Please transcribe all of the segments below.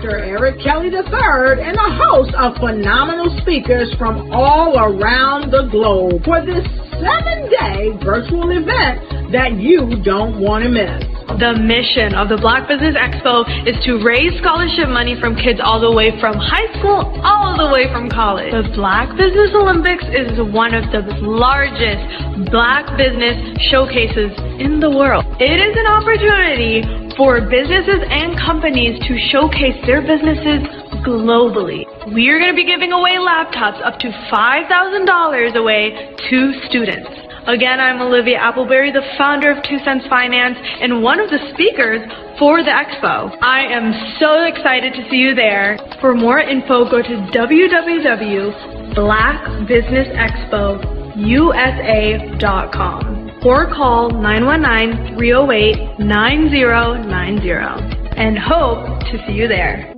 Dr. Eric Kelly III and a host of phenomenal speakers from all around the globe for this 7-day virtual event that you don't want to miss. The mission of the Black Business Expo is to raise scholarship money from kids all the way from high school all the way from college. The Black Business Olympics is one of the largest Black business showcases in the world. It is an opportunity for businesses and companies to showcase their businesses globally. We are going to be giving away laptops up to $5,000 away to students. Again, I'm Olivia Appleberry, the founder of 2 Cents Finance and one of the speakers for the expo. I am so excited to see you there. For more info, go to www.blackbusinessexpousa.com or call 919-308-9090 and hope to see you there.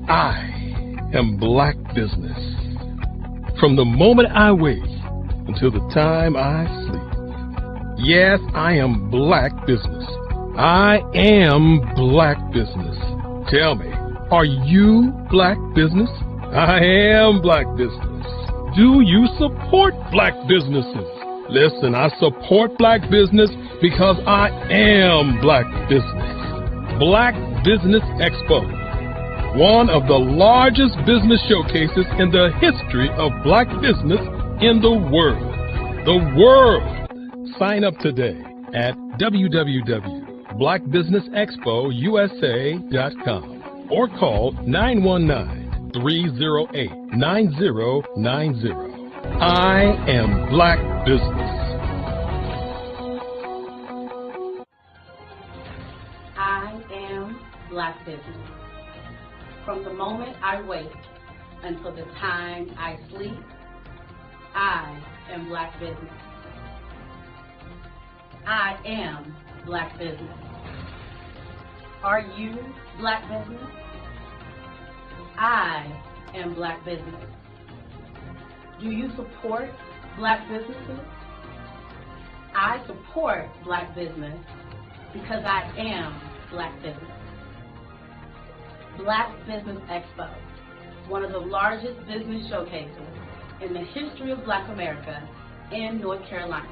I am Black Business. From the moment I wake until the time I sleep. Yes, I am Black Business. I am Black Business. Tell me, are you Black Business? I am Black Business. Do you support Black businesses? Listen, I support Black business because I am Black Business. Black Business Expo, one of the largest business showcases in the history of Black business in the world. The world! Sign up today at www.blackbusinessexpousa.com or call 919-308-9090. I am Black Business. I am Black Business. From the moment I wake until the time I sleep, I am Black Business. I am Black Business. Are you Black Business? I am Black Business. Do you support Black businesses? I support Black business because I am Black Business. Black Business Expo, one of the largest business showcases in the history of Black America in North Carolina.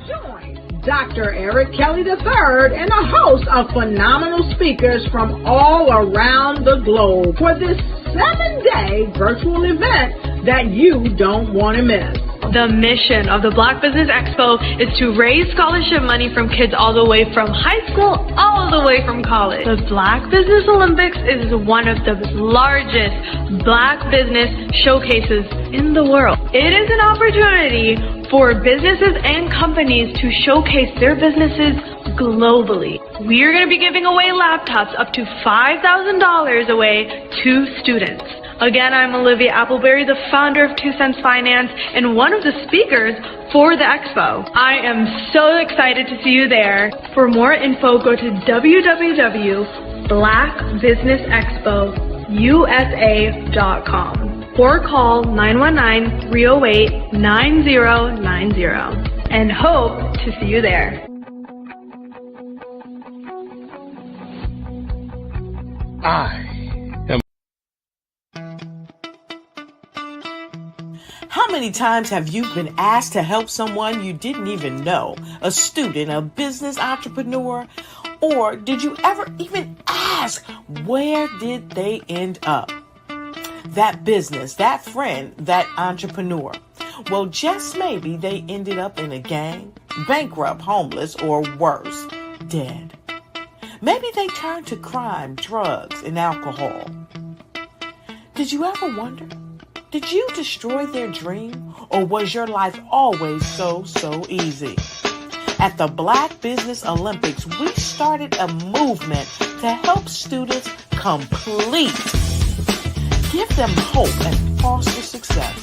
Join Dr. Eric Kelly III and a host of phenomenal speakers from all around the globe for this 7-day virtual event that you don't want to miss. The mission of the Black Business Expo is to raise scholarship money from kids all the way from high school all the way from college. The Black Business Olympics is one of the largest Black business showcases in the world. It is an opportunity for businesses and companies to showcase their businesses globally. We are going to be giving away laptops up to $5,000 away to students. Again, I'm Olivia Appleberry, the founder of 2 Cents Finance and one of the speakers for the expo. I am so excited to see you there. For more info, go to www.blackbusinessexpousa.com or call 919-308-9090 and hope to see you there. I am. How many times have you been asked to help someone you didn't even know? A student, a business entrepreneur? Or did you ever even ask, where did they end up? That business, that friend, that entrepreneur. Well, just maybe they ended up in a gang, bankrupt, homeless, or worse, dead. Maybe they turned to crime, drugs, and alcohol. Did you ever wonder? Did you destroy their dream, or was your life always so easy? At the Black Business Olympics, we started a movement to help students complete. Give them hope and foster success.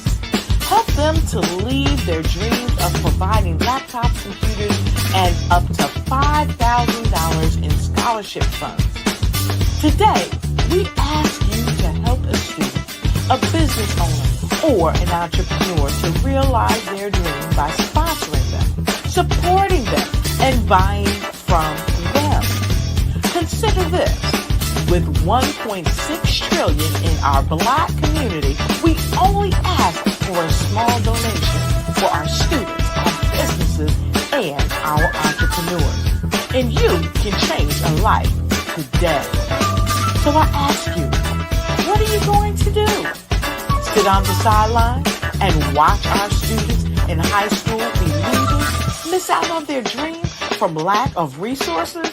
Help them to leave their dreams of providing laptops, computers, and up to $5,000 in scholarship funds. Today, we ask you to help a student, a business owner, or an entrepreneur to realize their dream by sponsoring them, supporting them, and buying from them. Consider this. With $1.6 trillion in our Black community, we only ask for a small donation for our students, our businesses, and our entrepreneurs. And you can change a life today. So I ask you, what are you going to do? Sit on the sideline and watch our students in high school be losers, miss out on their dream from lack of resources?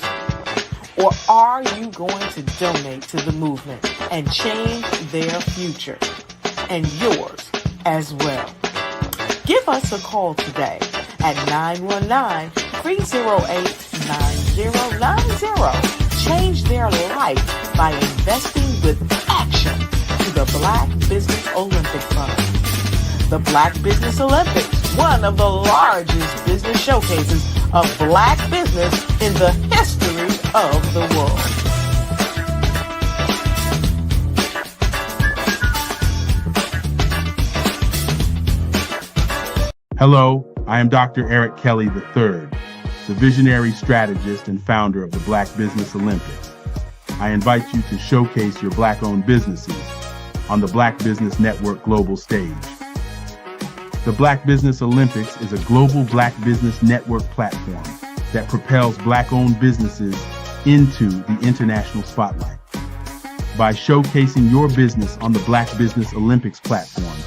Or are you going to donate to the movement and change their future and yours as well? Give us a call today at 919-308-9090. Change their life by investing with action to the Black Business Olympic Fund. The Black Business Olympics, one of the largest business showcases of Black business in the history of the world. Hello, I am Dr. Eric Kelly III, the visionary strategist and founder of the Black Business Olympics. I invite you to showcase your Black-owned businesses on the Black Business Network global stage. The Black Business Olympics is a global Black Business Network platform that propels Black-owned businesses into the international spotlight. By showcasing your business on the Black Business Olympics platform,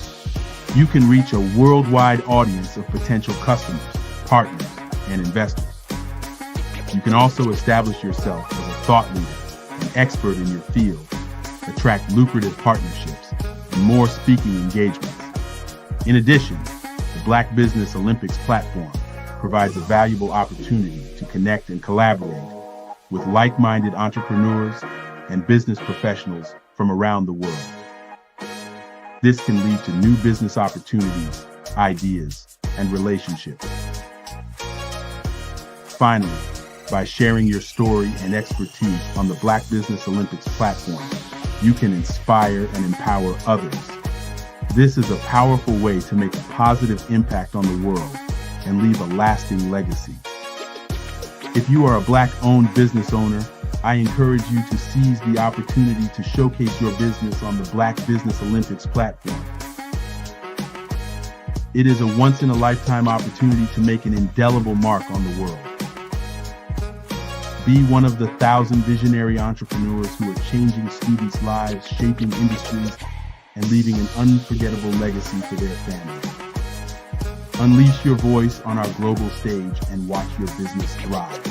you can reach a worldwide audience of potential customers, partners, and investors. You can also establish yourself as a thought leader, an expert in your field, attract lucrative partnerships, and more speaking engagements. In addition, the Black Business Olympics platform provides a valuable opportunity to connect and collaborate with like-minded entrepreneurs and business professionals from around the world. This can lead to new business opportunities, ideas, and relationships. Finally, by sharing your story and expertise on the Black Business Olympics platform, you can inspire and empower others. This is a powerful way to make a positive impact on the world and leave a lasting legacy. If you are a Black-owned business owner, I encourage you to seize the opportunity to showcase your business on the Black Business Olympics platform. It is a once-in-a-lifetime opportunity to make an indelible mark on the world. Be one of the 1,000 visionary entrepreneurs who are changing students' lives, shaping industries, and leaving an unforgettable legacy for their families. Unleash your voice on our global stage and watch your business thrive.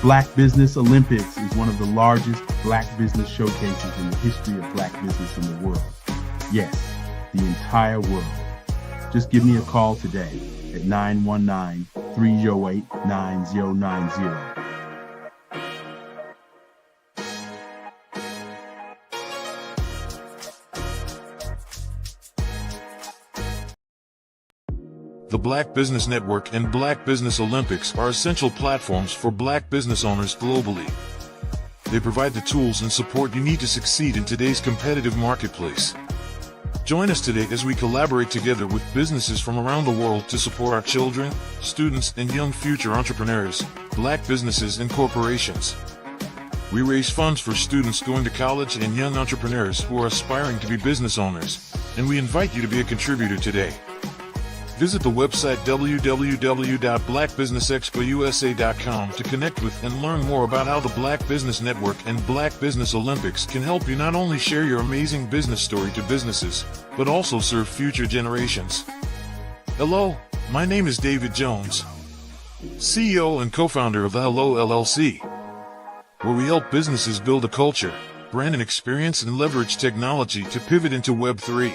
Black Business Olympics is one of the largest Black business showcases in the history of Black business in the world. Yes, the entire world. Just give me a call today at 919-308-9090. The Black Business Network and Black Business Olympics are essential platforms for Black business owners globally. They provide the tools and support you need to succeed in today's competitive marketplace. Join us today as we collaborate together with businesses from around the world to support our children, students, and young future entrepreneurs, Black businesses and corporations. We raise funds for students going to college and young entrepreneurs who are aspiring to be business owners, and we invite you to be a contributor today. Visit the website www.blackbusinessexpousa.com to connect with and learn more about how the Black Business Network and Black Business Olympics can help you not only share your amazing business story to businesses, but also serve future generations. Hello, my name is David Jones, CEO and co-founder of the Hello LLC, where we help businesses build a culture, brand and experience, and leverage technology to pivot into Web3.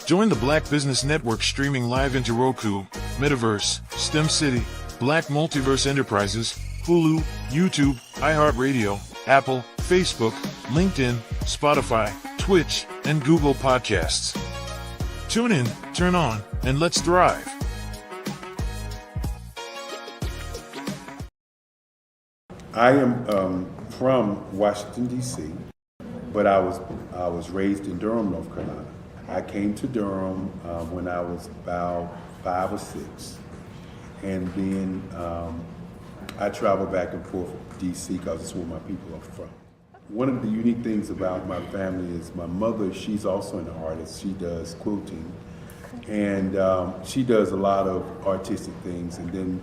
Join the Black Business Network streaming live into Roku, Metaverse, STEM City, Black Multiverse Enterprises, Hulu, YouTube, iHeartRadio, Apple, Facebook, LinkedIn, Spotify, Twitch, and Google Podcasts. Tune in, turn on, and let's thrive. I am from Washington, D.C., but I was raised in Durham, North Carolina. I came to Durham when I was about 5 or 6, And then I travel back and forth to DC because it's where my people are from. One of the unique things about my family is my mother, she's also an artist. She does quilting, and she does a lot of artistic things. And then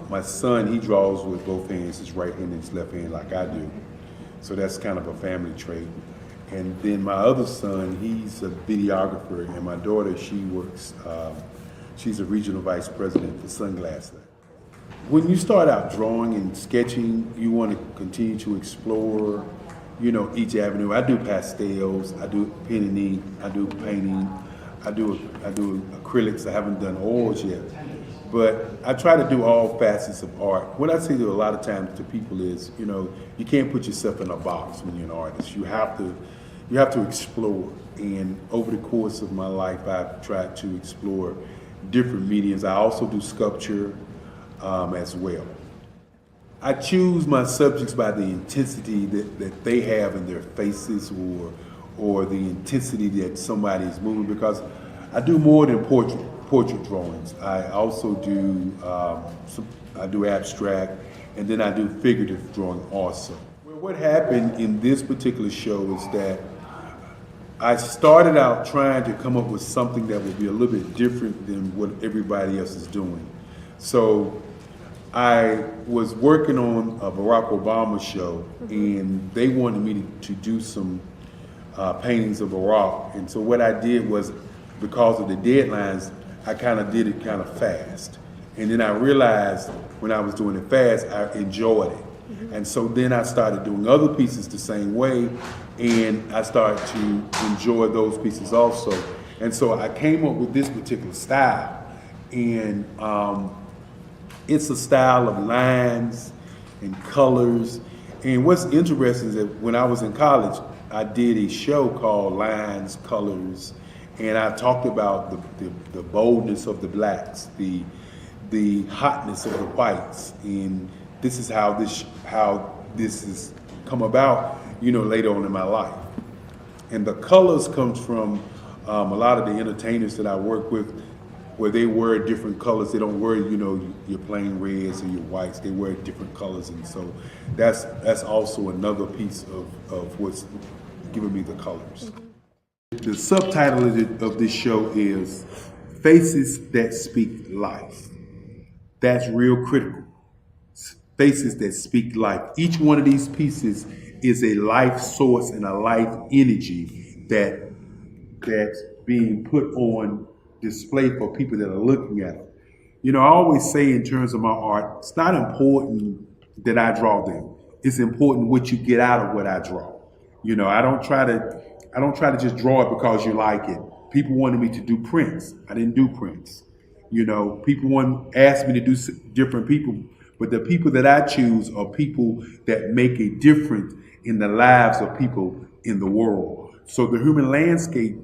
my son, he draws with both hands, his right hand and his left hand like I do. So that's kind of a family trait. And then my other son, he's a videographer, and my daughter, she works, she's a regional vice president for Sunglass Lab. When you start out drawing and sketching, you want to continue to explore, each avenue. I do pastels, I do pen and ink, I do painting, I do acrylics. I haven't done oils yet, but I try to do all facets of art. What I say to a lot of times to people is, you can't put yourself in a box when you're an artist. You have to explore. And over the course of my life, I've tried to explore different mediums. I also do sculpture as well. I choose my subjects by the intensity that they have in their faces, or the intensity that somebody is moving, because I do more than portrait drawings. I also do I do abstract, and then I do figurative drawing also. Well, what happened in this particular show is that I started out trying to come up with something that would be a little bit different than what everybody else is doing. So I was working on a Barack Obama show, and they wanted me to do some paintings of Barack. And so what I did was, because of the deadlines, I kind of did it kind of fast. And then I realized when I was doing it fast, I enjoyed it. And so then I started doing other pieces the same way, and I started to enjoy those pieces also. And so I came up with this particular style, and it's a style of lines and colors. And what's interesting is that when I was in college, I did a show called Lines, Colors, and I talked about the boldness of the blacks, the hotness of the whites, and this is how this has come about, later on in my life. And the colors comes from a lot of the entertainers that I work with, where they wear different colors. They don't wear, your plain reds or your whites. They wear different colors, and so that's also another piece of what's giving me the colors. The subtitle of this show is Faces That Speak Life. That's real critical. Faces that speak life. Each one of these pieces is a life source and a life energy that's being put on display for people that are looking at them. I always say in terms of my art, it's not important that I draw them. It's important what you get out of what I draw. I don't try to just draw it because you like it. People wanted me to do prints. I didn't do prints. People asked me to do different people, but the people that I choose are people that make a difference in the lives of people in the world. So the human landscape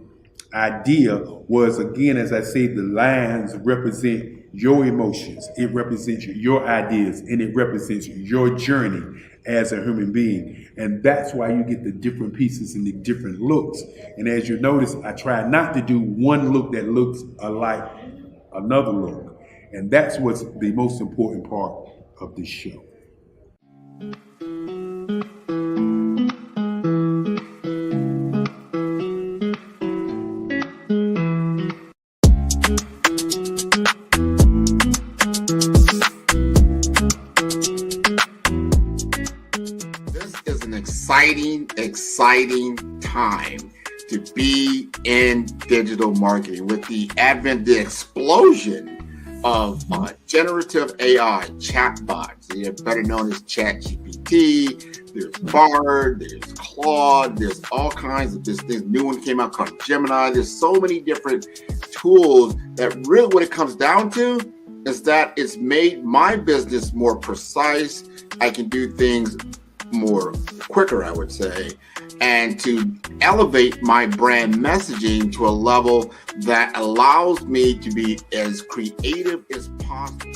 idea was, again, as I say, the lines represent your emotions, it represents your ideas, and it represents your journey as a human being. And that's why you get the different pieces and the different looks. And as you notice, I try not to do one look that looks alike another look. And that's what's the most important part of this show. Exciting time to be in digital marketing with the advent, the explosion of generative AI chatbots. They're better known as ChatGPT. There's Bard, there's Claude, there's all kinds of this new one came out called Gemini. There's so many different tools that really what it comes down to is that it's made my business more precise. I can do things more quicker, I would say, and to elevate my brand messaging to a level that allows me to be as creative as possible.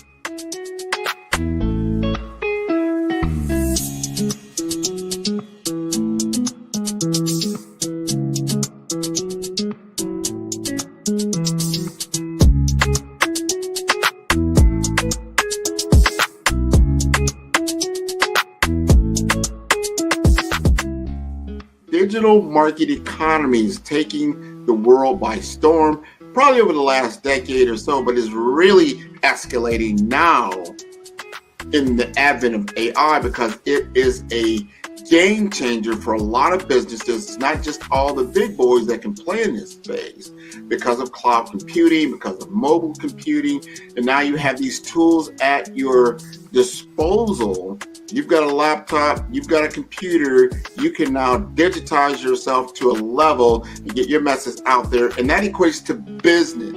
digital market economy is taking the world by storm, probably over the last decade or so, but is really escalating now in the advent of AI, because it is a game changer for a lot of businesses. It's not just all the big boys that can play in this space because of cloud computing, because of mobile computing, and now you have these tools at your disposal. You've got a laptop, you've got a computer, you can now digitize yourself to a level and get your message out there, and that equates to business.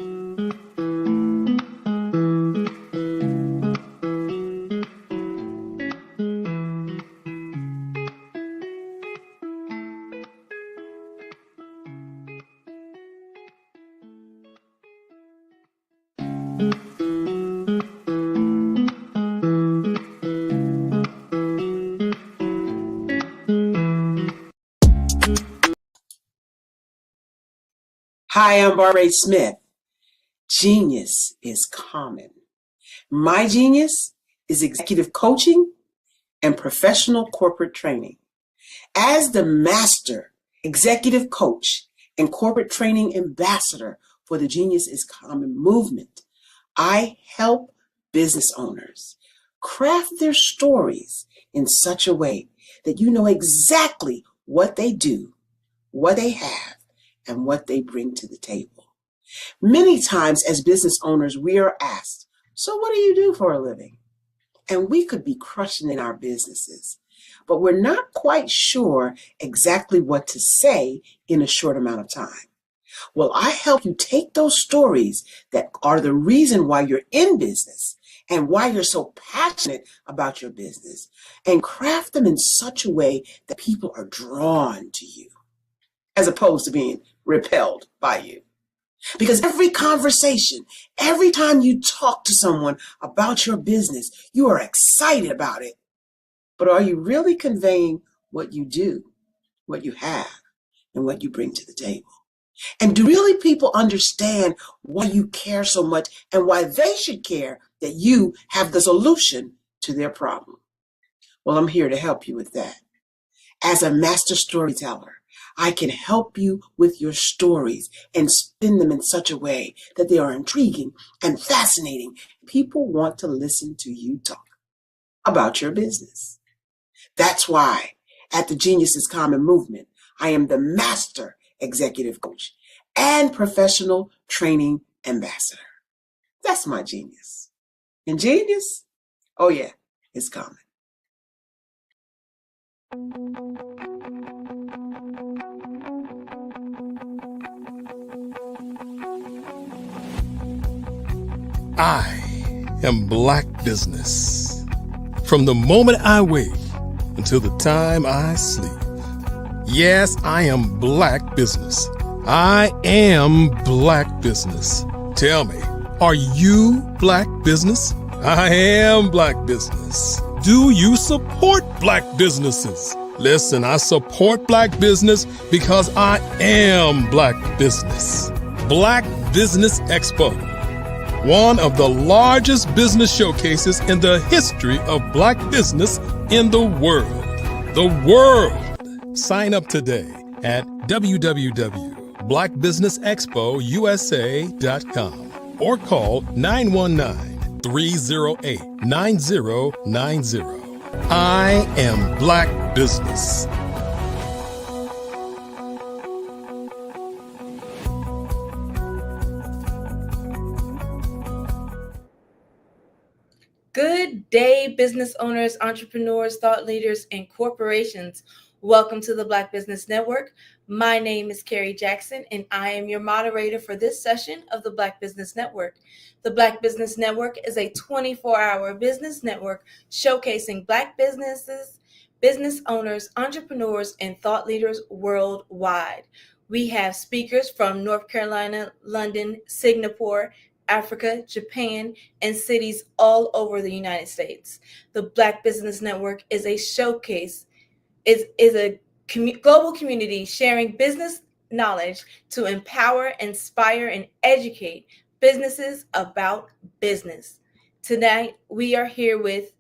Hi, I'm Barbara Smith. Genius is common. My genius is executive coaching and professional corporate training. As the master executive coach and corporate training ambassador for the Genius is Common movement, I help business owners craft their stories in such a way that you know exactly what they do, what they have, and what they bring to the table. Many times as business owners, we are asked, so what do you do for a living? And we could be crushing in our businesses, but we're not quite sure exactly what to say in a short amount of time. Well, I help you take those stories that are the reason why you're in business and why you're so passionate about your business, and craft them in such a way that people are drawn to you, as opposed to being repelled by you. Because every conversation, every time you talk to someone about your business, you are excited about it. But are you really conveying what you do, what you have, and what you bring to the table? And do really people understand why you care so much and why they should care that you have the solution to their problem? Well, I'm here to help you with that. As a master storyteller, I can help you with your stories and spin them in such a way that they are intriguing and fascinating. People want to listen to you talk about your business. That's why at the Genius is Common movement, I am the master executive coach and professional training ambassador. That's my genius. And genius? Oh yeah, it's common. I am Black Business. From the moment I wake until the time I sleep. Yes, I am Black Business. I am Black Business. Tell me, are you Black Business? I am Black Business. Do you support Black businesses? Listen, I support Black business because I am Black Business. Black Business Expo, one of the largest business showcases in the history of Black business in the world. The world! Sign up today at www.blackbusinessexpousa.com or call 919-308-9090. I am Black Business. Good day, business owners, entrepreneurs, thought leaders, and corporations. Welcome to the Black Business Network. My name is Carrie Jackson, and I am your moderator for this session of the Black Business Network. The Black Business Network is a 24-hour business network showcasing Black businesses, business owners, entrepreneurs, and thought leaders worldwide. We have speakers from North Carolina, London, Singapore, Africa, Japan, and cities all over the United States. The Black Business Network is a showcase, is a global community sharing business knowledge to empower, inspire, and educate businesses about business. Tonight, we are here with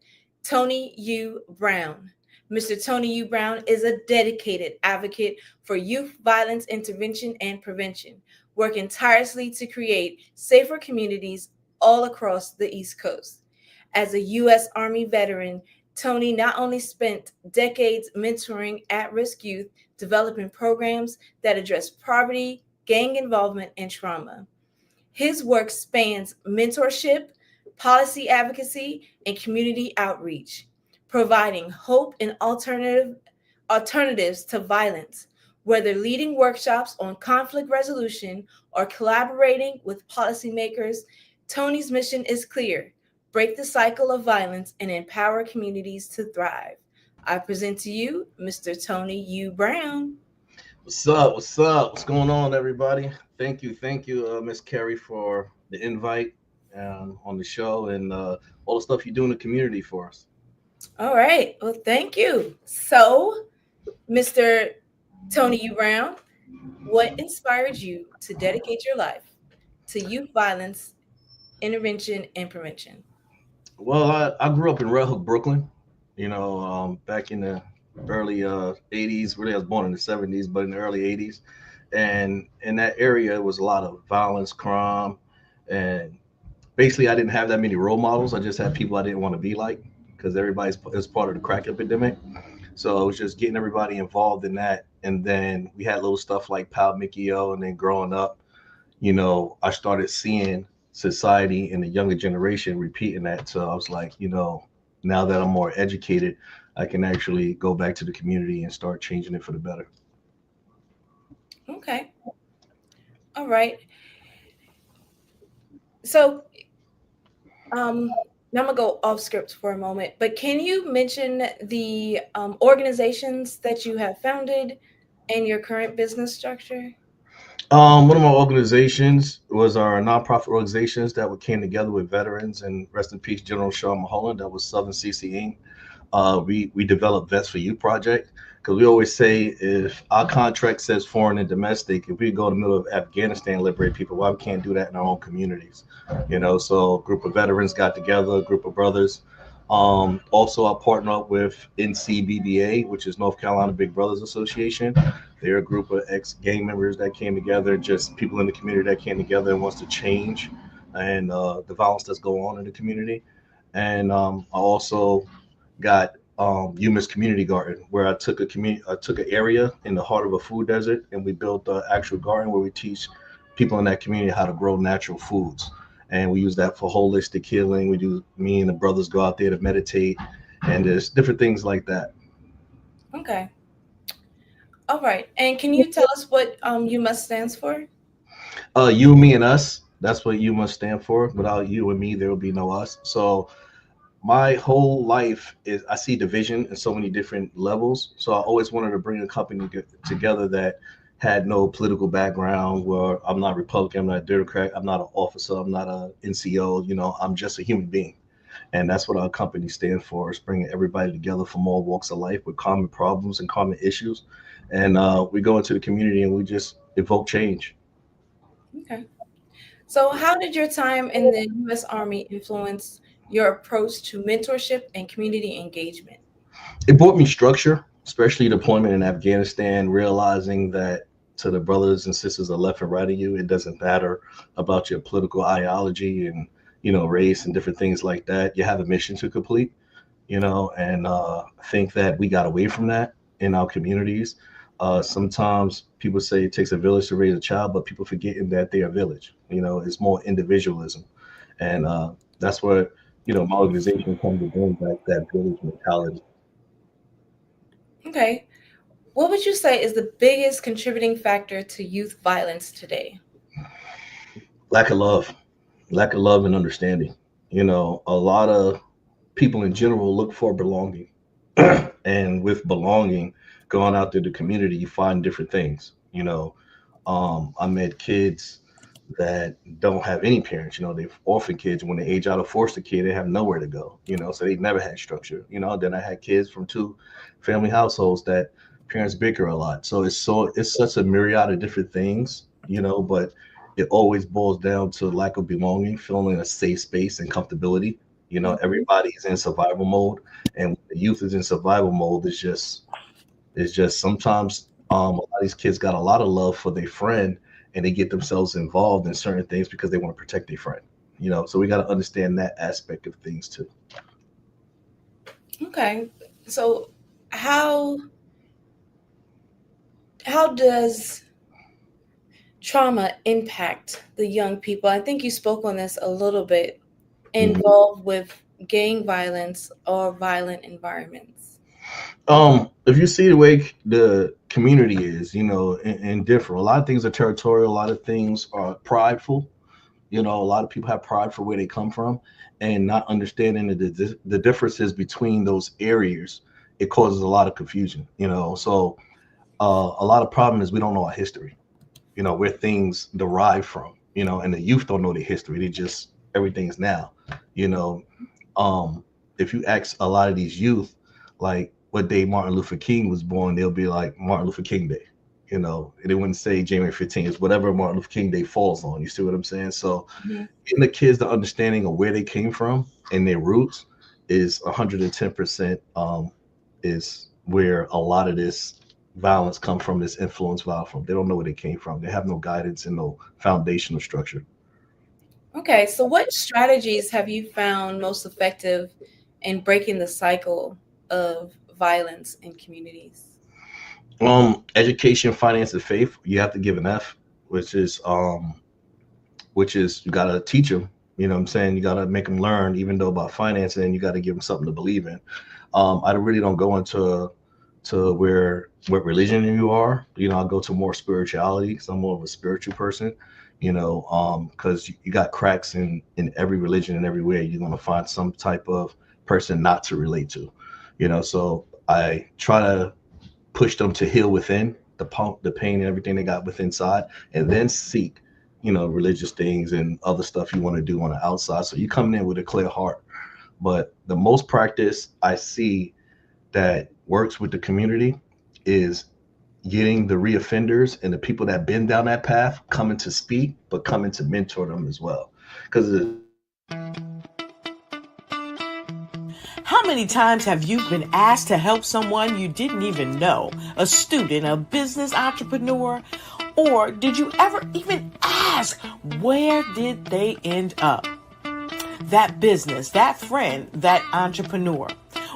Tony U. Brown. Mr. Tony U. Brown is a dedicated advocate for youth violence intervention and prevention, working tirelessly to create safer communities all across the East Coast. As a U.S. Army veteran, Tony not only spent decades mentoring at-risk youth, developing programs that address poverty, gang involvement, and trauma. His work spans mentorship, policy advocacy, and community outreach, providing hope and alternatives to violence. Whether leading workshops on conflict resolution or collaborating with policymakers, Tony's mission is clear: break the cycle of violence and empower communities to thrive. I present to you Mr. Tony U. Brown. What's up? What's up? What's going on, everybody? Thank you, Miss Carrie, for the invite on the show and all the stuff you do in the community for us. All right. Well, thank you. So, Mr. Tony U. Brown, what inspired you to dedicate your life to youth violence intervention and prevention? Well, I grew up in Red Hook, Brooklyn, back in the early 80s. Really, I was born in the 70s, but in the early 80s. And in that area, it was a lot of violence, crime. And basically, I didn't have that many role models. I just had people I didn't want to be like because everybody's is part of the crack epidemic. So it was just getting everybody involved in that. And then we had little stuff like Pal Mickey O. And then growing up, I started seeing society and the younger generation repeating that. So I was like, now that I'm more educated, I can actually go back to the community and start changing it for the better. Okay. All right. So now I'm going to go off script for a moment, but can you mention the organizations that you have founded and your current business structure? One of my organizations was our nonprofit organizations that came together with veterans, and rest in peace, General Sean Mulholland. That was Southern CC Inc. We developed Vets for Youth project because we always say if our contract says foreign and domestic, if we go in the middle of Afghanistan and liberate people, why we can't do that in our own communities? So a group of veterans got together, a group of brothers. Also, I partner up with NCBBA, which is North Carolina Big Brothers Association. They're a group of ex-gang members that came together, just people in the community that came together and wants to change and the violence that's going on in the community. And I also got UMass Community Garden, where I took an area in the heart of a food desert, and we built an actual garden where we teach people in that community how to grow natural foods. And we use that for holistic healing. Me and the brothers go out there to meditate, and there's different things like that. Okay. All right. And can you tell us what UMass stands for? You, me, and us. That's what UMass stand for. Without you and me, there will be no us. So my whole life is I see division in so many different levels. So I always wanted to bring a company together that had no political background, where I'm not Republican, I'm not a Democrat, I'm not an officer, I'm not a NCO, I'm just a human being. And that's what our company stands for, is bringing everybody together from all walks of life with common problems and common issues. And we go into the community and we just evoke change. Okay. So how did your time in the U.S. Army influence your approach to mentorship and community engagement? It brought me structure, especially deployment in Afghanistan, realizing that to the brothers and sisters are left and right of you, it doesn't matter about your political ideology and, race and different things like that. You have a mission to complete, and I think that we got away from that in our communities. Sometimes people say it takes a village to raise a child, but people forgetting that they're a village. It's more individualism. And that's where, my organization comes to bring back that village mentality. Okay. What would you say is the biggest contributing factor to youth violence today? Lack of love and understanding. A lot of people in general look for belonging. And with belonging, going out to the community, you find different things. I met kids that don't have any parents. They're orphan kids. When they age out of foster care, they have nowhere to go. So they never had structure. Then I had kids from 2 family households that parents bicker a lot. So it's such a myriad of different things. But it always boils down to lack of belonging, feeling a safe space and comfortability. Everybody's in survival mode, and the youth is in survival mode. It's just sometimes a lot of these kids got a lot of love for their friend, and they get themselves involved in certain things because they want to protect their friend. So we got to understand that aspect of things too. Okay, so how does trauma impact the young people? I think you spoke on this a little bit, involved with gang violence or violent environments. If you see the way the community is, and different, a lot of things are territorial, a lot of things are prideful. A lot of people have pride for where they come from, and not understanding the differences between those areas, it causes a lot of confusion. So a lot of problem is we don't know our history, where things derive from, and the youth don't know their history. They just, everything's now, if you ask a lot of these youth, like what day Martin Luther King was born, they'll be like Martin Luther King Day, and they wouldn't say January 15th. It's whatever Martin Luther King Day falls on. You see what I'm saying? So getting the kids the understanding of where they came from and their roots is 110% is where a lot of this violence come from, this influence violence from. They don't know where they came from. They have no guidance and no foundational structure. Okay, so what strategies have you found most effective in breaking the cycle of violence in communities? Education, finance, and faith. You have to give an F, which is you gotta teach them. You gotta make them learn, even though about finance, and you gotta give them something to believe in. I really don't go into what religion you are. I go to more spirituality, because I'm more of a spiritual person. Because you got cracks in every religion and everywhere. You're gonna find some type of person not to relate to. So I try to push them to heal within the pain and everything they got within inside, and then seek, religious things and other stuff you want to do on the outside. So you come in with a clear heart. But the most practice I see that works with the community is getting the reoffenders and the people that been down that path coming to speak, but coming to mentor them as well. Because how many times have you been asked to help someone you didn't even know? A student, a business entrepreneur? Or did you ever even ask, where did they end up? That business, that friend, that entrepreneur.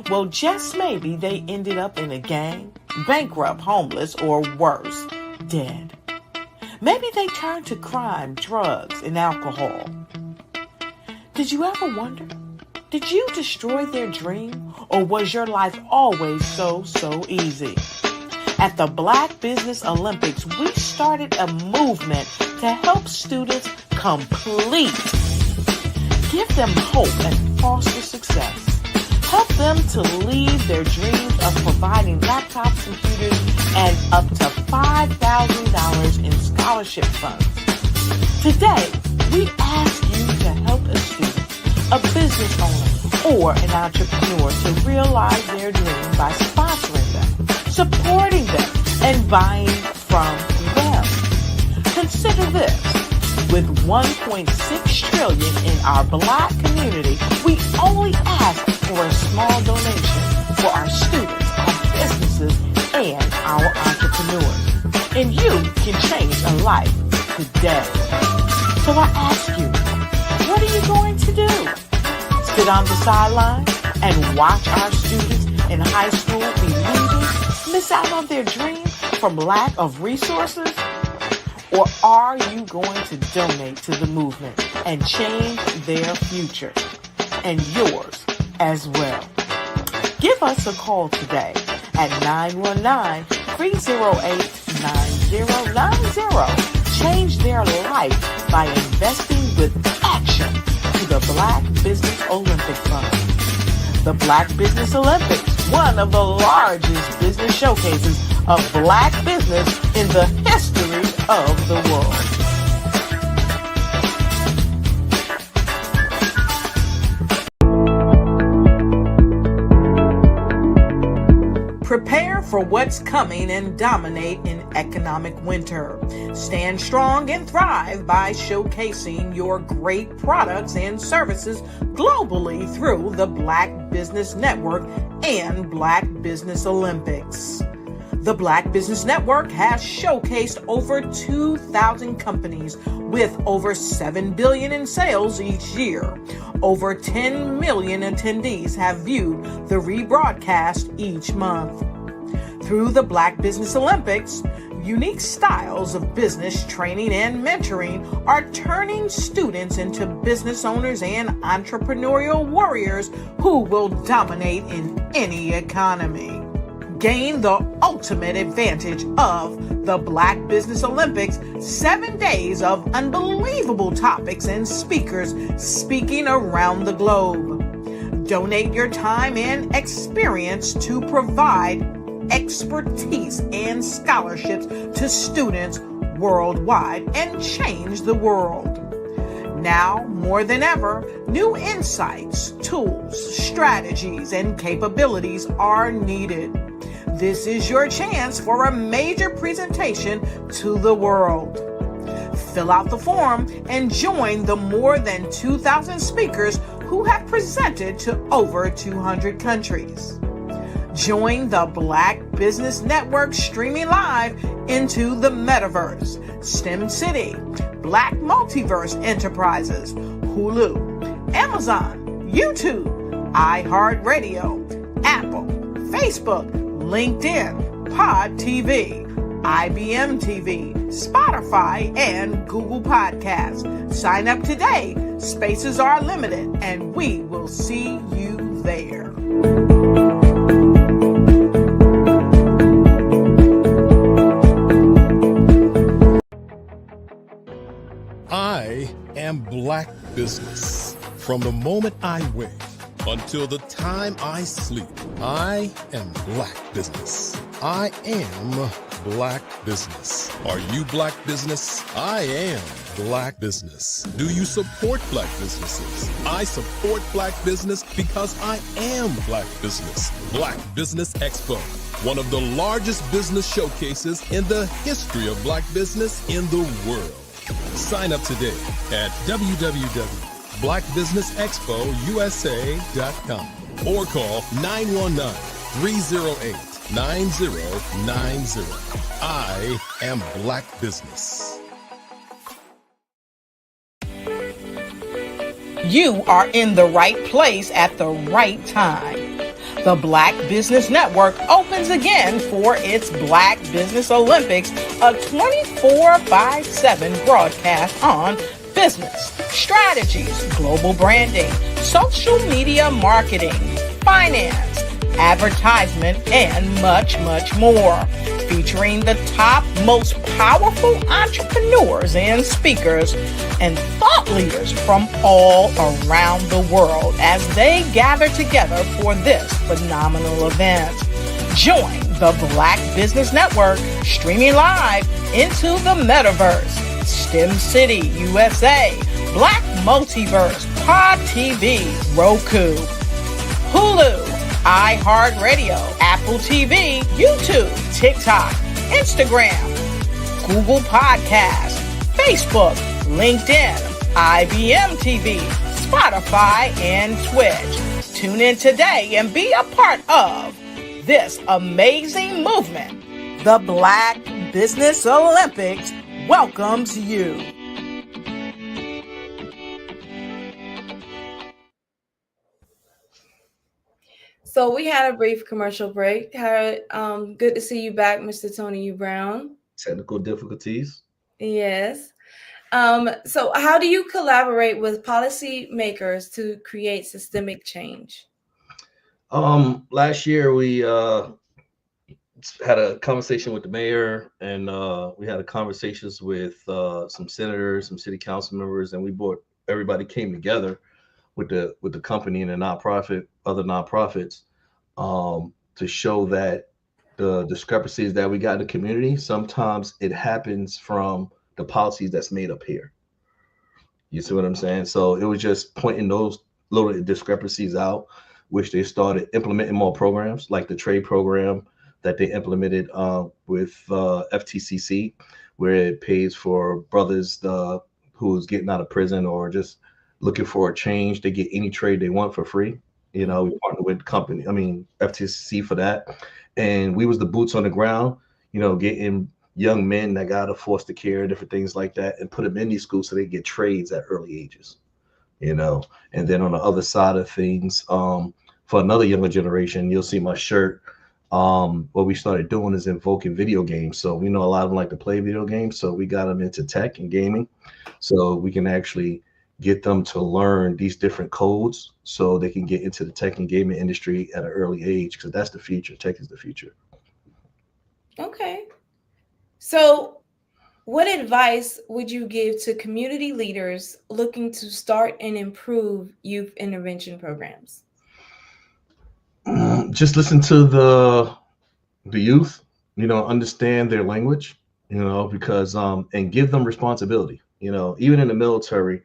Well, just maybe they ended up in a gang, bankrupt, homeless, or worse, dead. Maybe they turned to crime, drugs, and alcohol. Did you ever wonder? Did you destroy their dream, or was your life always so easy? At the Black Business Olympics, we started a movement to help students complete. Give them hope and foster success. Help them to leave their dreams of providing laptops, computers, and up to $5,000 in scholarship funds. Today, we ask you to help a student, a business owner, or an entrepreneur to realize their dream by sponsoring them, supporting them, and buying from them. Consider this. With $1.6 trillion in our Black community, we only ask for a small donation for our students, our businesses, and our entrepreneurs. And you can change a life today. So I ask you, what are you going to do? Sit on the sideline and watch our students in high school be losers, miss out on their dream from lack of resources? Or are you going to donate to the movement and change their future and yours as well? Give us a call today at 919-308-9090. Change their life by investing with action to the Black Business Olympic Fund. The Black Business Olympics, one of the largest business showcases of Black business in the history of the world. Prepare for what's coming and dominate in economic winter. Stand strong and thrive by showcasing your great products and services globally through the Black Business Network and Black Business Olympics. The Black Business Network has showcased over 2,000 companies with over $7 billion in sales each year. Over 10 million attendees have viewed the rebroadcast each month. Through the Black Business Olympics, unique styles of business training and mentoring are turning students into business owners and entrepreneurial warriors who will dominate in any economy. Gain the ultimate advantage of the Black Business Olympics, 7 days of unbelievable topics and speakers speaking around the globe. Donate your time and experience to provide expertise and scholarships to students worldwide and change the world. Now, more than ever, new insights, tools, strategies, and capabilities are needed. This is your chance for a major presentation to the world. Fill out the form and join the more than 2,000 speakers who have presented to over 200 countries. Join the Black Business Network streaming live into the metaverse, STEM City, Black Multiverse Enterprises, Hulu, Amazon, YouTube, iHeartRadio, Apple, Facebook, LinkedIn, Pod TV, IBM TV, Spotify, and Google Podcasts. Sign up today. Spaces are limited, and we will see you there. I am Black Business. From the moment I wake until the time I sleep, I am Black Business. I am Black Business. Are you Black Business? I am Black Business. Do you support Black businesses? I support Black Business because I am Black Business. Black Business Expo, one of the largest business showcases in the history of Black business in the world. Sign up today at www.blackbusinessexpousa.com or call 919-308-9090. I am Black Business. You are in the right place at the right time. The Black Business Network opens again for its Black Business Olympics, a 24/7 broadcast on business, strategies, global branding, social media marketing, finance, advertisement, and much, much more. Featuring the top, most powerful entrepreneurs and speakers and thought leaders from all around the world as they gather together for this phenomenal event. Join the Black Business Network streaming live into the metaverse, STEM City USA, Black Multiverse, Pod TV, Roku, Hulu, iHeartRadio, Apple TV, YouTube, TikTok, Instagram, Google Podcasts, Facebook, LinkedIn, IBM TV, Spotify, and Twitch. Tune in today and be a part of this amazing movement. The Black Business Olympics welcomes you. So we had a brief commercial break. Good to see you back, Mr. Tony U. Brown. Technical difficulties. Yes. So how do you collaborate with policymakers to create systemic change? Last year we had a conversation with the mayor, and we had conversations with some senators, some city council members, and everybody came together with the company and the nonprofit, other nonprofits, to show that the discrepancies that we got in the community, sometimes it happens from the policies that's made up here. You see what I'm saying? So it was just pointing those little discrepancies out, which they started implementing more programs like the trade program, that they implemented with FTCC, where it pays for brothers who's getting out of prison or just looking for a change. They get any trade they want for free. You know, we partnered with FTCC for that, and we was the boots on the ground. You know, getting young men that got out of foster care, different things like that, and put them in these schools so they get trades at early ages. You know, and then on the other side of things, for another younger generation, you'll see my shirt. What we started doing is invoking video games. So we know a lot of them like to play video games. So we got them into tech and gaming. So we can actually get them to learn these different codes so they can get into the tech and gaming industry at an early age, because that's the future. Tech is the future. Okay. So what advice would you give to community leaders looking to start and improve youth intervention programs? Just listen to the youth, you know, understand their language, you know, because and give them responsibility. You know, even in the military,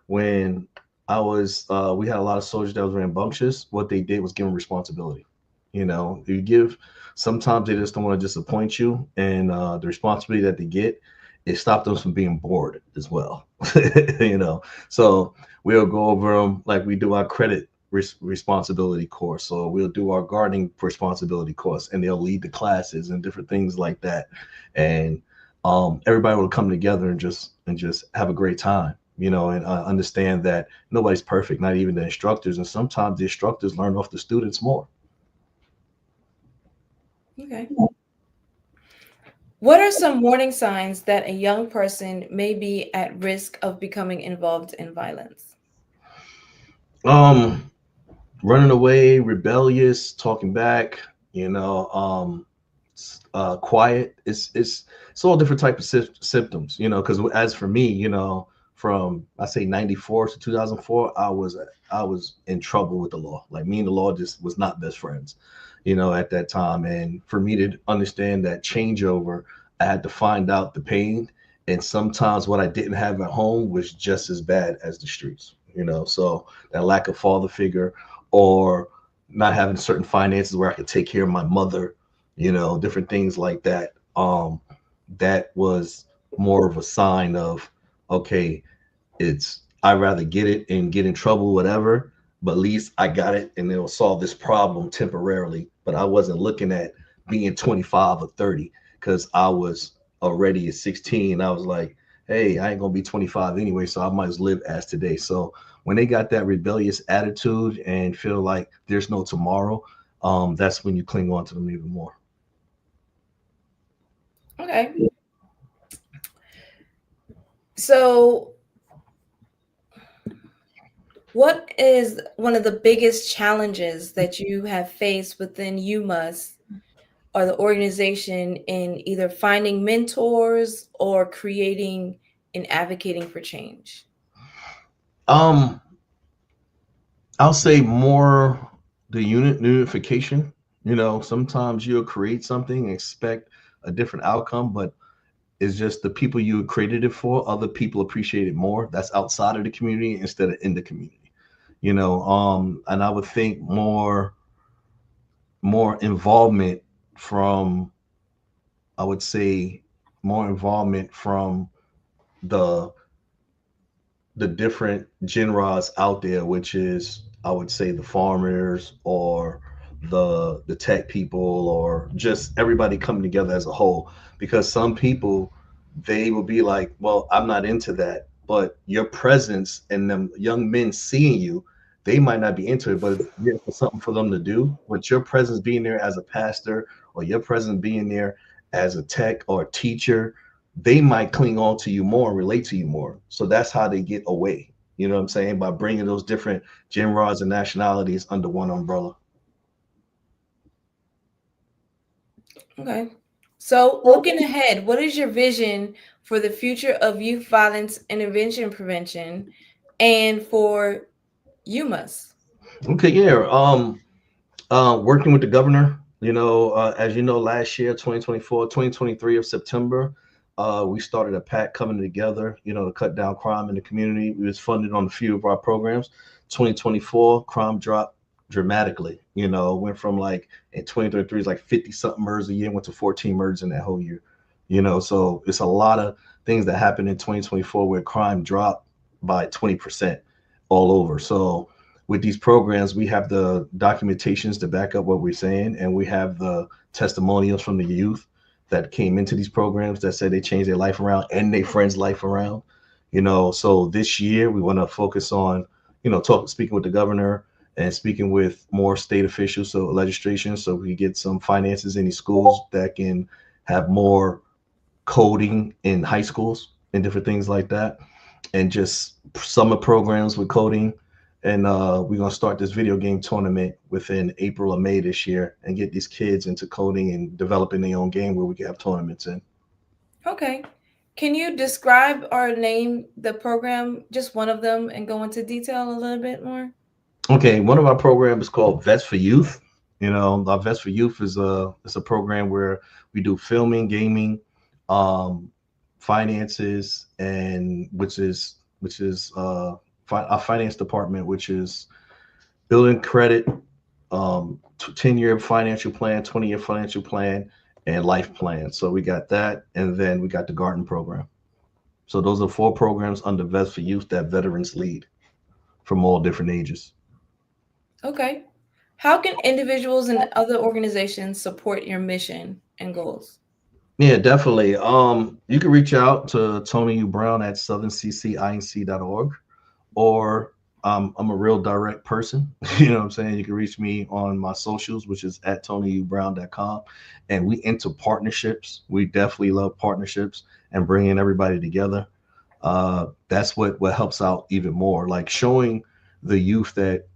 when I was we had a lot of soldiers that was rambunctious. What they did was give them responsibility. You know, sometimes they just don't want to disappoint you, and the responsibility that they get, it stopped them from being bored as well. You know, so we'll go over them like we do our credit responsibility course, or we'll do our gardening responsibility course, and they'll lead the classes and different things like that. And everybody will come together and just have a great time, you know, and understand that nobody's perfect, not even the instructors. And sometimes the instructors learn off the students more. Okay. What are some warning signs that a young person may be at risk of becoming involved in violence? Running away, rebellious, talking back, you know, quiet. It's all different type of symptoms, you know, because as for me, you know, from I say 94 to 2004, I was in trouble with the law. Like, me and the law just was not best friends, you know, at that time. And for me to understand that changeover, I had to find out the pain. And sometimes what I didn't have at home was just as bad as the streets, you know. So that lack of father figure, or not having certain finances where I could take care of my mother, you know, different things like that. That was more of a sign of, okay, I'd rather get it and get in trouble, whatever, but at least I got it and it'll solve this problem temporarily. But I wasn't looking at being 25 or 30, because I was already at 16. I was like, hey, I ain't gonna be 25 anyway, so I might as well live as today. So when they got that rebellious attitude and feel like there's no tomorrow, that's when you cling on to them even more. Okay. So what is one of the biggest challenges that you have faced within UMUS or the organization in either finding mentors or creating and advocating for change? I'll say more the unification. You know, sometimes you'll create something and expect a different outcome, but it's just the people you created it for, other people appreciate it more. That's outside of the community instead of in the community. You know, and I would think more involvement from, I would say more involvement from the different genres out there, which is, I would say, the farmers or the tech people, or just everybody coming together as a whole. Because some people, they will be like, well, I'm not into that, but your presence and them young men seeing you, they might not be into it, but it's something for them to do. But your presence being there as a pastor, or your presence being there as a tech or a teacher, they might cling on to you more and relate to you more. So that's how they get away. You know what I'm saying? By bringing those different genres and nationalities under one umbrella. Okay. So looking ahead, what is your vision for the future of youth violence intervention prevention and for UMUS? Okay, yeah. Working with the governor, you know, as you know, last year, 2024, 2023 of September, we started a pact coming together, you know, to cut down crime in the community. We was funded on a few of our programs. 2024, crime dropped dramatically. Went from like in 2023 is like 50 something murders a year, went to 14 murders in that whole year. So it's a lot of things that happened in 2024 where crime dropped by 20% all over. So with these programs, we have the documentations to back up what we're saying, and we have the testimonials from the youth that came into these programs that said they changed their life around and their friends' life around. So this year we want to focus on, speaking with the governor and speaking with more state officials, so legislation, so we get some finances in these schools that can have more coding in high schools and different things like that, and just summer programs with coding. And we're going to start this video game tournament within April or May this year and get these kids into coding and developing their own game where we can have tournaments in. Okay. Can you describe or name the program, just one of them, and go into detail a little bit more? Okay. One of our programs is called Vets for Youth. Our Vets for Youth is a program where we do filming, gaming, finances, and which is our finance department, which is building credit, 10-year financial plan, 20-year financial plan, and life plan. So we got that, and then we got the garden program. So those are 4 programs under Vets for Youth that veterans lead from all different ages. Okay. How can individuals and other organizations support your mission and goals? Yeah, definitely. You can reach out to Tony U. Brown at southerncceinc.org, or I'm a real direct person. You know what I'm saying? You can reach me on my socials, which is at TonyUBrown.com. And we into partnerships. We definitely love partnerships and bringing everybody together. That's what helps out even more. Like showing the youth that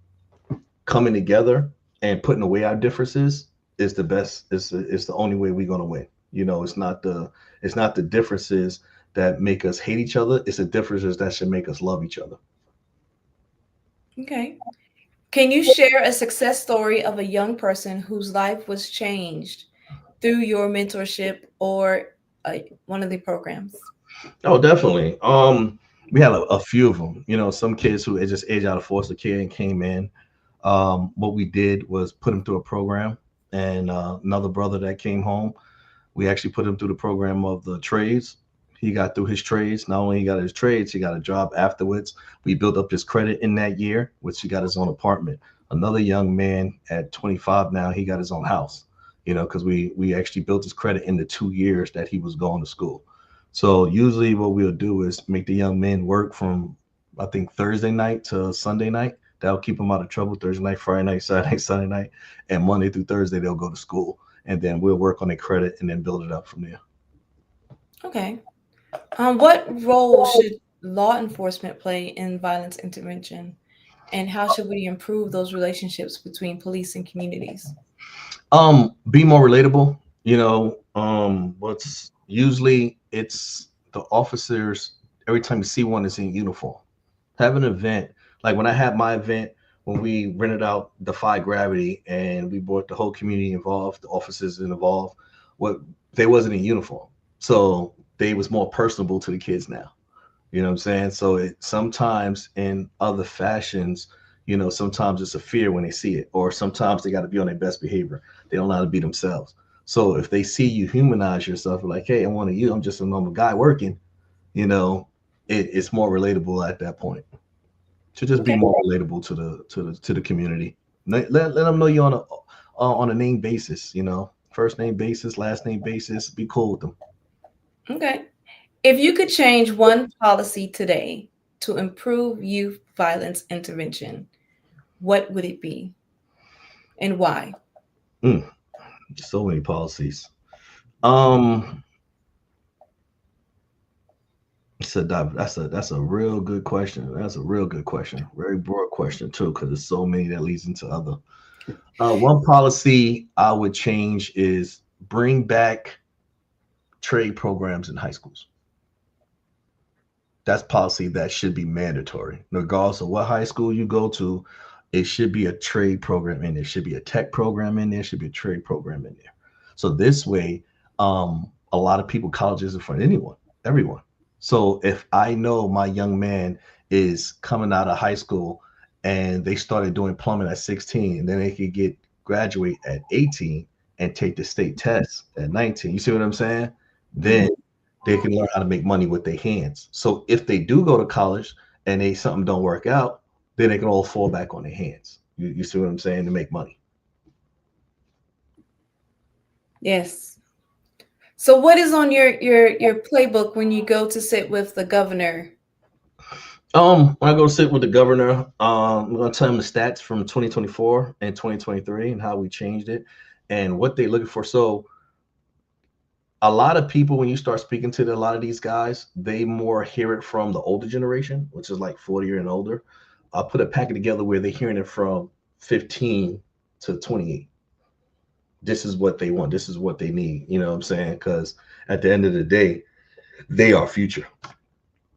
coming together and putting away our differences is the best. It's the only way we're going to win. It's not the differences that make us hate each other. It's the differences that should make us love each other. Okay. Can you share a success story of a young person whose life was changed through your mentorship or one of the programs? Oh, definitely. We had a few of them. Some kids who just aged out of foster care and came in. What we did was put them through a program, and another brother that came home, we actually put him through the program of the trades. He got through his trades. Not only he got his trades, he got a job afterwards. We built up his credit in that year, which he got his own apartment. Another young man at 25 now, he got his own house, because we actually built his credit in the 2 years that he was going to school. So usually what we'll do is make the young men work from, I think, Thursday night to Sunday night. That'll keep them out of trouble. Thursday night, Friday night, Saturday, Sunday night, and Monday through Thursday, they'll go to school. And then we'll work on their credit and then build it up from there. Okay. What role should law enforcement play in violence intervention? And how should we improve those relationships between police and communities? Be more relatable. What's usually it's the officers, every time you see one is in uniform. Have an event. Like when I had my event, when we rented out Defy Gravity and we brought the whole community involved, the officers involved, they wasn't in uniform. So they was more personable to the kids now. You know what I'm saying? So sometimes in other fashions, sometimes it's a fear when they see it, or sometimes they got to be on their best behavior. They don't know how to be themselves. So if they see you humanize yourself, like, hey, I'm one of you, I'm just a normal guy working, it's more relatable at that point. To just be more relatable to the community. Let them know you're on a name basis, first name basis, last name basis. Be cool with them. Okay. If you could change one policy today to improve youth violence intervention, what would it be, and why? So many policies. That's a real good question. That's a real good question. Very broad question too, because there's so many that leads into other. One policy I would change is bring back trade programs in high schools. That's policy that should be mandatory, regardless of what high school you go to. It should be a trade program in there. Should be a tech program in there. Should be a trade program in there. So this way, a lot of people, colleges are for everyone. So if I know my young man is coming out of high school and they started doing plumbing at 16, and then they could graduate at 18 and take the state test at 19. You see what I'm saying? Then they can learn how to make money with their hands. So if they do go to college and something don't work out, then they can all fall back on their hands. You see what I'm saying? To make money. Yes. So what is on your playbook when you go to sit with the governor? When I go sit with the governor, I'm going to tell him the stats from 2024 and 2023 and how we changed it and what they're looking for. So a lot of people, when you start speaking to a lot of these guys, they more hear it from the older generation, which is like 40 and older. I'll put a packet together where they're hearing it from 15 to 28. This is what they want. This is what they need. You know what I'm saying? Because at the end of the day, they are future.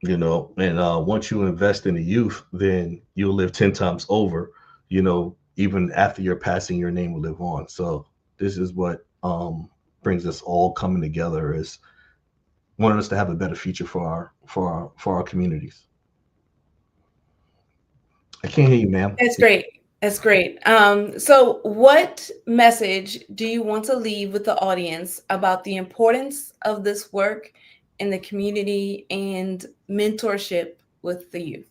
You know, and once you invest in the youth, then you'll live 10 times over. You know, even after you're passing, your name will live on. So this is what brings us all coming together, is wanting us to have a better future for our communities. I can't hear you, ma'am. That's great. That's great. So what message do you want to leave with the audience about the importance of this work in the community and mentorship with the youth?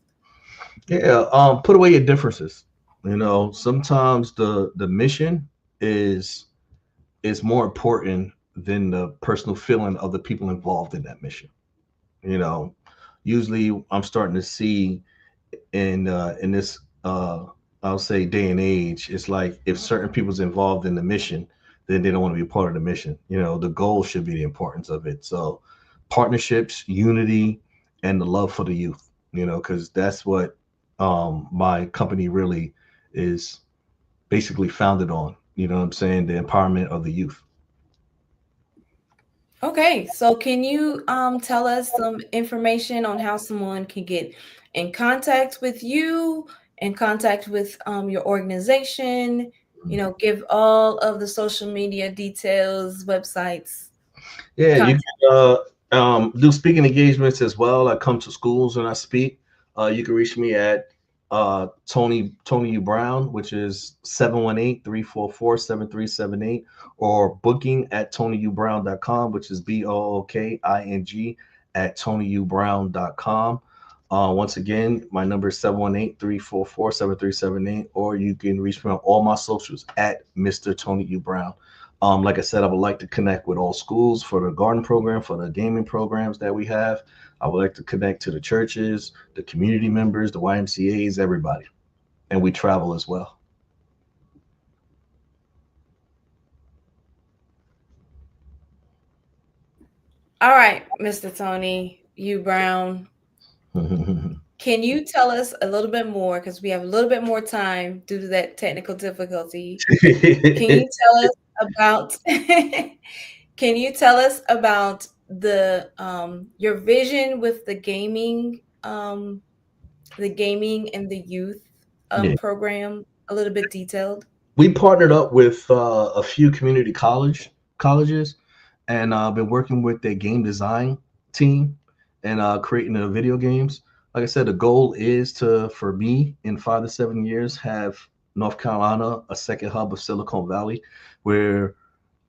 Yeah, put away your differences. You know, sometimes the mission is more important than the personal feeling of the people involved in that mission. You know, usually I'm starting to see in this I'll say day and age, it's like if certain people's involved in the mission, then they don't want to be a part of the mission. You know, the goal should be the importance of it. So partnerships, unity, and the love for the youth, you know, because that's what my company really is basically founded on. You know what I'm saying? The empowerment of the youth. Okay, so can you tell us some information on how someone can get in contact with you, in contact with your organization, you know, give all of the social media details, websites? Yeah, you Contact. can do speaking engagements as well. I come to schools and I speak. You can reach me at Tony U Brown, which is 718-344-7378, or booking at TonyUBrown.com, which is BOOKING at TonyUBrown.com. Once again, my number is 718-344-7378, or you can reach me on all my socials at Mr. Tony U Brown. Like I said, I would like to connect with all schools for the garden program, for the gaming programs that we have. I would like to connect to the churches, the community members, the YMCAs, everybody. And we travel as well. All right, Mr. Tony U Brown. Can you tell us a little bit more, because we have a little bit more time due to that technical difficulty? Can you tell us about can you tell us about the your vision with the gaming and the youth Yeah. program a little bit detailed? We partnered up with a few community colleges, and been working with their game design team and creating the video games. Like I said, the goal is for me in 5 to 7 years, have North Carolina a second hub of Silicon Valley, where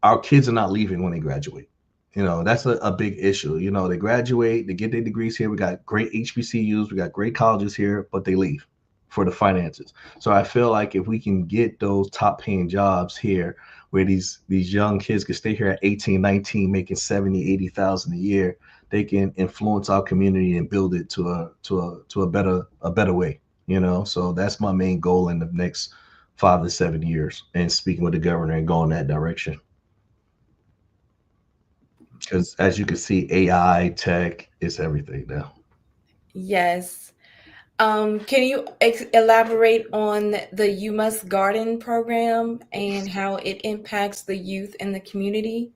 our kids are not leaving when they graduate. You know, that's a big issue. You know, they graduate, they get their degrees here. We got great HBCUs, we got great colleges here, but they leave for the finances. So I feel like if we can get those top paying jobs here, where these young kids can stay here at 18, 19, making 70, 80,000 a year, they can influence our community and build it to a better way, you know? So that's my main goal in the next 5 to 7 years, and speaking with the governor and going that direction. Because as you can see, AI, tech is everything now. Yes. Can you elaborate on the You Must Garden program and how it impacts the youth in the community?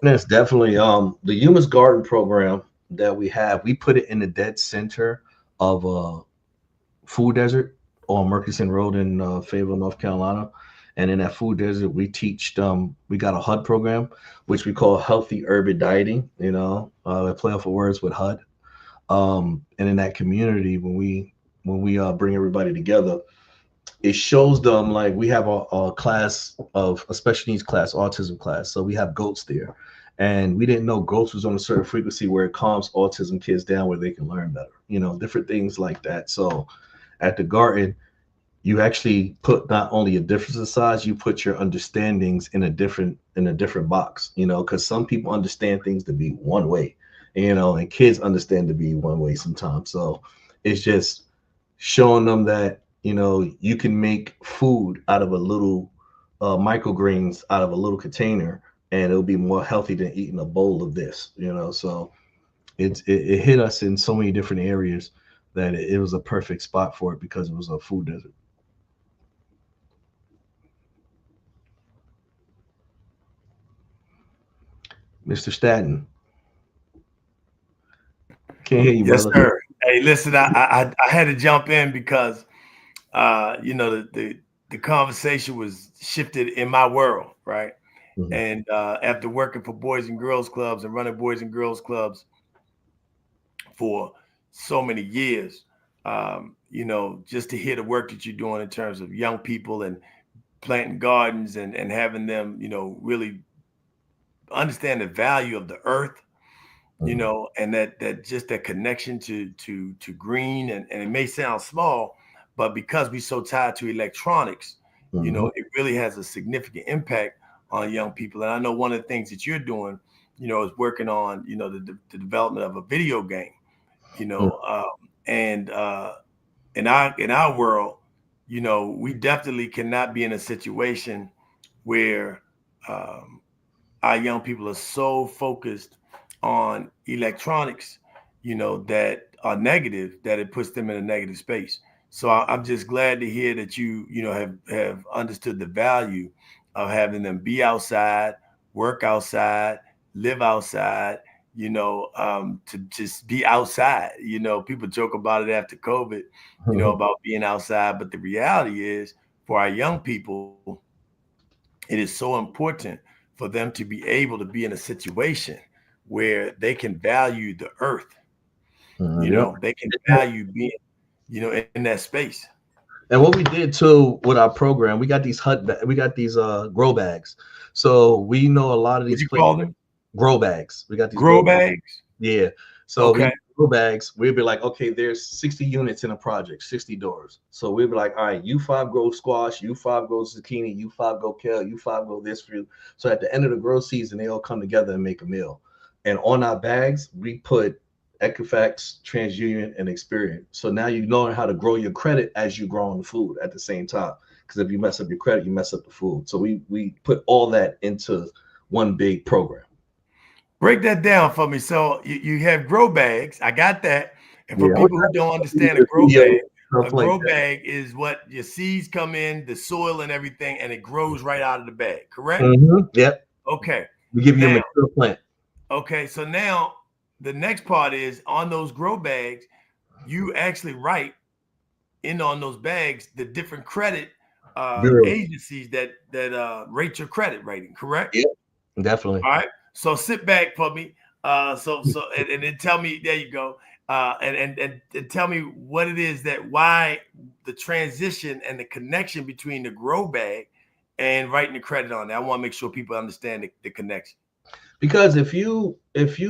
Yes, definitely. The Humus Garden program that we have, we put it in the dead center of a food desert on Murchison Road in Fayetteville, North Carolina. And in that food desert, we teach we got a HUD program, which we call healthy urban dieting, you know, a play off of words with HUD. And in that community, when we when we bring everybody together, it shows them, like, we have a class of a special needs class, autism class. So we have goats there, and we didn't know goats was on a certain frequency where it calms autism kids down, where they can learn better, different things like that. So at the garden, you actually put not only a difference in size, you put your understandings in a different box, because some people understand things to be one way, and kids understand to be one way sometimes. So it's just showing them that, you can make food out of a little microgreens out of a little container, and it'll be more healthy than eating a bowl of this, so it hit us in so many different areas that it was a perfect spot for it, because it was a food desert. Mr. Staten. Can't hear you, yes, brother. sir. Hey, listen, I had to jump in because the conversation was shifted in my world, right? Mhm. And after working for Boys and Girls Clubs and running Boys and Girls Clubs for so many years, just to hear the work that you're doing in terms of young people and planting gardens and having them, really understand the value of the earth, and that just that connection to green, and it may sound small, but because we're so tied to electronics, it really has a significant impact on young people. And I know one of the things that you're doing, is working on, the development of a video game, and in our world, we definitely cannot be in a situation where our young people are so focused on electronics, that are negative, that it puts them in a negative space. So I'm just glad to hear that have understood the value of having them be outside, work outside, live outside, to just be outside. People joke about it after COVID, about being outside, but the reality is, for our young people, it is so important for them to be able to be in a situation where they can value the earth. Yep. They can value being, in that space. And what we did too with our program, we got these grow bags. So we know a lot of What these you places, call them? grow bags. We got these Grow bags? Yeah. So Okay. we grow bags. We'd be like, okay, there's 60 units in a project, 60 doors. So we'd be like, all right, you 5 grow squash, you 5 grow zucchini, you 5 grow kale, you 5 grow this fruit. So at the end of the grow season, they all come together and make a meal. And on our bags, we put Equifax, TransUnion, and Experian. So now you learn how to grow your credit as you grow on the food at the same time. Because if you mess up your credit, you mess up the food. So we put all that into one big program. Break that down for me. So you have grow bags. I got that. And for people who don't understand a grow bag is what your seeds come in, the soil and everything, and it grows right out of the bag, correct? Yep. Okay. We give you a mature plant. Okay, so now the next part is, on those grow bags, you actually write in on those bags the different credit agencies that rate your credit rating, correct? Yeah, definitely. All right. So sit back for me. And then tell me, there you go. And tell me what it is, why the transition and the connection between the grow bag and writing the credit on it. I want to make sure people understand the connection. Because if you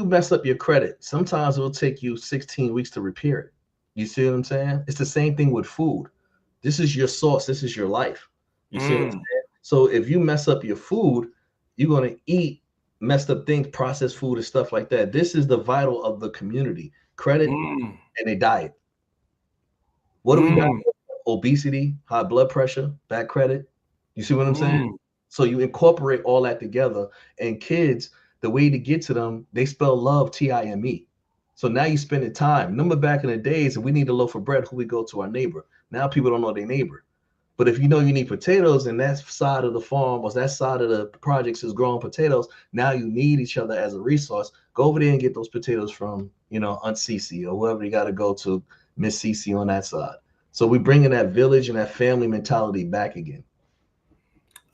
mess up your credit, sometimes it'll take you 16 weeks to repair it. You see what I'm saying? It's the same thing with food. This is your source. This is your life. You see what I'm saying? So if you mess up your food, you're going to eat messed up things, processed food and stuff like that. This is the vital of the community. Credit and a diet. What do we got? Obesity, high blood pressure, bad credit. You see what I'm saying? So you incorporate all that together, and kids, the way to get to them, they spell love Time. So now you spending time. Remember back in the days, if we need a loaf of bread, who we go to? Our neighbor. Now people don't know their neighbor. But if you know you need potatoes, and that side of the farm or that side of the projects is growing potatoes, now you need each other as a resource. Go over there and get those potatoes from, Aunt Cece or whoever you got to go to, Miss Cece on that side. So we bringing that village and that family mentality back again.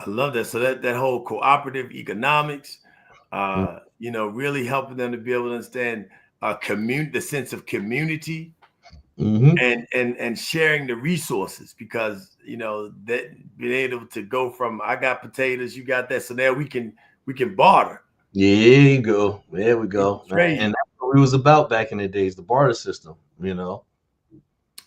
I love that. So that whole cooperative economics, really helping them to be able to understand the sense of community, and sharing the resources, because that being able to go from I got potatoes, you got that, so now we can barter. There you go. There we go. And that's what it was about back in the days, the barter system.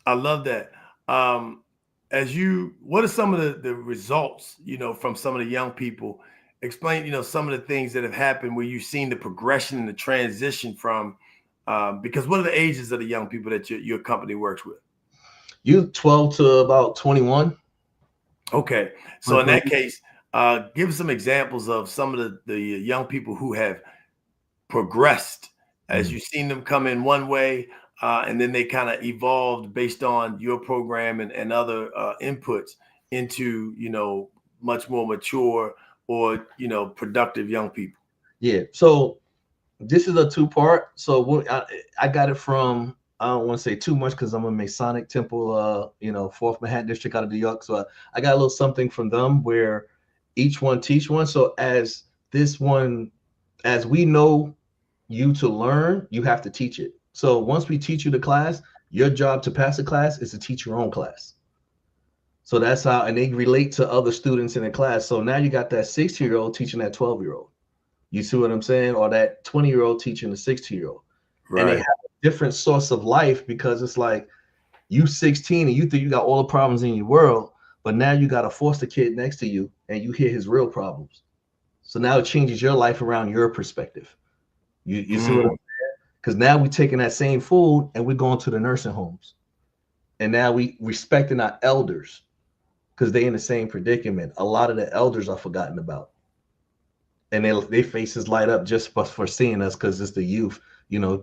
I love that. What are some of the results from some of the young people? Explain some of the things that have happened where you've seen the progression and the transition from. Because what are the ages of the young people that your company works with? You 12 to about 21. Okay. So in that case, give us some examples of some of the young people who have progressed as you've seen them come in one way, and then they kind of evolved based on your program and other inputs into, much more mature or, productive young people. Yeah. So this is a two-part. So I got it from, I don't want to say too much because I'm a Masonic Temple, 4th Manhattan District out of New York. So I got a little something from them where each one teach one. So as we know you to learn, you have to teach it. So once we teach you the class, your job to pass the class is to teach your own class. So that's how, and they relate to other students in the class. So now you got that 16-year-old teaching that 12-year-old. You see what I'm saying? Or that 20-year-old teaching the 16-year-old. Right. And they have a different source of life, because it's like you 16 and you think you got all the problems in your world, but now you got a foster kid next to you and you hear his real problems. So now it changes your life around your perspective. You see what I'm saying? Because now we're taking that same food and we're going to the nursing homes. And now we respecting our elders because they're in the same predicament. A lot of the elders are forgotten about. And their faces light up just for seeing us, because it's the youth,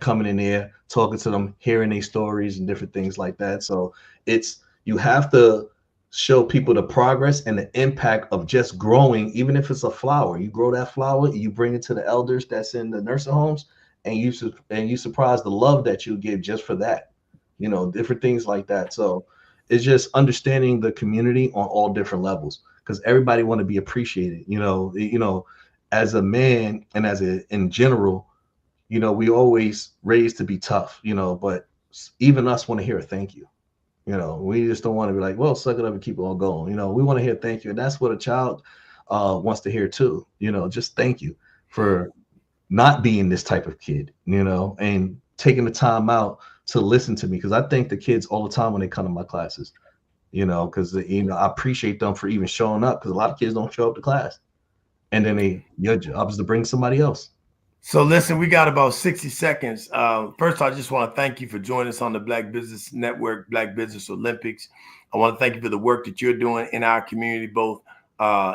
coming in there, talking to them, hearing their stories and different things like that. So you have to show people the progress and the impact of just growing, even if it's a flower. You grow that flower, you bring it to the elders that's in the nursing homes, and you surprise the love that you give just for that, different things like that. So it's just understanding the community on all different levels, because everybody want to be appreciated, as a man and in general, we always raised to be tough, but even us want to hear a thank you. We just don't want to be like, well, suck it up and keep it all going. We want to hear thank you. And that's what a child wants to hear too. Just thank you for not being this type of kid, and taking the time out to listen to me. Because I thank the kids all the time when they come to my classes, because, I appreciate them for even showing up, because a lot of kids don't show up to class. And then your job is to bring somebody else. So listen, we got about 60 seconds. First, I just want to thank you for joining us on the Black Business Network, Black Business Olympics. I want to thank you for the work that you're doing in our community, both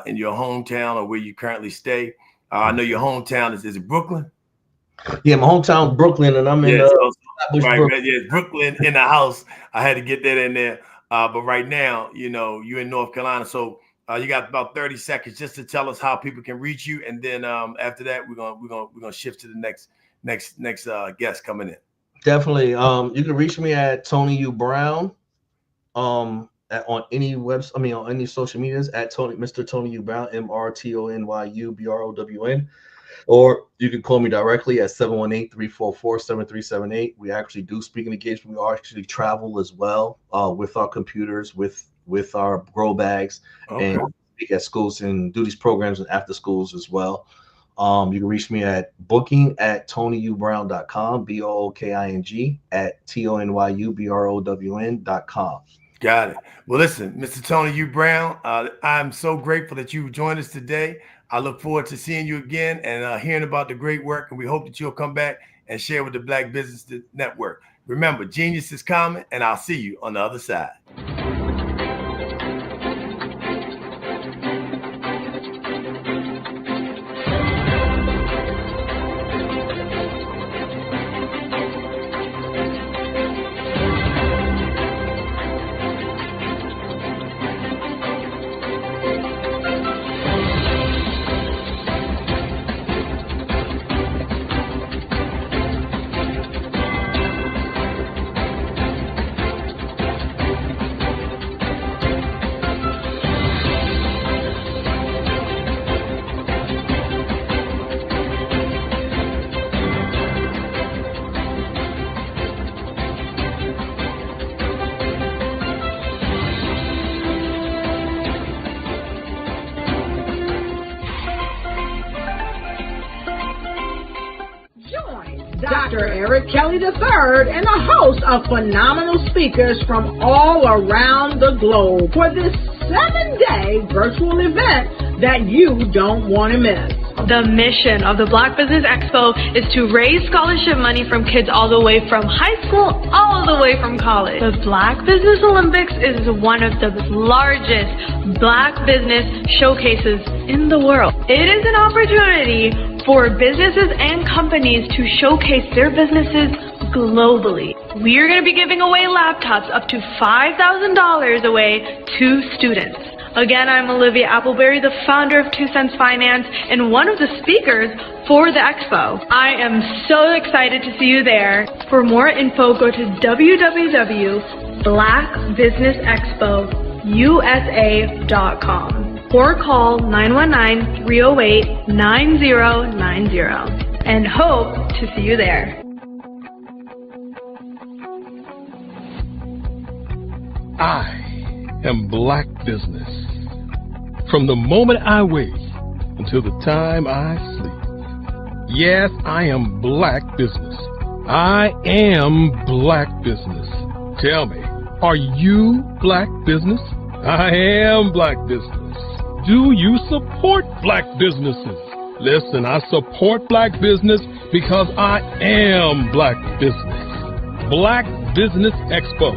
in your hometown or where you currently stay. I know your hometown is it Brooklyn? Yeah, my hometown, Brooklyn, and I'm in Brooklyn. Yeah, Brooklyn in the house. I had to get that in there. But right now, you're in North Carolina. So you got about 30 seconds just to tell us how people can reach you, and then after that, we're gonna shift to the next guest coming in. Definitely. You can reach me at Tony U Brown, on any on any social medias at Mr. Tony U Brown, MrTonyUBrown, or you can call me directly at 718-344-7378. We actually do speaking engagement. We actually travel as well with our computers, with our grow bags, and speak at schools and do these programs and after schools as well. You can reach me at booking@TonyUBrown.com, BOOKING @TonyUBrown.com. Got it. Well, listen, Mr. Tony U Brown, I'm so grateful that you joined us today. I look forward to seeing you again and hearing about the great work, and we hope that you'll come back and share with the Black Business Network. Remember, genius is common, and I'll see you on the other side. Eric Kelly III and a host of phenomenal speakers from all around the globe for this 7-day virtual event that you don't want to miss. The mission of the Black Business Expo is to raise scholarship money from kids all the way from high school, all the way from college. The Black Business Olympics is one of the largest Black business showcases in the world. It is an opportunity for businesses and companies to showcase their businesses globally. We are going to be giving away laptops up to $5,000 away to students. Again, I'm Olivia Appleberry, the founder of 2 Cents Finance and one of the speakers for the expo. I am so excited to see you there. For more info, go to www.blackbusinessexpousa.com or call 919-308-9090 and hope to see you there. I am Black Business. From the moment I wake until the time I sleep. Yes, I am Black Business. I am Black Business. Tell me, are you Black Business? I am Black Business. Do you support Black businesses? Listen, I support Black business because I am Black Business. Black Business Expo,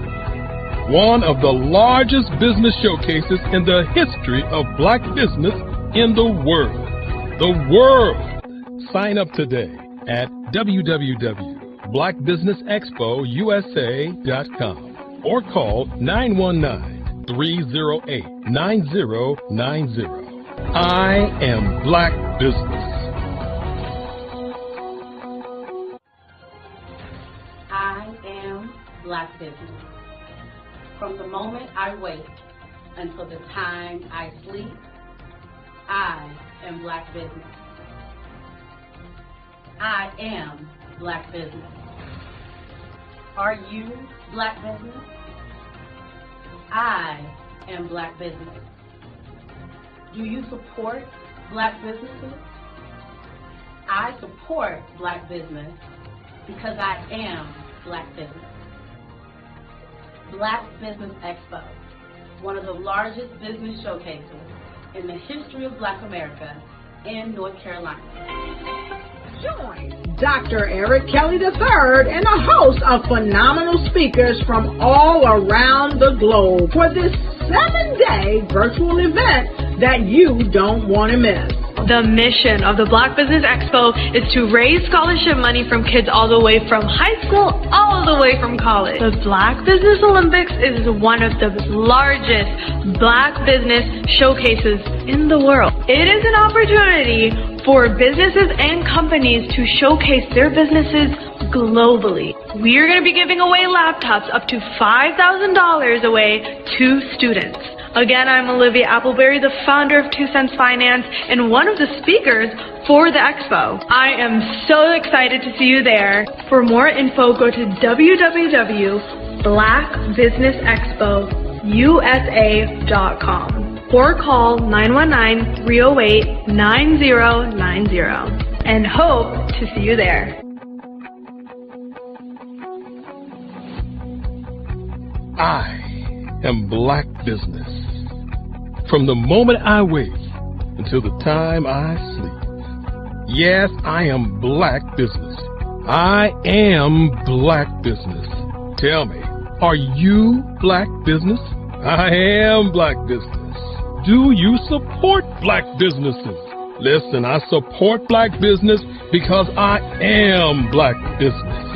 one of the largest business showcases in the history of Black business in the world. The world! Sign up today at www.blackbusinessexpousa.com or call 919-308-9090. I am Black Business. I am Black Business. From the moment I wake until the time I sleep, I am Black Business. I am Black Business. Are you Black Business? I am Black Business. Do you support Black businesses? I support Black business because I am Black Business. Black Business Expo, one of the largest business showcases in the history of Black America in North Carolina. Join Dr. Eric Kelly III and a host of phenomenal speakers from all around the globe for this 7-day virtual event that you don't want to miss. The mission of the Black Business Expo is to raise scholarship money from kids all the way from high school, all the way from college. The Black Business Olympics is one of the largest Black business showcases in the world. It is an opportunity for businesses and companies to showcase their businesses globally. We are going to be giving away laptops up to $5,000 away to students. Again, I'm Olivia Appleberry, the founder of 2 Cents Finance and one of the speakers for the expo. I am so excited to see you there. For more info, go to www.blackbusinessexpousa.com or call 919-308-9090 and hope to see you there. I am Black Business. From the moment I wake until the time I sleep. Yes, I am Black Business. I am Black Business. Tell me, are you Black Business? I am Black Business. Do you support Black businesses? Listen, I support Black business because I am Black Business.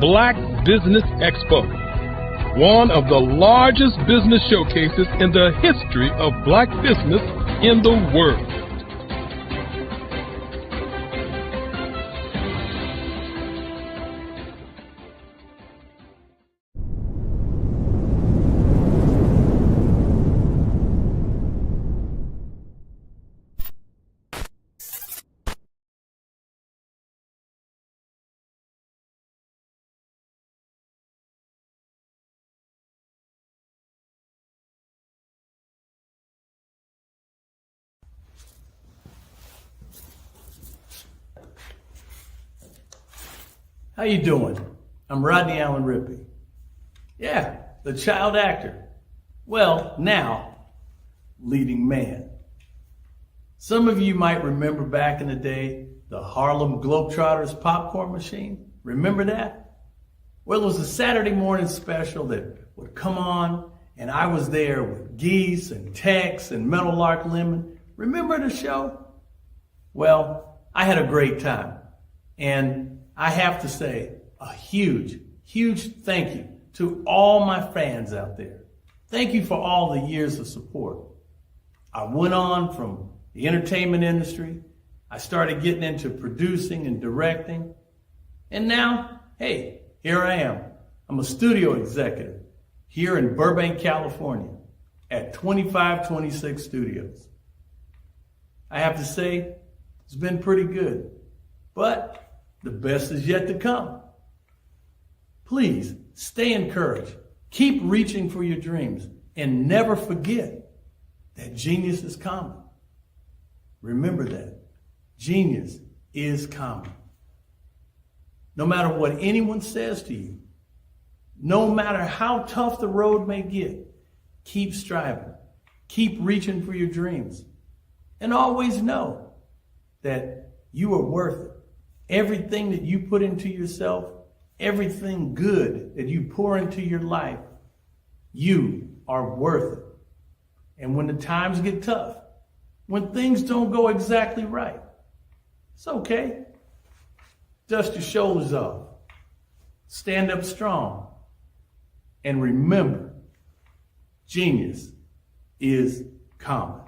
Black Business Expo, one of the largest business showcases in the history of Black business in the world. How you doing? I'm Rodney Allen Rippey. Yeah, the child actor. Well, now, leading man. Some of you might remember back in the day, the Harlem Globetrotters popcorn machine. Remember that? Well, it was a Saturday morning special that would come on, and I was there with Geese and Tex and Meadowlark Lemon. Remember the show? Well, I had a great time. And I have to say a huge, huge thank you to all my fans out there. Thank you for all the years of support. I went on from the entertainment industry. I started getting into producing and directing. And now, hey, here I am. I'm a studio executive here in Burbank, California at 2526 Studios. I have to say, it's been pretty good, but the best is yet to come. Please stay encouraged. Keep reaching for your dreams and never forget that genius is common. Remember that. Genius is common. No matter what anyone says to you, no matter how tough the road may get, keep striving. Keep reaching for your dreams. And always know that you are worth it. Everything that you put into yourself, everything good that you pour into your life, you are worth it. And when the times get tough, when things don't go exactly right, it's okay. Dust your shoulders off. Stand up strong. And remember, genius is common.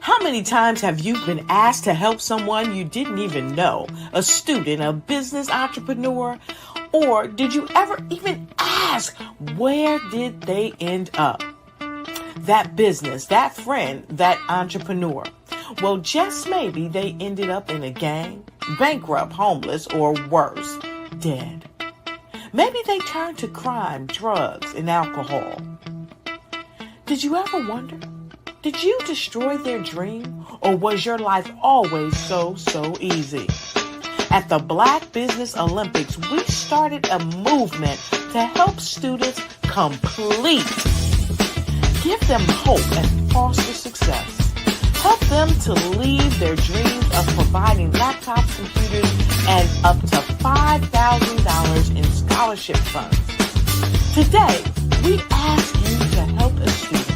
How many times have you been asked to help someone you didn't even know, a student, a business entrepreneur, or did you ever even ask, where did they end up? That business, that friend, that entrepreneur. Well, just maybe they ended up in a gang, bankrupt, homeless, or worse, dead. Maybe they turned to crime, drugs, and alcohol. Did you ever wonder? Did you destroy their dream, or was your life always so easy? At the Black Business Olympics, we started a movement to help students complete. Give them hope and foster success. Help them to leave their dreams of providing laptops, computers, and up to $5,000 in scholarship funds. Today, we ask you to help a student,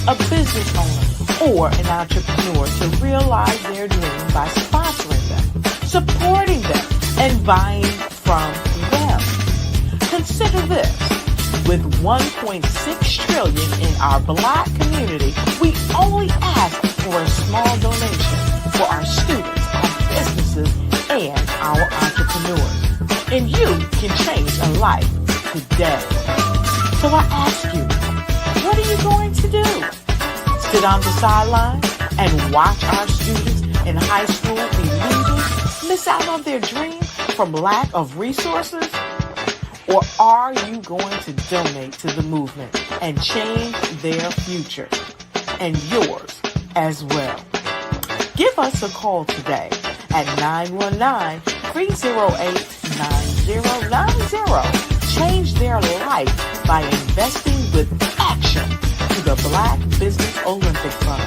a business owner, or an entrepreneur to realize their dream by sponsoring them, supporting them, and buying from them. Consider this. With $1.6 trillion in our Black community, we only ask for a small donation for our students, our businesses, and our entrepreneurs. And you can change a life today. So I ask you, what are you going to do? Sit on the sideline and watch our students in high school be losers, miss out on their dream from lack of resources? Or are you going to donate to the movement and change their future and yours as well? Give us a call today at 919-308-9090. Change their life by investing with action to the Black Business Olympic Fund.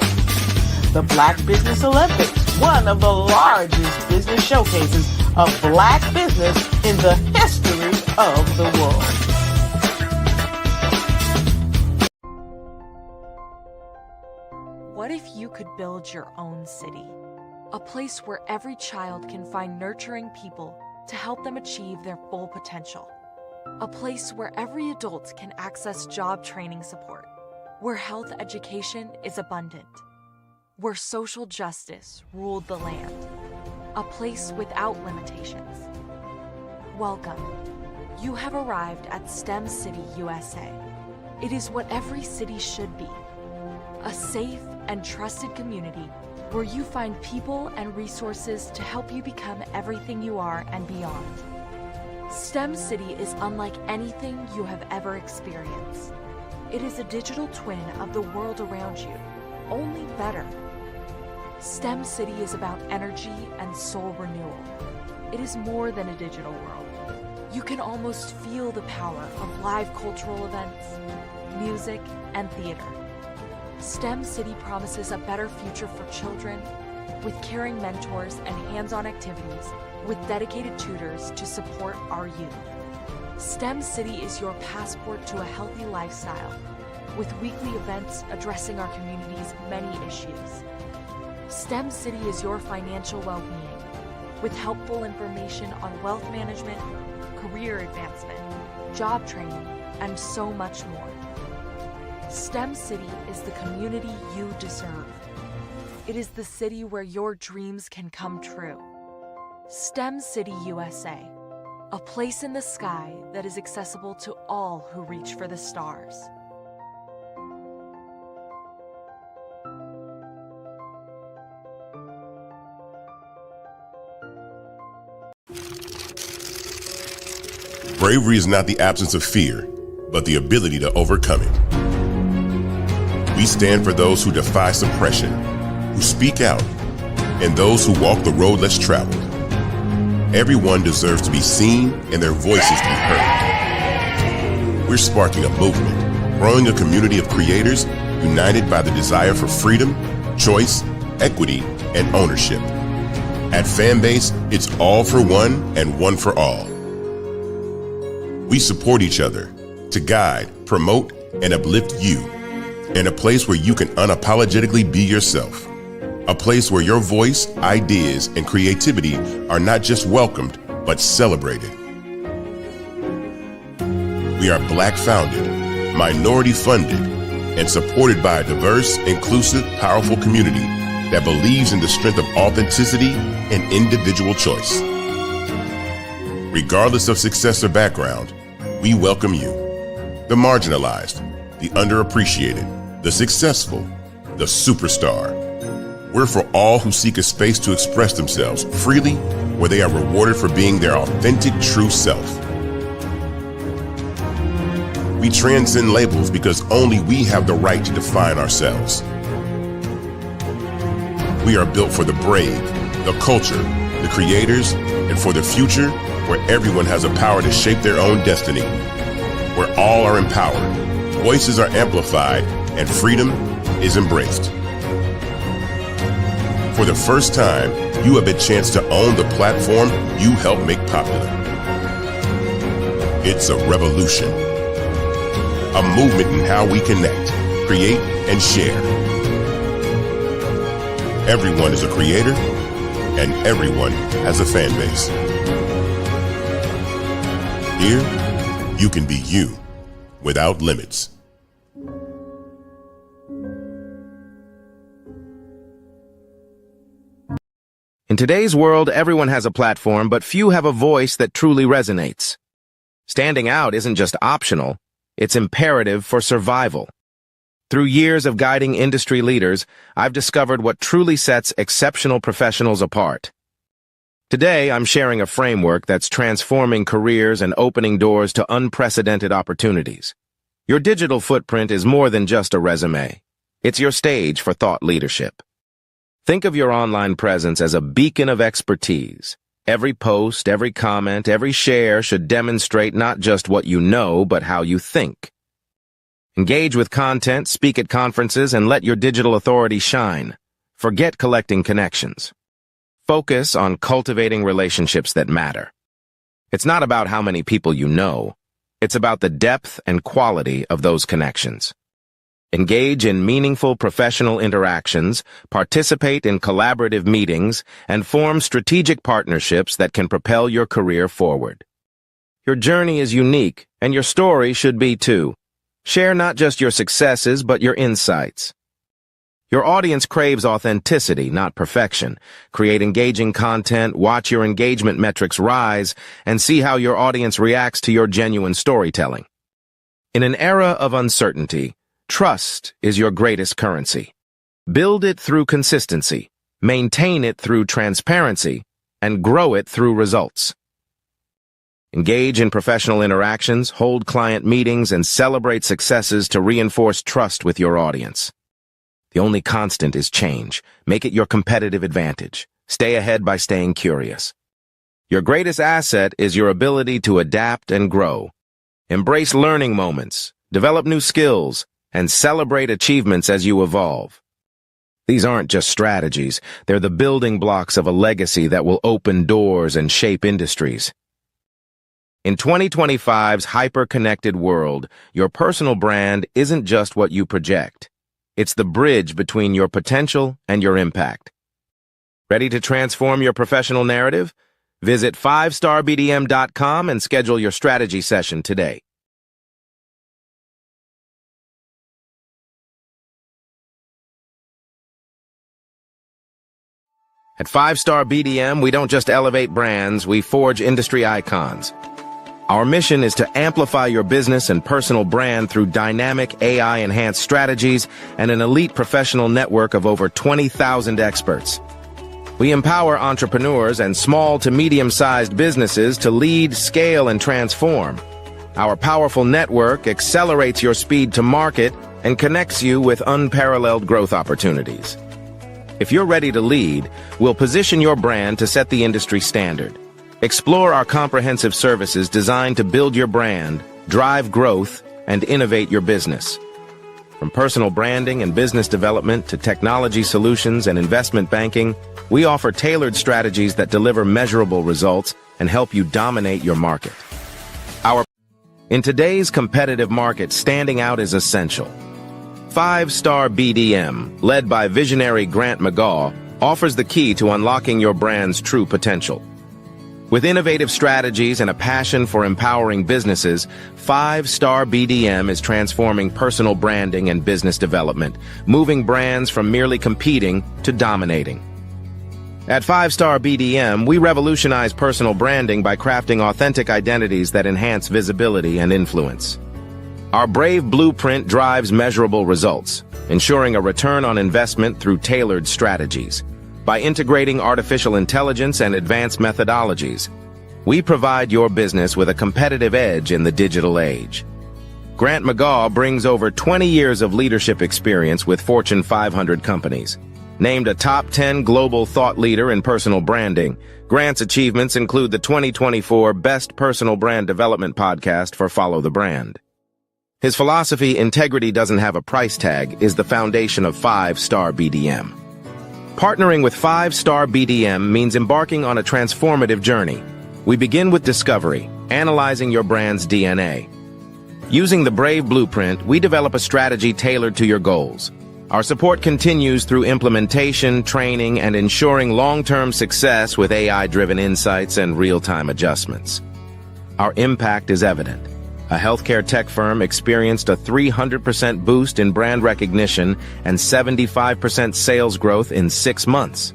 The Black Business Olympics, one of the largest business showcases of Black business in the history of the world. What if you could build your own city? A place where every child can find nurturing people to help them achieve their full potential. A place where every adult can access job training support. Where health education is abundant. Where social justice ruled the land. A place without limitations. Welcome. You have arrived at STEM City USA. It is what every city should be. A safe, and trusted community where you find people and resources to help you become everything you are and beyond. STEM City is unlike anything you have ever experienced. It is a digital twin of the world around you, only better. STEM City is about energy and soul renewal. It is more than a digital world. You can almost feel the power of live cultural events, music, and theater. STEM City promises a better future for children with caring mentors and hands-on activities with dedicated tutors to support our youth. STEM City is your passport to a healthy lifestyle with weekly events addressing our community's many issues. STEM City is your financial well-being with helpful information on wealth management, career advancement, job training, and so much more. STEM City is the community you deserve. It is the city where your dreams can come true. STEM City USA, a place in the sky that is accessible to all who reach for the stars. Bravery is not the absence of fear, but the ability to overcome it. We stand for those who defy suppression, who speak out, and those who walk the road less traveled. Everyone deserves to be seen and their voices to be heard. We're sparking a movement, growing a community of creators united by the desire for freedom, choice, equity, and ownership. At Fanbase, it's all for one and one for all. We support each other to guide, promote, and uplift you in a place where you can unapologetically be yourself. A place where your voice, ideas, and creativity are not just welcomed, but celebrated. We are Black founded, minority funded, and supported by a diverse, inclusive, powerful community that believes in the strength of authenticity and individual choice. Regardless of success or background, we welcome you. The marginalized, the underappreciated, the successful, the superstar. We're for all who seek a space to express themselves freely, where they are rewarded for being their authentic, true self. We transcend labels because only we have the right to define ourselves. We are built for the brave, the culture, the creators, and for the future where everyone has the power to shape their own destiny. Where all are empowered, voices are amplified, and freedom is embraced. For the first time, you have a chance to own the platform you helped make popular. It's a revolution, a movement in how we connect, create, and share. Everyone is a creator, and everyone has a fan base. Here, you can be you without limits. In today's world, everyone has a platform, but few have a voice that truly resonates. Standing out isn't just optional, it's imperative for survival. Through years of guiding industry leaders, I've discovered what truly sets exceptional professionals apart. Today, I'm sharing a framework that's transforming careers and opening doors to unprecedented opportunities. Your digital footprint is more than just a resume. It's your stage for thought leadership. Think of your online presence as a beacon of expertise. Every post, every comment, every share should demonstrate not just what you know, but how you think. Engage with content, speak at conferences, and let your digital authority shine. Forget collecting connections. Focus on cultivating relationships that matter. It's not about how many people you know. It's about the depth and quality of those connections. Engage in meaningful professional interactions, participate in collaborative meetings, and form strategic partnerships that can propel your career forward. Your journey is unique, and your story should be too. Share not just your successes, but your insights. Your audience craves authenticity, not perfection. Create engaging content, watch your engagement metrics rise, and see how your audience reacts to your genuine storytelling. In an era of uncertainty, trust is your greatest currency. Build it through consistency, maintain it through transparency, and grow it through results. Engage in professional interactions, hold client meetings, and celebrate successes to reinforce trust with your audience. The only constant is change. Make it your competitive advantage. Stay ahead by staying curious. Your greatest asset is your ability to adapt and grow. Embrace learning moments, develop new skills, and celebrate achievements as you evolve. These aren't just strategies, they're the building blocks of a legacy that will open doors and shape industries. In 2025's hyper-connected world, your personal brand isn't just what you project. It's the bridge between your potential and your impact. Ready to transform your professional narrative? Visit 5starbdm.com and schedule your strategy session today. At 5-Star BDM, we don't just elevate brands, we forge industry icons. Our mission is to amplify your business and personal brand through dynamic AI-enhanced strategies and an elite professional network of over 20,000 experts. We empower entrepreneurs and small to medium-sized businesses to lead, scale, and transform. Our powerful network accelerates your speed to market and connects you with unparalleled growth opportunities. If you're ready to lead, we'll position your brand to set the industry standard. Explore our comprehensive services designed to build your brand, drive growth, and innovate your business. From personal branding and business development to technology solutions and investment banking, we offer tailored strategies that deliver measurable results and help you dominate your market. In today's competitive market, standing out is essential. 5-Star BDM, led by visionary Grant McGaw, offers the key to unlocking your brand's true potential. With innovative strategies and a passion for empowering businesses, 5-Star BDM is transforming personal branding and business development, moving brands from merely competing to dominating. At 5-Star BDM, we revolutionize personal branding by crafting authentic identities that enhance visibility and influence. Our Brave Blueprint drives measurable results, ensuring a return on investment through tailored strategies. By integrating artificial intelligence and advanced methodologies, we provide your business with a competitive edge in the digital age. Grant McGaw brings over 20 years of leadership experience with Fortune 500 companies. Named a top 10 global thought leader in personal branding, Grant's achievements include the 2024 Best Personal Brand Development Podcast for Follow the Brand. His philosophy, integrity doesn't have a price tag, is the foundation of 5-Star BDM. Partnering with 5-Star BDM means embarking on a transformative journey. We begin with discovery, analyzing your brand's DNA. Using the Brave Blueprint, we develop a strategy tailored to your goals. Our support continues through implementation, training, and ensuring long-term success with AI-driven insights and real-time adjustments. Our impact is evident. A healthcare tech firm experienced a 300% boost in brand recognition and 75% sales growth in 6 months.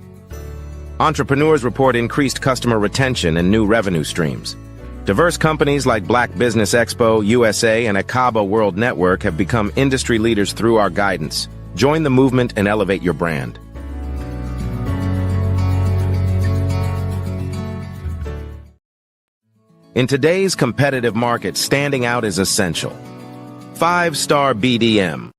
Entrepreneurs report increased customer retention and new revenue streams. Diverse companies like Black Business Expo USA and Akaba World Network have become industry leaders through our guidance. Join the movement and elevate your brand. In today's competitive market, standing out is essential. 5-Star BDM.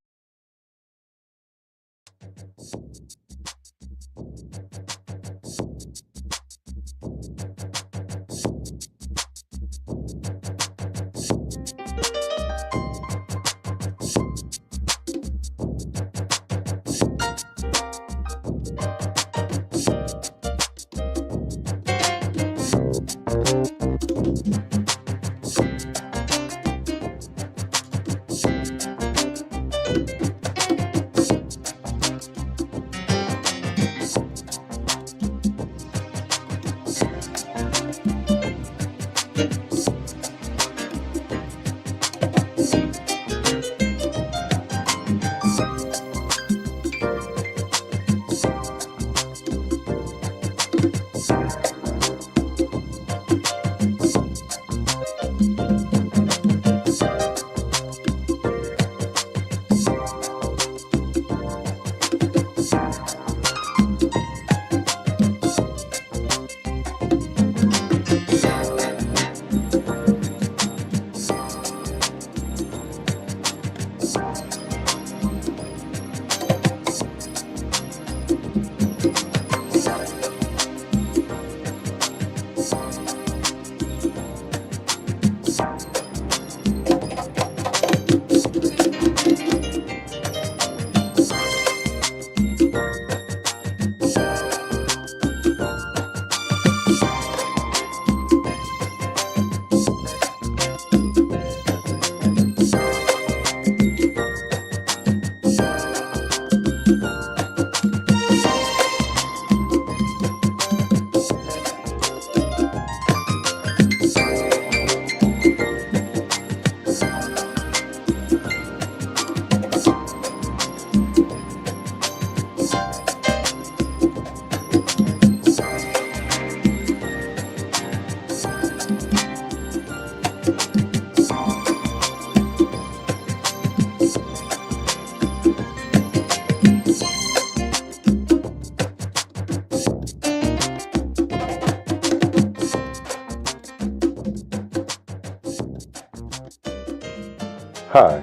Hi,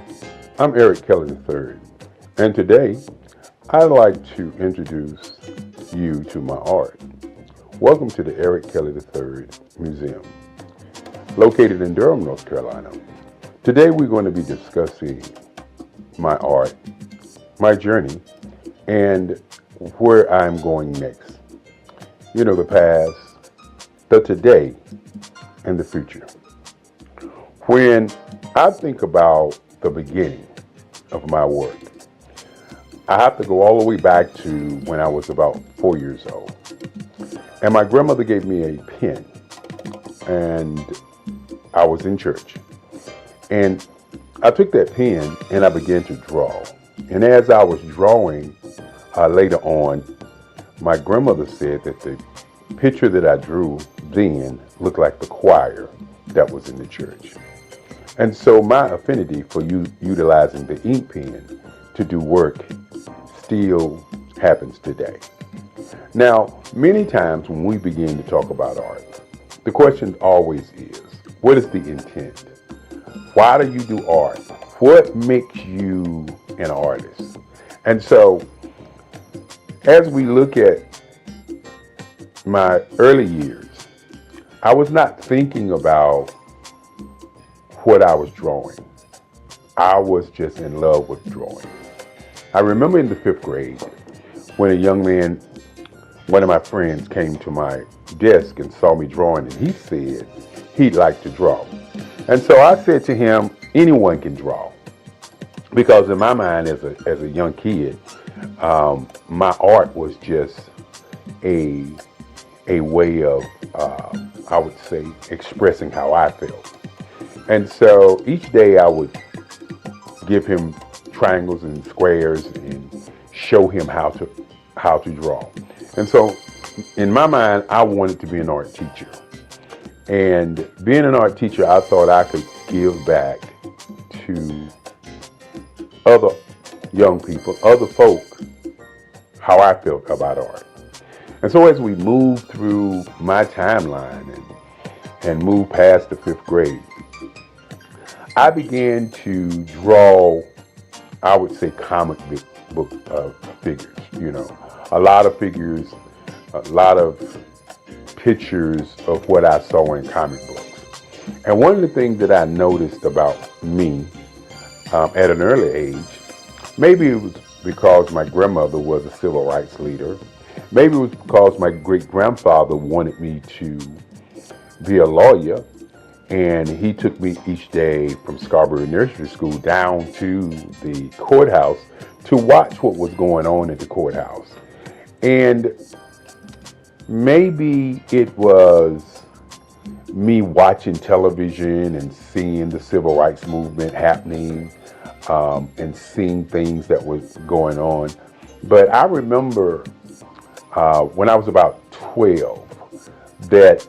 I'm Eric Kelly III, and today I'd like to introduce you to my art. Welcome to the Eric Kelly III Museum, located in Durham, North Carolina. Today we're going to be discussing my art, my journey, and where I'm going next. You know, the past, the today, and the future. When I think about the beginning of my work, I have to go all the way back to when I was about 4 years old. And my grandmother gave me a pen, and I was in church. And I took that pen and I began to draw. And as I was drawing, later on, my grandmother said that the picture that I drew then looked like the choir that was in the church. And so my affinity for utilizing the ink pen to do work still happens today. Now, many times when we begin to talk about art, the question always is, what is the intent? Why do you do art? What makes you an artist? And so, as we look at my early years, I was not thinking about what I was drawing. I was just in love with drawing. I remember in the 5th grade when a young man, one of my friends, came to my desk and saw me drawing, and he said he'd like to draw. And so I said to him, anyone can draw. Because in my mind as a young kid, my art was just a way of, I would say, expressing how I felt. And so each day I would give him triangles and squares and show him how to draw. And so in my mind, I wanted to be an art teacher. And being an art teacher, I thought I could give back to other young people, other folk, how I felt about art. And so as we moved through my timeline and moved past the 5th grade, I began to draw, I would say, comic book figures, you know, a lot of figures, a lot of pictures of what I saw in comic books. And one of the things that I noticed about me at an early age, maybe it was because my grandmother was a civil rights leader, maybe it was because my great-grandfather wanted me to be a lawyer, and he took me each day from Scarborough Nursery School down to the courthouse to watch what was going on at the courthouse. And maybe it was me watching television and seeing the civil rights movement happening, and seeing things that was going on. But I remember when I was about 12 that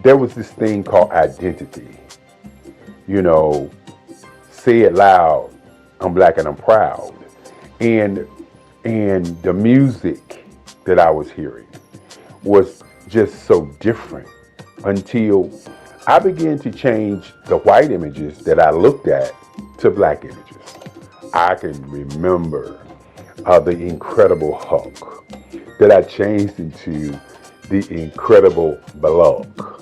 there was this thing called identity. You know, say it loud, I'm black and I'm proud. And the music that I was hearing was just so different until I began to change the white images that I looked at to black images. I can remember the Incredible Hulk that I changed into the Incredible Bullock.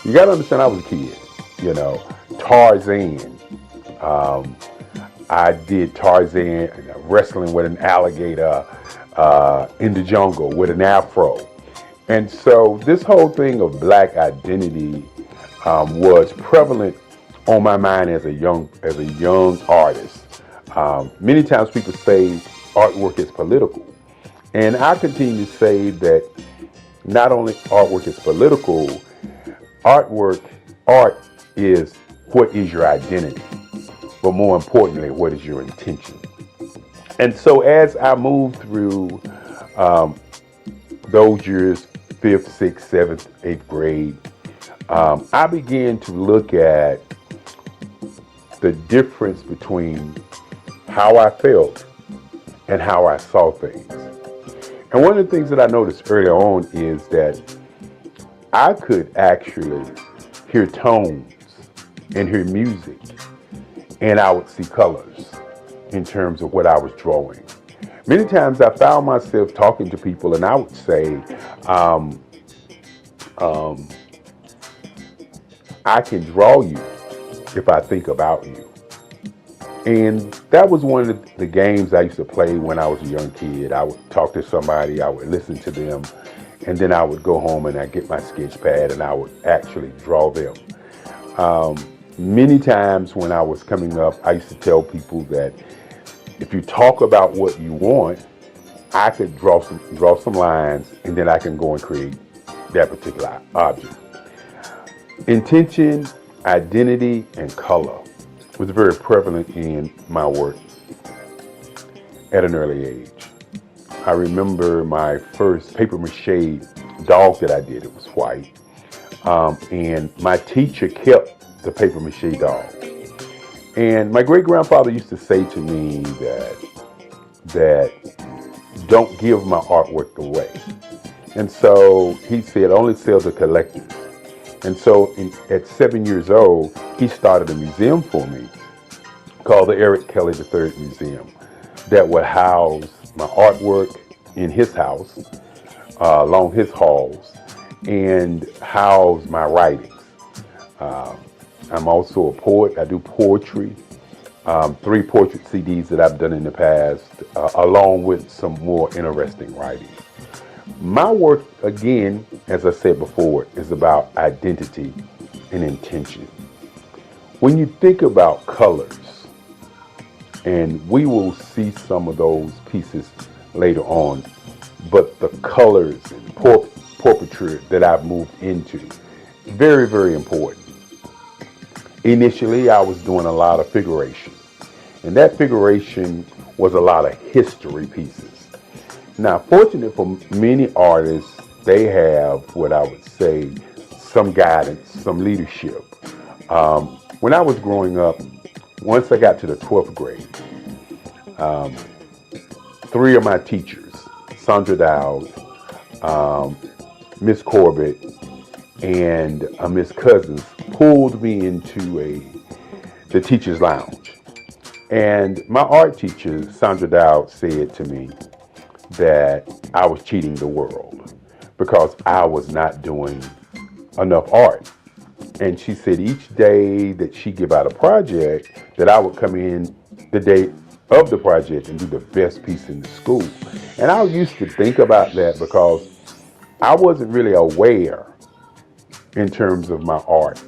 You gotta understand, I was a kid, you know. Tarzan. I did Tarzan wrestling with an alligator in the jungle with an afro. And so this whole thing of black identity was prevalent on my mind as a young artist. Many times people say artwork is political. And I continue to say that not only artwork is political, art is what is your identity, but more importantly, what is your intention. And so as I moved through those years, 5th, 6th, 7th, 8th grade, I began to look at the difference between how I felt and how I saw things. And one of the things that I noticed early on is that I could actually hear tones and hear music and I would see colors in terms of what I was drawing. Many times I found myself talking to people and I would say, I can draw you if I think about you. And that was one of the games I used to play when I was a young kid. I would talk to somebody, I would listen to them, and then I would go home and I'd get my sketch pad and I would actually draw them. Many times when I was coming up, I used to tell people that if you talk about what you want, I could draw some lines, and then I can go and create that particular object. Intention, identity, and color was very prevalent in my work at an early age. I remember my first paper mache dog that I did. It was white, and my teacher kept the paper mache dog. And my great-grandfather used to say to me that don't give my artwork away. And so he said, only sell to collectors. And so at 7 years old, he started a museum for me called the Eric Kelly III Museum that would house my artwork in his house, along his halls, and house my writings. I'm also a poet. I do poetry, 3 portrait CDs that I've done in the past, along with some more interesting writing. My work, again, as I said before, is about identity and intention. When you think about colors, and we will see some of those pieces later on, but the colors and portraiture that I've moved into, very, very important. Initially, I was doing a lot of figuration, and that figuration was a lot of history pieces. Now, fortunate for many artists, they have what I would say, some guidance, some leadership. When I was growing up, once I got to the 12th grade, 3 of my teachers, Sandra Dowd, Miss Corbett, and Miss Cousins, pulled me into the teacher's lounge. And my art teacher, Sandra Dowd, said to me that I was cheating the world because I was not doing enough art. And she said each day that she give out a project, that I would come in the day of the project and do the best piece in the school. And I used to think about that because I wasn't really aware in terms of my art.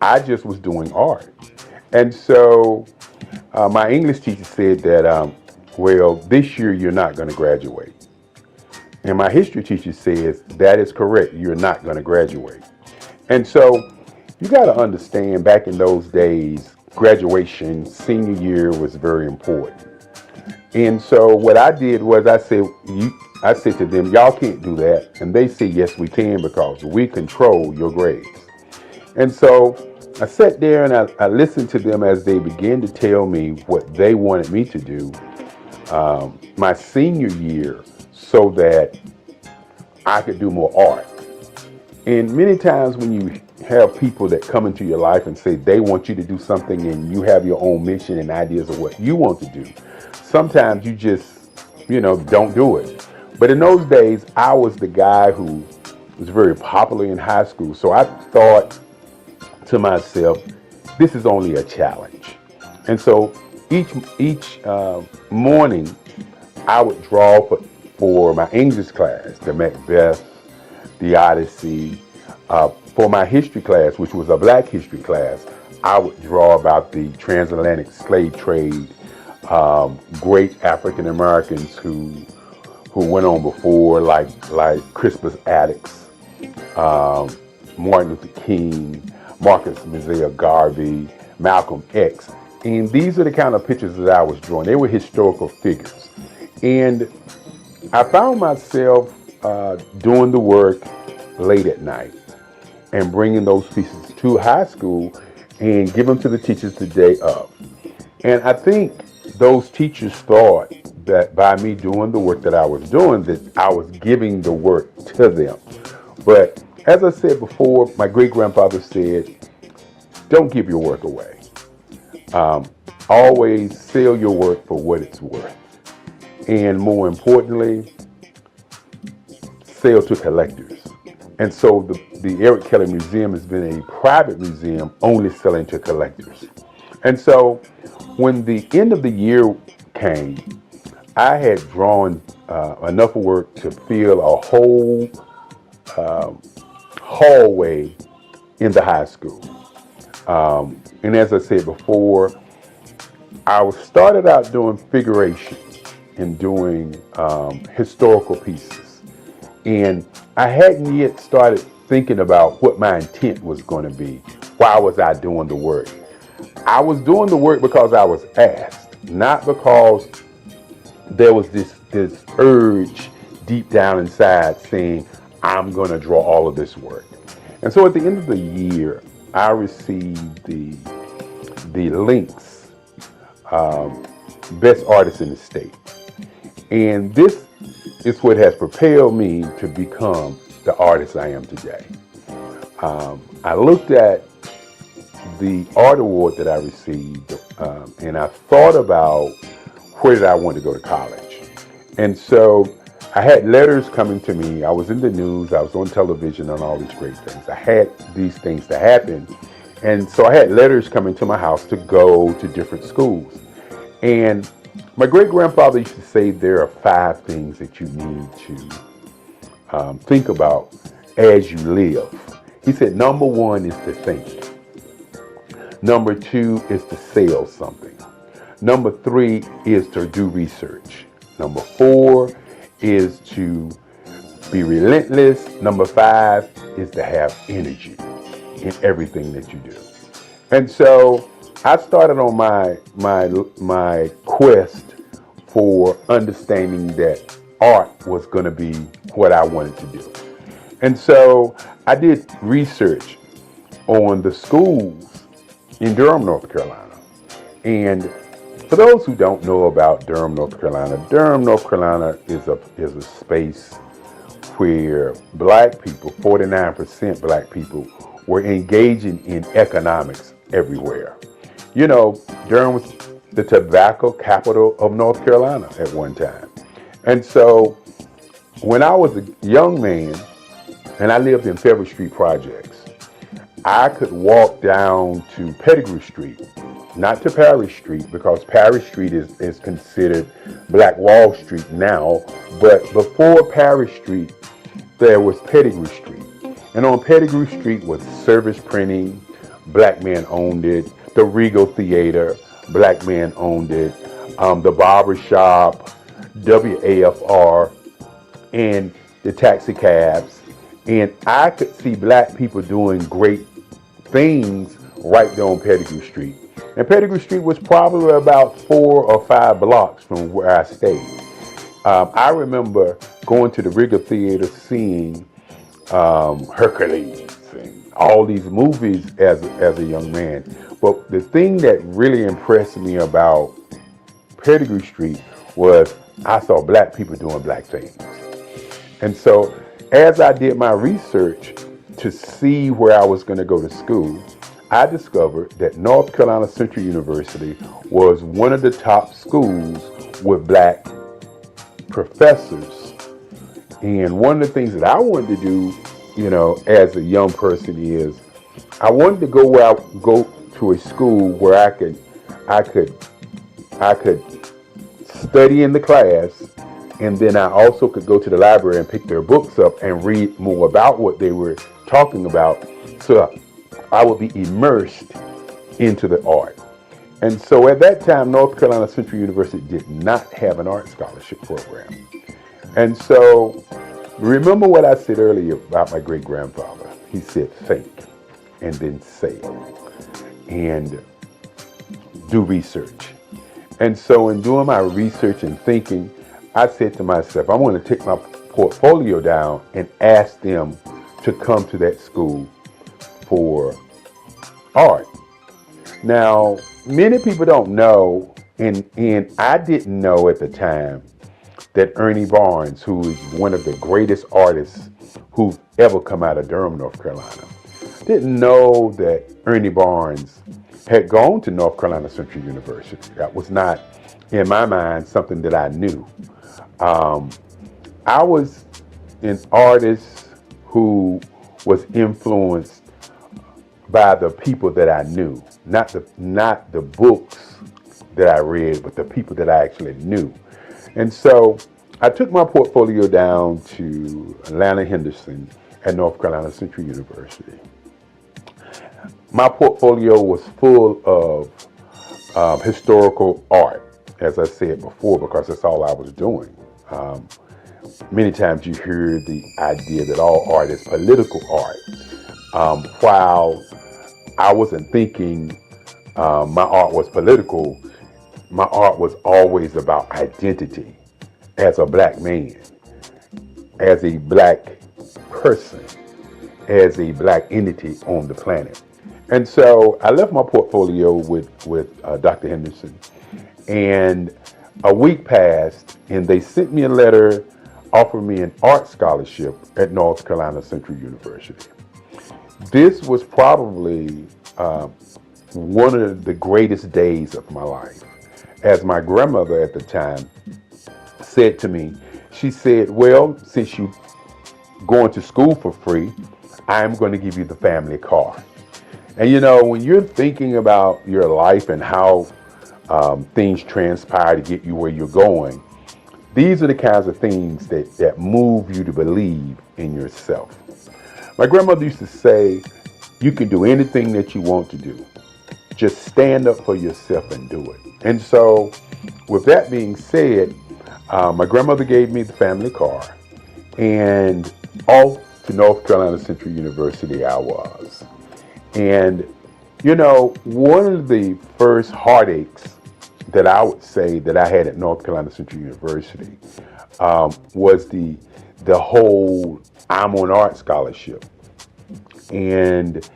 I just was doing art. And so my English teacher said that, well, this year you're not going to graduate. And my history teacher says, that is correct, you're not going to graduate. And so you got to understand, back in those days, graduation, senior year was very important. And so what I did was I said to them, y'all can't do that. And they said, yes, we can, because we control your grades. And so I sat there and I listened to them as they began to tell me what they wanted me to do my senior year so that I could do more art. And many times when you have people that come into your life and say they want you to do something and you have your own mission and ideas of what you want to do, sometimes you just, don't do it. But in those days, I was the guy who was very popular in high school. So I thought to myself, this is only a challenge. And so each morning, I would draw for my English class, the Macbeth, the Odyssey. For my history class, which was a Black history class, I would draw about the transatlantic slave trade, great African Americans who went on before, like Crispus Attucks, Martin Luther King, Marcus Mosiah Garvey, Malcolm X. And these are the kind of pictures that I was drawing. They were historical figures. And I found myself doing the work late at night and bringing those pieces to high school and give them to the teachers the day of. And I think those teachers thought that by me doing the work that I was doing, that I was giving the work to them. But as I said before, my great-grandfather said, don't give your work away. Always sell your work for what it's worth. And more importantly, sell to collectors. And so the Eric Kelly Museum has been a private museum only selling to collectors. And so when the end of the year came, I had drawn enough work to fill a whole hallway in the high school. And as I said before, I started out doing figuration and doing historical pieces. And I hadn't yet started thinking about what my intent was going to be. Why was I doing the work? I was doing the work because I was asked, not because there was this urge deep down inside saying, I'm going to draw all of this work. And so at the end of the year, I received the Links Best Artist in the State. And this is what has propelled me to become the artist I am today. I looked at the art award that I received, and I thought about where did I want to go to college. And so I had letters coming to me. I was in the news, I was on television and all these great things. I had these things to happen. And so I had letters coming to my house to go to different schools. And my great-grandfather used to say there are 5 things that you need to think about as you live. He said, number 1 is to think. Number 2 is to sell something. Number 3 is to do research. Number 4 is to be relentless. Number 5 is to have energy in everything that you do. And so I started on my quest for understanding that art was going to be what I wanted to do. And so I did research on the schools in Durham, North Carolina. And for those who don't know about Durham, North Carolina is a space where black people, 49% black people, were engaging in economics everywhere. You know, Durham was the tobacco capital of North Carolina at one time. And so when I was a young man and I lived in Federal Street Projects, I could walk down to Pettigrew Street, not to Parish Street, because Parish Street is considered Black Wall Street now, but before Parish Street, there was Pettigrew Street. And on Pettigrew Street was Service Printing, black men owned it, the Regal Theater, black men owned it, the barber shop, WAFR, and the taxi cabs. And I could see black people doing great things right there on Pettigrew Street. And Pettigrew Street was probably about 4 or 5 blocks from where I stayed. I remember going to the Regal Theater, seeing Hercules and all these movies as a young man. But the thing that really impressed me about Pettigrew Street was I saw black people doing black things. And so as I did my research to see where I was going to go to school, I discovered that North Carolina Central University was one of the top schools with black professors. And one of the things that I wanted to do, you know, as a young person is I wanted to go to a school where I could study in the class, and then I also could go to the library and pick their books up and read more about what they were talking about, so I would be immersed into the art. And so at that time, North Carolina Central University did not have an art scholarship program. And so remember what I said earlier about my great-grandfather. He said, think, and then sell, and do research. And so in doing my research and thinking, I said to myself, I want to take my portfolio down and ask them to come to that school for art. Now, many people don't know, and I didn't know at the time, that Ernie Barnes, who is one of the greatest artists who've ever come out of Durham, North Carolina, didn't know that Ernie Barnes had gone to North Carolina Central University. That was not, in my mind, something that I knew. I was an artist who was influenced by the people that I knew, not the books that I read, but the people that I actually knew. And so I took my portfolio down to Atlanta Henderson at North Carolina Central University. My portfolio was full of historical art, as I said before, because that's all I was doing. Many times you hear the idea that all art is political art. While I wasn't thinking my art was political, my art was always about identity as a black man, as a black person, as a black entity on the planet. And so I left my portfolio with Dr. Henderson, and a week passed, and they sent me a letter offering me an art scholarship at North Carolina Central University. This was probably one of the greatest days of my life. As my grandmother at the time said to me, she said, well, since you're going to school for free, I'm going to give you the family car. And you know, when you're thinking about your life and how things transpire to get you where you're going, these are the kinds of things that move you to believe in yourself. My grandmother used to say, you can do anything that you want to do. Just stand up for yourself and do it. And so, with that being said, my grandmother gave me the family car, and off to North Carolina Central University I was. And, you know, one of the first heartaches that I would say that I had at North Carolina Central University was the whole I'm on art scholarship. And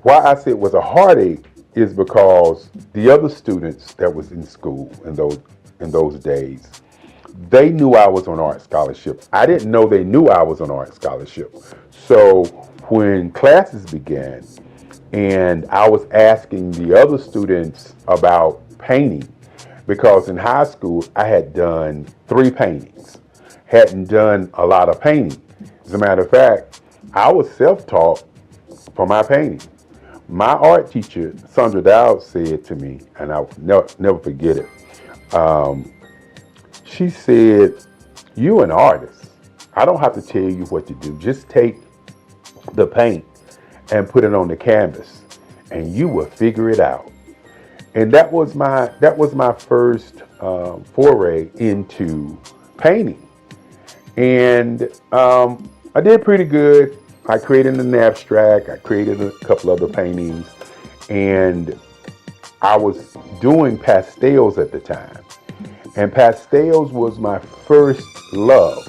why I say it was a heartache is because the other students that was in school in those days, they knew I was on art scholarship. I didn't know they knew I was on art scholarship. So when classes began and I was asking the other students about painting, because in high school I had done 3 paintings, hadn't done a lot of painting. As a matter of fact, I was self-taught for my painting. My art teacher, Sandra Dowd, said to me, and I'll never forget it, she said, "You an artist. I don't have to tell you what to do. Just take the paint and put it on the canvas, and you will figure it out." And that was my first foray into painting. And I did pretty good. I created an abstract. I created a couple other paintings, and I was doing pastels at the time. And pastels was my first love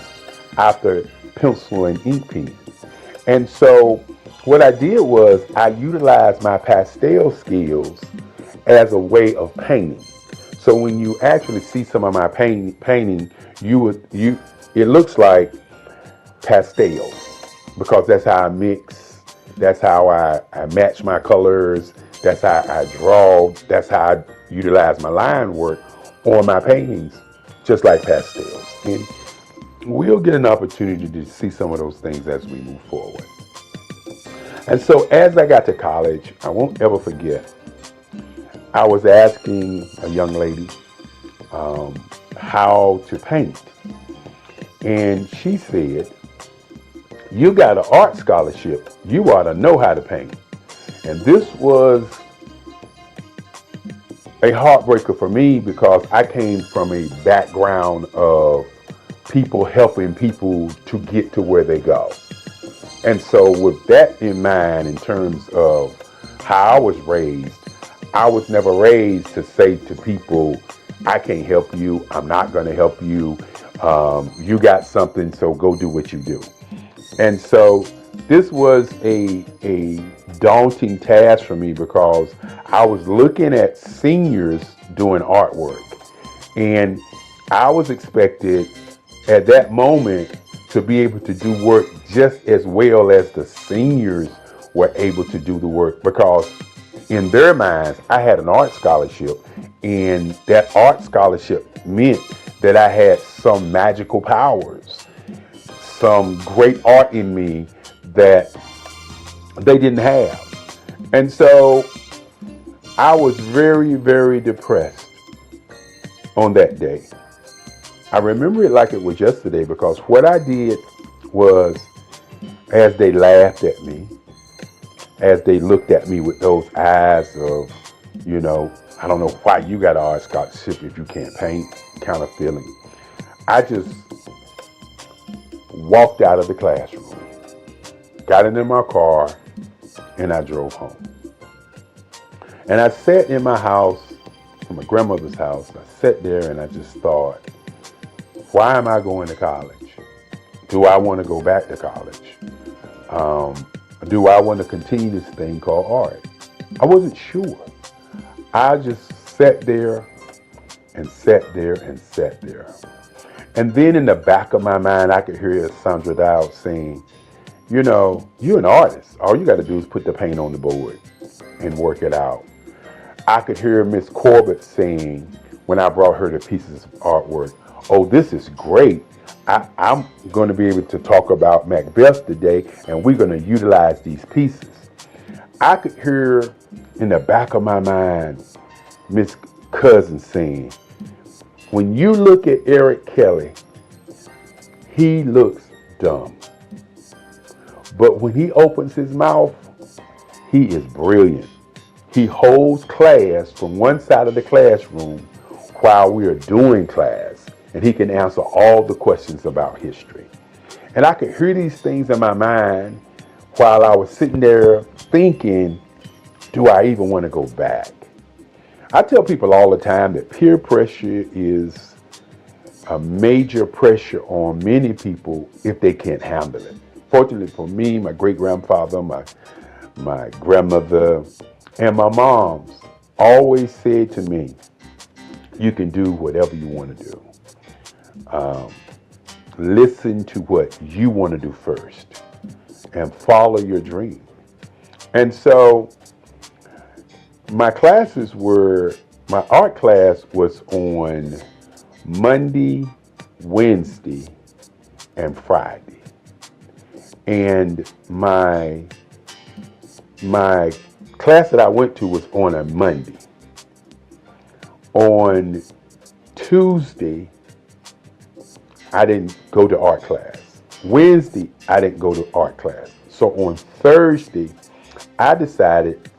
after pencil and ink pen. And so what I did was I utilized my pastel skills as a way of painting. So when you actually see some of my painting, it looks like pastels, because that's how I mix, that's how I match my colors, that's how I draw, that's how I utilize my line work on my paintings, just like pastels. And we'll get an opportunity to see some of those things as we move forward. And so as I got to college, I won't ever forget, I was asking a young lady how to paint. And she said, "You got an art scholarship. You ought to know how to paint." And this was a heartbreaker for me, because I came from a background of people helping people to get to where they go. And so with that in mind, in terms of how I was raised, I was never raised to say to people, "I can't help you. I'm not going to help you. You got something, so go do what you do." And so this was a daunting task for me, because I was looking at seniors doing artwork, and I was expected at that moment to be able to do work just as well as the seniors were able to do the work, because in their minds, I had an art scholarship, and that art scholarship meant that I had some magical powers, some great art in me that they didn't have. And so I was very, very depressed on that day. I remember it like it was yesterday, because what I did was, as they laughed at me, as they looked at me with those eyes of, you know, I don't know why you got an art scholarship if you can't paint kind of feeling, I just walked out of the classroom, got into my car, and I drove home. And I sat in my house, in my grandmother's house. I sat there and I just thought, why am I going to college? Do I want to go back to college? Do I want to continue this thing called art? I wasn't sure. I just sat there and sat there and sat there. And then in the back of my mind, I could hear Sandra Dowd saying, you know, you're an artist. All you got to do is put the paint on the board and work it out. I could hear Miss Corbett saying, when I brought her the pieces of artwork, oh, this is great. I'm going to be able to talk about Macbeth today, and we're going to utilize these pieces. I could hear in the back of my mind Miss Cousin saying, when you look at Eric Kelly, he looks dumb. But when he opens his mouth, he is brilliant. He holds class from one side of the classroom while we are doing class, and he can answer all the questions about history. And I could hear these things in my mind while I was sitting there thinking, do I even want to go back? I tell people all the time that peer pressure is a major pressure on many people if they can't handle it. Fortunately for me, my great-grandfather, my grandmother, and my moms always said to me, you can do whatever you want to do. Listen to what you want to do first and follow your dream. And so my art class was on Monday, Wednesday, and Friday. And my class that I went to was on a Monday. On Tuesday, I didn't go to art class. Wednesday, I didn't go to art class. So on Thursday, I decided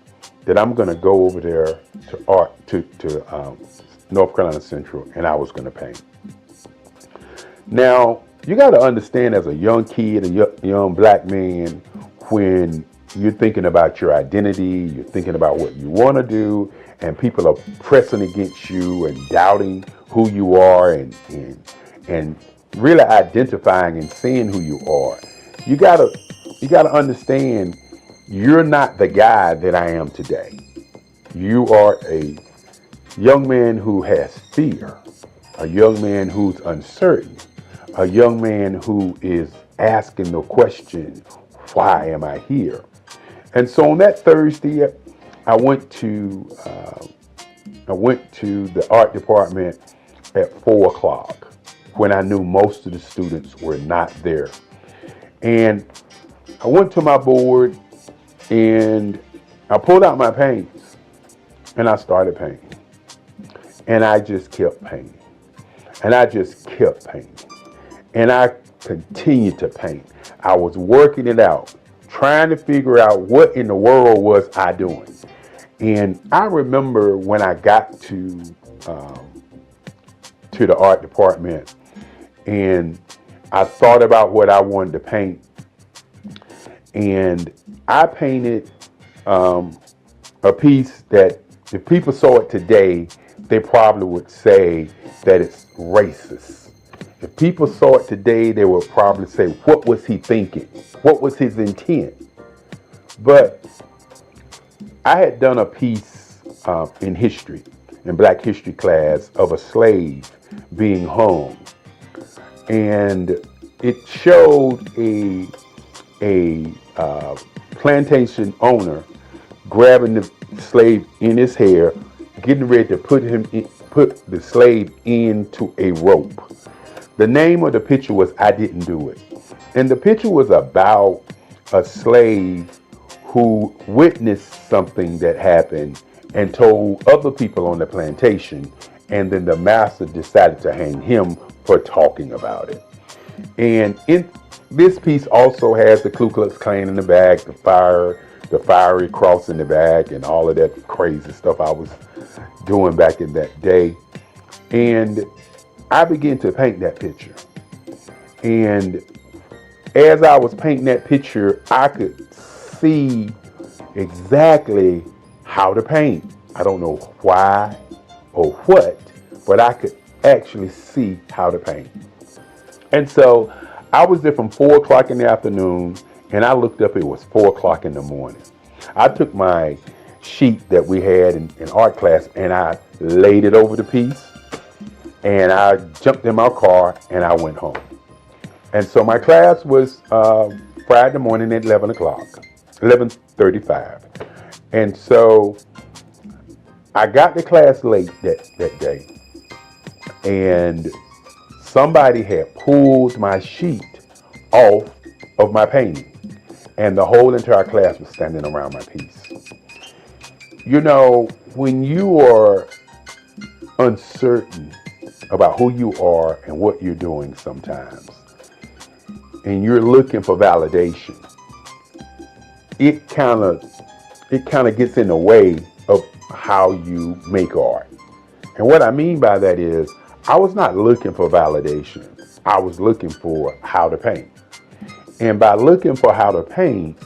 that I'm going to go over there to North Carolina Central, and I was going to paint. Now, you got to understand, as a young kid, a young black man, when you're thinking about your identity, you're thinking about what you want to do, and people are pressing against you and doubting who you are and really identifying and seeing who you are. You gotta understand, you're not the guy that I am today. You are a young man who has fear, a young man who's uncertain, a young man who is asking the question, why am I here? And so on that Thursday, I went to the art department at 4:00 when I knew most of the students were not there. And I went to my board and I pulled out my paints and I started painting. And I just kept painting. And I just kept painting. And I continued to paint. I was working it out, trying to figure out what in the world was I doing. And I remember when I got to the art department and I thought about what I wanted to paint. And I painted a piece that if people saw it today, they probably would say that it's racist. If people saw it today, they would probably say, what was he thinking? What was his intent? But I had done a piece in history, in Black history class, of a slave being hung. And it showed a plantation owner grabbing the slave in his hair, getting ready to put the slave into a rope. The name of the picture was I Didn't Do It. And the picture was about a slave who witnessed something that happened and told other people on the plantation, and then the master decided to hang him for talking about it. And in this piece also has the Ku Klux Klan in the back, the fiery cross in the back, and all of that crazy stuff I was doing back in that day. And I began to paint that picture. And as I was painting that picture, I could see exactly how to paint. I don't know why or what, but I could actually see how to paint. And so I was there from 4 o'clock in the afternoon, and I looked up, it was 4 o'clock in the morning. I took my sheet that we had in art class and I laid it over the piece, and I jumped in my car and I went home. And so my class was Friday morning at 11 o'clock, 11:35. And so I got to class late that day, and somebody had pulled my sheet off of my painting, and the whole entire class was standing around my piece. You know, when you are uncertain about who you are and what you're doing sometimes, and you're looking for validation, it kind of gets in the way of how you make art. And what I mean by that is, I was not looking for validation. I was looking for how to paint. And by looking for how to paint,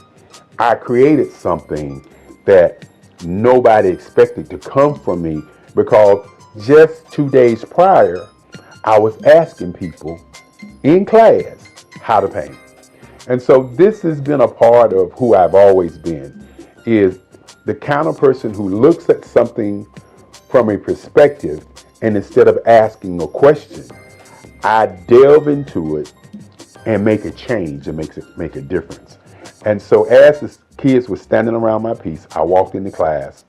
I created something that nobody expected to come from me, because just 2 days prior, I was asking people in class how to paint. And so this has been a part of who I've always been, is the kind of person who looks at something from a perspective, and instead of asking a question, I delve into it and make a change and make a difference. And so as the kids were standing around my piece, I walked into class,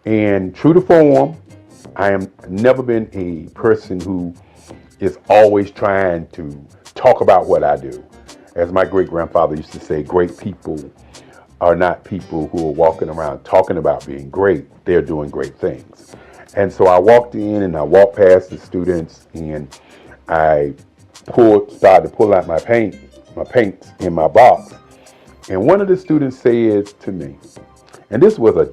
and true to form, I am never been a person who is always trying to talk about what I do. As my great-grandfather used to say, great people are not people who are walking around talking about being great. They're doing great things. And so I walked in and I walked past the students, and I started to pull out my paints in my box. And one of the students said to me, and this was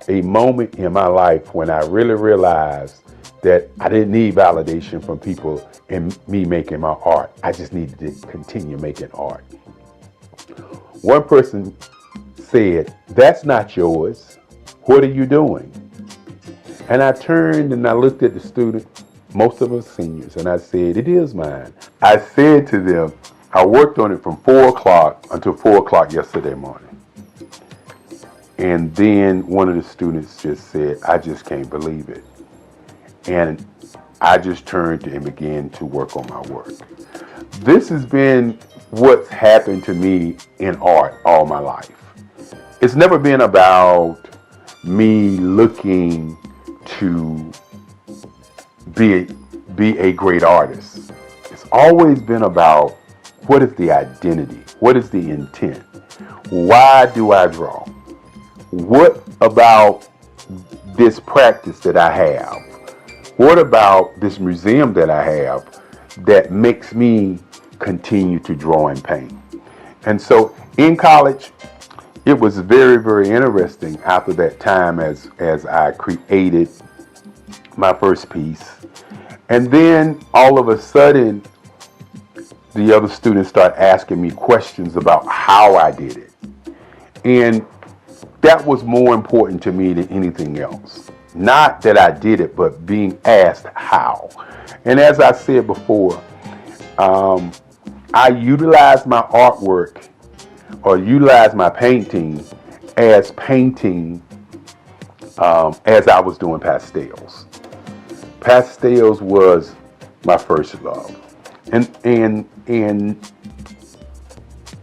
a moment in my life when I really realized that I didn't need validation from people in me making my art. I just needed to continue making art. One person said, "That's not yours. What are you doing?" And I turned and I looked at the student, most of us seniors, and I said, "It is mine." I said to them, I worked on it from 4 o'clock until 4 o'clock yesterday morning. And then one of the students just said, "I just can't believe it." And I just turned and began to work on my work. This has been what's happened to me in art all my life. It's never been about me looking to be a great artist. It's always been about, what is the identity? What is the intent? Why do I draw? What about this practice that I have? What about this museum that I have that makes me continue to draw and paint? And so in college, it was very, very interesting after that time as I created my first piece. And then all of a sudden, the other students start asking me questions about how I did it. And that was more important to me than anything else. Not that I did it, but being asked how. And as I said before, I utilize my artwork or utilize my painting as I was doing pastels. Pastels was my first love. And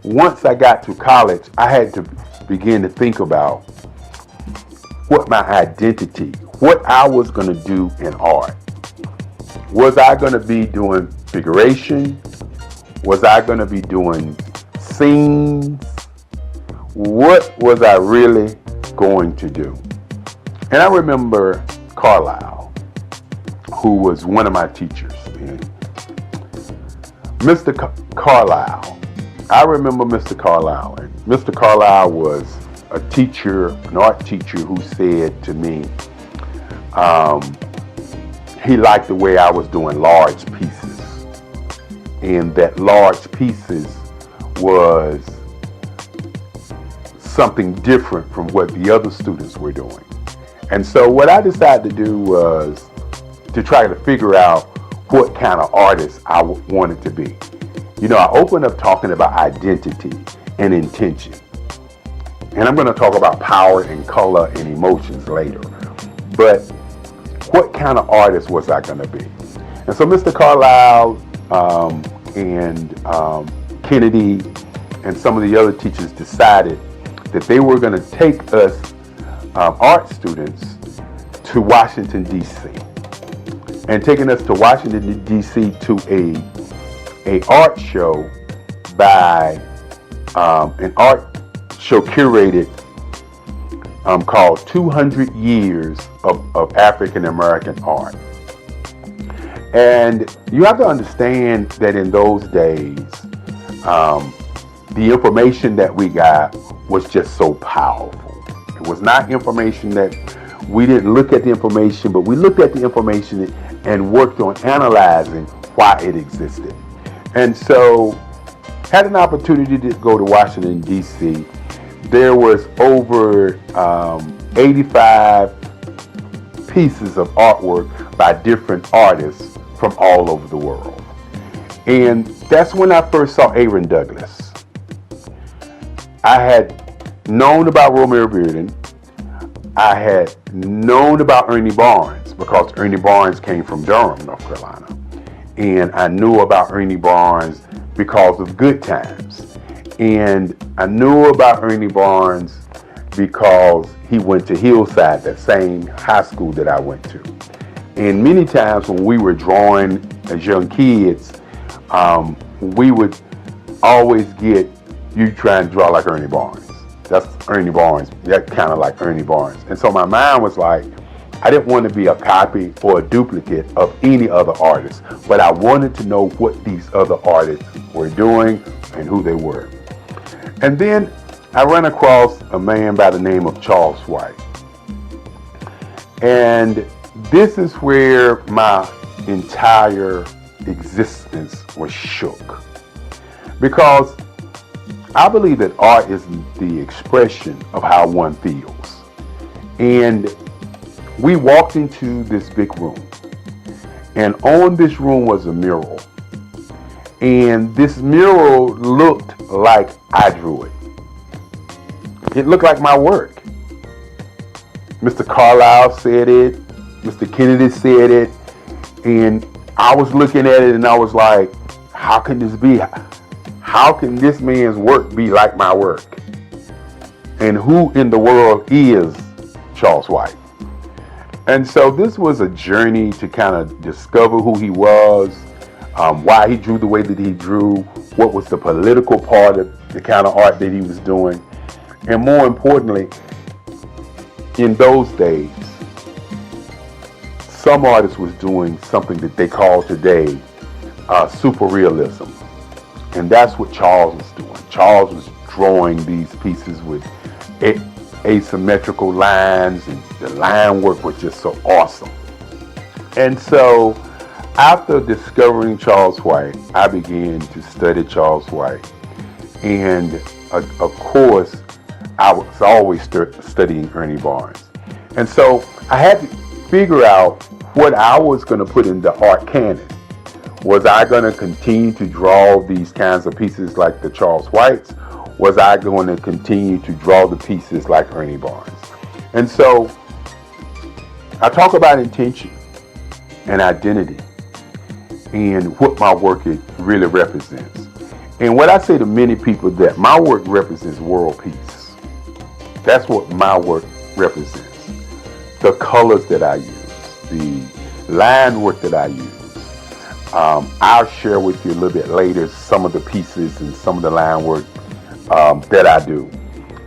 once I got to college, I had to began to think about what my identity, what I was going to do in art. Was I going to be doing figuration? Was I going to be doing scenes? What was I really going to do? And I remember Carlisle, who was one of my teachers. Mr. Carlisle, I remember Mr. Carlisle. And Mr. Carlisle was a teacher, an art teacher, who said to me, he liked the way I was doing large pieces. And that large pieces was something different from what the other students were doing. And so what I decided to do was to try to figure out what kind of artist I wanted to be. You know, I opened up talking about identity and intention. And I'm going to talk about power and color and emotions later. But what kind of artist was I going to be? And so Mr. Carlisle and Kennedy and some of the other teachers decided that they were going to take us art students to Washington, D.C. And taking us to Washington, D.C. to a art show by an art show curated called 200 Years of African American Art. And you have to understand that in those days, the information that we got was just so powerful. It was not information that we didn't look at the information, but we looked at the information and worked on analyzing why it existed. And so had an opportunity to go to Washington, D.C. There was over 85 pieces of artwork by different artists from all over the world. And that's when I first saw Aaron Douglas. I had known about Romeo Bearden. I had known about Ernie Barnes because Ernie Barnes came from Durham, North Carolina. And I knew about Ernie Barnes because of Good Times. And I knew about Ernie Barnes because he went to Hillside, that same high school that I went to. And many times when we were drawing as young kids, we would always get, you try and draw like Ernie Barnes. That's Ernie Barnes. That kind of like Ernie Barnes. And so my mind was like, I didn't want to be a copy or a duplicate of any other artist, but I wanted to know what these other artists were doing and who they were. And then I ran across a man by the name of Charles White. And this is where my entire existence was shook. Because I believe that art is the expression of how one feels. And we walked into this big room. And on this room was a mural. And this mural looked like I drew it. It looked like my work. Mr. Carlisle said it. Mr. Kennedy said it. And I was looking at it and I was like, how can this be? How can this man's work be like my work? And who in the world is Charles White? And so this was a journey to kind of discover who he was, why he drew the way that he drew, what was the political part of the kind of art that he was doing. And more importantly, in those days, some artists was doing something that they call today super realism. And that's what Charles was doing. Charles was drawing these pieces with asymmetrical lines, and the line work was just so awesome. And so after discovering Charles White, I began to study Charles White. And of course, I was always studying Ernie Barnes. And so I had to figure out what I was going to put in the art canon. Was I going to continue to draw these kinds of pieces like the Charles Whites? Was I going to continue to draw the pieces like Ernie Barnes? And so I talk about intention and identity and what my work really represents. And what I say to many people that my work represents world peace. That's what my work represents. The colors that I use, the line work that I use. I'll share with you a little bit later some of the pieces and some of the line work that I do.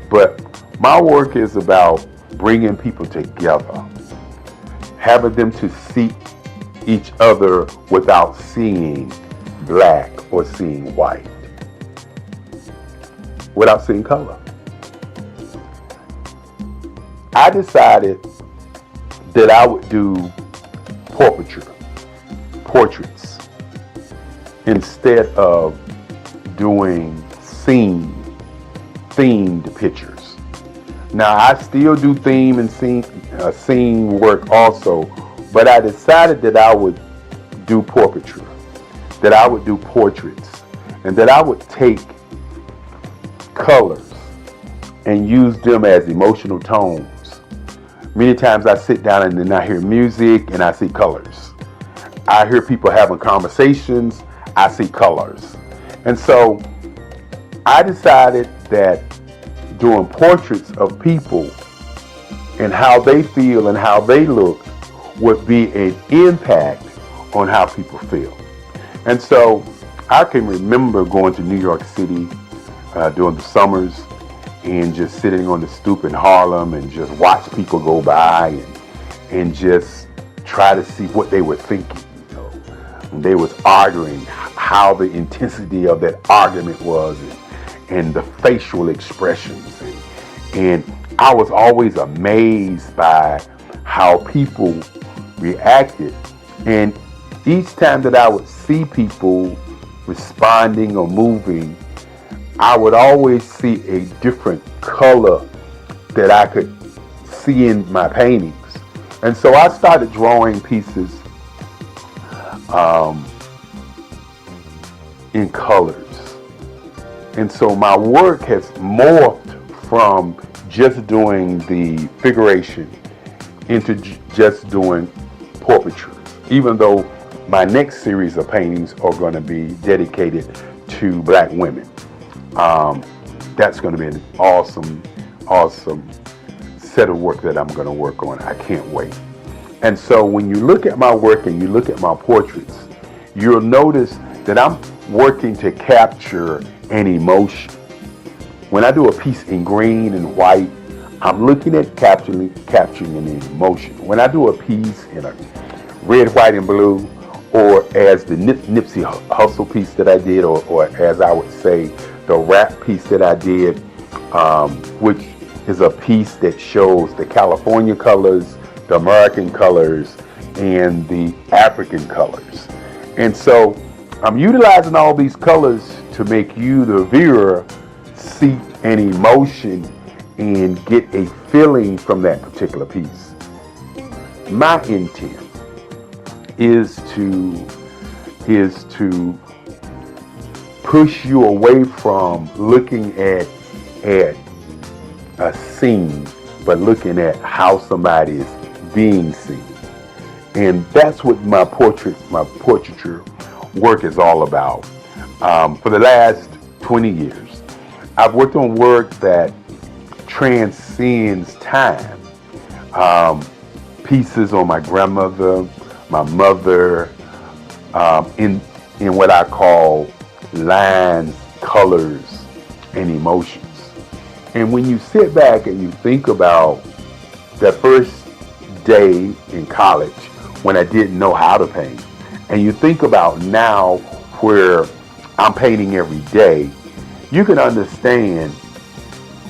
But my work is about bringing people together, having them to see each other without seeing black or seeing white, without seeing color. I decided that I would do portraits, instead of doing themed pictures. Now, I still do theme and scene work also, but I decided that I would do portraiture, that I would do portraits, and that I would take colors and use them as emotional tones. Many times I sit down and then I hear music and I see colors. I hear people having conversations, I see colors. And so I decided that doing portraits of people and how they feel and how they look would be an impact on how people feel. And so I can remember going to New York City during the summers and just sitting on the stoop in Harlem and just watch people go by and just try to see what they were thinking. And they was arguing, how the intensity of that argument was, and the facial expressions. And I was always amazed by how people reacted. And each time that I would see people responding or moving, I would always see a different color that I could see in my paintings. And so I started drawing pieces in colors. And so my work has morphed from just doing the figuration into just doing portraiture, even though my next series of paintings are going to be dedicated to black women. That's going to be an awesome set of work that I'm going to work on. I can't wait. And so when you look at my work and you look at my portraits, you'll notice that I'm working to capture an emotion. When I do a piece in green and white, I'm looking at capturing an emotion. When I do a piece in a red, white, and blue, or as the Nipsey Hussle piece that I did, or as I would say, the rap piece that I did, which is a piece that shows the California colors, the American colors, and the African colors. And so I'm utilizing all these colors to make you, the viewer, see an emotion and get a feeling from that particular piece. My intent is to push you away from looking at a scene, but looking at how somebody is being seen. And that's what my portraiture work is all about. For the last 20 years, I've worked on work that transcends time. Pieces on my grandmother, my mother, in what I call lines, colors, and emotions. And when you sit back and you think about that first day in college when I didn't know how to paint, and you think about now where I'm painting every day, you can understand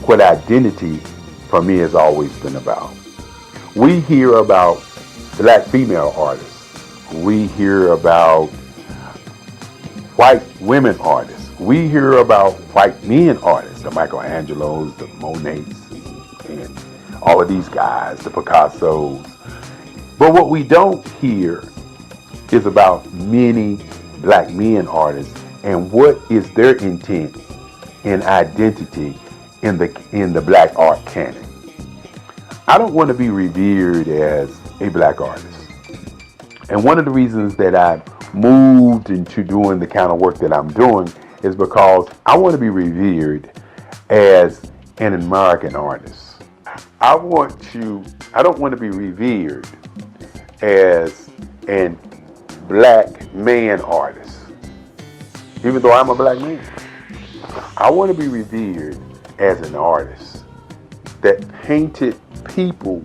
what identity for me has always been about. We hear about black female artists. We hear about white women artists. We hear about white men artists, the Michelangelos, the Monets, and all of these guys, the Picassos. But what we don't hear is about many black men artists and what is their intent and identity in the black art canon. I don't want to be revered as a black artist. And one of the reasons that I moved into doing the kind of work that I'm doing is because I want to be revered as an American artist. I don't want to be revered as a black man artist, even though I'm a black man. I want to be revered as an artist that painted people,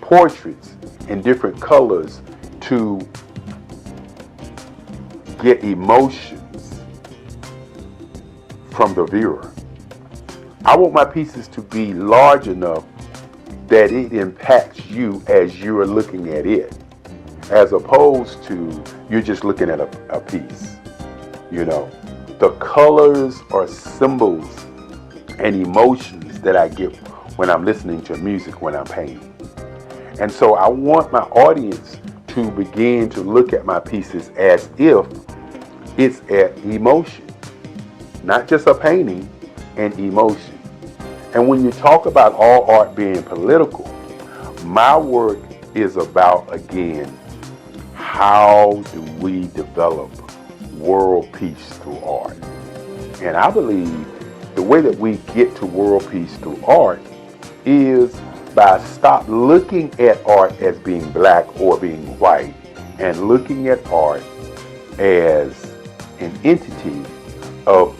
portraits in different colors to get emotions from the viewer. I want my pieces to be large enough that it impacts you as you're looking at it, as opposed to you're just looking at a piece. You know, the colors are symbols and emotions that I get when I'm listening to music, when I'm painting. And so I want my audience to begin to look at my pieces as if it's an emotion, not just a painting, an emotion. And when you talk about all art being political, my work is about, again, how do we develop world peace through art? And I believe the way that we get to world peace through art is by stop looking at art as being black or being white and looking at art as an entity of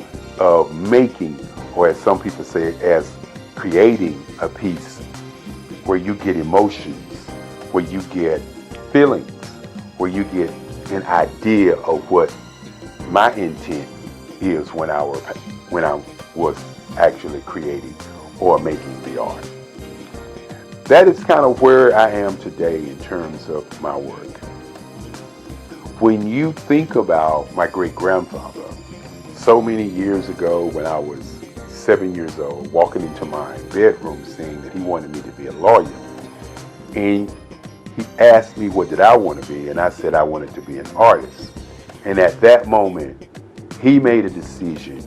making, or as some people say, as creating a piece where you get emotions, where you get feelings, where you get an idea of what my intent is when I was actually creating or making the art. That is kind of where I am today in terms of my work. When you think about my great-grandfather, so many years ago when I was 7 years old, walking into my bedroom saying that he wanted me to be a lawyer. And he asked me what did I want to be, and I said I wanted to be an artist. And at that moment, he made a decision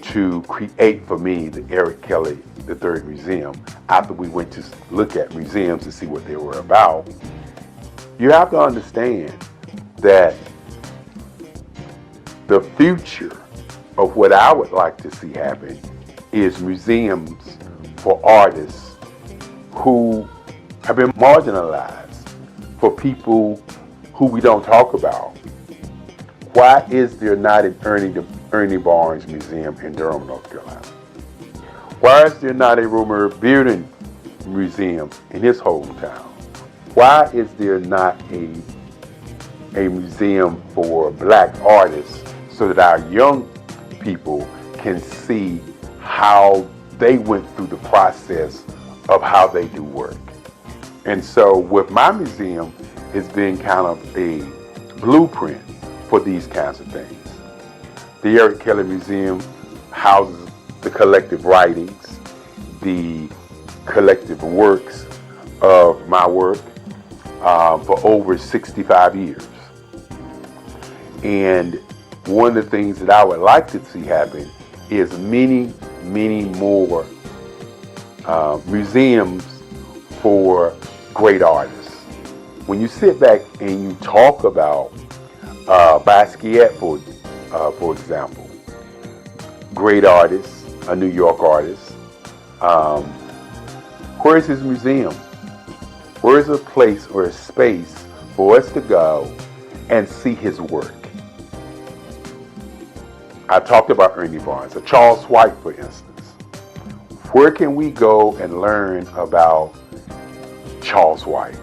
to create for me the Eric Kelly III Museum. After we went to look at museums to see what they were about, you have to understand that the future of what I would like to see happen is museums for artists who have been marginalized, for people who we don't talk about. Why is there not an Ernie Barnes Museum in Durham, North Carolina? Why is there not a Romer Bearden Museum in his hometown? Why is there not a museum for black artists so that our young people can see how they went through the process of how they do work? And so with my museum, it's been kind of a blueprint for these kinds of things. The Eric Kelly Museum houses the collective writings, the collective works of my work for over 65 years. And one of the things that I would like to see happen is many, many more museums for great artists. When you sit back and you talk about Basquiat, for example, great artist, a New York artist, where's his museum? Where's a place or a space for us to go and see his work? I talked about Ernie Barnes, or Charles White, for instance. Where can we go and learn about Charles White?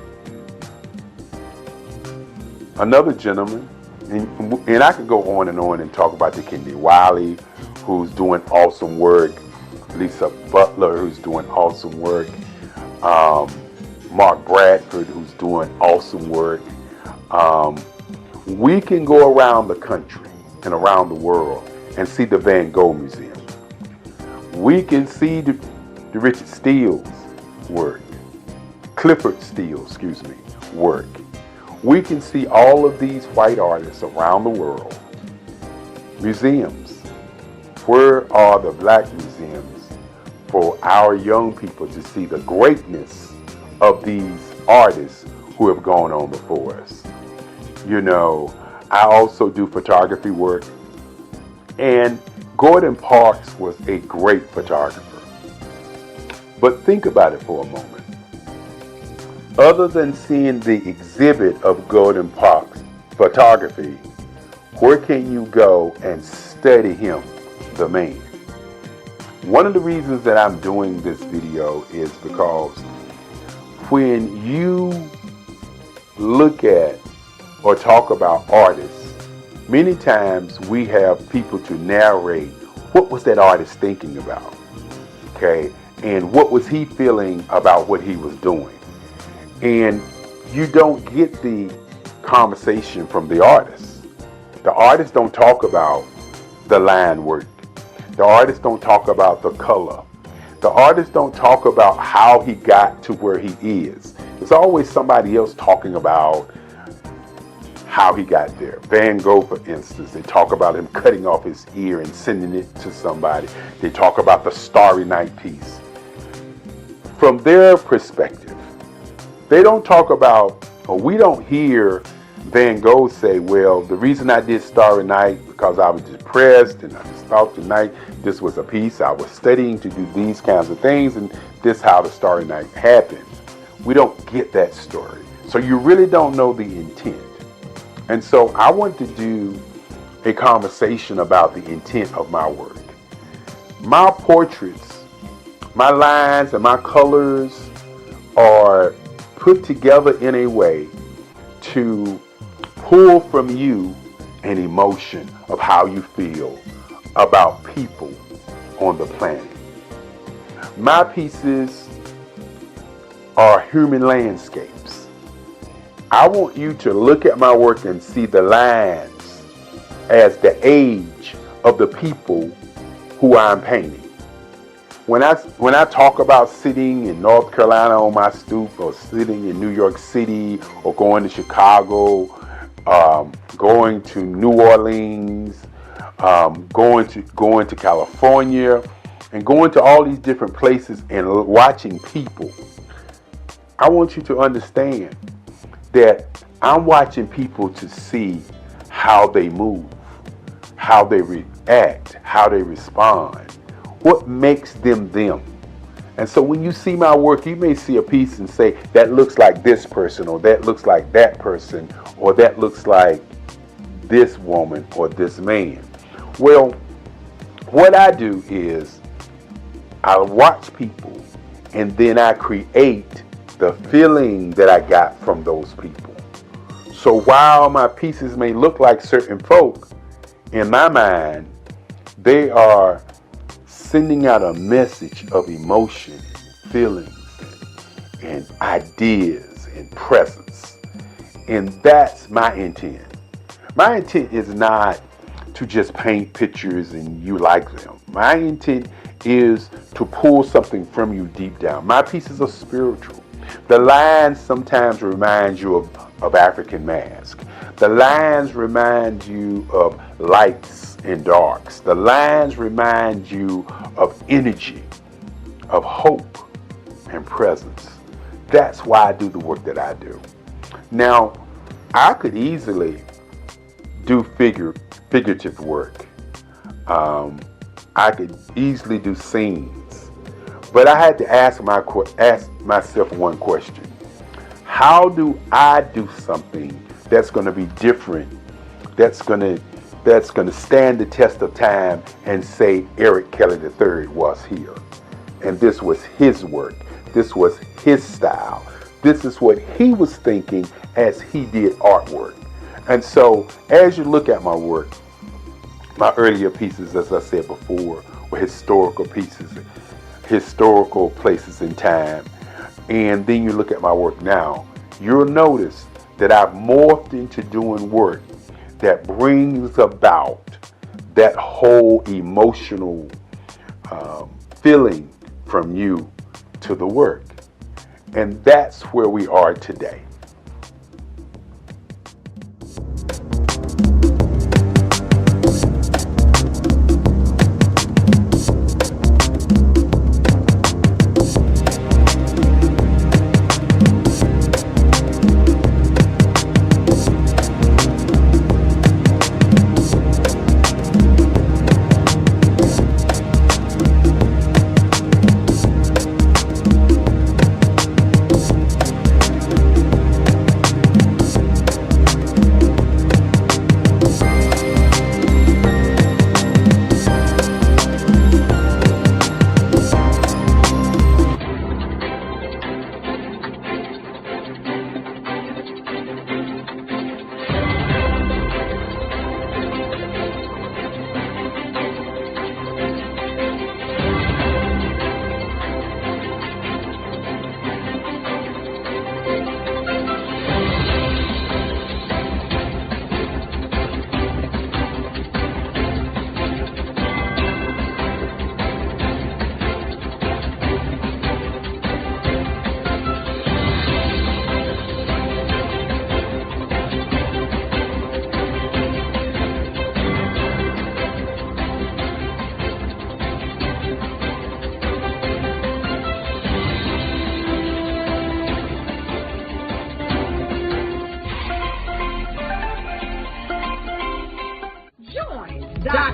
Another gentleman, and I could go on and talk about the Kennedy Wiley, who's doing awesome work, Lisa Butler, who's doing awesome work, Mark Bradford, who's doing awesome work. We can go around the country and around the world and see the Van Gogh Museum. We can see the Richard Steele's work, Clifford Steele, work. We can see all of these white artists around the world. Museums. Where are the black museums for our young people to see the greatness of these artists who have gone on before us? You know, I also do photography work, and Gordon Parks was a great photographer. But think about it for a moment. Other than seeing the exhibit of Golden Park's photography, where can you go and study him, the man? One of the reasons that I'm doing this video is because when you look at or talk about artists, many times we have people to narrate what was that artist thinking about, okay? And what was he feeling about what he was doing? And you don't get the conversation from the artist. The artists don't talk about the line work. The artists don't talk about the color. The artists don't talk about how he got to where he is. There's always somebody else talking about how he got there. Van Gogh, for instance, they talk about him cutting off his ear and sending it to somebody. They talk about the Starry Night piece. From their perspective, they don't talk about, or we don't hear Van Gogh say, well, the reason I did Starry Night because I was depressed and I just thought tonight this was a piece. I was studying to do these kinds of things, and this is how the Starry Night happened. We don't get that story. So you really don't know the intent. And so I want to do a conversation about the intent of my work. My portraits, my lines and my colors are put together in a way to pull from you an emotion of how you feel about people on the planet. My pieces are human landscapes. I want you to look at my work and see the lines as the age of the people who I'm painting. When I talk about sitting in North Carolina on my stoop, or sitting in New York City, or going to Chicago, going to New Orleans, going to California, and going to all these different places and watching people, I want you to understand that I'm watching people to see how they move, how they react, how they respond, what makes them them. And so when you see my work, you may see a piece and say, that looks like this person, or that looks like that person, or that looks like this woman or this man. Well, what I do is I watch people and then I create the feeling that I got from those people. So while my pieces may look like certain folk, in my mind, they are sending out a message of emotion, feelings, and ideas and presence. And that's my intent. My intent is not to just paint pictures and you like them. My intent is to pull something from you deep down. My pieces are spiritual. The lines sometimes remind you of African mask. The lines remind you of lights and darks. The lines remind you of energy, of hope and presence. That's why I do the work that I do. Now, I could easily do figurative work. I could easily do scenes. But I had to ask myself one question. How do I do something that's going to be different, that's going to stand the test of time and say Eric Kelly III was here? And this was his work. This was his style. This is what he was thinking as he did artwork. And so as you look at my work, my earlier pieces, as I said before, were historical pieces, historical places in time. And then you look at my work now, you'll notice that I've morphed into doing work that brings about that whole emotional feeling from you to the work. And that's where we are today.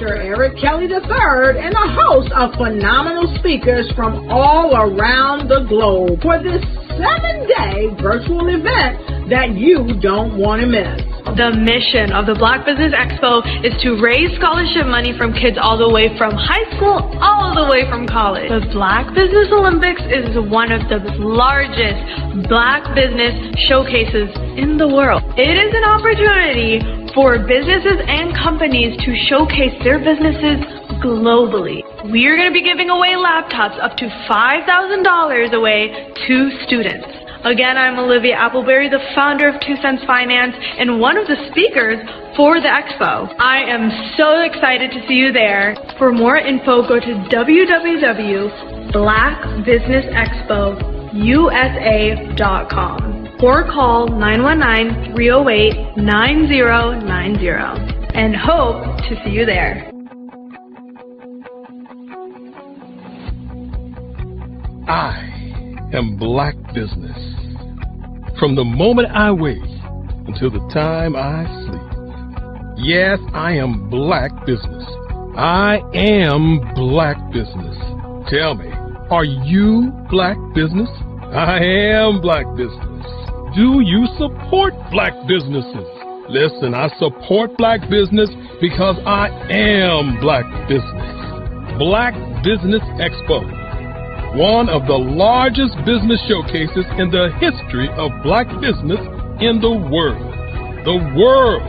Dr. Eric Kelly III and a host of phenomenal speakers from all around the globe for this 7-day virtual event that you don't want to miss. The mission of the Black Business Expo is to raise scholarship money from kids all the way from high school, all the way from college. The Black Business Olympics is one of the largest Black business showcases in the world. It is an opportunity for businesses and companies to showcase their businesses globally. We are going to be giving away laptops up to $5,000 away to students. Again, I'm Olivia Appleberry, the founder of 2 Cents Finance and one of the speakers for the expo. I am so excited to see you there. For more info, go to www.blackbusinessexpousa.com or call 919-308-9090 and hope to see you there. I am Black Business. From the moment I wake until the time I sleep. Yes, I am Black Business. I am Black Business. Tell me, are you Black Business? I am Black Business. Do you support Black businesses? Listen, I support Black business because I am Black Business. Black Business Expo, one of the largest business showcases in the history of Black business in the world. The world!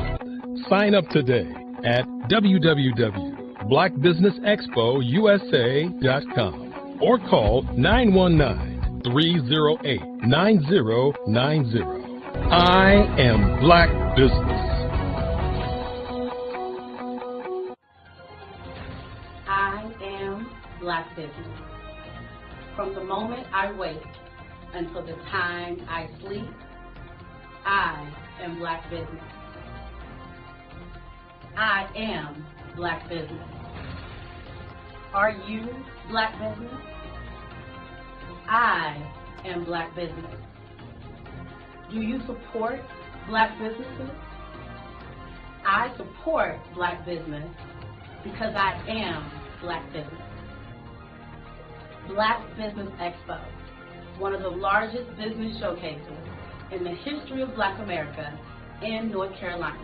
Sign up today at www.blackbusinessexpousa.com or call 919-308-9090. I am Black Business. I am Black Business. From the moment I wake until the time I sleep, I am Black Business. I am Black Business. Are you Black Business? I am Black Business. Do you support Black businesses? I support Black business because I am Black Business. Black Business Expo, one of the largest business showcases in the history of Black America in North Carolina.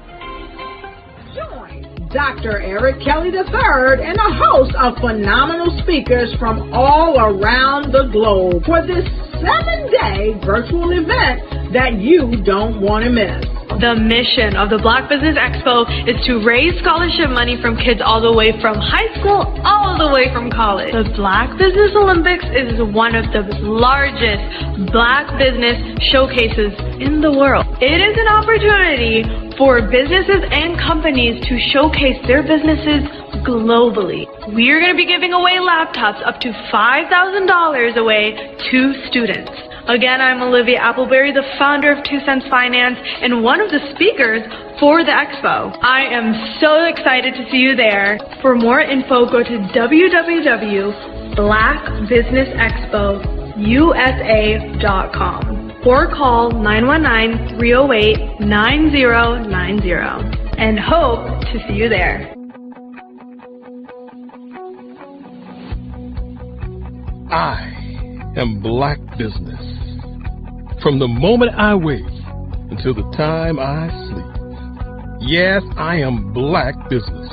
Join Dr. Eric Kelly III and a host of phenomenal speakers from all around the globe for this 7-day virtual event that you don't want to miss. The mission of the Black Business Expo is to raise scholarship money from kids all the way from high school, all the way from college. The Black Business Olympics is one of the largest Black business showcases in the world. It is an opportunity for businesses and companies to showcase their businesses globally. We are going to be giving away laptops up to $5,000 away to students. Again, I'm Olivia Appleberry, the founder of 2 Cents Finance and one of the speakers for the expo. I am so excited to see you there. For more info, go to www.blackbusinessexpousa.com or call 919-308-9090 and hope to see you there. I am Black Business. From the moment I wake until the time I sleep. Yes, I am Black Business.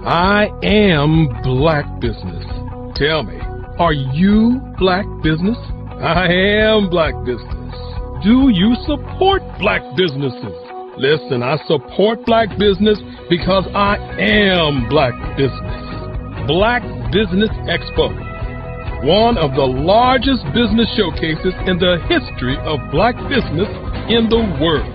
I am Black Business. Tell me, are you Black Business? I am Black Business. Do you support Black businesses? Listen, I support Black business because I am Black Business. Black Business Expo, one of the largest business showcases in the history of Black business in the world.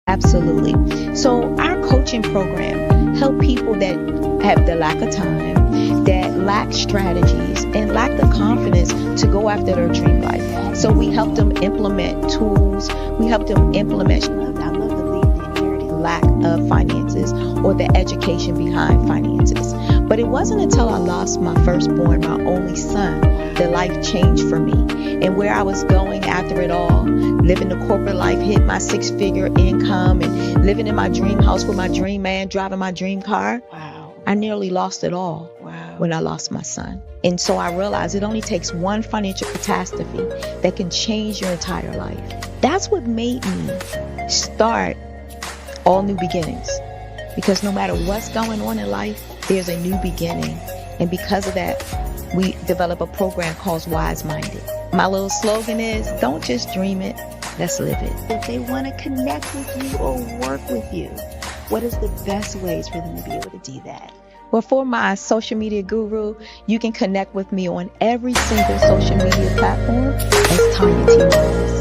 Absolutely. So our coaching program help people that have the lack of time, that lack strategies, and lack the confidence to go after their dream life. So we help them implement tools. We help them implement, I love to leave the inherited lack of finances or the education behind finances. But it wasn't until I lost my firstborn, my only son, that life changed for me. And where I was going after it all, living the corporate life, hit my 6-figure income, and living in my dream house with my dream man, driving my dream car. Wow. I nearly lost it all. Wow. When I lost my son. And so I realized it only takes one financial catastrophe that can change your entire life. That's what made me start All New Beginnings. Because no matter what's going on in life, there's a new beginning. And because of that, we develop a program called Wise Minded. My little slogan is, don't just dream it, let's live it. If they want to connect with you or work with you, what is the best ways for them to be able to do that? Well, for my social media guru, you can connect with me on every single social media platform as Tanya T. Wallace.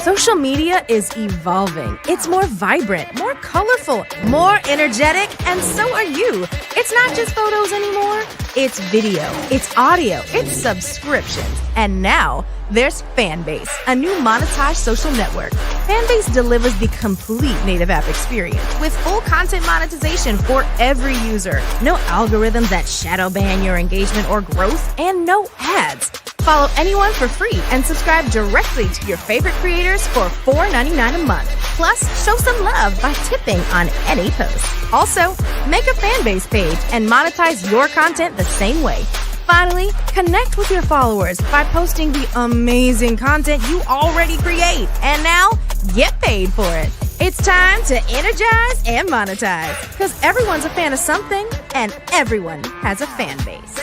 Social media is evolving. It's more vibrant, more colorful, more energetic, and so are you. It's not just photos anymore. It's video, it's audio, it's subscriptions. And now there's Fanbase, a new monetized social network. Fanbase delivers the complete native app experience with full content monetization for every user. No algorithms that shadow ban your engagement or growth, and no ads. Follow anyone for free and subscribe directly to your favorite creators for $4.99 a month. Plus, show some love by tipping on any post. Also, make a Fanbase page and monetize your content the same way. Finally, connect with your followers by posting the amazing content you already create. And now, get paid for it. It's time to energize and monetize, because everyone's a fan of something and everyone has a fan base.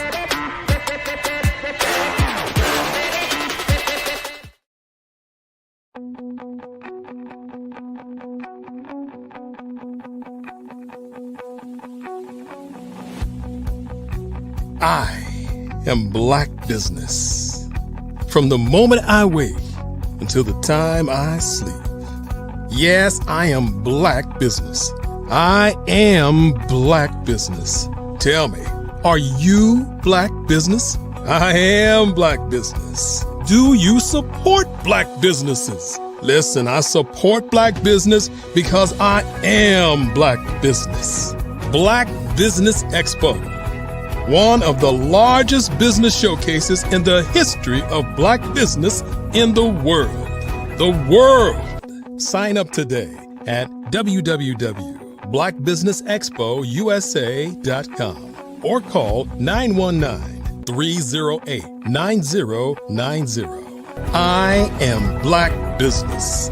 I am Black Business. From the moment I wake until the time I sleep. Yes, I am Black Business. I am Black Business. Tell me, are you Black Business? I am Black Business. Do you support Black businesses? Listen, I support Black business because I am Black Business. Black Business Expo. One of the largest business showcases in the history of Black business in the world. The world! Sign up today at www.blackbusinessexpousa.com or call 919-308-9090. I am Black Business.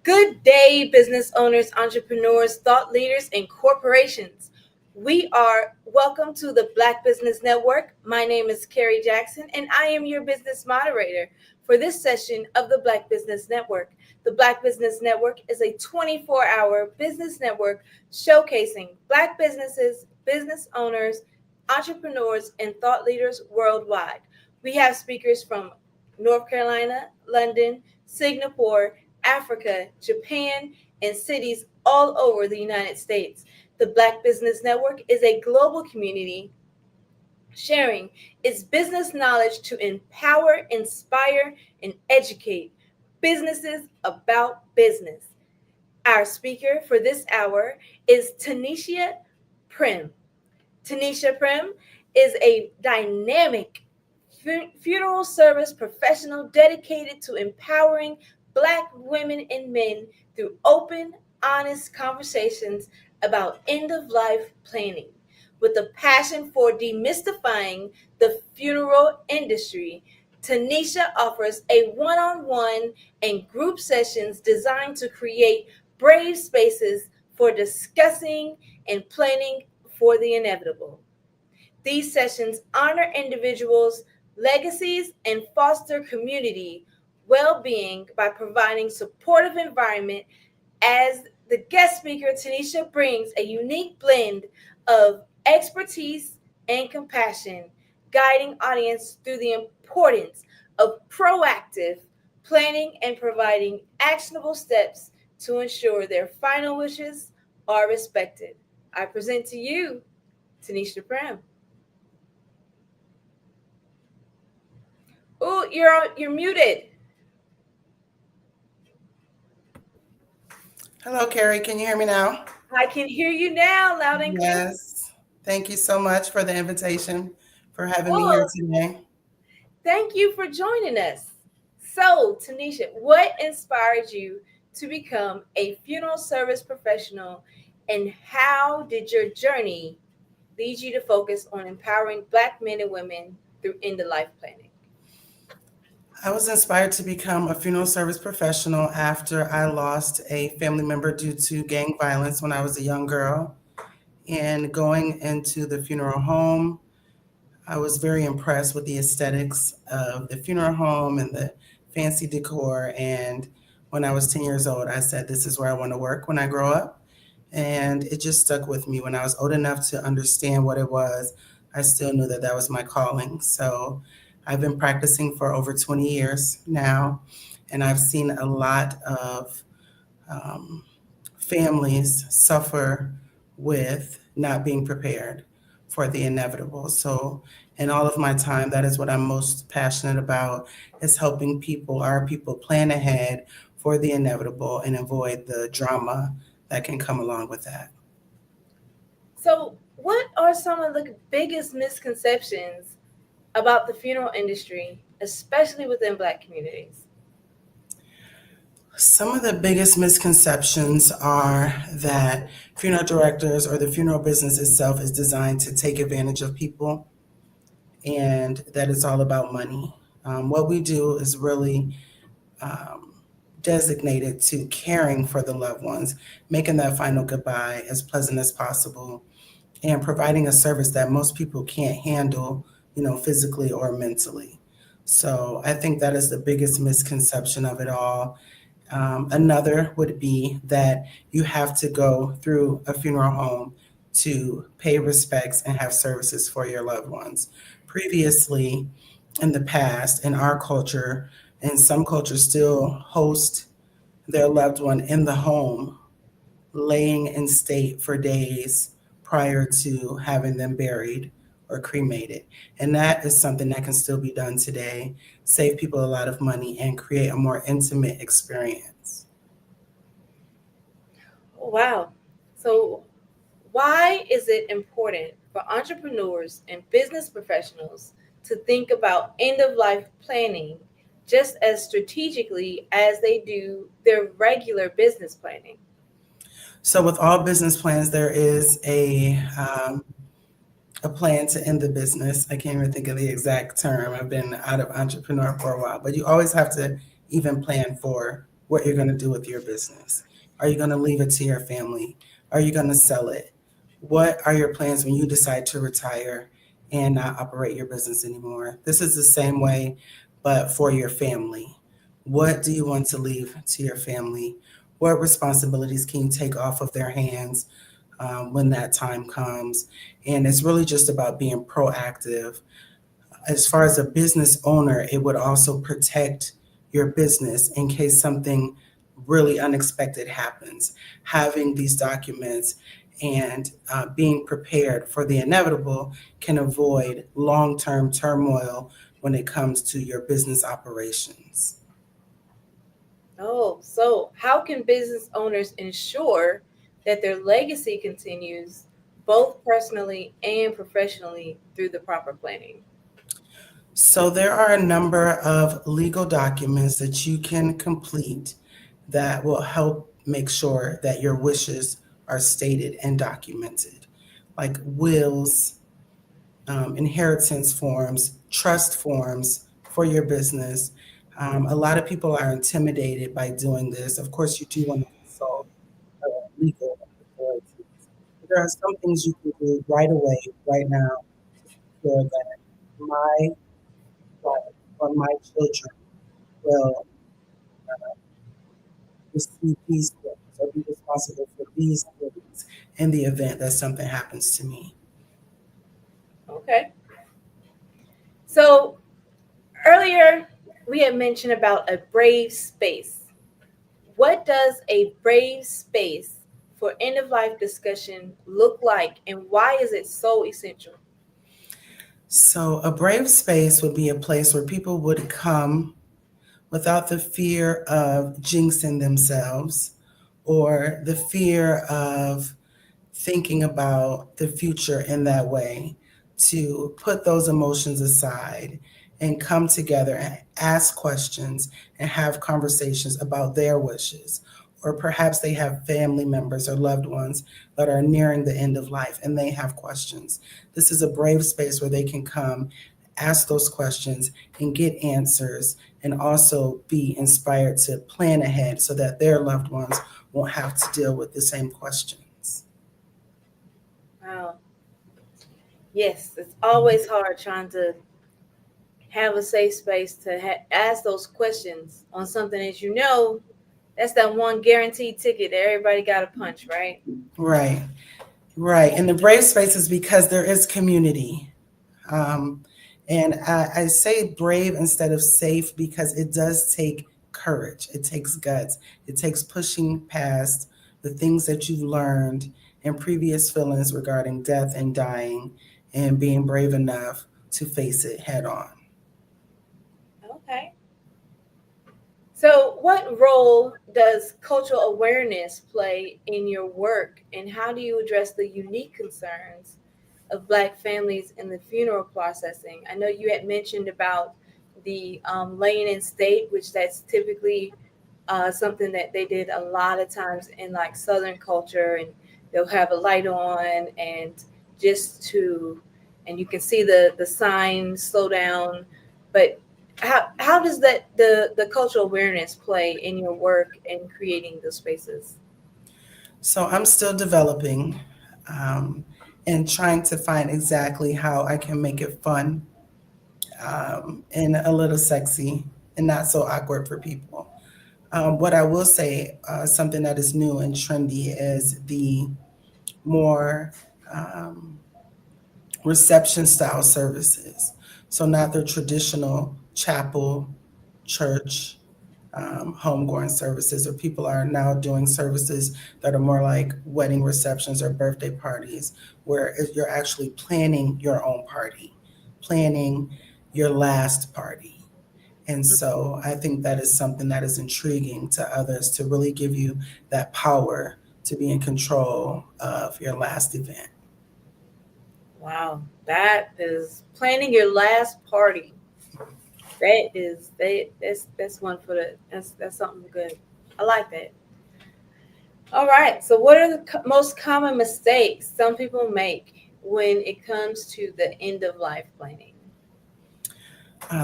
Good day, business owners, entrepreneurs, thought leaders, and corporations. We are welcome to the Black Business Network. My name is Carrie Jackson, and I am your business moderator for this session of the Black Business Network. The Black Business Network is a 24-hour business network showcasing Black businesses, business owners, entrepreneurs, and thought leaders worldwide. We have speakers from North Carolina, London, Singapore, Africa, Japan, in cities all over the United States. The Black Business Network is a global community sharing its business knowledge to empower, inspire, and educate businesses about business. Our speaker for this hour is Tanisha Prim. Tanisha Prim is a dynamic funeral service professional dedicated to empowering Black women and men through open, honest conversations about end-of-life planning. With a passion for demystifying the funeral industry, Tanisha offers a one-on-one and group sessions designed to create brave spaces for discussing and planning for the inevitable. These sessions honor individuals' legacies and foster community well-being by providing supportive environment. As the guest speaker, Tanisha brings a unique blend of expertise and compassion, guiding audience through the importance of proactive planning and providing actionable steps to ensure their final wishes are respected. I present to you, Tanisha Prim. Oh, you're muted. Hello, Carrie. Can you hear me now? I can hear you now, loud and clear. Yes. Thank you so much for the invitation, for having me here today. Thank you for joining us. So, Tanisha, what inspired you to become a funeral service professional, and how did your journey lead you to focus on empowering Black men and women through end-of-life planning? I was inspired to become a funeral service professional after I lost a family member due to gang violence when I was a young girl. And going into the funeral home, I was very impressed with the aesthetics of the funeral home and the fancy decor. And when I was 10 years old, I said, this is where I want to work when I grow up. And it just stuck with me. When I was old enough to understand what it was, I still knew that that was my calling. So I've been practicing for over 20 years now, and I've seen a lot of families suffer with not being prepared for the inevitable. So in all of my time, that is what I'm most passionate about, is helping our people plan ahead for the inevitable and avoid the drama that can come along with that. So what are some of the biggest misconceptions about the funeral industry, especially within Black communities? Some of the biggest misconceptions are that funeral directors or the funeral business itself is designed to take advantage of people, and that it's all about money. What we do is really designated to caring for the loved ones, making that final goodbye as pleasant as possible, and providing a service that most people can't handle, physically or mentally. So I think that is the biggest misconception of it all. Another would be that you have to go through a funeral home to pay respects and have services for your loved ones. Previously, in the past, in our culture, and some cultures still host their loved one in the home, laying in state for days prior to having them buried or cremated. And that is something that can still be done today, save people a lot of money, and create a more intimate experience. Wow. So why is it important for entrepreneurs and business professionals to think about end-of-life planning just as strategically as they do their regular business planning? So with all business plans, there is a plan to end the business. I can't even think of the exact term. I've been out of entrepreneur for a while, but you always have to even plan for what you're going to do with your business. Are you going to leave it to your family? Are you going to sell it? What are your plans when you decide to retire and not operate your business anymore? This is the same way, but for your family. What do you want to leave to your family? What responsibilities can you take off of their hands when that time comes? And it's really just about being proactive. As far as a business owner, it would also protect your business in case something really unexpected happens. Having these documents and being prepared for the inevitable can avoid long-term turmoil when it comes to your business operations. Oh, so how can business owners ensure that their legacy continues both personally and professionally through the proper planning? So there are a number of legal documents that you can complete that will help make sure that your wishes are stated and documented, like wills, inheritance forms, trust forms for your business. A lot of people are intimidated by doing this. Of course, you do want to consult legal authorities. There are some things you can do right away, right now, to ensure that my wife or my children will receive these things or be responsible for these things in the event that something happens to me. Okay. So earlier we had mentioned about a brave space. What does a brave space for end of life discussion look like, and why is it so essential? So, a brave space would be a place where people would come without the fear of jinxing themselves or the fear of thinking about the future in that way, to put those emotions aside and come together and ask questions and have conversations about their wishes. Or perhaps they have family members or loved ones that are nearing the end of life and they have questions. This is a brave space where they can come, ask those questions, and get answers, and also be inspired to plan ahead so that their loved ones won't have to deal with the same questions. Wow. Yes, it's always hard trying to have a safe space to ask those questions on something that you know that's that one guaranteed ticket that everybody got to punch, right? Right, right. And the brave space is because there is community. And I say brave instead of safe because it does take courage. It takes guts. It takes pushing past the things that you've learned and previous feelings regarding death and dying and being brave enough to face it head on. Okay. So, what role does cultural awareness play in your work, and how do you address the unique concerns of Black families in the funeral processing? I know you had mentioned about the laying in state, which that's typically something that they did a lot of times in like Southern culture, and they'll have a light on and just to, and you can see the sign slow down. But how does that the cultural awareness play in your work in creating those spaces? So I'm still developing and trying to find exactly how I can make it fun and a little sexy and not so awkward for people. What I will say, something that is new and trendy is the more reception style services. So not the traditional chapel, church, homegoing services, or people are now doing services that are more like wedding receptions or birthday parties, where you're actually planning your own party, planning your last party. And so I think that is something that is intriguing to others to really give you that power to be in control of your last event. Wow, that is planning your last party. That's one for that's something good. I like that. All right. So, what are the most common mistakes some people make when it comes to the end of life planning?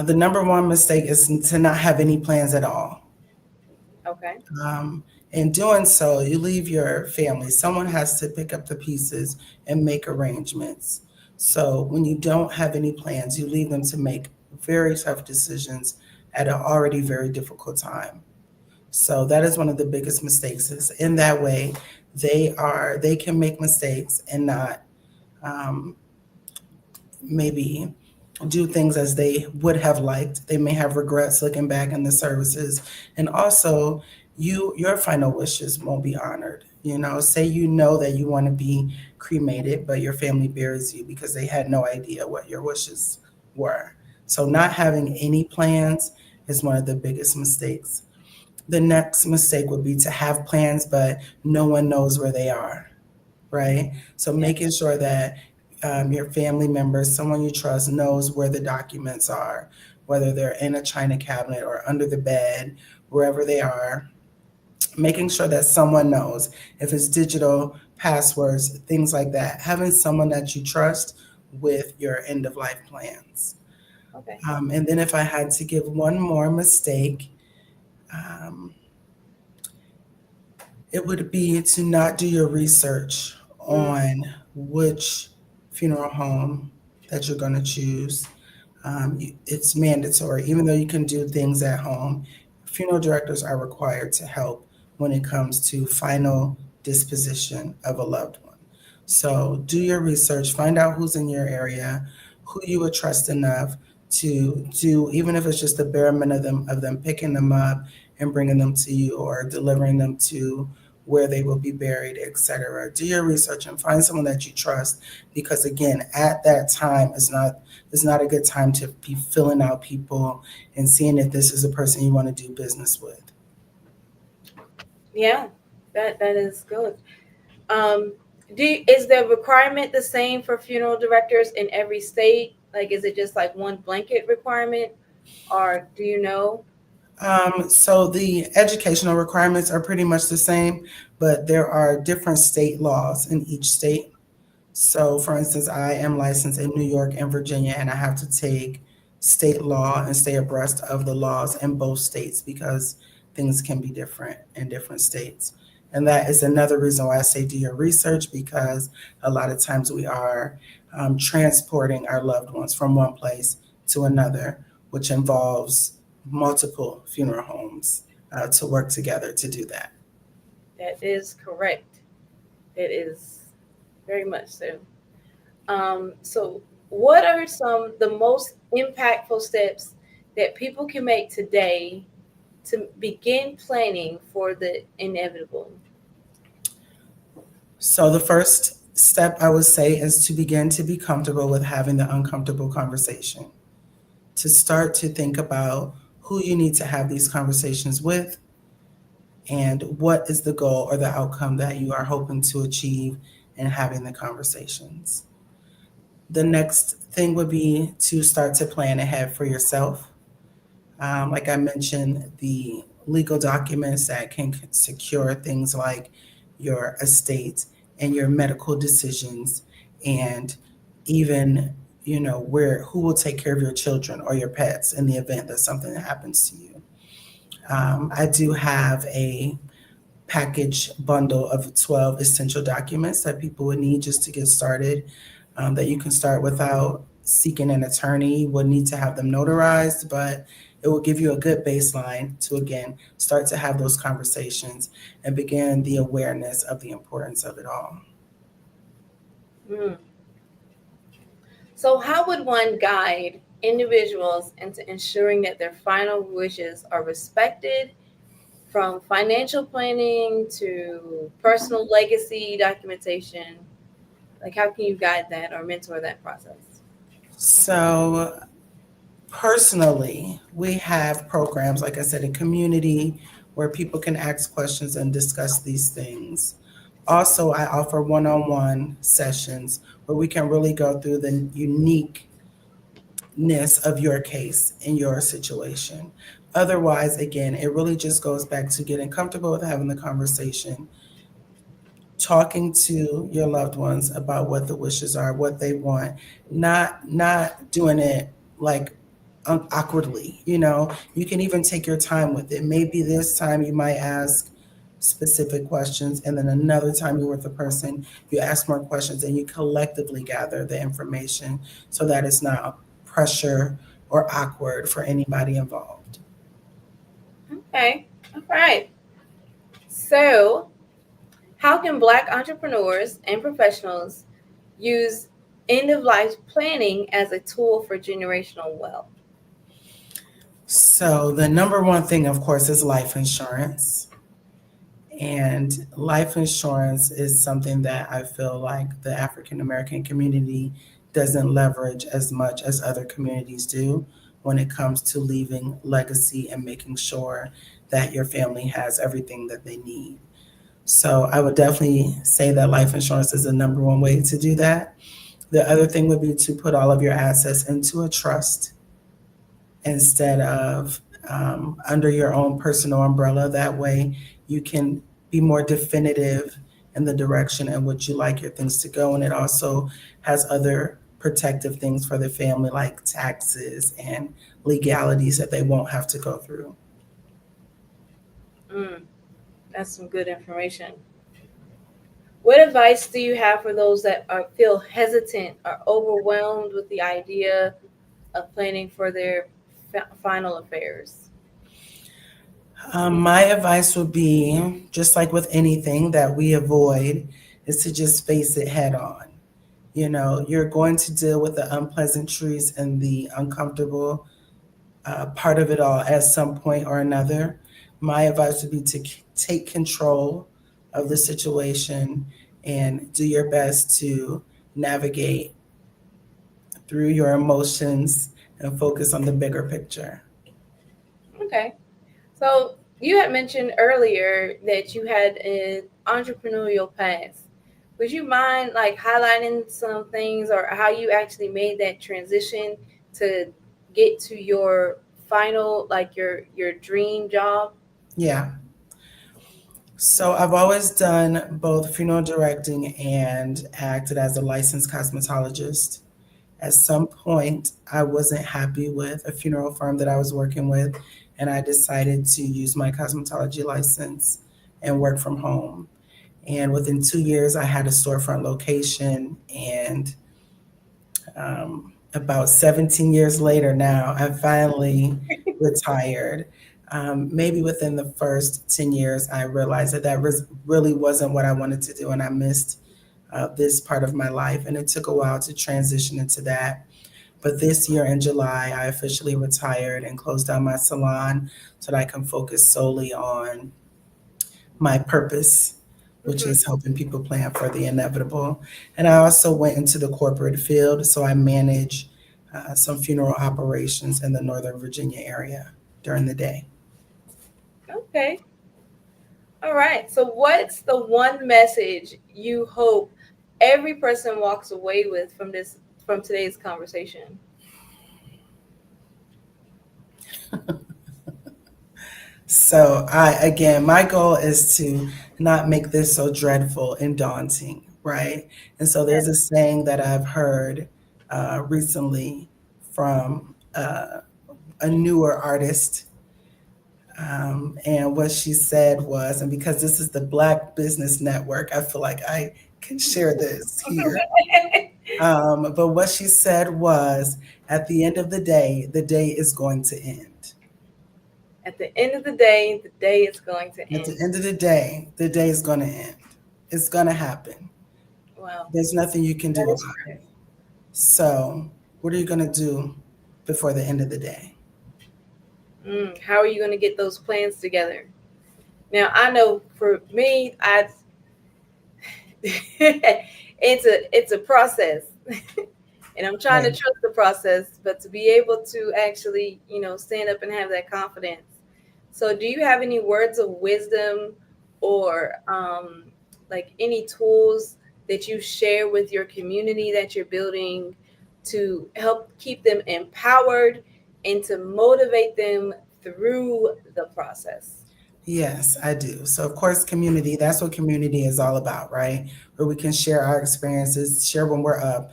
The number one mistake is to not have any plans at all. Okay. In doing so, you leave your family. Someone has to pick up the pieces and make arrangements. So when you don't have any plans, you leave them to make very tough decisions at an already very difficult time. So that is one of the biggest mistakes. Is in that way, they can make mistakes and not maybe do things as they would have liked. They may have regrets looking back in the services. And also, your final wishes won't be honored. Say you know that you want to be cremated, but your family buries you because they had no idea what your wishes were. So not having any plans is one of the biggest mistakes. The next mistake would be to have plans, but no one knows where they are, right? So making sure that your family members, someone you trust, knows where the documents are, whether they're in a china cabinet or under the bed, wherever they are. Making sure that someone knows if it's digital passwords, things like that. Having someone that you trust with your end of life plans. Okay. And then if I had to give one more mistake, it would be to not do your research on which funeral home that you're going to choose. It's mandatory, even though you can do things at home. Funeral directors are required to help when it comes to final disposition of a loved one. So do your research, find out who's in your area, who you would trust enough to do, even if it's just the bare minimum of them picking them up and bringing them to you or delivering them to where they will be buried, etc. Do your research and find someone that you trust, because again, at that time is not a good time to be filling out people and seeing if this is a person you want to do business with. Yeah, that is good. Is the requirement the same for funeral directors in every state? Like, is it just like one blanket requirement, or do you know? So the educational requirements are pretty much the same, but there are different state laws in each state. So for instance, I am licensed in New York and Virginia, and I have to take state law and stay abreast of the laws in both states because things can be different in different states. And that is another reason why I say do your research, because a lot of times we are transporting our loved ones from one place to another, which involves multiple funeral homes to work together to do that. That is correct. It is very much so. So what are the most impactful steps that people can make today to begin planning for the inevitable? So the first step I would say is to begin to be comfortable with having the uncomfortable conversation. To start to think about who you need to have these conversations with and what is the goal or the outcome that you are hoping to achieve in having the conversations. The next thing would be to start to plan ahead for yourself. Like I mentioned, the legal documents that can secure things like your estate and your medical decisions, and even who will take care of your children or your pets in the event that something happens to you. I do have a package bundle of 12 essential documents that people would need just to get started, that you can start without seeking an attorney. You would need to have them notarized, but it will give you a good baseline to, again, start to have those conversations and begin the awareness of the importance of it all. So how would one guide individuals into ensuring that their final wishes are respected, from financial planning to personal legacy documentation? Like, how can you guide that or mentor that process? So personally, we have programs, like I said, a community where people can ask questions and discuss these things. Also, I offer one-on-one sessions where we can really go through the uniqueness of your case and your situation. Otherwise, again, it really just goes back to getting comfortable with having the conversation, talking to your loved ones about what the wishes are, what they want, not doing it like awkwardly. You can even take your time with it. Maybe this time you might ask specific questions, and then another time you're with the person, you ask more questions, and you collectively gather the information so that it's not pressure or awkward for anybody involved. Okay. All right. So how can Black entrepreneurs and professionals use end-of-life planning as a tool for generational wealth? So the number one thing, of course, is life insurance. And life insurance is something that I feel like the African American community doesn't leverage as much as other communities do when it comes to leaving legacy and making sure that your family has everything that they need. So I would definitely say that life insurance is the number one way to do that. The other thing would be to put all of your assets into a trust instead of under your own personal umbrella. That way you can be more definitive in the direction in which you like your things to go. And it also has other protective things for the family, like taxes and legalities that they won't have to go through. That's some good information. What advice do you have for those that feel hesitant or overwhelmed with the idea of planning for their final affairs? My advice would be, just like with anything that we avoid, is to just face it head on. You know, you're going to deal with the unpleasantries and the uncomfortable part of it all at some point or another. My advice would be to take control of the situation and do your best to navigate through your emotions and focus on the bigger picture. Okay. So you had mentioned earlier that you had an entrepreneurial past. Would you mind like highlighting some things or how you actually made that transition to get to your final, like your dream job? Yeah. So I've always done both funeral directing and acted as a licensed cosmetologist. At some point, I wasn't happy with a funeral firm that I was working with, and I decided to use my cosmetology license and work from home. And within 2 years, I had a storefront location, and about 17 years later now, I finally retired. Maybe within the first 10 years, I realized that really wasn't what I wanted to do, and I missed this part of my life, and it took a while to transition into that. But this year in July, I officially retired and closed down my salon so that I can focus solely on my purpose, which is helping people plan for the inevitable. And I also went into the corporate field, so I manage some funeral operations in the Northern Virginia area during the day. Okay. All right. So what's the one message you hope every person walks away with from today's conversation? So again, my goal is to not make this so dreadful and daunting, right? And so there's a saying that I've heard recently from a newer artist. And what she said was, and because this is the Black Business Network, I feel like I can share this here. But what she said was, at the end of the day is going to end. At the end of the day is going to end. At the end of the day is going to end. It's going to happen. Wow. There's nothing you can do about it. So what are you going to do before the end of the day? How are you going to get those plans together? Now, I know for me, it's a process. And I'm trying to trust the process, but to be able to actually, stand up and have that confidence. So do you have any words of wisdom or like any tools that you share with your community that you're building to help keep them empowered and to motivate them through the process? Yes, I do. So of course, community, that's what community is all about, right? Where we can share our experiences, share when we're up,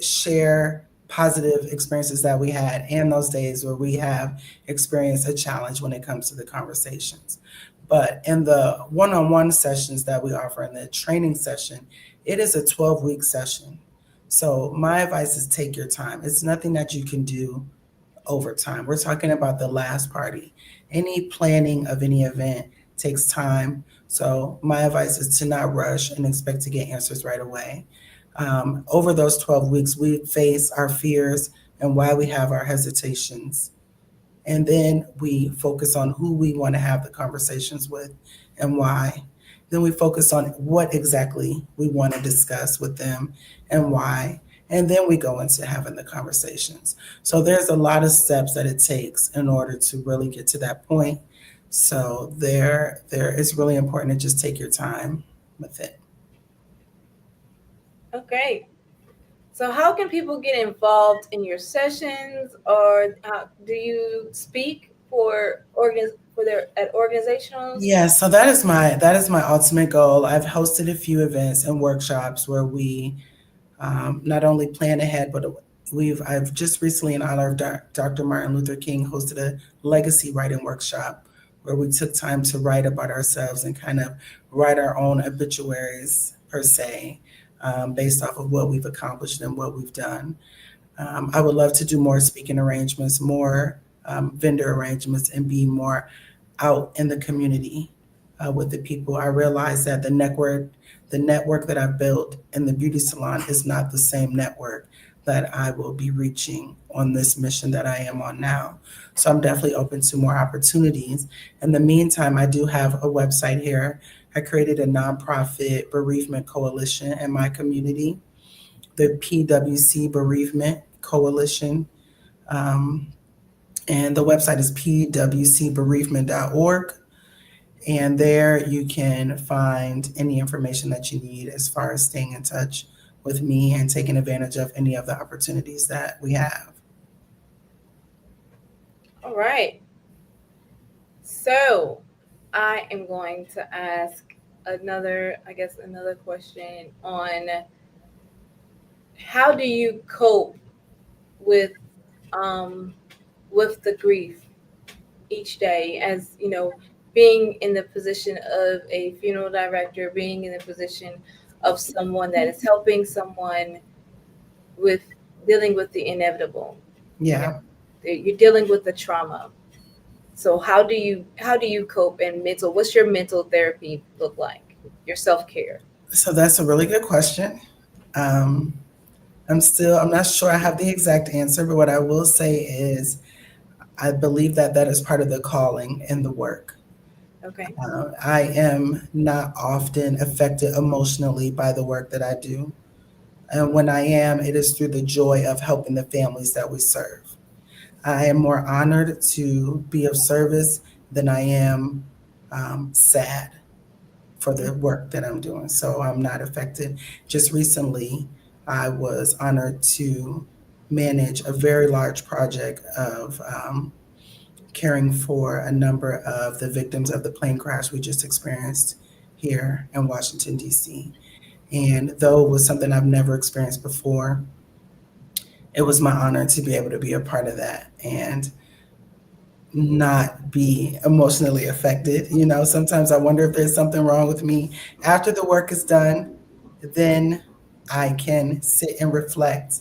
share positive experiences that we had and those days where we have experienced a challenge when it comes to the conversations. But in the one-on-one sessions that we offer in the training session, it is a 12-week session. So my advice is take your time. It's nothing that you can do over time. We're talking about the last party. Any planning of any event takes time. So my advice is to not rush and expect to get answers right away. Over those 12 weeks, we face our fears and why we have our hesitations. And then we focus on who we want to have the conversations with and why. Then we focus on what exactly we want to discuss with them and why. And then we go into having the conversations. So there's a lot of steps that it takes in order to really get to that point. So there it's really important to just take your time with it. Okay. So how can people get involved in your sessions, or do you speak for at organizations? Yeah, so that is my ultimate goal. I've hosted a few events and workshops where we not only plan ahead, but I've just recently, in honor of Dr. Martin Luther King, hosted a legacy writing workshop where we took time to write about ourselves and kind of write our own obituaries per se, based off of what we've accomplished and what we've done. I would love to do more speaking arrangements, more vendor arrangements, and be more out in the community with the people. I realize that the network that I've built in the beauty salon is not the same network that I will be reaching on this mission that I am on now. So I'm definitely open to more opportunities. In the meantime, I do have a website here. I created a nonprofit bereavement coalition in my community, the PWC Bereavement Coalition. And the website is pwcbereavement.org. And there you can find any information that you need as far as staying in touch with me and taking advantage of any of the opportunities that we have. All right. So I am going to ask another question on how do you cope with the grief each day, as you know, being in the position of a funeral director, being in the position of someone that is helping someone with dealing with the inevitable. Yeah. You're dealing with the trauma. So how do you cope and what's your mental therapy look like? Your self-care? So that's a really good question. I'm not sure I have the exact answer, but what I will say is I believe that is part of the calling and the work. Okay. I am not often affected emotionally by the work that I do. And when I am, it is through the joy of helping the families that we serve. I am more honored to be of service than I am sad for the work that I'm doing. So I'm not affected. Just recently, I was honored to manage a very large project of caring for a number of the victims of the plane crash we just experienced here in Washington, D.C. And though it was something I've never experienced before, it was my honor to be able to be a part of that and not be emotionally affected. You know, sometimes I wonder if there's something wrong with me. After the work is done, then I can sit and reflect.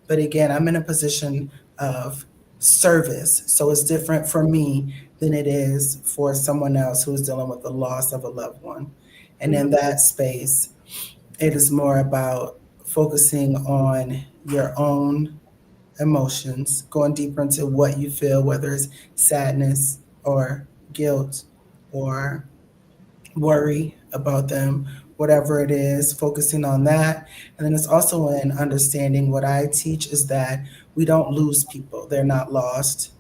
But again, I'm in a position of service. So it's different for me than it is for someone else who is dealing with the loss of a loved one. And in that space, it is more about focusing on your own emotions, going deeper into what you feel, whether it's sadness or guilt or worry about them, whatever it is, focusing on that. And then it's also in understanding what I teach is that we don't lose people. They're not lost.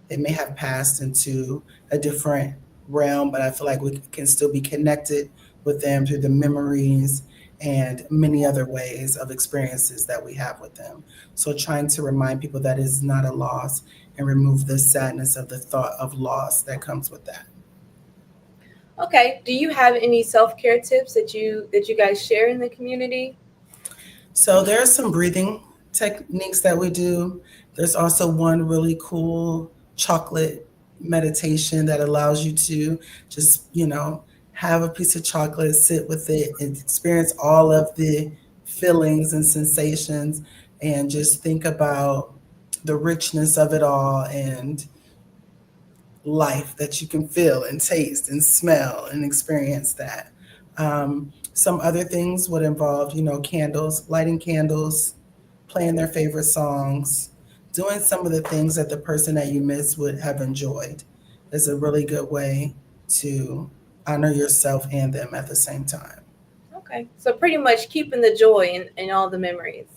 They may have passed into a different realm, but I feel like we can still be connected with them through the memories and many other ways of experiences that we have with them. So trying to remind people that it's not a loss and remove the sadness of the thought of loss that comes with that. Okay. Do you have any self-care tips that you guys share in the community? So there are some breathing techniques that we do. There's also one really cool chocolate meditation that allows you to just, have a piece of chocolate, sit with it, and experience all of the feelings and sensations, and just think about the richness of it all and life that you can feel and taste and smell and experience that. Some other things would involve, candles, lighting candles, playing their favorite songs, doing some of the things that the person that you miss would have enjoyed is a really good way to honor yourself and them at the same time. Okay. So pretty much keeping the joy in all the memories.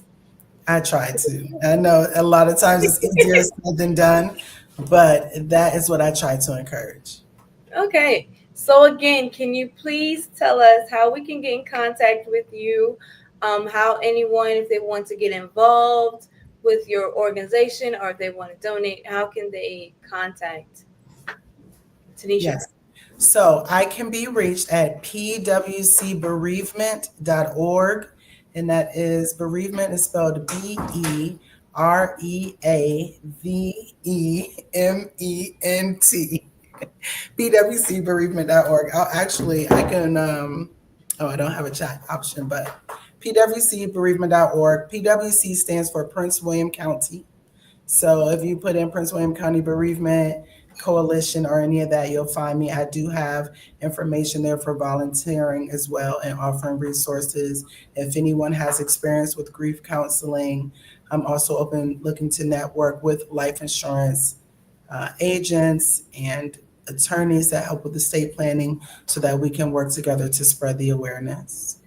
I try to. I know a lot of times it's easier said than done, but that is what I try to encourage. Okay. So again, can you please tell us how we can get in contact with you? How anyone, if they want to get involved with your organization or if they want to donate, how can they contact Tanisha? Yes. So I can be reached at pwcbereavement.org, and that is bereavement is spelled BEREAVEMENT. pwcbereavement.org. I don't have a chat option, but pwcbereavement.org. PWC stands for Prince William County. So if you put in Prince William County Bereavement Coalition or any of that, you'll find me. I do have information there for volunteering as well and offering resources. If anyone has experience with grief counseling, I'm also looking to network with life insurance agents and attorneys that help with estate planning so that we can work together to spread the awareness.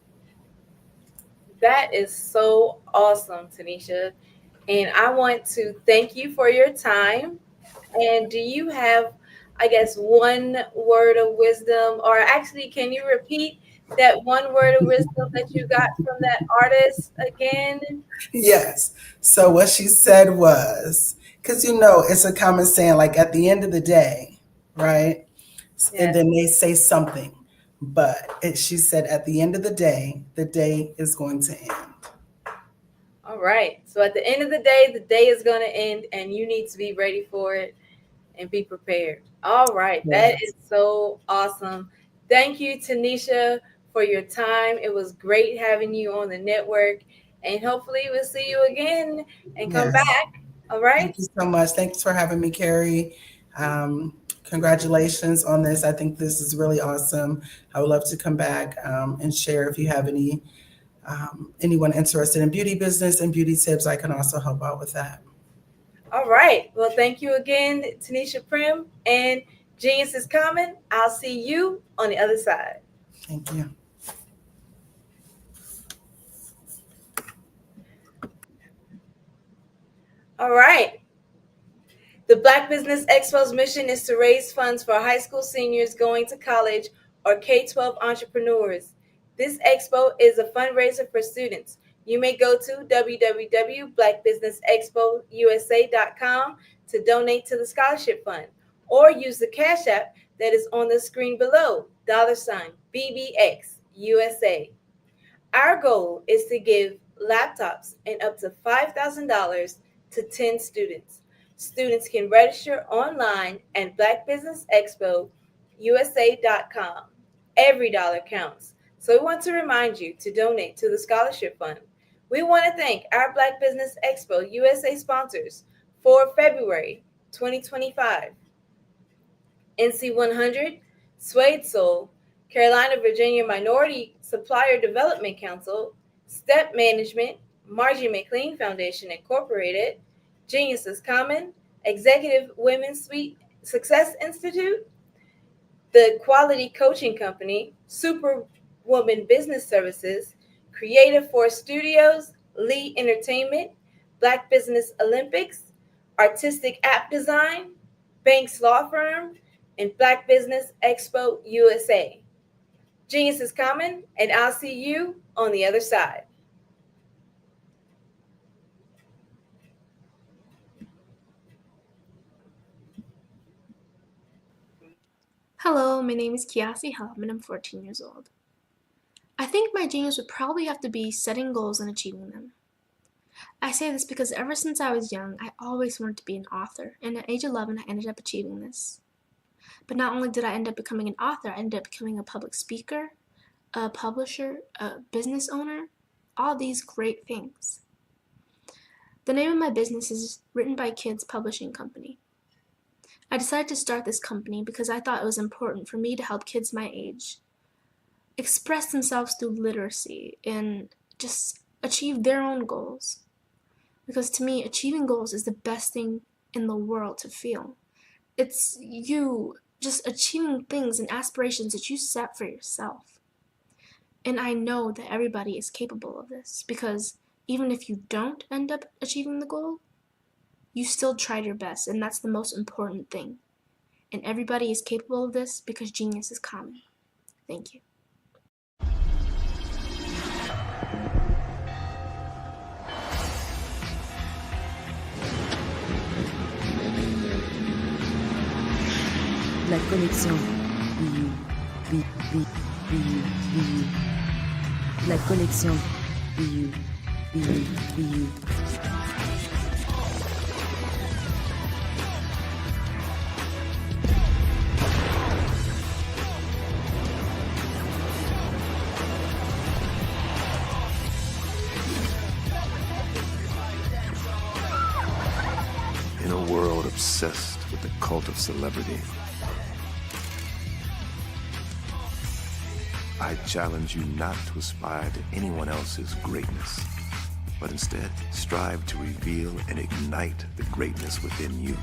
That is so awesome, Tanisha. And I want to thank you for your time. And do you have, I guess, one word of wisdom, or actually, can you repeat that one word of wisdom that you got from that artist again? Yes. So what she said was, because it's a common saying, like at the end of the day, right? Yes. And then they say something, but she said at the end of the day is going to end. All right. So at the end of the day is going to end, and you need to be ready for it and be prepared. All right. Yes. That is so awesome. Thank you, Tanisha, for your time. It was great having you on the network, and hopefully we'll see you again and come back. All right. Thank you so much. Thanks for having me, Carrie. Congratulations on this. I think this is really awesome. I would love to come back and share if you have anyone interested in beauty business and beauty tips. I can also help out with that. All right. Well, thank you again, Tanisha Prim, and Genius is Common. I'll see you on the other side. Thank you. All right. The Black Business Expo's mission is to raise funds for high school seniors going to college or K-12 entrepreneurs. This expo is a fundraiser for students. You may go to www.blackbusinessexpousa.com to donate to the scholarship fund, or use the Cash App that is on the screen below, $BBX USA. Our goal is to give laptops and up to $5,000 to 10 students. Students can register online at blackbusinessexpousa.com. Every dollar counts. So we want to remind you to donate to the scholarship fund. We want to thank our Black Business Expo USA sponsors for February 2025. NC100, Suede Soul, Carolina Virginia Minority Supplier Development Council, Step Management, Margie McLean Foundation Incorporated, Genius is Common, Executive Women's Suite Success Institute, the Quality Coaching Company, Superwoman Business Services, Creative Force Studios, Lee Entertainment, Black Business Olympics, Artistic App Design, Banks Law Firm, and Black Business Expo USA. Genius is Common, and I'll see you on the other side. Hello, my name is Kiasi Helm, and I'm 14 years old. I think my genius would probably have to be setting goals and achieving them. I say this because ever since I was young, I always wanted to be an author, and at age 11, I ended up achieving this. But not only did I end up becoming an author, I ended up becoming a public speaker, a publisher, a business owner, all these great things. The name of my business is Written by Kids Publishing Company. I decided to start this company because I thought it was important for me to help kids my age express themselves through literacy and just achieve their own goals. Because to me, achieving goals is the best thing in the world to feel. It's you just achieving things and aspirations that you set for yourself. And I know that everybody is capable of this, because even if you don't end up achieving the goal, you still tried your best, and that's the most important thing. And everybody is capable of this because genius is common. Thank you. La connexion. La connexion. In a world obsessed with the cult of celebrity, I challenge you not to aspire to anyone else's greatness, but instead strive to reveal and ignite the greatness within you.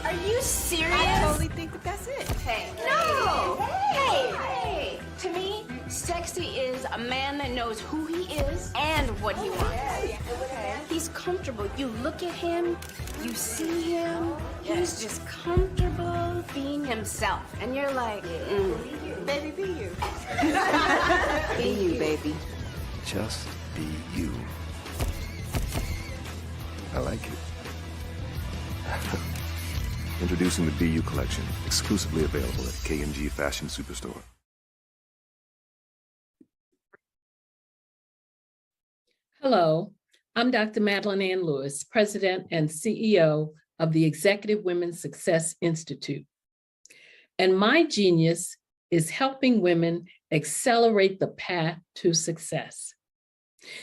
Are you serious? I totally think that that's it. Hey. No! Hey! To me, sexy is a man that knows who he is and what he wants. Okay. He's comfortable. You look at him, you see him, he's just comfortable being himself. And you're like, Baby, be you. Be you, baby. Just be you. I like it. Introducing the Be You collection, exclusively available at K&G Fashion Superstore. Hello, I'm Dr. Madeline Ann Lewis, President and CEO of the Executive Women's Success Institute. And my genius is helping women accelerate the path to success.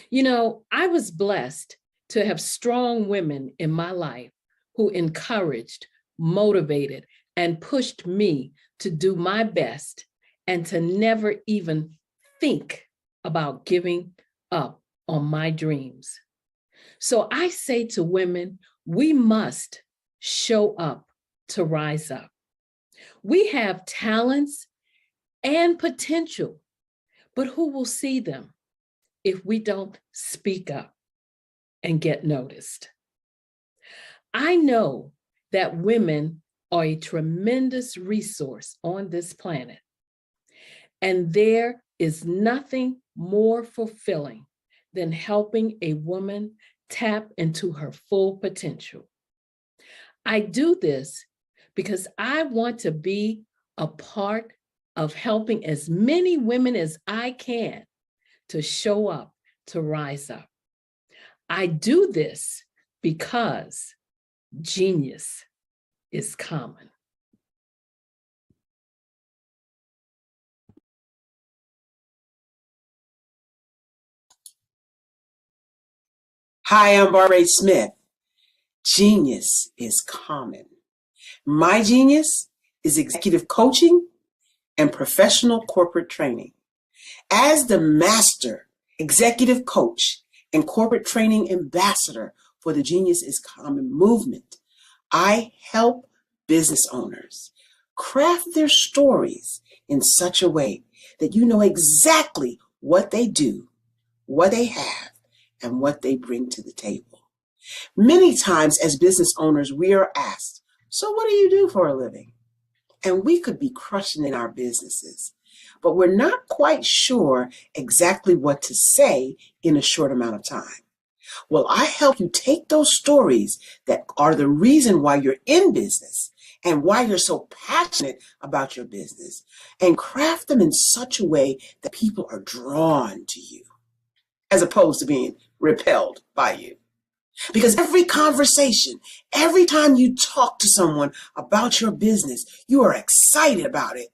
You know, I was blessed to have strong women in my life who encouraged, motivated, and pushed me to do my best and to never even think about giving up on my dreams. So I say to women, we must show up to rise up. We have talents and potential, but who will see them if we don't speak up and get noticed? I know that women are a tremendous resource on this planet, and there is nothing more fulfilling than helping a woman tap into her full potential. I do this because I want to be a part of helping as many women as I can to show up, to rise up. I do this because genius is common. Hi, I'm Barbara Smith. Genius is common. My genius is executive coaching and professional corporate training. As the master executive coach and corporate training ambassador for the Genius is Common movement, I help business owners craft their stories in such a way that you know exactly what they do, what they have, and what they bring to the table. Many times as business owners, we are asked, so what do you do for a living? And we could be crushing in our businesses, but we're not quite sure exactly what to say in a short amount of time. Well, I help you take those stories that are the reason why you're in business and why you're so passionate about your business and craft them in such a way that people are drawn to you as opposed to being repelled by you. Because every conversation, every time you talk to someone about your business, you are excited about it.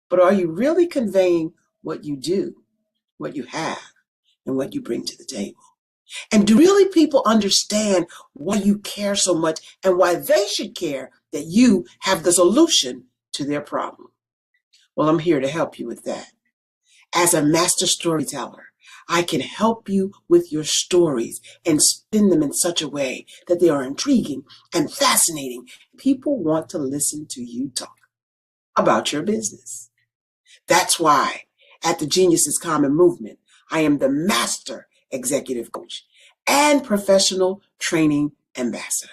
But are you really conveying what you do, what you have, and what you bring to the table? And do really people understand why you care so much and why they should care that you have the solution to their problem? Well, I'm here to help you with that. As a master storyteller, I can help you with your stories and spin them in such a way that they are intriguing and fascinating people want to listen to you talk about your business. That's why at the Genius is Common movement, I am the master executive coach and professional training ambassador.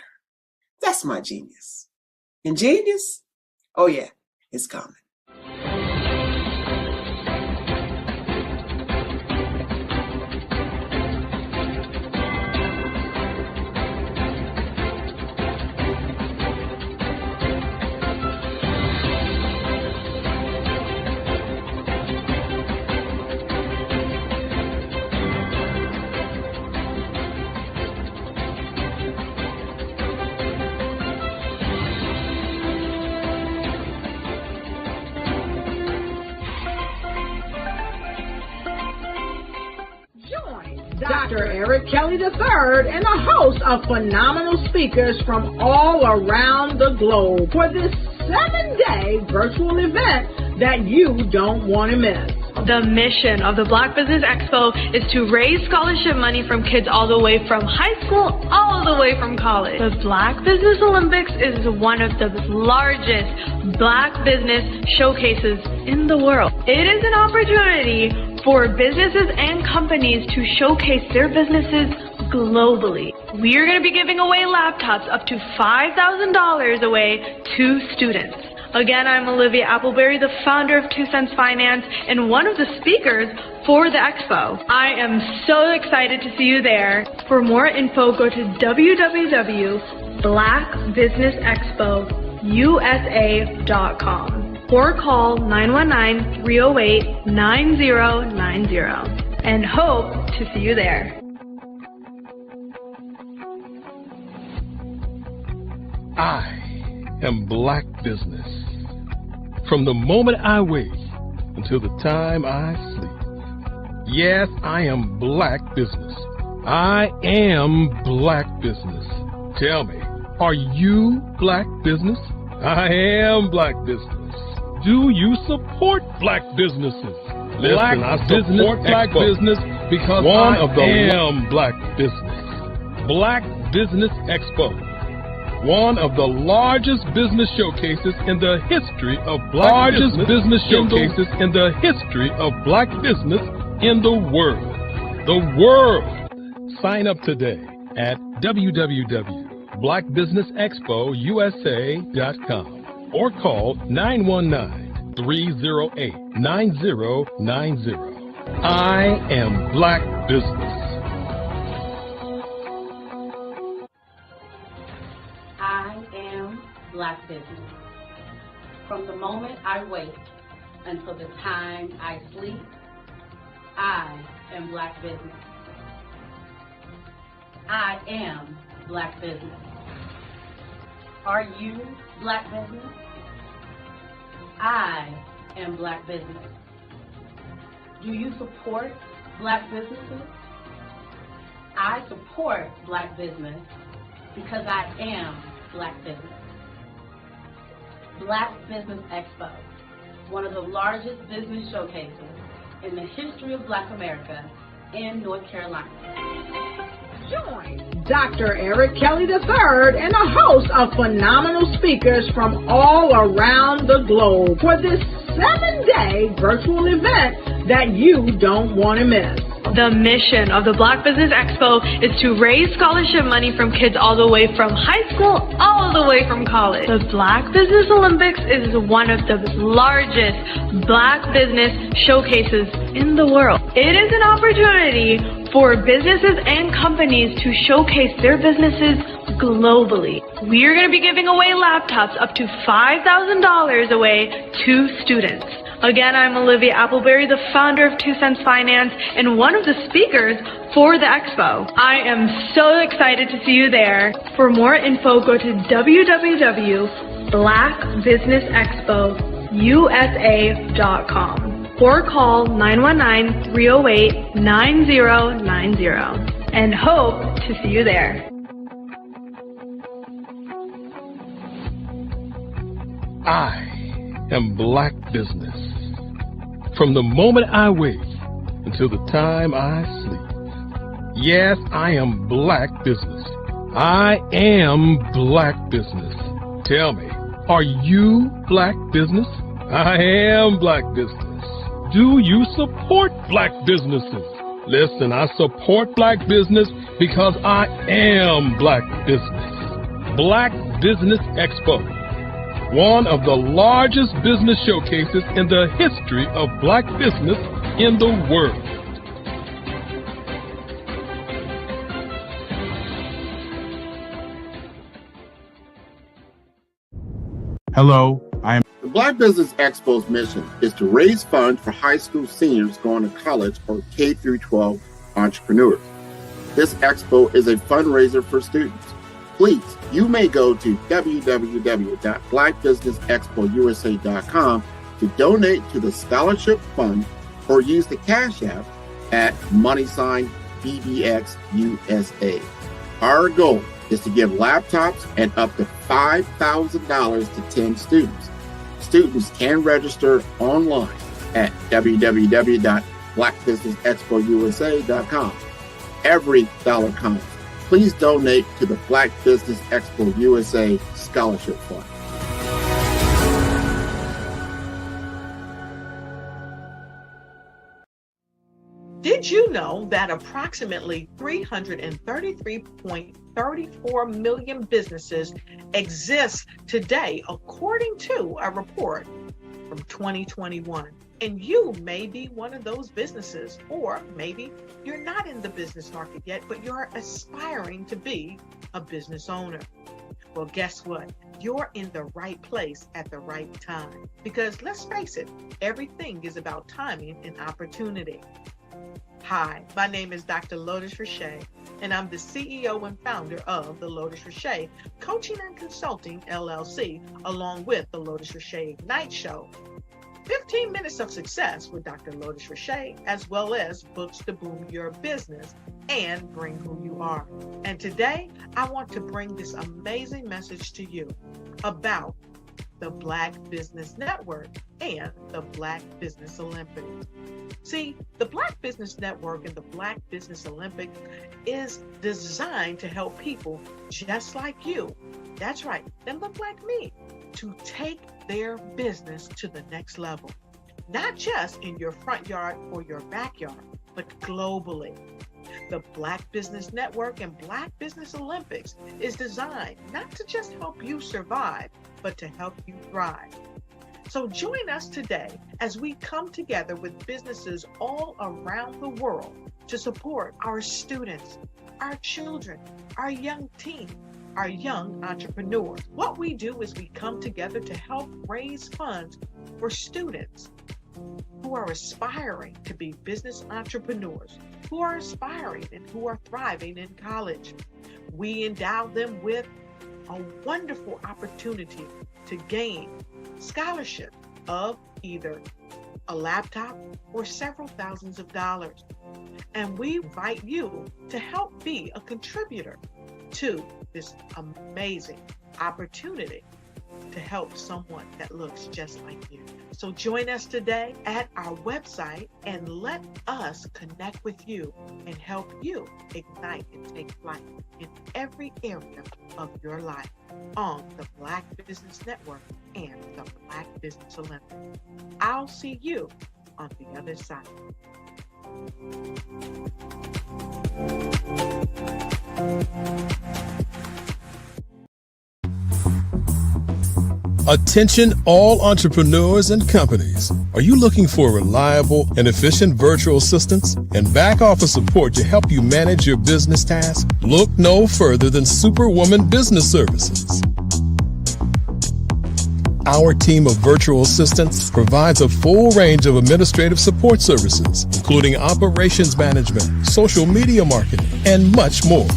That's my genius. And genius? Oh yeah, it's common. Dr. Eric Kelly III and a host of phenomenal speakers from all around the globe for this 7-day virtual event that you don't want to miss. The mission of the Black Business Expo is to raise scholarship money from kids all the way from high school, all the way from college. The Black Business Olympics is one of the largest Black business showcases in the world. It is an opportunity for businesses and companies to showcase their businesses globally. We are going to be giving away laptops up to $5,000 away to students. Again, I'm Olivia Appleberry, the founder of 2 Cents Finance and one of the speakers for the expo. I am so excited to see you there. For more info, go to www.blackbusinessexpousa.com or call 919-308-9090 and hope to see you there. I am Black Business. From the moment I wake until the time I sleep. Yes, I am Black Business. I am Black Business. Tell me, are you Black Business? I am Black Business. Do you support Black businesses? Listen, I support Black business because I am Black Business. Black Business Expo. One of the largest business showcases in the history of Black business showcases in the history of Black business in the world. The world. Sign up today at www.blackbusinessexpousa.com or call 919-308-9090. I am Black Business. Black business. From the moment I wake until the time I sleep, I am Black business. I am Black business. Are you Black business? I am Black business. Do you support Black businesses? I support Black business because I am Black business. Black Business Expo, one of the largest business showcases in the history of Black America in North Carolina. Join Dr. Eric Kelly III and a host of phenomenal speakers from all around the globe for this 7-day virtual event that you don't want to miss. The mission of the Black Business Expo is to raise scholarship money from kids all the way from high school, all the way from college. The Black Business Olympics is one of the largest Black business showcases in the world. It is an opportunity for businesses and companies to showcase their businesses globally. We are going to be giving away laptops up to $5,000 away to students. Again, I'm Olivia Appleberry, the founder of 2 Cents Finance and one of the speakers for the expo. I am so excited to see you there. For more info, go to www.blackbusinessexpousa.com or call 919-308-9090 and hope to see you there. I am Black Business. From the moment I wake until the time I sleep. Yes, I am Black Business. I am Black Business. Tell me, are you Black business? I am Black business. Do you support Black businesses? Listen, I support Black business because I am Black business. Black Business Expo, one of the largest business showcases in the history of Black business in the world. Hello, I am. The Black Business Expo's mission is to raise funds for high school seniors going to college or K through 12 entrepreneurs. This expo is a fundraiser for students. Please, you may go to www.blackbusinessexpousa.com to donate to the scholarship fund or use the Cash App at $BBXUSA. Our goal is to give laptops and up to $5,000 to 10 students. Students can register online at www.blackbusinessexpousa.com. Every dollar counts. Please donate to the Black Business Expo USA Scholarship Fund. Did you know that approximately 333.34 million businesses exist today, according to a report from 2021? And you may be one of those businesses, or maybe you're not in the business market yet, but you're aspiring to be a business owner. Well, guess what? You're in the right place at the right time. Because let's face it, everything is about timing and opportunity. Hi, my name is Dr. Lotus Richey, and I'm the CEO and founder of the Lotus Richey Coaching and Consulting LLC, along with the Lotus Richey Ignite Show. 15 minutes of success with Dr. Lotus Richey, as well as books to boom your business and bring who you are. And today, I want to bring this amazing message to you about the Black Business Network and the Black Business Olympics. See, the Black Business Network and the Black Business Olympics is designed to help people just like you, that's right, that look like me, to take their business to the next level. Not just in your front yard or your backyard, but globally. The Black Business Network and Black Business Olympics is designed not to just help you survive, but to help you thrive. So join us today as we come together with businesses all around the world to support our students, our children, our young teens, our young entrepreneurs. What we do is we come together to help raise funds for students who are aspiring to be business entrepreneurs, who are aspiring and who are thriving in college. We endow them with a wonderful opportunity to gain scholarship of either a laptop or several thousands of dollars. And we invite you to help be a contributor to this amazing opportunity to help someone that looks just like you. So join us today at our website and let us connect with you and help you ignite and take flight in every area of your life on the Black Business Network and the Black Business Olympics. I'll see you on the other side. Attention all entrepreneurs and companies. Are you looking for reliable and efficient virtual assistants and back office support to help you manage your business tasks? Look no further than Superwoman Business Services. Our team of virtual assistants provides a full range of administrative support services, including operations management, social media marketing, and much more.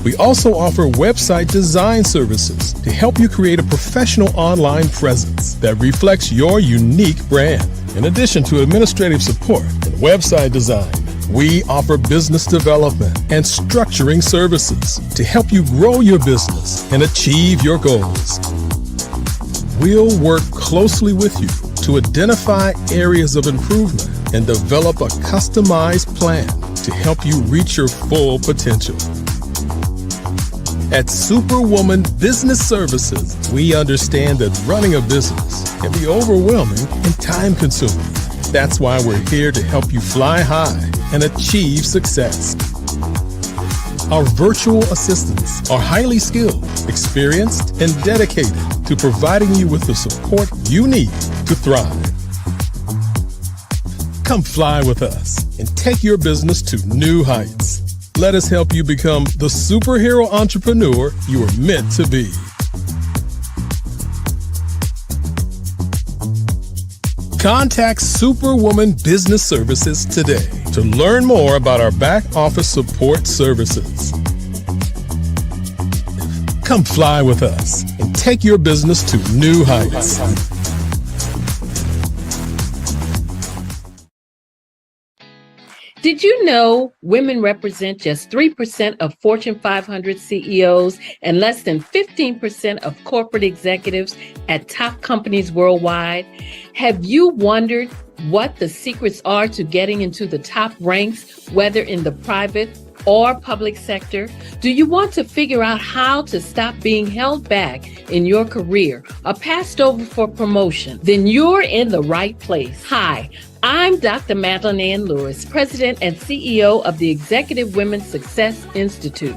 We also offer website design services to help you create a professional online presence that reflects your unique brand. In addition to administrative support and website design, we offer business development and structuring services to help you grow your business and achieve your goals. We'll work closely with you to identify areas of improvement and develop a customized plan to help you reach your full potential. At Superwoman Business Services, we understand that running a business can be overwhelming and time-consuming. That's why we're here to help you fly high and achieve success. Our virtual assistants are highly skilled, experienced, and dedicated to providing you with the support you need to thrive. Come fly with us and take your business to new heights. Let us help you become the superhero entrepreneur you are meant to be. Contact Superwoman Business Services today to learn more about our back office support services. Come fly with us and take your business to new heights. Did you know women represent just 3% of Fortune 500 CEOs and less than 15% of corporate executives at top companies worldwide? Have you wondered what the secrets are to getting into the top ranks, whether in the private or public sector? Do you want to figure out how to stop being held back in your career or passed over for promotion? Then you're in the right place. Hi, I'm Dr. Madeline Ann Lewis, President and CEO of the Executive Women's Success Institute.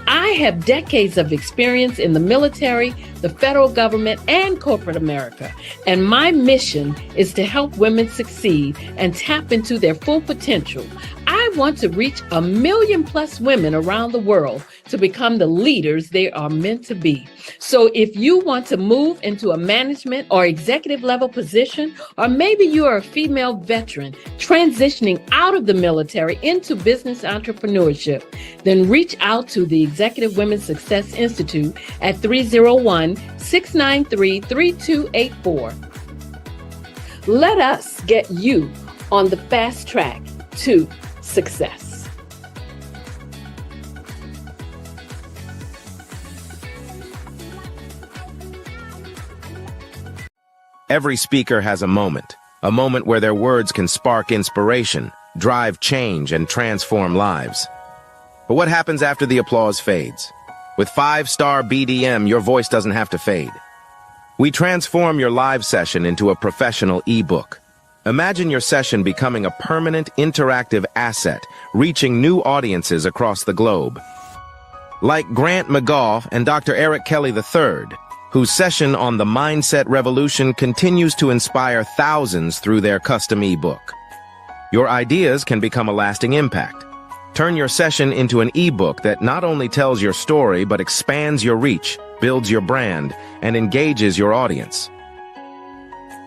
I have decades of experience in the military, the federal government, and corporate America, and my mission is to help women succeed and tap into their full potential. I want to reach 1 million plus women around the world to become the leaders they are meant to be. So if you want to move into a management or executive level position, or maybe you are a female veteran transitioning out of the military into business entrepreneurship, then reach out to the Executive Women's Success Institute at 301-693-3284. Let us get you on the fast track to success. Every speaker has a moment where their words can spark inspiration, drive change, and transform lives. But what happens after the applause fades? With 5-star BDM, your voice doesn't have to fade. We transform your live session into a professional ebook. Imagine your session becoming a permanent interactive asset, reaching new audiences across the globe. Like Grant McGough and Dr. Eric Kelly III, whose session on the Mindset Revolution continues to inspire thousands through their custom ebook. Your ideas can become a lasting impact. Turn your session into an ebook that not only tells your story, but expands your reach, builds your brand, and engages your audience.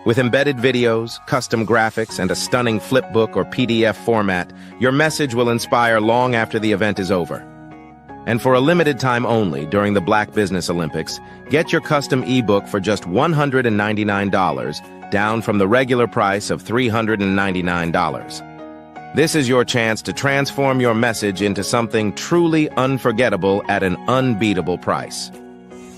With embedded videos, custom graphics, and a stunning flipbook or PDF format, your message will inspire long after the event is over. And for a limited time only during the Black Business Olympics, get your custom ebook for just $199, down from the regular price of $399. This is your chance to transform your message into something truly unforgettable at an unbeatable price.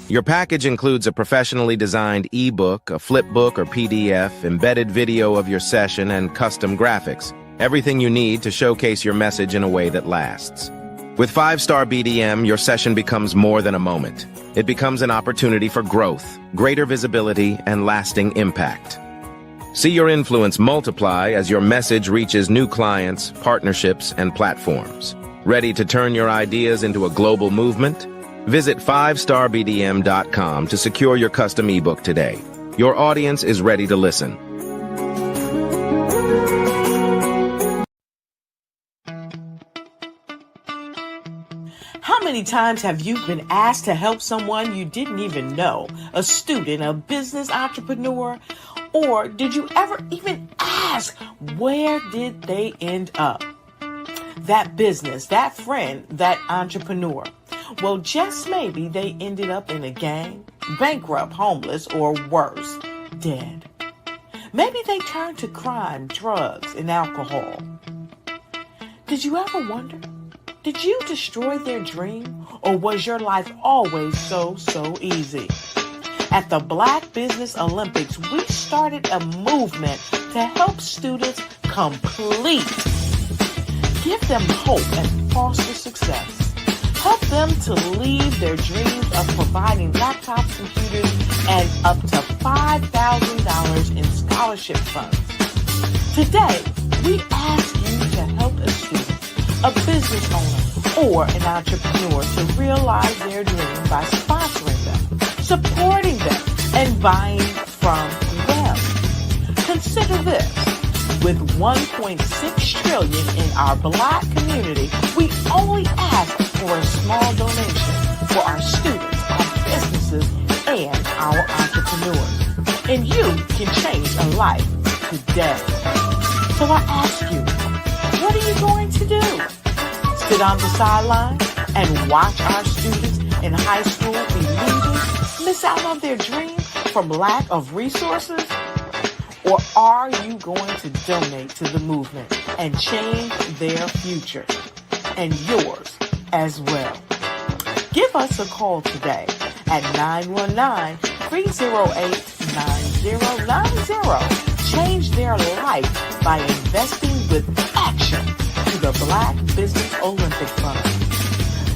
Your package includes a professionally designed ebook, a flipbook or PDF, embedded video of your session, and custom graphics. Everything you need to showcase your message in a way that lasts. With 5-star BDM, your session becomes more than a moment. It becomes an opportunity for growth, greater visibility, and lasting impact. See your influence multiply as your message reaches new clients, partnerships, and platforms. Ready to turn your ideas into a global movement? Visit 5starbdm.com to secure your custom ebook today. Your audience is ready to listen. How many times have you been asked to help someone you didn't even know, a student, a business entrepreneur? Or did you ever even ask, where did they end up? That business, that friend, that entrepreneur. Well, just maybe they ended up in a gang, bankrupt, homeless, or worse, dead. Maybe they turned to crime, drugs, and alcohol. Did you ever wonder? Did you destroy their dream, or was your life always so easy? At the Black Business Olympics, we started a movement to help students complete, give them hope, and foster success. Help them to leave their dreams of providing laptops, computers, and up to $5,000 in scholarship funds. Today, we ask you to help a student, a business owner, or an entrepreneur to realize their dream by sponsoring them, supporting them, and buying from them. Consider this. With $1.6 trillion in our Black community, we only ask for a small donation for our students, our businesses, and our entrepreneurs. And you can change a life today. So I ask you, what are you going to do? Sit on the sideline and watch our students in high school be leaders, miss out on their dreams from lack of resources? Or are you going to donate to the movement and change their future and yours as well? Give us a call today at 919-308-9090. Change their life by investing with action to the Black Business Olympic Fund.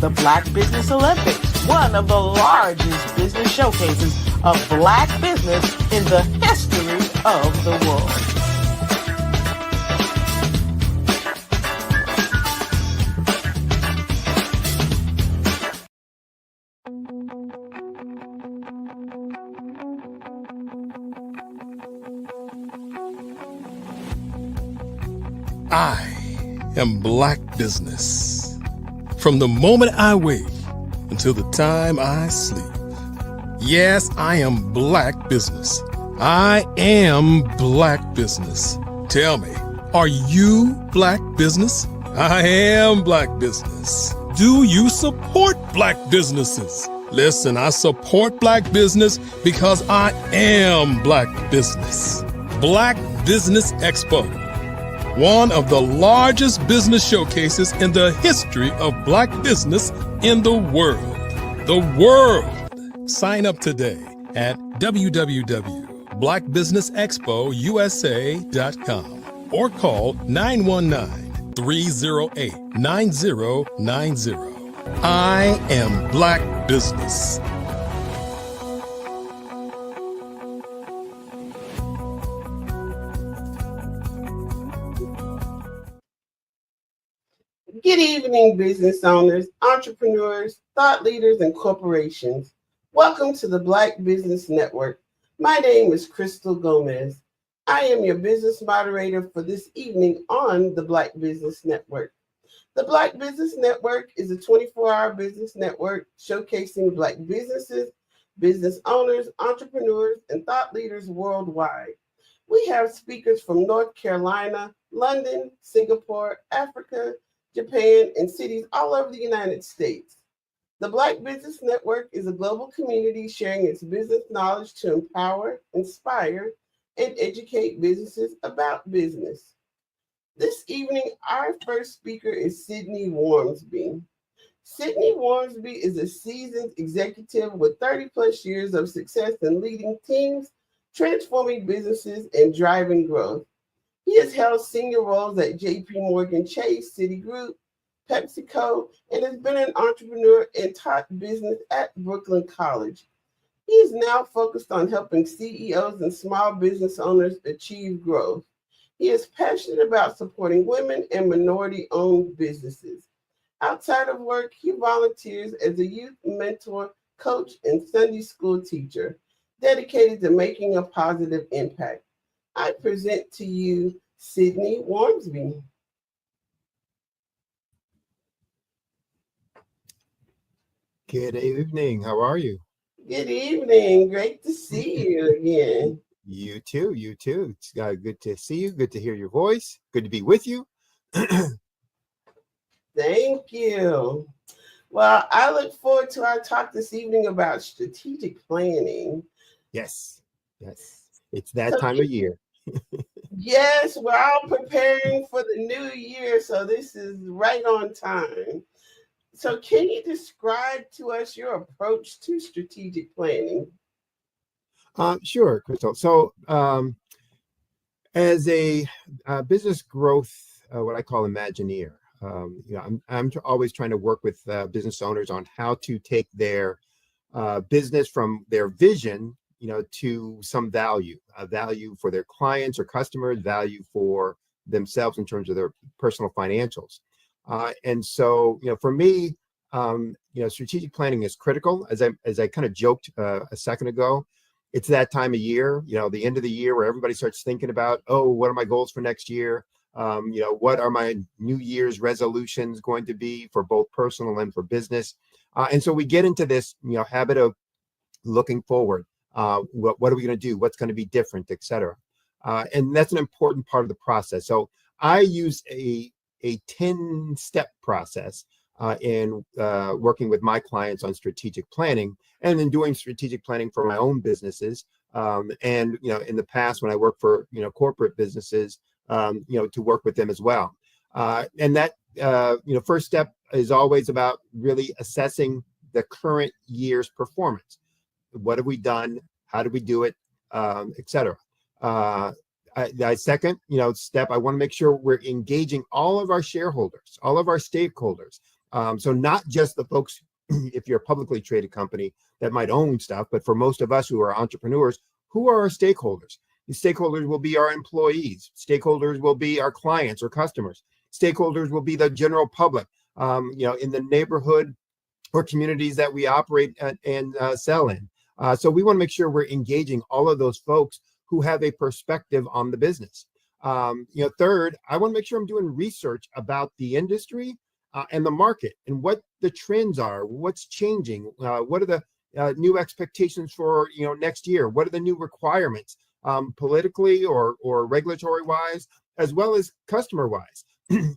The Black Business Olympics, one of the largest business showcases of Black business in the history of the world. I am Black business. From the moment I wake until the time I sleep. Yes, I am Black business. I am Black business. Tell me, are you Black business? I am Black business. Do you support Black businesses? Listen, I support Black business because I am Black business. Black Business Expo, one of the largest business showcases in the history of Black business in the world. The world. Sign up today at www.blackbusinessexpousa.com or call 919-308-9090. I am Black business. Good evening, business owners, entrepreneurs, thought leaders, and corporations. Welcome to the Black Business Network. My name is Crystal Gomez. I am your business moderator for this evening on the Black Business Network. The Black Business Network is a 24-hour business network showcasing Black businesses, business owners, entrepreneurs, and thought leaders worldwide. We have speakers from North Carolina, London, Singapore, Africa, Japan, and cities all over the United States. The Black Business Network is a global community sharing its business knowledge to empower, inspire, and educate businesses about business. This evening, our first speaker is Sydney Wormsby. Sydney Wormsby is a seasoned executive with 30 plus years of success in leading teams, transforming businesses, and driving growth. He has held senior roles at JP Morgan Chase, Citigroup, PepsiCo, and has been an entrepreneur and taught business at Brooklyn College. He is now focused on helping CEOs and small business owners achieve growth. He is passionate about supporting women and minority-owned businesses. Outside of work, he volunteers as a youth mentor, coach, and Sunday school teacher, dedicated to making a positive impact. I present to you Sydney Wormsby. Good evening. How are you? Good evening. Great to see you again. You too. You too. It's good to see you. Good to hear your voice. Good to be with you. Thank you. Well, I look forward to our talk this evening about strategic planning. Yes. Yes. It's that time of year. Yes, we're all preparing for the new year, so this is right on time. So can you describe to us your approach to strategic planning? Sure, Crystal. So as a business growth, what I call Imagineer, I'm always trying to work with business owners on how to take their business from their vision, to some value, value for their clients or customers, value for themselves in terms of their personal financials. And so, for me, strategic planning is critical. As I kind of joked a second ago, it's that time of year, the end of the year where everybody starts thinking about, oh, what are my goals for next year? What are my New Year's resolutions going to be for both personal and for business? And so we get into this, habit of looking forward. What are we going to do? What's going to be different, et cetera. And that's an important part of the process. So I use a 10-step process in working with my clients on strategic planning, and in doing strategic planning for my own businesses. And in the past, when I worked for corporate businesses, to work with them as well. And that first step is always about really assessing the current year's performance. What have we done? How did we do it? Et cetera. Second, step, I want to make sure we're engaging all of our shareholders, all of our stakeholders. So not just the folks, if you're a publicly traded company that might own stuff, but for most of us who are entrepreneurs, who are our stakeholders? The stakeholders will be our employees. Stakeholders will be our clients or customers. Stakeholders will be the general public, in the neighborhood or communities that we operate and sell in. So we want to make sure we're engaging all of those folks who have a perspective on the business. Third, I want to make sure I'm doing research about the industry and the market and what the trends are, what's changing, what are the new expectations for next year, what are the new requirements politically or regulatory wise, as well as customer wise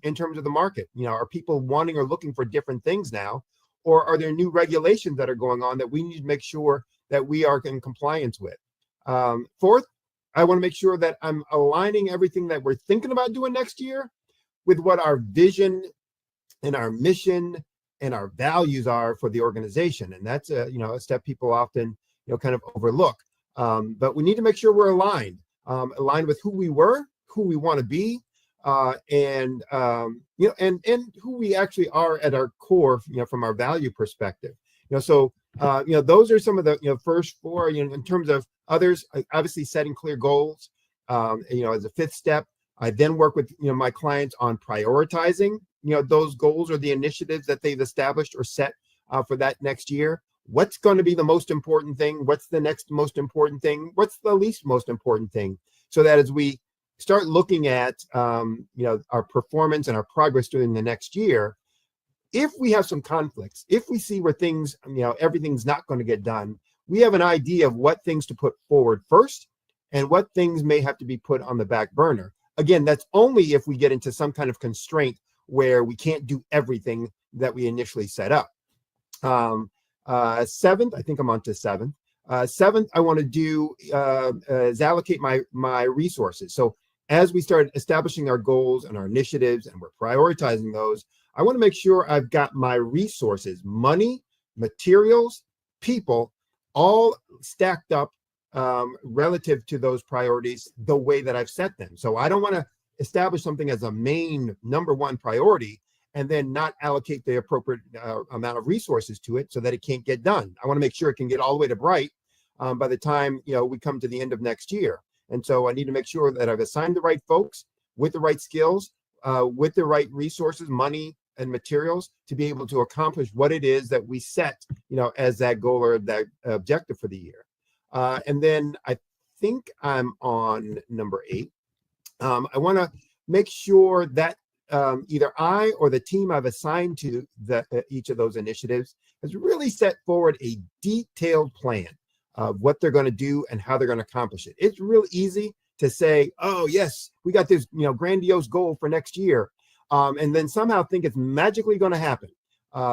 in terms of the market. Are people wanting or looking for different things now, or are there new regulations that are going on that we need to make sure that we are in compliance with? Fourth, I want to make sure that I'm aligning everything that we're thinking about doing next year with what our vision and our mission and our values are for the organization. And that's a step people often kind of overlook. But we need to make sure we're aligned with who we were, who we want to be, and who we actually are at our core, from our value perspective. So those are some of the first four. In terms of others, obviously setting clear goals. As a fifth step, I then work with my clients on prioritizing those goals or the initiatives that they've established or set for that next year. What's going to be the most important thing? What's the next most important thing? What's the least most important thing? So that as we start looking at our performance and our progress during the next year, if we have some conflicts, if we see where things, everything's not going to get done, we have an idea of what things to put forward first and what things may have to be put on the back burner. Again, that's only if we get into some kind of constraint where we can't do everything that we initially set up. Seventh, I think I'm on to seventh. Seventh, I want to do is allocate my resources. So as we start establishing our goals and our initiatives and we're prioritizing those, I want to make sure I've got my resources, money, materials, people, all stacked up relative to those priorities the way that I've set them. So I don't want to establish something as a main number one priority and then not allocate the appropriate amount of resources to it so that it can't get done. I want to make sure it can get all the way to bright by the time we come to the end of next year. And so I need to make sure that I've assigned the right folks with the right skills, with the right resources, money and materials to be able to accomplish what it is that we set, as that goal or that objective for the year. And then I think I'm on number 8. I want to make sure that either I or the team I've assigned to each of those initiatives has really set forward a detailed plan of what they're going to do and how they're going to accomplish it. It's real easy to say, oh, yes, we got this grandiose goal for next year, and then somehow think it's magically going to happen.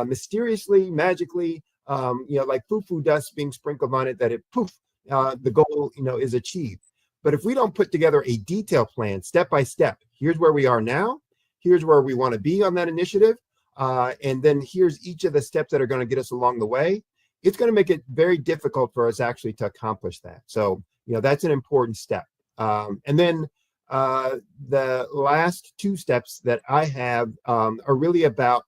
Mysteriously, magically, like foo-foo dust being sprinkled on it, that it poof, the goal is achieved. But if we don't put together a detailed plan, step by step, here's where we are now, here's where we want to be on that initiative, and then here's each of the steps that are going to get us along the way, it's going to make it very difficult for us actually to accomplish that. So, that's an important step. And then the last two steps that I have are really about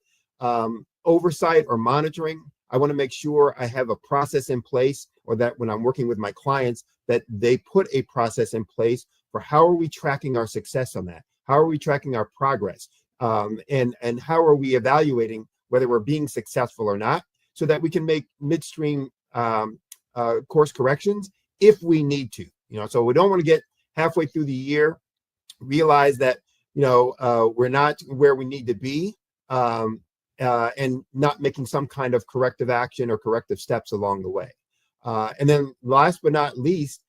oversight or monitoring. I want to make sure I have a process in place, or that when I'm working with my clients, that they put a process in place for how are we tracking our success on that? How are we tracking our progress? And how are we evaluating whether we're being successful or not, so that we can make midstream course corrections if we need to. So we don't want to get halfway through the year, realize that we're not where we need to be, and not making some kind of corrective action or corrective steps along the way. And then last but not least,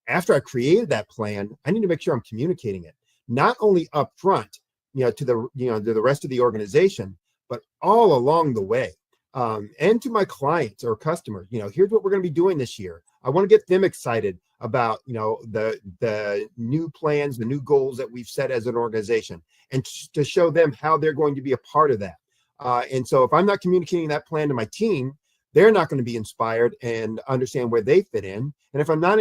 after I created that plan, I need to make sure I'm communicating it, not only up front, to the rest of the organization, but all along the way, and to my clients or customers. Here's what we're going to be doing this year. I want to get them excited about the new plans, the new goals that we've set as an organization, and to show them how they're going to be a part of that. And so if I'm not communicating that plan to my team, they're not going to be inspired and understand where they fit in. And if I'm not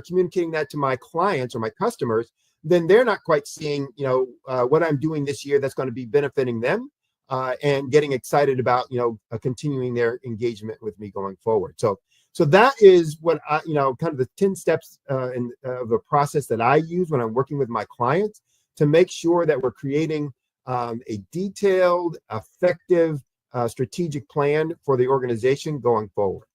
communicating that to my clients or my customers, then they're not quite seeing what I'm doing this year that's going to be benefiting them, and getting excited about continuing their engagement with me going forward. So that is what I, kind of the 10 steps of the process that I use when I'm working with my clients to make sure that we're creating a detailed, effective, strategic plan for the organization going forward.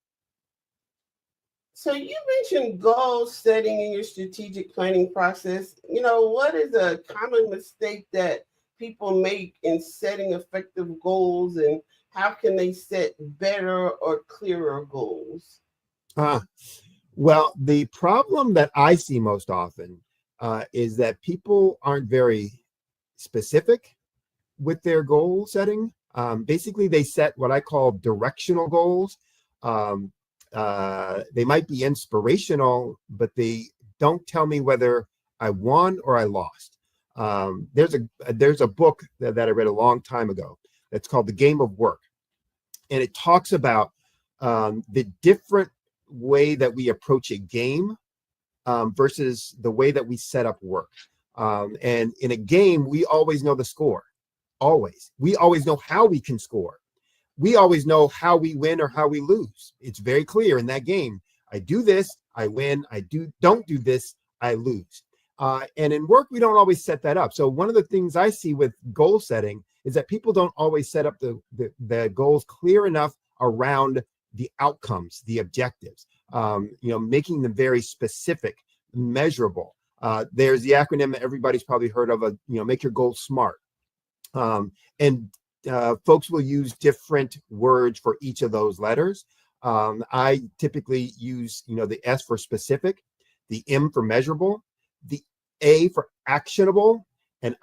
So you mentioned goal setting in your strategic planning process. What is a common mistake that people make in setting effective goals, and how can they set better or clearer goals? Well, the problem that I see most often is that people aren't very specific with their goal setting. Basically, they set what I call directional goals. They might be inspirational, but they don't tell me whether I won or I lost. There's a book that I read a long time ago that's called The Game of Work. And it talks about the different way that we approach a game versus the way that we set up work. And in a game, we always know the score. Always. We always know how we can score. We always know how we win or how we lose. It's very clear in that game. I do this, I win. I don't do this, I lose. And in work, we don't always set that up. So one of the things I see with goal setting is that people don't always set up the goals clear enough around the outcomes, the objectives, making them very specific, measurable. There's the acronym that everybody's probably heard of, make your goals SMART. And folks will use different words for each of those letters. I typically use, the S for specific, the M for measurable, the A for actionable, and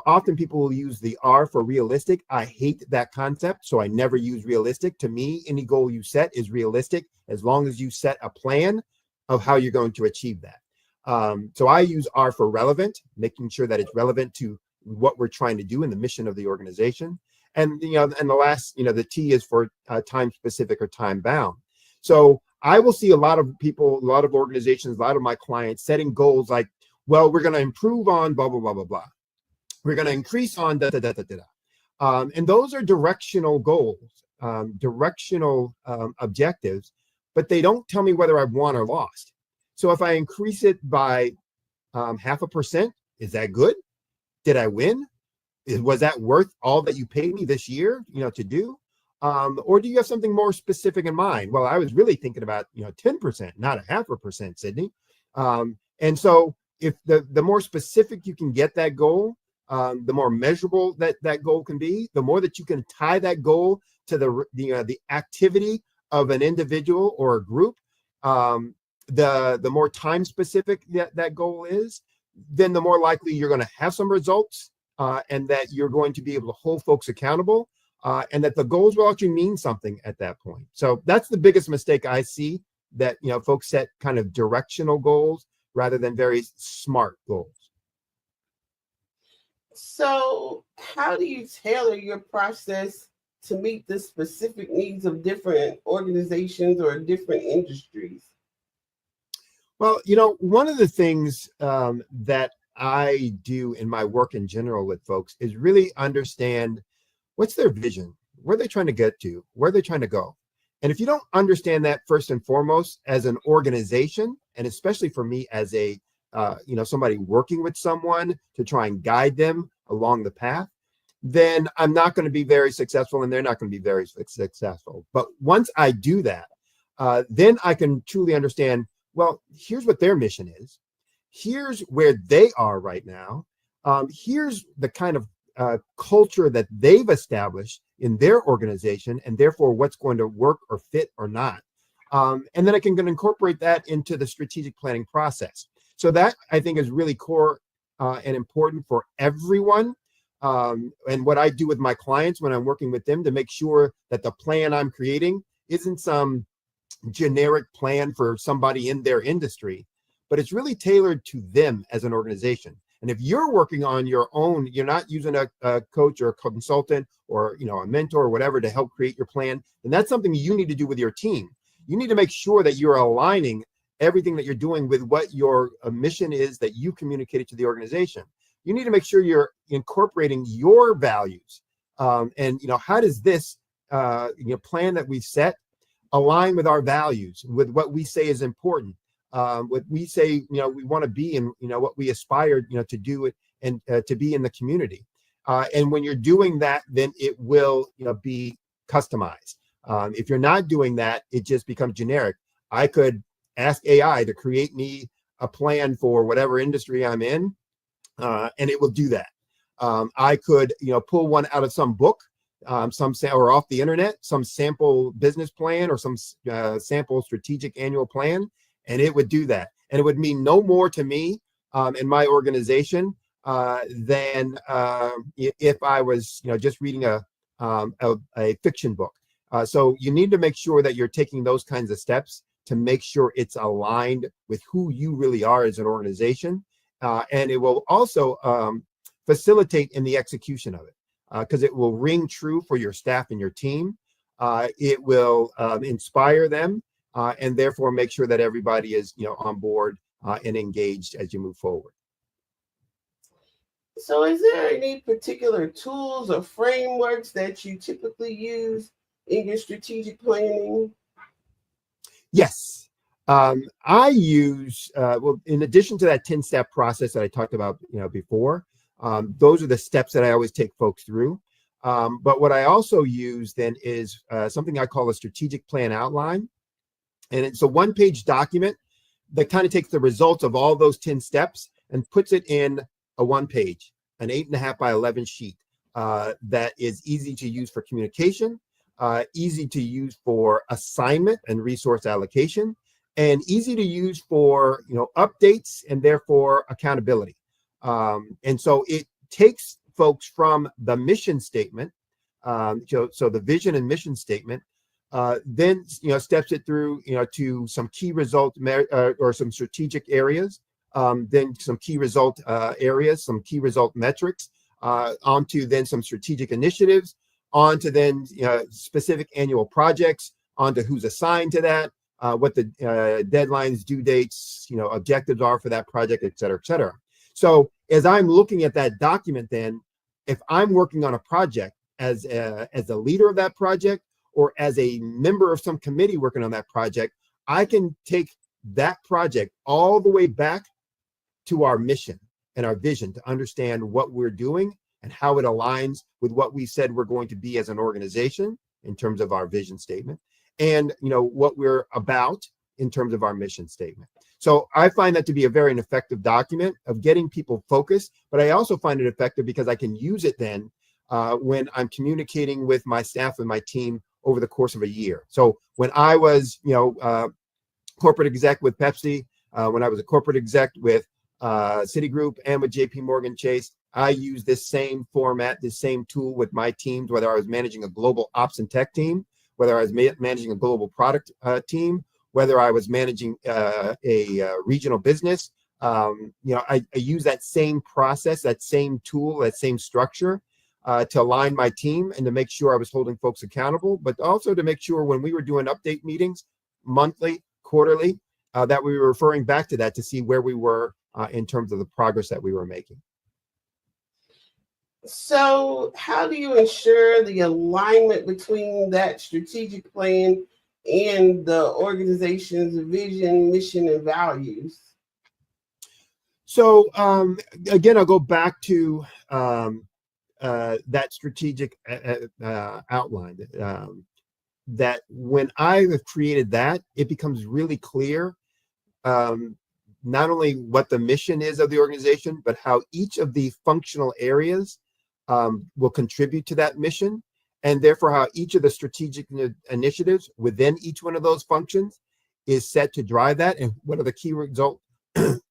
often people will use the R for realistic. I hate that concept, so I never use realistic. To me, any goal you set is realistic as long as you set a plan of how you're going to achieve that. So I use R for relevant, making sure that it's relevant to what we're trying to do in the mission of the organization. And, and the last, the T is for time specific or time bound. So I will see a lot of people, a lot of organizations, a lot of my clients setting goals like, well, we're going to improve on blah, blah, blah, blah, blah. We're going to increase on da, da, da, da, da. And those are directional goals, directional objectives, but they don't tell me whether I've won or lost. So if I increase it by 0.5%, is that good? Did I win? Was that worth all that you paid me this year, to do? Or do you have something more specific in mind? Well, I was really thinking about, 10%, not 0.5%, Sydney. And so if the more specific you can get that goal, the more measurable that goal can be, the more that you can tie that goal to the activity of an individual or a group, the more time specific that goal is, then the more likely you're going to have some results, and that you're going to be able to hold folks accountable, and that the goals will actually mean something at that point. So that's the biggest mistake I see, that folks set kind of directional goals rather than very SMART goals. So how do you tailor your process to meet the specific needs of different organizations or different industries? Well, one of the things that I do in my work in general with folks is really understand what's their vision, where they're trying to get to, where they're trying to go. And if you don't understand that first and foremost as an organization, and especially for me as a somebody working with someone to try and guide them along the path, then I'm not going to be very successful and they're not going to be very successful. But once I do that, then I can truly understand, well, here's what their mission is. Here's where they are right now. Here's the kind of culture that they've established in their organization, and therefore what's going to work or fit or not. And then I can incorporate that into the strategic planning process. So that I think is really core and important for everyone. And what I do with my clients when I'm working with them to make sure that the plan I'm creating isn't some generic plan for somebody in their industry, but it's really tailored to them as an organization. And if you're working on your own, you're not using a coach or a consultant or a mentor or whatever to help create your plan, then that's something you need to do with your team. You need to make sure that you're aligning everything that you're doing with what your mission is that you communicated to the organization. You need to make sure you're incorporating your values. And how does this plan that we've set align with our values, with what we say is important? What we say, we want to be, and what we aspire, to do it and to be in the community. And when you're doing that, then it will, be customized. If you're not doing that, it just becomes generic. I could ask AI to create me a plan for whatever industry I'm in, and it will do that. I could, pull one out of some book, or off the internet, some sample business plan or some sample strategic annual plan, and it would do that. And it would mean no more to me in my organization than if I was, just reading a fiction book. So you need to make sure that you're taking those kinds of steps to make sure it's aligned with who you really are as an organization. And it will also facilitate in the execution of it, because it will ring true for your staff and your team. It will inspire them, and therefore make sure that everybody is on board and engaged as you move forward. So is there any particular tools or frameworks that you typically use in your strategic planning? Yes. I use, in addition to that 10-step process that I talked about before, those are the steps that I always take folks through. But what I also use then is something I call a strategic plan outline. And it's a one-page document that kind of takes the results of all those 10 steps and puts it in a one-page, an 8.5 by 11 sheet that is easy to use for communication, easy to use for assignment and resource allocation, and easy to use for updates and therefore accountability. And so it takes folks from the mission statement, so the vision and mission statement, then steps it through to some key result or some strategic areas, then some key result areas, some key result metrics, onto then some strategic initiatives, onto then specific annual projects, onto who's assigned to that, what the deadlines, due dates, objectives are for that project, et cetera, et cetera. So as I'm looking at that document, then if I'm working on a project as a leader of that project or as a member of some committee working on that project, I can take that project all the way back to our mission and our vision to understand what we're doing and how it aligns with what we said we're going to be as an organization in terms of our vision statement, and what we're about in terms of our mission statement. So I find that to be a very effective document of getting people focused, but I also find it effective because I can use it then when I'm communicating with my staff and my team over the course of a year. So when I was, corporate exec with Pepsi, when I was a corporate exec with Citigroup and with JP Morgan Chase, I used this same format, this same tool with my teams, whether I was managing a global ops and tech team, whether I was managing a global product team, whether I was managing a regional business. I use that same process, that same tool, that same structure to align my team and to make sure I was holding folks accountable, but also to make sure when we were doing update meetings, monthly, quarterly, that we were referring back to that to see where we were in terms of the progress that we were making. So how do you ensure the alignment between that strategic plan and the organization's vision, mission, and values? So again, I'll go back to that strategic outline. That when I have created that, it becomes really clear not only what the mission is of the organization, but how each of the functional areas will contribute to that mission, and therefore how each of the strategic initiatives within each one of those functions is set to drive that, and what are the key result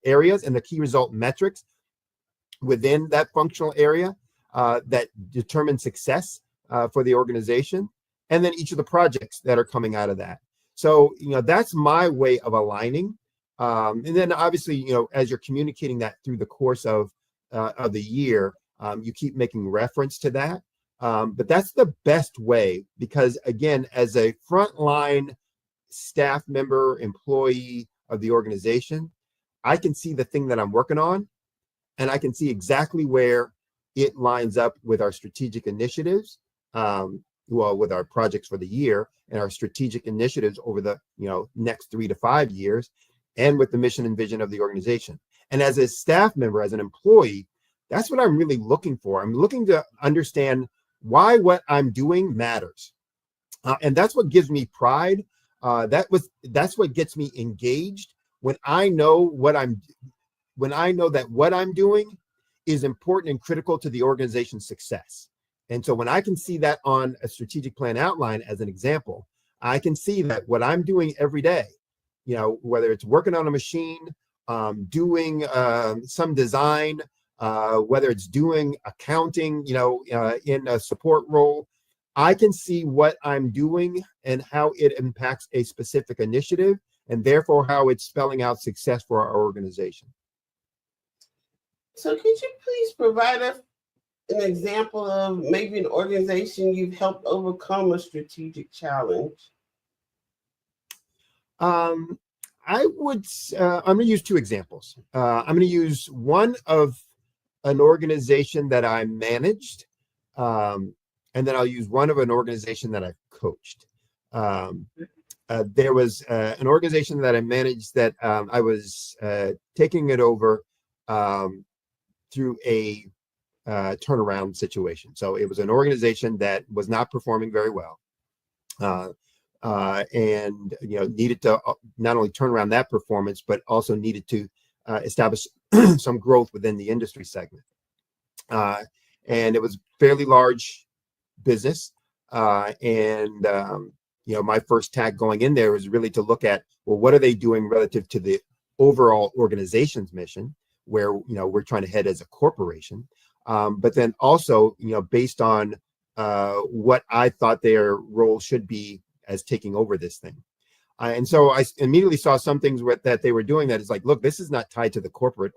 areas and the key result metrics within that functional area that determine success for the organization, and then each of the projects that are coming out of that. So, that's my way of aligning. And then obviously, as you're communicating that through the course of the year, you keep making reference to that. But that's the best way, because again, as a frontline staff member, employee of the organization, I can see the thing that I'm working on, and I can see exactly where it lines up with our strategic initiatives, with our projects for the year and our strategic initiatives over the next 3 to 5 years, and with the mission and vision of the organization. And as a staff member, as an employee, that's what I'm really looking for. I'm looking to understand why what I'm doing matters. And that's what gives me pride. That's what gets me engaged when I know that what I'm doing is important and critical to the organization's success. And so when I can see that on a strategic plan outline, as an example, I can see that what I'm doing every day, whether it's working on a machine, doing some design, whether it's doing accounting, in a support role, I can see what I'm doing and how it impacts a specific initiative, and therefore how it's spelling out success for our organization. So could you please provide us an example of maybe an organization you've helped overcome a strategic challenge? I'm going to use 2 examples. I'm going to use one of an organization that I managed, and then I'll use one of an organization that I've coached. There was an organization that I managed that I was taking it over through a turnaround situation. So it was an organization that was not performing very well, and needed to not only turn around that performance, but also needed to establish some growth within the industry segment. And it was fairly large business, and my first tag going in there was really to look at, well, what are they doing relative to the overall organization's mission, where we're trying to head as a corporation, but then also based on what I thought their role should be as taking over this thing. And so I immediately saw some things that they were doing that is like, look, this is not tied to the corporate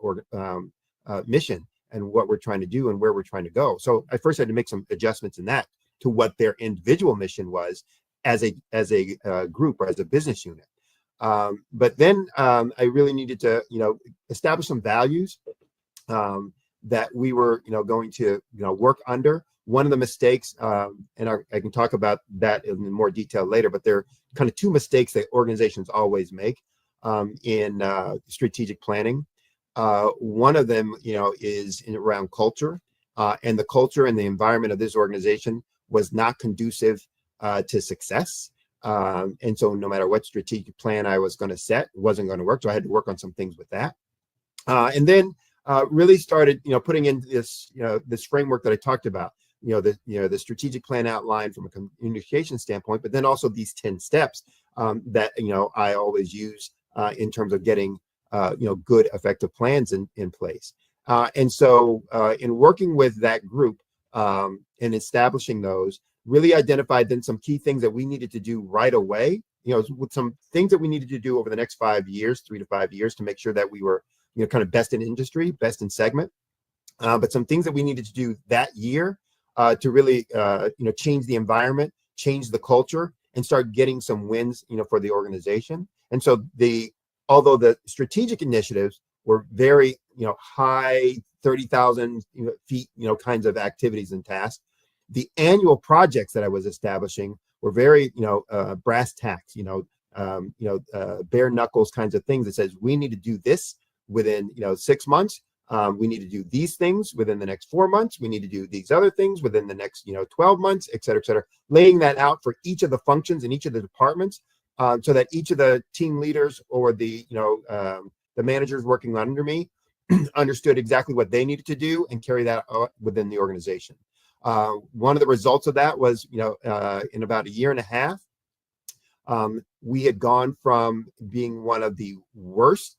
mission and what we're trying to do and where we're trying to go. So I first had to make some adjustments in that to what their individual mission was as a group or as a business unit. But then I really needed to, establish some values that we were, going to, work under. One of the mistakes, and I can talk about that in more detail later, but there are kind of 2 mistakes that organizations always make in strategic planning. One of them, is around culture, and the culture and the environment of this organization was not conducive to success. And so no matter what strategic plan I was going to set, it wasn't going to work. So I had to work on some things with that. And then really started, putting in this, this framework that I talked about, the strategic plan outline from a communication standpoint, but then also these 10 steps that, I always use in terms of getting, good, effective plans in place. And so in working with that group and establishing those, really identified then some key things that we needed to do right away, with some things that we needed to do over the next 5 years, 3 to 5 years, to make sure that we were, kind of best in industry, best in segment. But some things that we needed to do that year to really, change the environment, change the culture, and start getting some wins, for the organization. And so although the strategic initiatives were very, high 30,000 feet, kinds of activities and tasks. The annual projects that I was establishing were very, brass tacks, bare knuckles kinds of things that says we need to do this within 6 months. We need to do these things within the next 4 months. We need to do these other things within the next 12 months, et cetera, laying that out for each of the functions in each of the departments, so that each of the team leaders or the managers working under me understood exactly what they needed to do and carry that out within the organization. One of the results of that was, in about a year and a half, we had gone from being one of the worst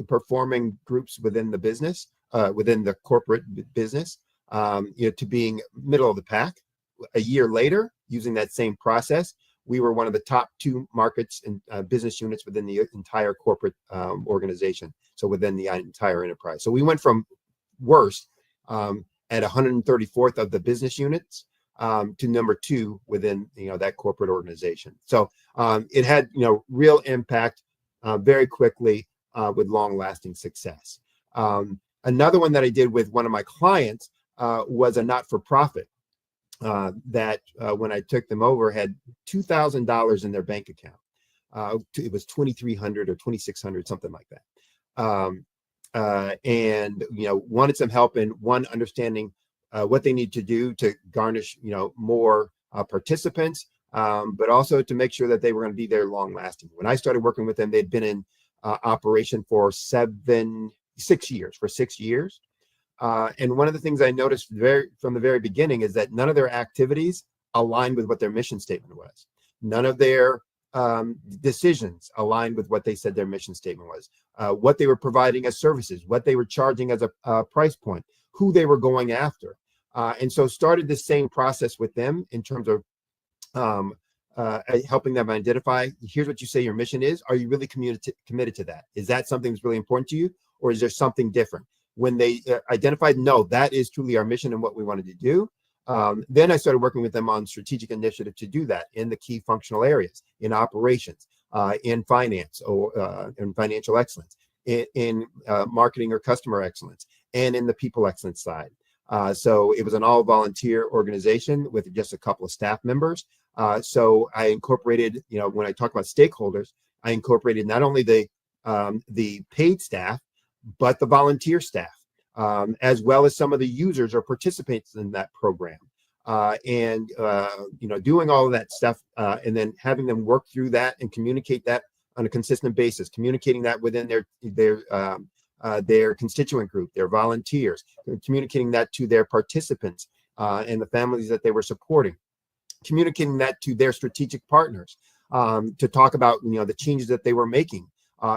performing groups within the business, within the corporate business, to being middle of the pack. A year later, using that same process, we were one of the top 2 markets and business units within the entire corporate organization. So within the entire enterprise. So we went from worst at 134th of the business units to number 2 within that corporate organization. So it had real impact very quickly with long-lasting success. Another one that I did with one of my clients was a not-for-profit that when I took them over had $2,000 in their bank account. It was $2,300 or $2,600, something like that. And wanted some help in understanding what they need to do to garnish more participants, but also to make sure that they were going to be there long lasting. When I started working with them, they'd been in operation for 6 years. And one of the things I noticed from the very beginning is that none of their activities aligned with what their mission statement was. None of their decisions aligned with what they said their mission statement was, what they were providing as services, what they were charging as a price point, who they were going after. And so started the same process with them in terms of helping them identify, here's what you say your mission is. Are you really committed to that? Is that something that's really important to you? Or is there something different? When they identified, no, that is truly our mission and what we wanted to do, then I started working with them on strategic initiative to do that in the key functional areas, in operations, in finance or in financial excellence, in marketing or customer excellence, and in the people excellence side. So it was an all volunteer organization with just a couple of staff members. So I incorporated, when I talk about stakeholders, I incorporated not only the paid staff, but the volunteer staff, as well as some of the users or participants in that program. And doing all of that stuff and then having them work through that and communicate that on a consistent basis, communicating that within their constituent group, their volunteers, communicating that to their participants and the families that they were supporting, communicating that to their strategic partners to talk about the changes that they were making,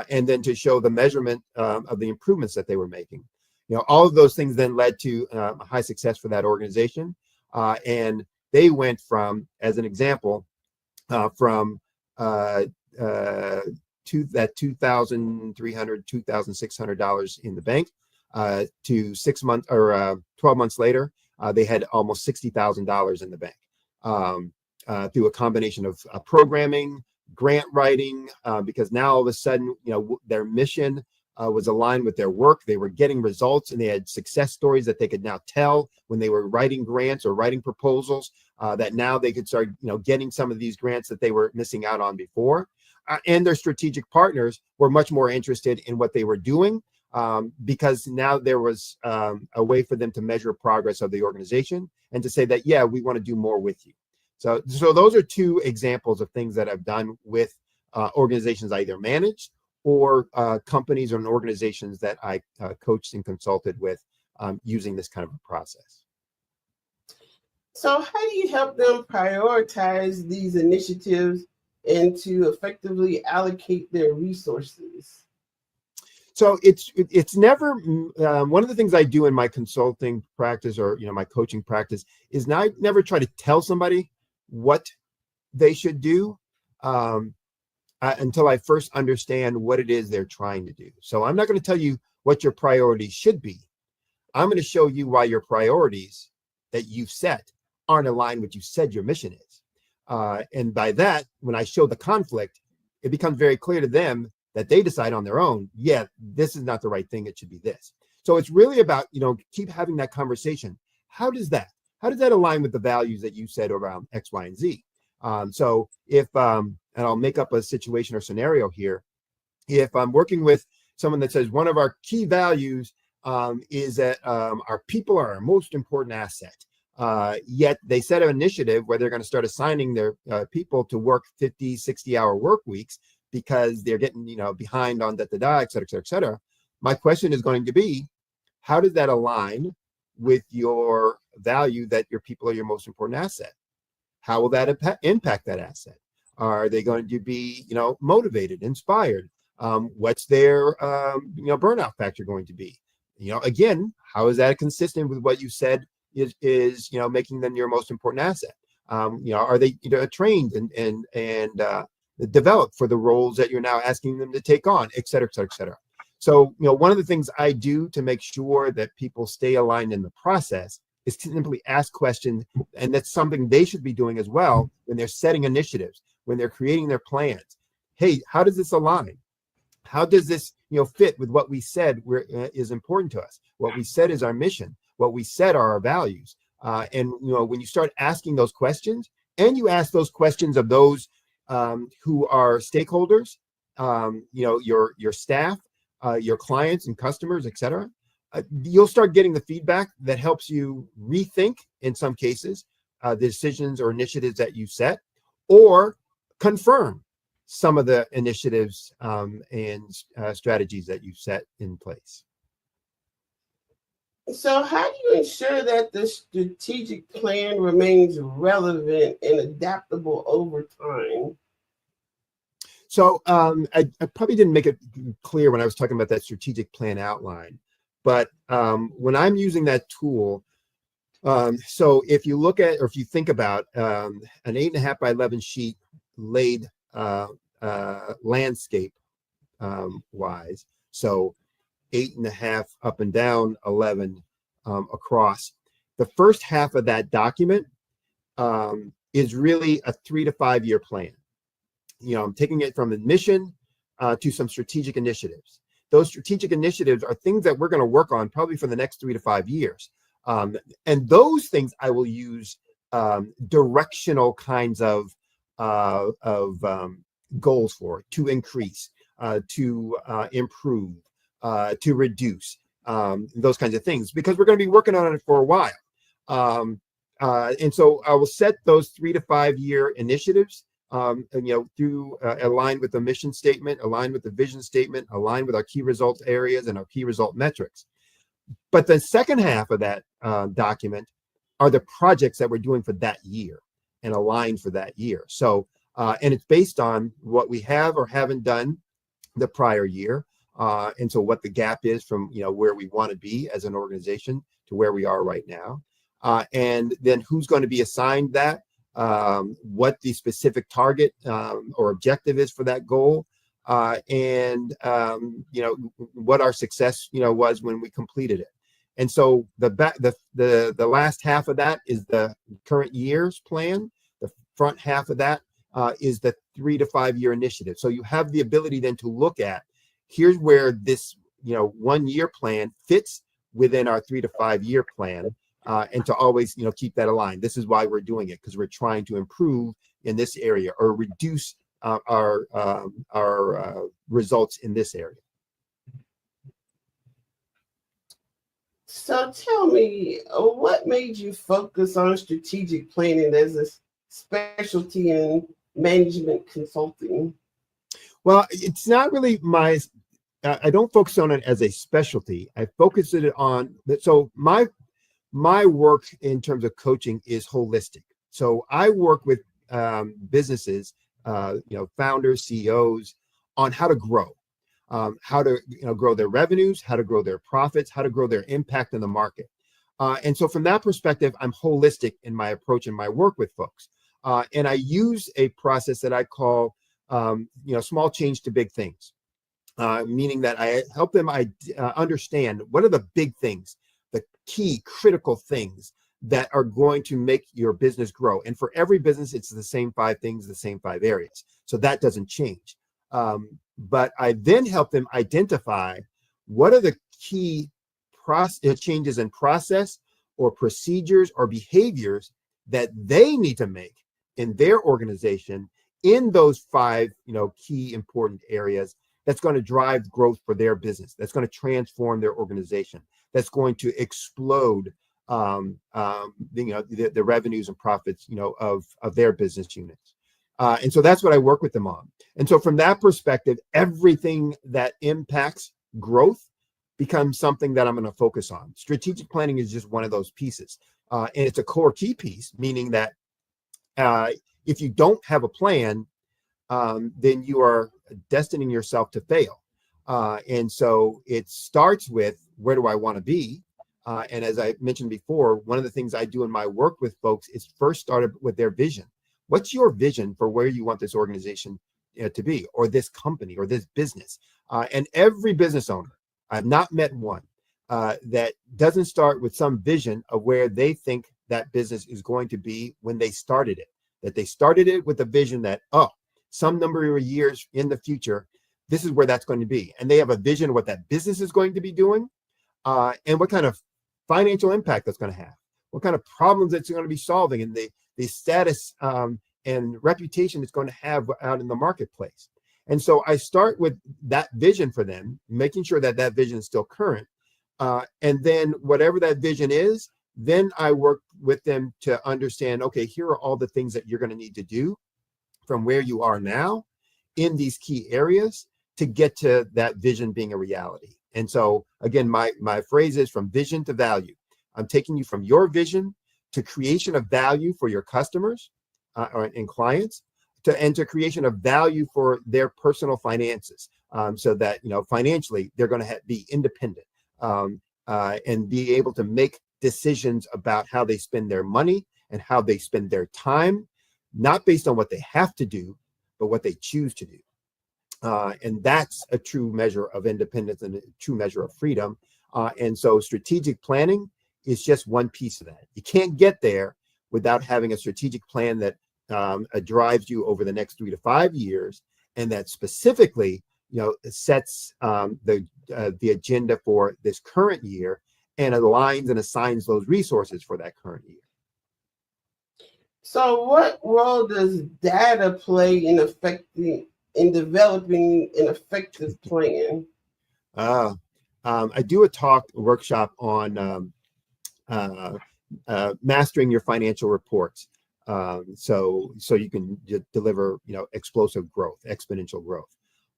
and then to show the measurement of the improvements that they were making. All of those things then led to high success for that organization. And they went from, as an example, from that $2,300, $2,600 in the bank to 6 months or 12 months later, they had almost $60,000 in the bank through a combination of programming, grant writing, because now all of a sudden, their mission was aligned with their work. They were getting results and they had success stories that they could now tell when they were writing grants or writing proposals, that now they could start, getting some of these grants that they were missing out on before. And their strategic partners were much more interested in what they were doing, because now there was a way for them to measure progress of the organization and to say that, yeah, we want to do more with you. So those are two examples of things that I've done with organizations I either managed or companies or organizations that I coached and consulted with using this kind of a process. So how do you help them prioritize these initiatives and to effectively allocate their resources? So it's never one of the things I do in my consulting practice or my coaching practice is never try to tell somebody what they should do until I first understand what it is they're trying to do. So I'm not going to tell you what your priorities should be. I'm going to show you why your priorities that you've set aren't aligned with what you said your mission is. And by that, when I show the conflict, it becomes very clear to them that they decide on their own, yeah, this is not the right thing, it should be this. So it's really about, keep having that conversation. How does that align with the values that you said around X, Y, and Z? So if, and I'll make up a situation or scenario here, if I'm working with someone that says one of our key values is that our people are our most important asset, yet they set an initiative where they're going to start assigning their people to work 50, 60-hour work weeks because they're getting, behind on da-da-da, et cetera, et cetera, et cetera. My question is going to be, how does that align with your value that your people are your most important asset? How will that impact that asset? Are they going to be, motivated, inspired? What's their, burnout factor going to be? Again, how is that consistent with what you said is making them your most important asset? Are they, trained and developed for the roles that you're now asking them to take on, et cetera, et cetera, et cetera. So, one of the things I do to make sure that people stay aligned in the process is to simply ask questions, and that's something they should be doing as well when they're setting initiatives, when they're creating their plans. Hey, how does this align? How does this, fit with what we said is important to us? What we said is our mission. What we said are our values. And when you start asking those questions, and you ask those questions of those who are stakeholders, your staff, your clients and customers, et cetera, you'll start getting the feedback that helps you rethink, in some cases, the decisions or initiatives that you set, or confirm some of the initiatives and strategies that you've set in place. So how do you ensure that the strategic plan remains relevant and adaptable over time? So I probably didn't make it clear when I was talking about that strategic plan outline, but when I'm using that tool, so if you look at, or if you think about an 8.5 by 11 sheet laid landscape wise, so 8.5 up and down, 11 across. The first half of that document is really a 3 to 5 year plan. I'm taking it from the mission to some strategic initiatives. Those strategic initiatives are things that we're going to work on probably for the next 3 to 5 years. And those things I will use directional kinds of goals for, to increase, to improve, to reduce, those kinds of things, because we're going to be working on it for a while. And so I will set those 3 to 5 year initiatives, through aligned with the mission statement, aligned with the vision statement, aligned with our key results areas and our key result metrics. But the second half of that document are the projects that we're doing for that year and aligned for that year. So, and it's based on what we have or haven't done the prior year. And so what the gap is from, where we want to be as an organization to where we are right now. And then who's going to be assigned that, what the specific target or objective is for that goal. And what our success, was when we completed it. And so the last half of that is the current year's plan. The front half of that is the 3 to 5 year initiative. So you have the ability then to look at, here's where this 1 year plan fits within our 3 to 5 year plan, and to always keep that aligned. This is why we're doing it, because we're trying to improve in this area or reduce our results in this area. So tell me, what made you focus on strategic planning as a specialty in management consulting? Well, it's not really I don't focus on it as a specialty. I focus it on, so my work in terms of coaching is holistic. So I work with businesses, founders, CEOs, on how to grow. How to grow their revenues, how to grow their profits, how to grow their impact in the market. And so from that perspective, I'm holistic in my approach and my work with folks. And I use a process that I call, small change to big things, meaning that I help them understand what are the big things, the key critical things that are going to make your business grow. And for every business, it's the same 5 things, the same 5 areas. So that doesn't change. but I then help them identify what are the key changes in process or procedures or behaviors that they need to make in their organization in those 5, key important areas that's going to drive growth for their business, that's going to transform their organization, that's going to explode the revenues and profits, of their business units. And so that's what I work with them on. And so from that perspective, everything that impacts growth becomes something that I'm going to focus on. Strategic planning is just one of those pieces. And it's a core key piece, meaning that if you don't have a plan, then you are destining yourself to fail. And so it starts with, where do I want to be? And as I mentioned before, one of the things I do in my work with folks is first start with their vision. What's your vision for where you want this organization to be, or this company, or this business? And every business owner, I've not met one that doesn't start with some vision of where they think that business is going to be when they started it. That they started it with a vision that, some number of years in the future, this is where that's going to be. And they have a vision of what that business is going to be doing, and what kind of financial impact that's going to have, what kind of problems it's going to be solving, and the status and reputation it's going to have out in the marketplace. And so I start with that vision for them, making sure that that vision is still current. And then whatever that vision is, then I work with them to understand, okay, here are all the things that you're going to need to do from where you are now in these key areas to get to that vision being a reality. And so again, my phrase is from vision to value. I'm taking you from your vision to creation of value for your customers and clients, to creation of value for their personal finances, so that financially they're going to be independent and be able to make decisions about how they spend their money and how they spend their time, not based on what they have to do, but what they choose to do. And that's a true measure of independence and a true measure of freedom. And so strategic planning is just one piece of that. You can't get there without having a strategic plan that drives you over the next 3 to 5 years, and that specifically, sets the agenda for this current year and aligns and assigns those resources for that current year. So what role does data play in developing an effective plan? I do a workshop on mastering your financial reports. So you can deliver, explosive growth, exponential growth.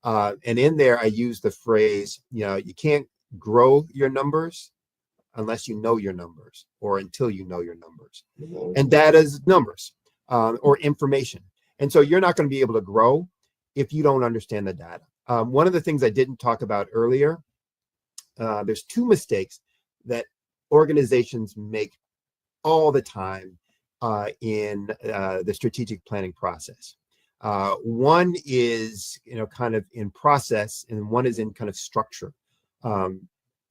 And in there, I use the phrase, you can't grow your numbers unless you know your numbers, or until you know your numbers. Mm-hmm. And data is numbers or information. And so you're not going to be able to grow if you don't understand the data. One of the things I didn't talk about earlier, there's 2 mistakes that organizations make all the time in the strategic planning process. One is, kind of in process, and one is in kind of structure.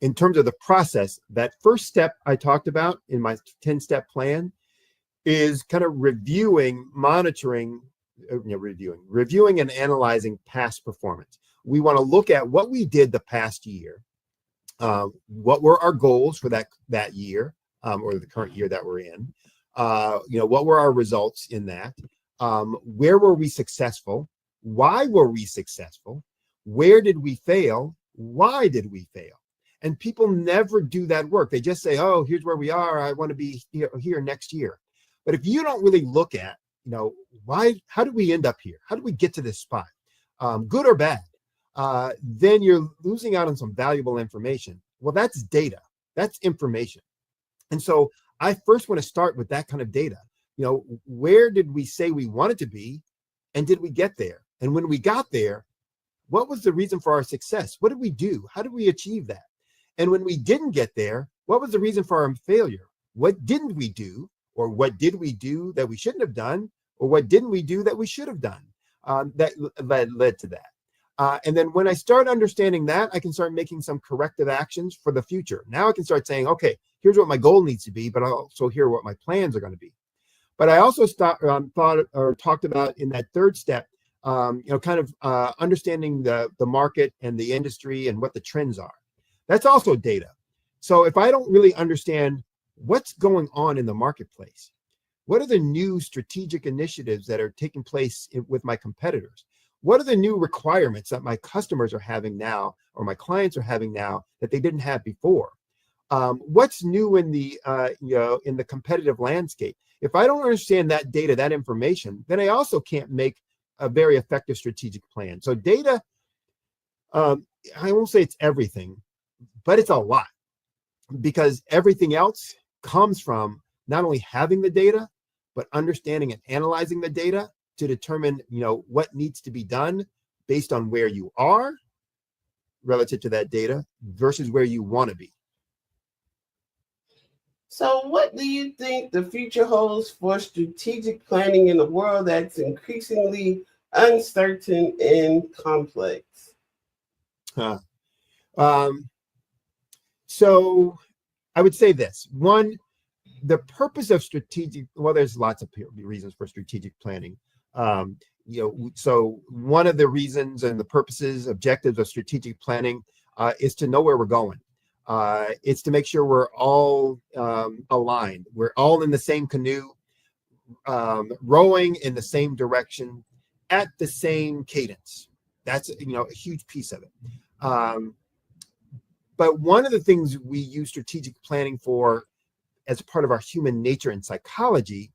In terms of the process, that first step I talked about in my 10-step plan is kind of reviewing, monitoring, reviewing and analyzing past performance. We want to look at what we did the past year, what were our goals for that year, or the current year that we're in, what were our results in that, where were we successful, why were we successful, where did we fail, why did we fail? And people never do that work. They just say, oh, here's where we are, I want to be here next year. But if you don't really look at, how did we end up here? How did we get to this spot? Good or bad? Then you're losing out on some valuable information. Well, that's data. That's information. And so I first want to start with that kind of data. Where did we say we wanted to be, and did we get there? And when we got there, what was the reason for our success? What did we do? How did we achieve that? And when we didn't get there, what was the reason for our failure? What didn't we do? Or what did we do that we shouldn't have done? Or what didn't we do that we should have done? That led to that. And then when I start understanding that, I can start making some corrective actions for the future. Now I can start saying, okay, here's what my goal needs to be, but also here are what my plans are going to be. But I also talked about in that third step, kind of understanding the market and the industry and what the trends are. That's also data. So if I don't really understand what's going on in the marketplace, what are the new strategic initiatives that are taking place with my competitors? What are the new requirements that my customers are having now or my clients are having now that they didn't have before? What's new in the in the competitive landscape? If I don't understand that data, that information, then I also can't make a very effective strategic plan. So data, I won't say it's everything, but it's a lot, because everything else comes from not only having the data, but understanding and analyzing the data to determine, what needs to be done based on where you are relative to that data versus where you want to be. So what do you think the future holds for strategic planning in a world that's increasingly uncertain and complex? So I would say this. One, the purpose of there's lots of reasons for strategic planning. So one of the reasons and the purposes, objectives of strategic planning is to know where we're going. It's to make sure we're all aligned. We're all in the same canoe, rowing in the same direction at the same cadence. That's, a huge piece of it. But one of the things we use strategic planning for as part of our human nature and psychology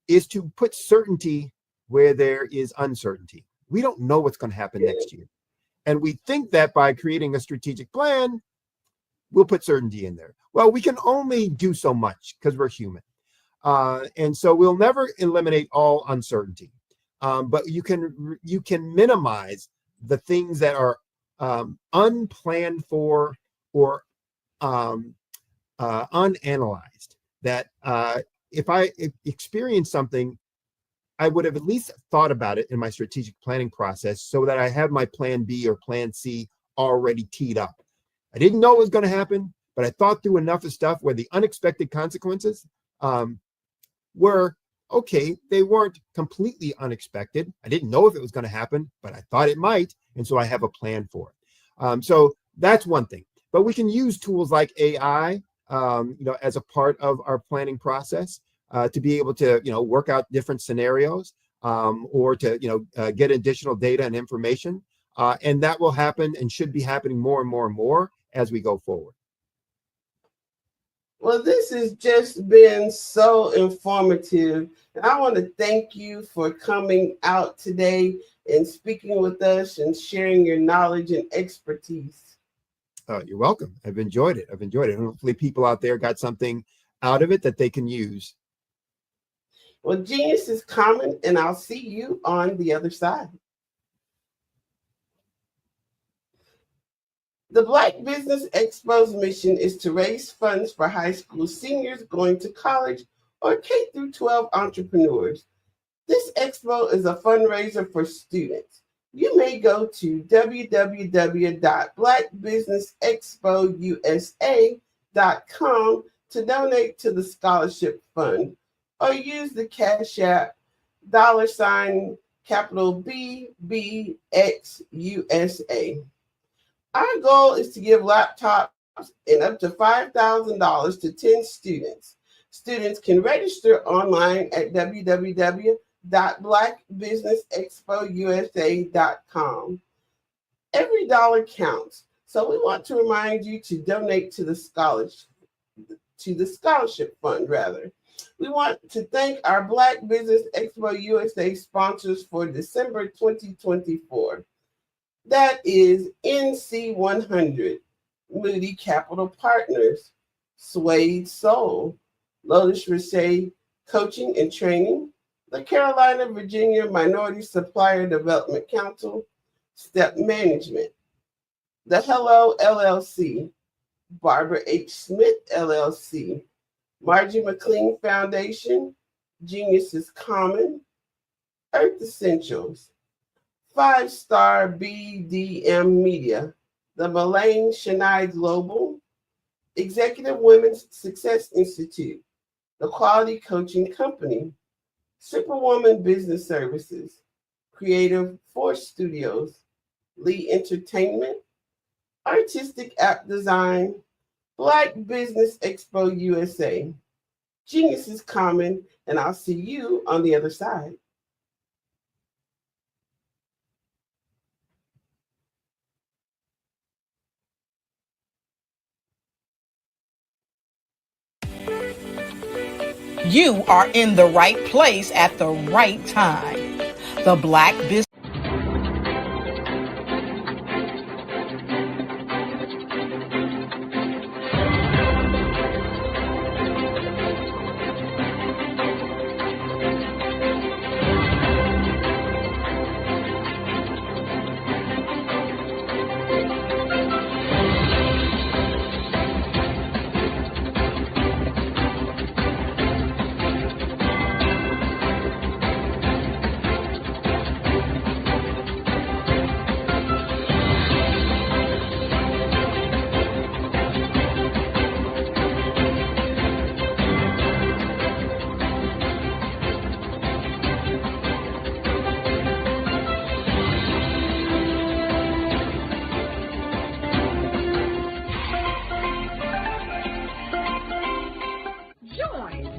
is to put certainty where there is uncertainty. We don't know what's going to happen next year. And we think that by creating a strategic plan, we'll put certainty in there. Well, we can only do so much because we're human. And so we'll never eliminate all uncertainty. But you can minimize the things that are unplanned for or unanalyzed, that if I experience something, I would have at least thought about it in my strategic planning process so that I have my plan B or plan C already teed up. I didn't know it was going to happen, but I thought through enough of stuff where the unexpected consequences were okay. They weren't completely unexpected. I didn't know if it was going to happen, but I thought it might. And so I have a plan for it. So that's one thing. But we can use tools like AI, as a part of our planning process to be able to, work out different scenarios or to, get additional data and information. And that will happen and should be happening more and more and more as we go forward. Well, this has just been so informative. And I want to thank you for coming out today and speaking with us and sharing your knowledge and expertise. You're welcome. I've enjoyed it. And hopefully people out there got something out of it that they can use. Well, genius is common, and I'll see you on the other side. The Black Business Expo's mission is to raise funds for high school seniors going to college or K-12 entrepreneurs. This expo is a fundraiser for students. You may go to www.blackbusinessexpousa.com to donate to the scholarship fund, or use the Cash App $BBXUSA. Our goal is to give laptops and up to $5,000 to 10 students. Students can register online at www.blackbusinessexpousa.com. Every dollar counts, so we want to remind you to donate to the scholarship fund, rather. We want to thank our Black Business Expo USA sponsors for December 2024. That is NC100, Moody Capital Partners, Suede Soul, Lotus Riche Coaching and Training, the Carolina, Virginia Minority Supplier Development Council, Step Management, the Hello LLC, Barbara H. Smith LLC, Margie McLean Foundation, Genius is Common, Earth Essentials, 5-Star BDM Media, the Mullane Shania Global, Executive Women's Success Institute, the Quality Coaching Company, Superwoman Business Services, Creative Force Studios, Lee Entertainment, Artistic App Design, Black Business Expo USA. Genius is common, and I'll see you on the other side. You are in the right place at the right time. The Black Business.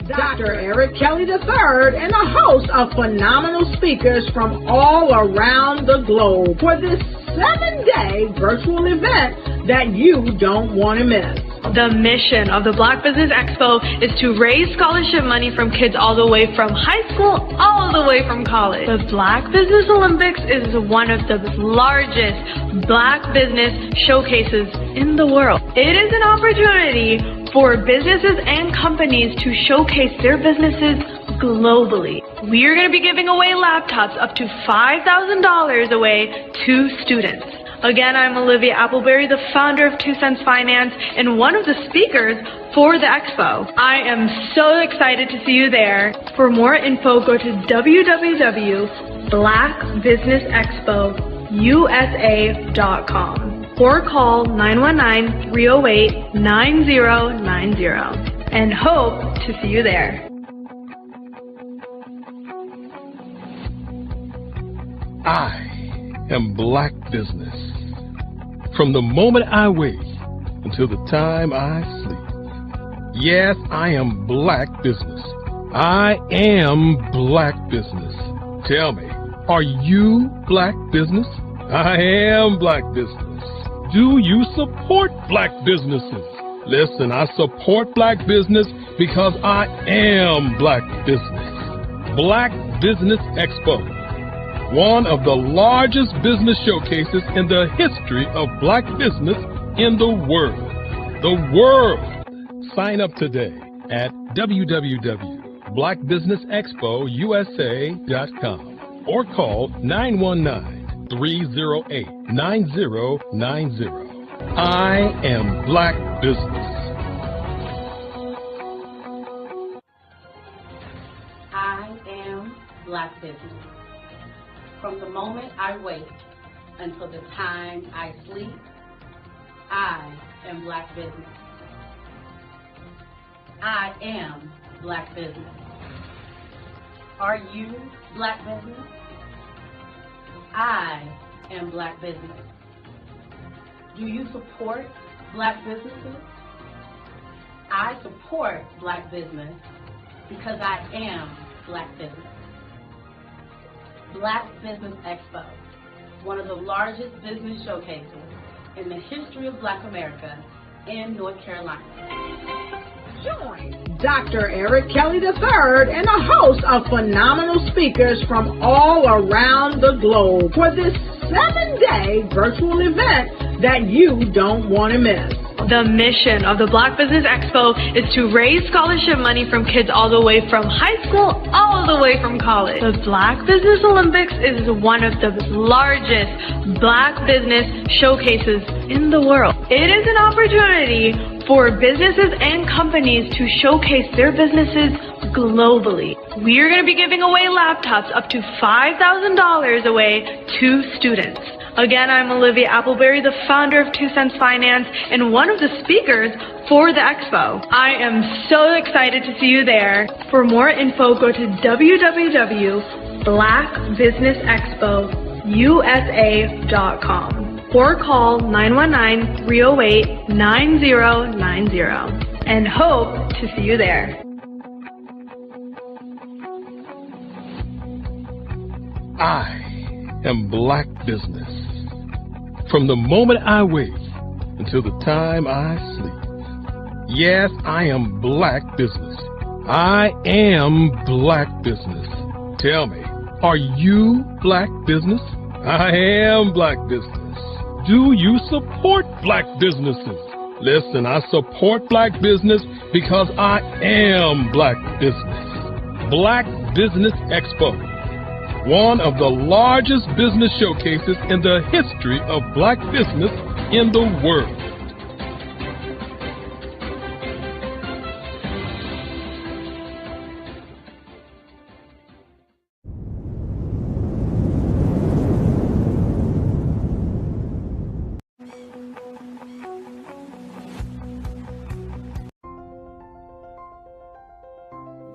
Dr. Eric Kelly III and a host of phenomenal speakers from all around the globe for this 7-day virtual event that you don't want to miss. The mission of the Black Business Expo is to raise scholarship money from kids all the way from high school, all the way from college. The Black Business Olympics is one of the largest Black business showcases in the world. It is an opportunity for businesses and companies to showcase their businesses globally. We are going to be giving away laptops up to $5,000 away to students. Again, I'm Olivia Appleberry, the founder of 2 Cents Finance and one of the speakers for the expo. I am so excited to see you there. For more info, go to www.blackbusinessexpousa.com or call 919-308-9090 and hope to see you there. I am Black Business. From the moment I wake until the time I sleep. Yes, I am Black Business. I am Black Business. Tell me, are you Black Business? I am Black Business. Do you support Black businesses? Listen, I support Black business because I am Black Business. Black Business Expo, one of the largest business showcases in the history of Black business in the world. The world! Sign up today at www.blackbusinessexpousa.com or call 919-308-9090. I am Black Business. I am Black Business. From the moment I wake until the time I sleep, I am Black Business. I am Black Business. Are you Black Business? I am Black Business. Do you support Black businesses? I support Black business because I am Black Business. Black Business Expo, one of the largest business showcases in the history of Black America in North Carolina. Join Dr. Eric Kelly III and a host of phenomenal speakers from all around the globe for this 7-day virtual event that you don't want to miss. The mission of the Black Business Expo is to raise scholarship money from kids all the way from high school, all the way from college. The Black Business Olympics is one of the largest Black business showcases in the world. It is an opportunity for businesses and companies to showcase their businesses globally. We are going to be giving away laptops up to $5,000 away to students. Again, I'm Olivia Appleberry, the founder of 2 Cents Finance and one of the speakers for the expo. I am so excited to see you there. For more info, go to www blackbusinessexpousa.com or call 919-308-9090 and hope to see you there. I am Black Business. From the moment I wake until the time I sleep. Yes, I am Black Business. I am Black Business. Tell me, are you Black Business? I am Black Business. Do you support Black businesses? Listen, I support Black business because I am Black Business. Black Business Expo, one of the largest business showcases in the history of Black business in the world.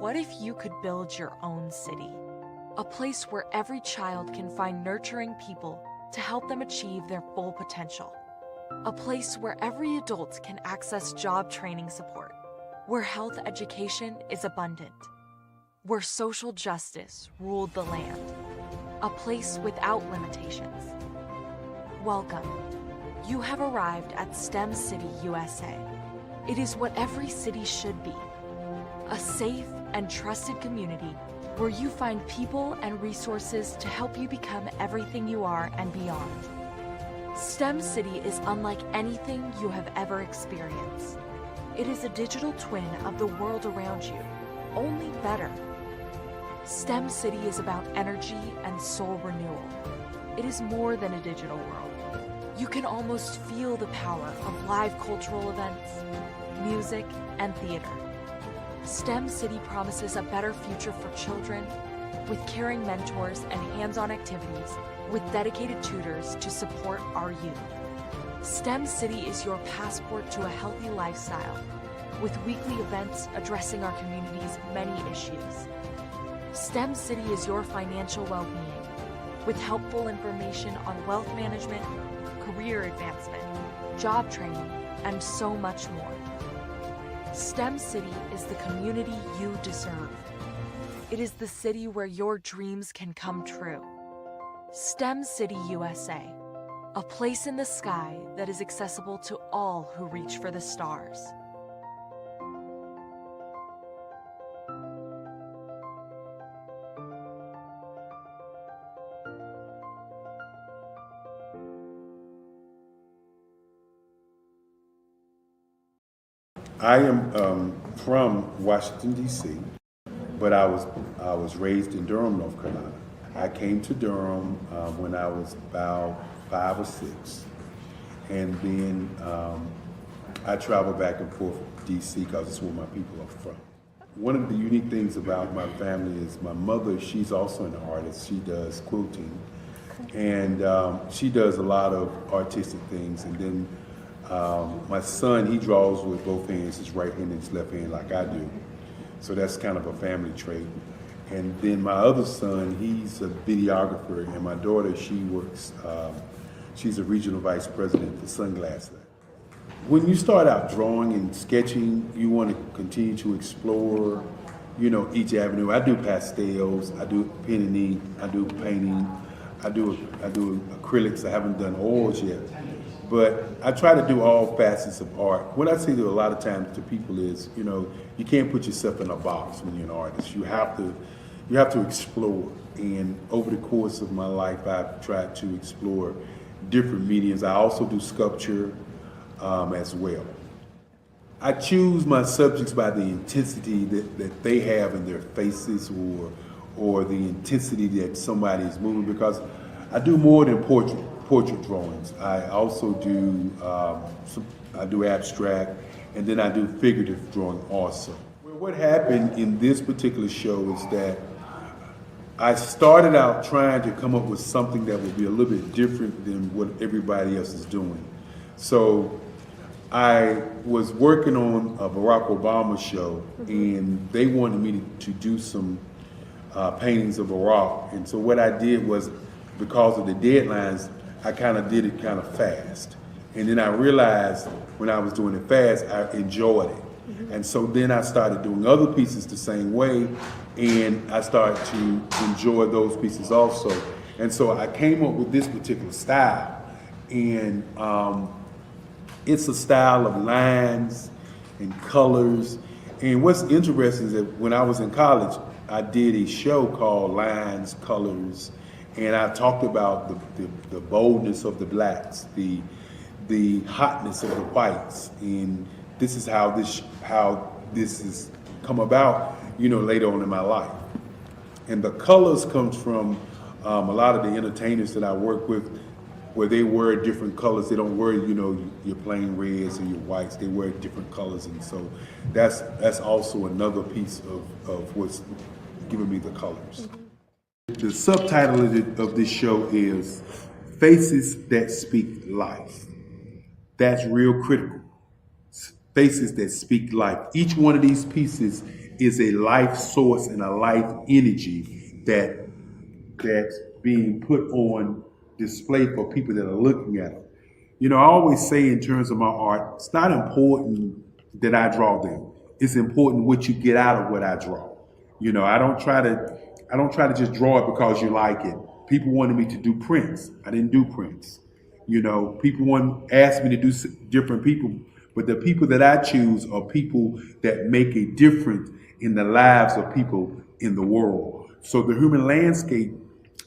What if you could build your own city? A place where every child can find nurturing people to help them achieve their full potential. A place where every adult can access job training support. Where health education is abundant. Where social justice ruled the land. A place without limitations. Welcome. You have arrived at STEM City USA. It is what every city should be. A safe and trusted community where you find people and resources to help you become everything you are and beyond. STEM City is unlike anything you have ever experienced. It is a digital twin of the world around you, only better. STEM City is about energy and soul renewal. It is more than a digital world. You can almost feel the power of live cultural events, music, and theater. STEM City promises a better future for children with caring mentors and hands-on activities with dedicated tutors to support our youth. STEM City is your passport to a healthy lifestyle with weekly events addressing our community's many issues. STEM City is your financial well-being with helpful information on wealth management, career advancement, job training, and so much more. STEM City is the community you deserve. It is the city where your dreams can come true. STEM City USA, a place in the sky that is accessible to all who reach for the stars. I am from Washington, D.C., but I was raised in Durham, North Carolina. I came to Durham when I was about 5 or 6, and then I traveled back and forth to D.C. because it's where my people are from. One of the unique things about my family is my mother, she's also an artist. She does quilting, and she does a lot of artistic things, and then my son, he draws with both hands, his right hand and his left hand like I do. So that's kind of a family trait. And then my other son, he's a videographer, and my daughter, she works, she's a regional vice president for Sunglass Lab. When you start out drawing and sketching, you want to continue to explore, you know, each avenue. I do pastels, I do pen and ink, I do painting, I do acrylics. I haven't done oils yet. But I try to do all facets of art. What I say to a lot of times to people is, you know, you can't put yourself in a box when you're an artist. You have to explore. And over the course of my life, I've tried to explore different mediums. I also do sculpture as well. I choose my subjects by the intensity that they have in their faces, or the intensity that somebody is moving, because I do more than portrait drawings. I also do I do abstract, and then I do figurative drawing also. Well, what happened in this particular show is that I started out trying to come up with something that would be a little bit different than what everybody else is doing. So I was working on a Barack Obama show, and they wanted me to do some paintings of Barack. And so what I did was, because of the deadlines, I kind of did it kind of fast. And then I realized when I was doing it fast, I enjoyed it. And so then I started doing other pieces the same way, and I started to enjoy those pieces also. And so I came up with this particular style, and it's a style of lines and colors. And what's interesting is that when I was in college, I did a show called Lines, Colors, and I talked about the boldness of the blacks, the hotness of the whites, and this is how this has come about, later on in my life. And the colors comes from a lot of the entertainers that I work with, where they wear different colors. They don't wear, your plain reds or your whites. They wear different colors, and so that's also another piece of what's giving me the colors. The subtitle of this show is Faces That Speak Life. That's real critical. Faces that speak life. Each one of these pieces is a life source and a life energy that's being put on display for people that are looking at them. I always say in terms of my art, it's not important that I draw them. It's important what you get out of what I draw. I don't try to just draw it because you like it. People wanted me to do prints. I didn't do prints. People asked me to do different people, but the people that I choose are people that make a difference in the lives of people in the world. So the human landscape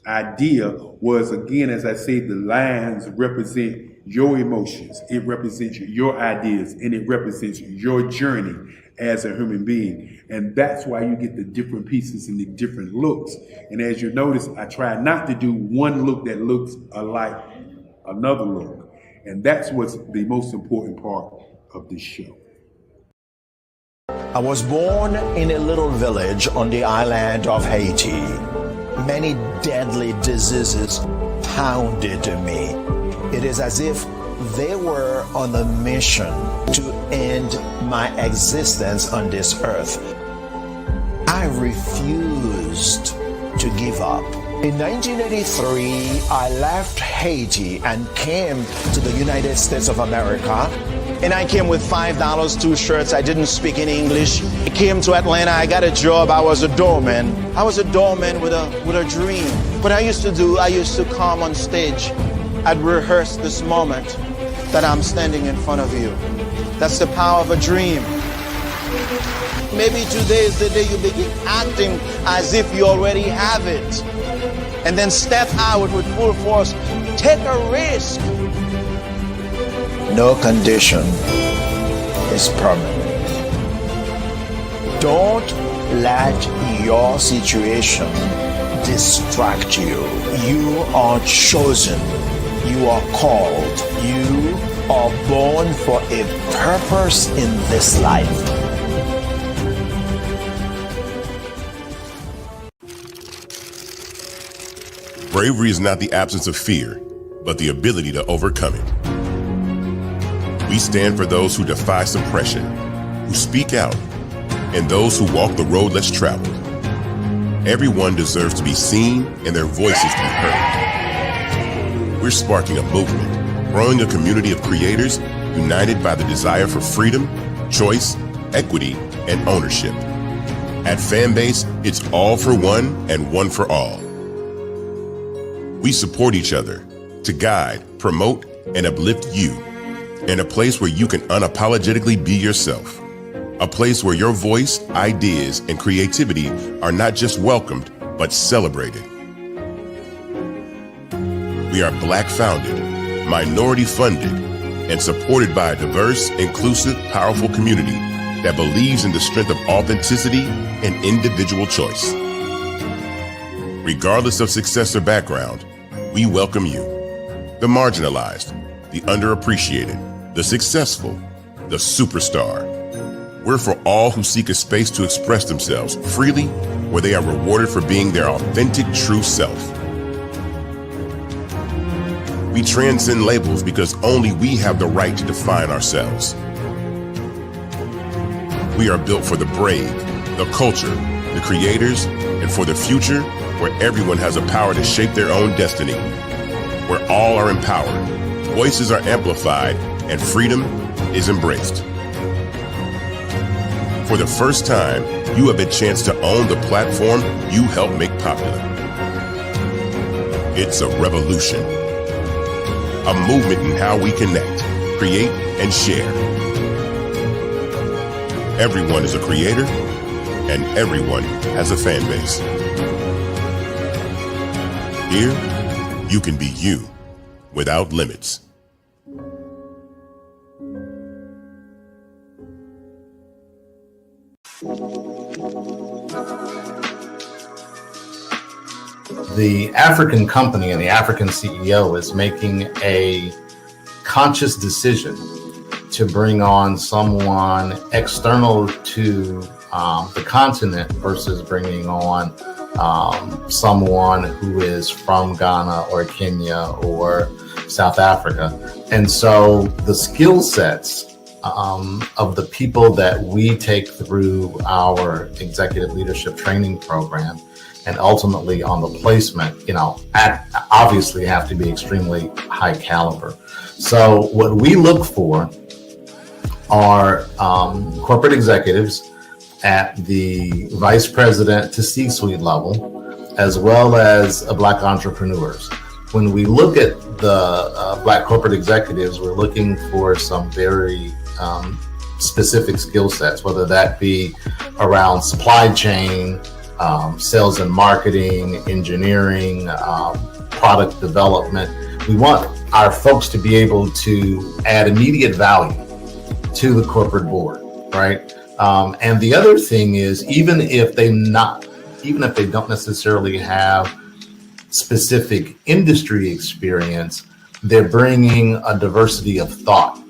idea was, again, as I said, the lines represent your emotions, it represents your ideas, and it represents your journey as a human being. And that's why you get the different pieces and the different looks. And as you notice, I try not to do one look that looks alike another look. And that's what's the most important part of this show. I was born in a little village on the island of Haiti. Many deadly diseases pounded me. It is as if they were on a mission to end my existence on this earth. I refused to give up. In 1983, I left Haiti and came to the United States of America. And I came with $5, 2 shirts. I didn't speak in English. I came to Atlanta. I got a job. I was a doorman. I was a doorman with a dream. What I used to come on stage. I'd rehearse this moment that I'm standing in front of you. That's the power of a dream. Maybe today is the day you begin acting as if you already have it. And then step out with full force. Take a risk. No condition is permanent. Don't let your situation distract you. You are chosen. You are called. You are born for a purpose in this life. Bravery is not the absence of fear, but the ability to overcome it. We stand for those who defy suppression, who speak out, and those who walk the road less traveled. Everyone deserves to be seen and their voices to be heard. We're sparking a movement, growing a community of creators united by the desire for freedom, choice, equity, and ownership. At Fanbase, it's all for one and one for all. We support each other to guide, promote, and uplift you in a place where you can unapologetically be yourself. A place where your voice, ideas, and creativity are not just welcomed, but celebrated. We are Black founded, minority funded, and supported by a diverse, inclusive, powerful community that believes in the strength of authenticity and individual choice. Regardless of success or background, we welcome you. The marginalized, the underappreciated, the successful, the superstar. We're for all who seek a space to express themselves freely, where they are rewarded for being their authentic, true self. We transcend labels because only we have the right to define ourselves. We are built for the brave, the culture, the creators, and and for the future where everyone has the power to shape their own destiny, where all are empowered, voices are amplified, and freedom is embraced. For the first time, you have a chance to own the platform you helped make popular. It's a revolution, a movement in how we connect, create, and share. Everyone is a creator, and everyone has a fan base. Here, you can be you without limits. The African company and the African CEO is making a conscious decision to bring on someone external to the continent versus bringing on someone who is from Ghana or Kenya or South Africa. And so the skill sets of the people that we take through our executive leadership training program and ultimately on the placement, obviously have to be extremely high caliber. So what we look for are corporate executives at the vice president to C-suite level, as well as Black entrepreneurs. When we look at the Black corporate executives, we're looking for some very specific skill sets, whether that be around supply chain, sales and marketing, engineering, product development. We want our folks to be able to add immediate value to the corporate board, right? And the other thing is, even if they don't necessarily have specific industry experience, they're bringing a diversity of thought.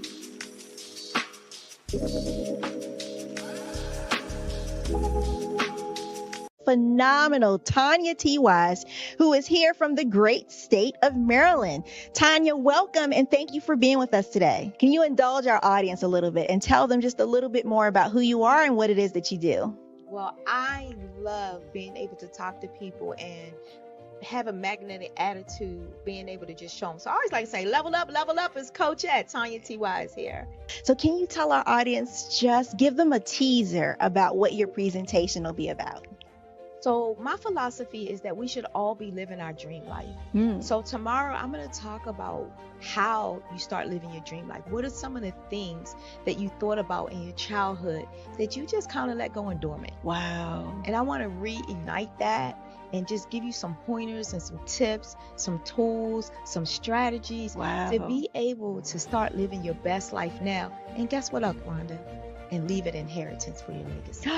Phenomenal Tanya T. Wise, who is here from the great state of Maryland. Tanya, welcome and thank you for being with us today. Can you indulge our audience a little bit and tell them just a little bit more about who you are and what it is that you do? Well, I love being able to talk to people and have a magnetic attitude, being able to just show them. So I always like to say, level up is Coach at Tanya T. Wise here. So can you tell our audience, just give them a teaser about what your presentation will be about? So my philosophy is that we should all be living our dream life. So tomorrow I'm going to talk about how you start living your dream life. What are some of the things that you thought about in your childhood that you just kind of let go and dormant? Wow. And I want to reignite that and just give you some pointers and some tips, some tools, some strategies to be able to start living your best life now. And guess what, Wanda? And leave an inheritance for your legacy.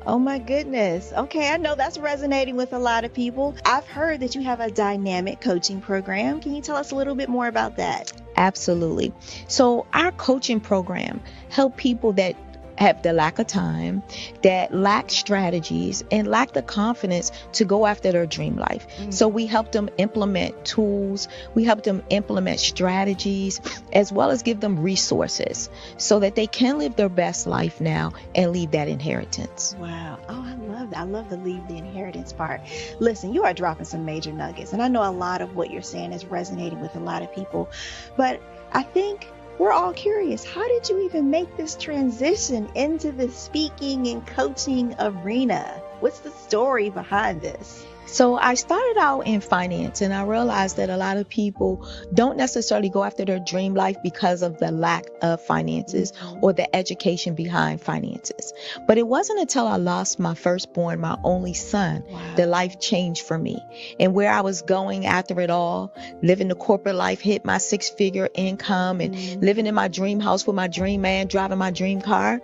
Oh my goodness. Okay, I know that's resonating with a lot of people. I've heard that you have a dynamic coaching program. Can you tell us a little bit more about that? Absolutely. So our coaching program help people that have the lack of time, that lack strategies, and lack the confidence to go after their dream life. So we help them implement tools, we help them implement strategies, as well as give them resources so that they can live their best life now and leave that inheritance. Wow. Oh, I love that. I love the leave the inheritance part. Listen, you are dropping some major nuggets, and I know a lot of what you're saying is resonating with a lot of people, but I think we're all curious. How did you even make this transition into the speaking and coaching arena? What's the story behind this? So I started out in finance, and I realized that a lot of people don't necessarily go after their dream life because of the lack of finances or the education behind finances. But it wasn't until I lost my firstborn, my only son, that life changed for me. And where I was going after it all, living the corporate life, hit my 6-figure income and living in my dream house with my dream man, driving my dream car.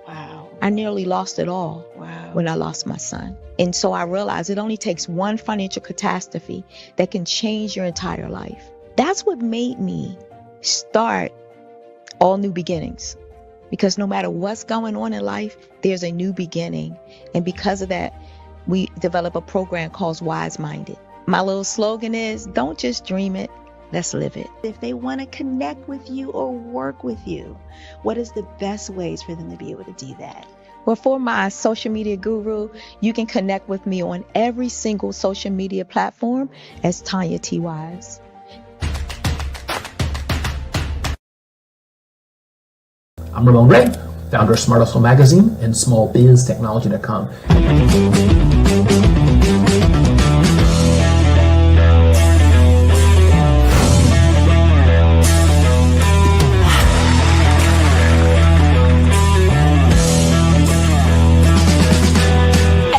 I nearly lost it all when I lost my son. And so I realized it only takes one financial catastrophe that can change your entire life. That's what made me start All New Beginnings. Because no matter what's going on in life, there's a new beginning. And because of that, we develop a program called Wise Minded. My little slogan is, don't just dream it, let's live it. If they want to connect with you or work with you, what is the best ways for them to be able to do that? Well, for my social media guru, you can connect with me on every single social media platform as Tanya T. Wise. I'm Ramon Ray, founder of Smart Hustle Magazine and smallbiztechnology.com.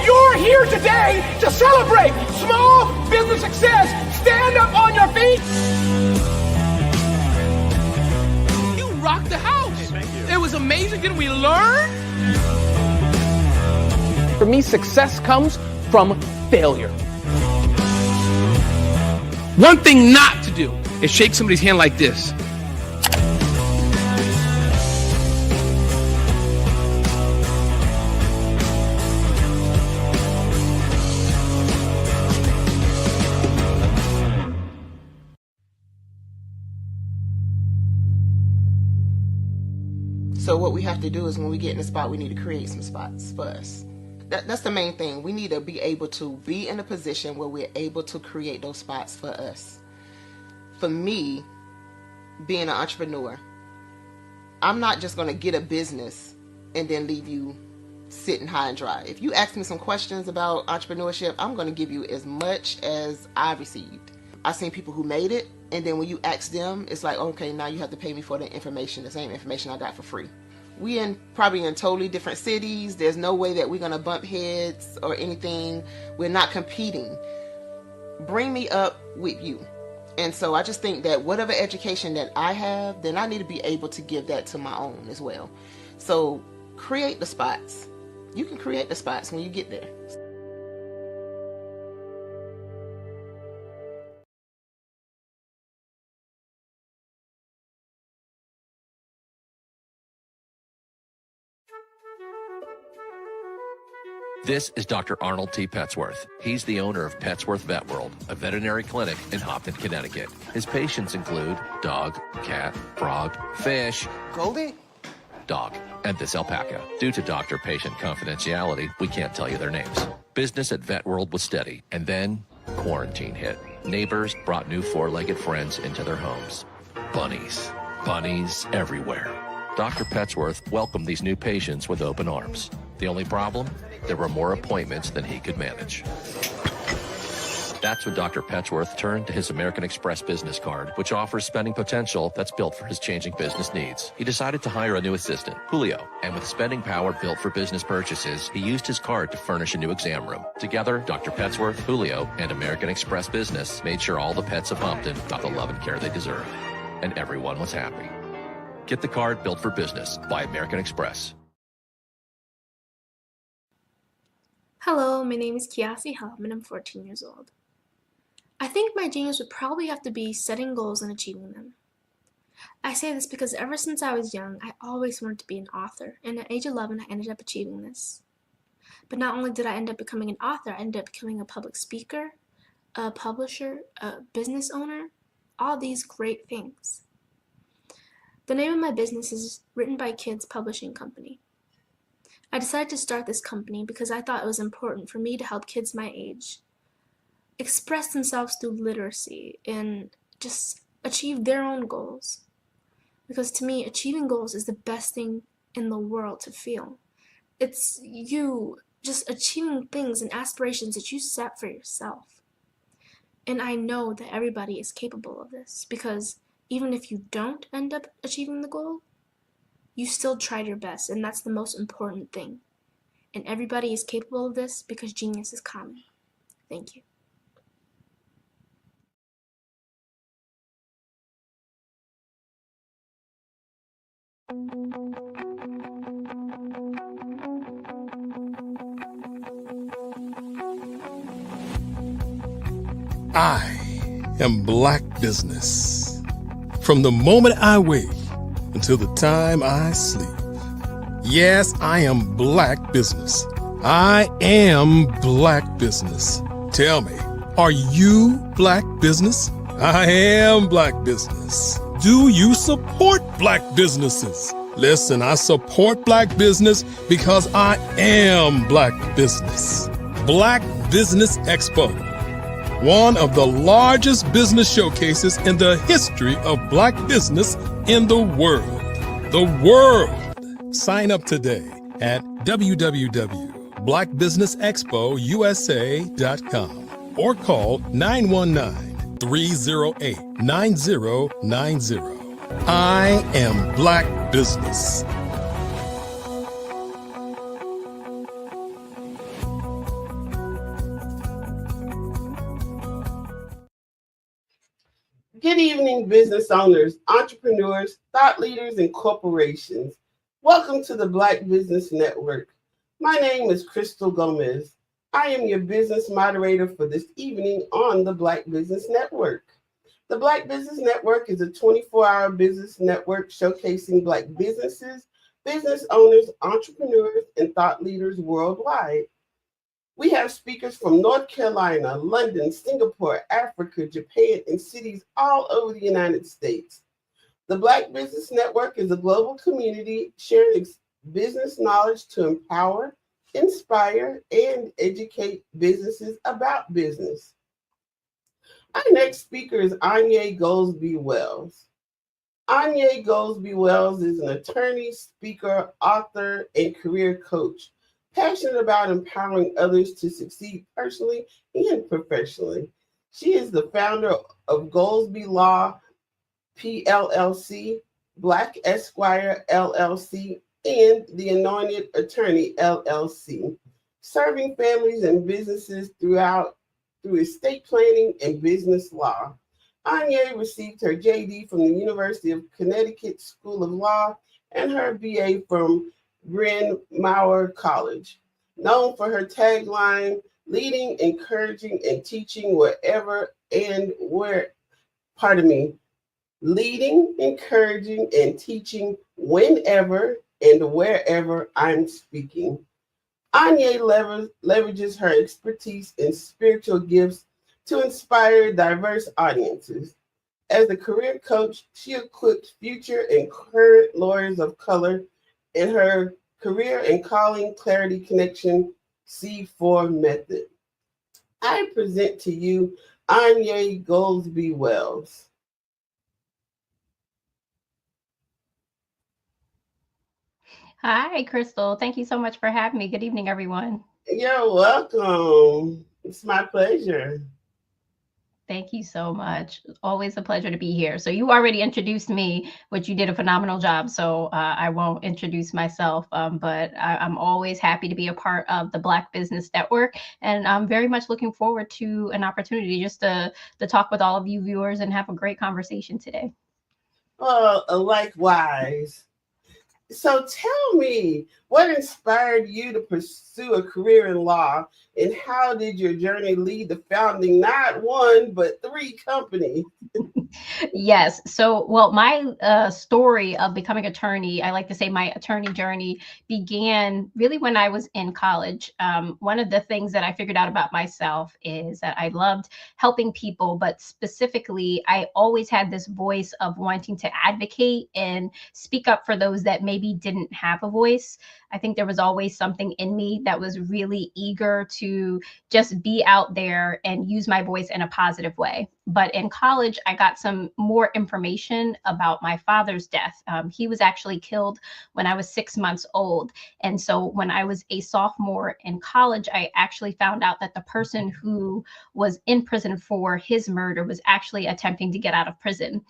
You're here today to celebrate small business success. Stand up on your feet. You rocked the house. It was amazing. Didn't we learn? For me, success comes from failure. One thing not to do is shake somebody's hand like this. So what we have to do is when we get in a spot, we need to create some spots for us. That's the main thing. We need to be able to be in a position where we're able to create those spots for us. For me, being an entrepreneur, I'm not just going to get a business and then leave you sitting high and dry. If you ask me some questions about entrepreneurship, I'm going to give you as much as I received. I've seen people who made it, and then when you ask them, it's like, okay, now you have to pay me for the information, the same information I got for free. We probably in totally different cities. There's no way that we're going to bump heads or anything. We're not competing. Bring me up with you. And so I just think that whatever education that I have, then I need to be able to give that to my own as well. So create the spots. You can create the spots when you get there. This is Dr. Arnold T. Petsworth. He's the owner of Petsworth Vet World, a veterinary clinic in Hopton, Connecticut. His patients include dog, cat, frog, fish, Goldie, dog, and this alpaca. Due to doctor-patient confidentiality, we can't tell you their names. Business at Vet World was steady, and then quarantine hit. Neighbors brought new four-legged friends into their homes. Bunnies. Bunnies everywhere. Dr. Petsworth welcomed these new patients with open arms. The only problem? There were more appointments than he could manage. That's when Dr. Petsworth turned to his American Express business card, which offers spending potential that's built for his changing business needs. He decided to hire a new assistant, Julio, and with spending power built for business purchases, he used his card to furnish a new exam room. Together, Dr. Petsworth, Julio, and American Express Business made sure all the pets of Hopton got the love and care they deserve. And everyone was happy. Get the card built for business by American Express. Hello, my name is Kiasi Helm and I'm 14 years old. I think my genius would probably have to be setting goals and achieving them. I say this because ever since I was young, I always wanted to be an author, and at age 11, I ended up achieving this. But not only did I end up becoming an author, I ended up becoming a public speaker, a publisher, a business owner, all these great things. The name of my business is Written by Kids Publishing Company. I decided to start this company because I thought it was important for me to help kids my age express themselves through literacy and just achieve their own goals. Because to me, achieving goals is the best thing in the world to feel. It's you just achieving things and aspirations that you set for yourself. And I know that everybody is capable of this because even if you don't end up achieving the goal, you still tried your best, and that's the most important thing. And everybody is capable of this because genius is common. Thank you. I am Black Business. From the moment I wake until the time I sleep. Yes, I am Black Business. I am Black Business. Tell me, are you Black Business? I am Black Business. Do you support Black businesses? Listen, I support Black business because I am Black business. Black Business Expo, one of the largest business showcases in the history of Black business in the world. The world! Sign up today at www.blackbusinessexpousa.com or call 919-308-9090. I am Black business. Good evening, business owners, entrepreneurs, thought leaders, and corporations. Welcome to the Black Business Network. My name is Crystal Gomez. I am your business moderator for this evening on the Black Business Network. The Black Business Network is a 24-hour business network showcasing Black businesses, business owners, entrepreneurs, and thought leaders worldwide. We have speakers from North Carolina, London, Singapore, Africa, Japan, and cities all over the United States. The Black Business Network is a global community sharing business knowledge to empower, inspire, and educate businesses about business. Our next speaker is Anya Goldsby Wells. Anya Goldsby Wells is an attorney, speaker, author, and career coach, passionate about empowering others to succeed personally and professionally. She is the founder of Goldsby Law PLLC, Black Esquire LLC, and the Anointed Attorney LLC, serving families and businesses through estate planning and business law. Anya received her JD from the University of Connecticut School of Law and her BA from Bryn Mawr College. Known for her tagline, leading, encouraging, and teaching leading, encouraging, and teaching whenever and wherever I'm speaking. Anya leverages her expertise in spiritual gifts to inspire diverse audiences. As a career coach, she equips future and current lawyers of color in her Career and Calling Clarity Connection C4 method. I present to you Anya Goldsby Wells. Hi, Crystal. Thank you so much for having me. Good evening, everyone. You're welcome. It's my pleasure. Thank you so much. Always a pleasure to be here. So you already introduced me, which you did a phenomenal job. So I won't introduce myself, but I'm always happy to be a part of the Black Business Network. And I'm very much looking forward to an opportunity just to talk with all of you viewers and have a great conversation today. Well, likewise. So tell me, what inspired you to pursue a career in law, and how did your journey lead to founding not one, but 3 companies? Yes. So, well, my story of becoming an attorney, I like to say my attorney journey began really when I was in college. One of the things that I figured out about myself is that I loved helping people, but specifically, I always had this voice of wanting to advocate and speak up for those that maybe didn't have a voice. I think there was always something in me that was really eager to just be out there and use my voice in a positive way. But in college, I got some more information about my father's death. He was actually killed when I was 6 months old. And so when I was a sophomore in college, I actually found out that the person who was in prison for his murder was actually attempting to get out of prison.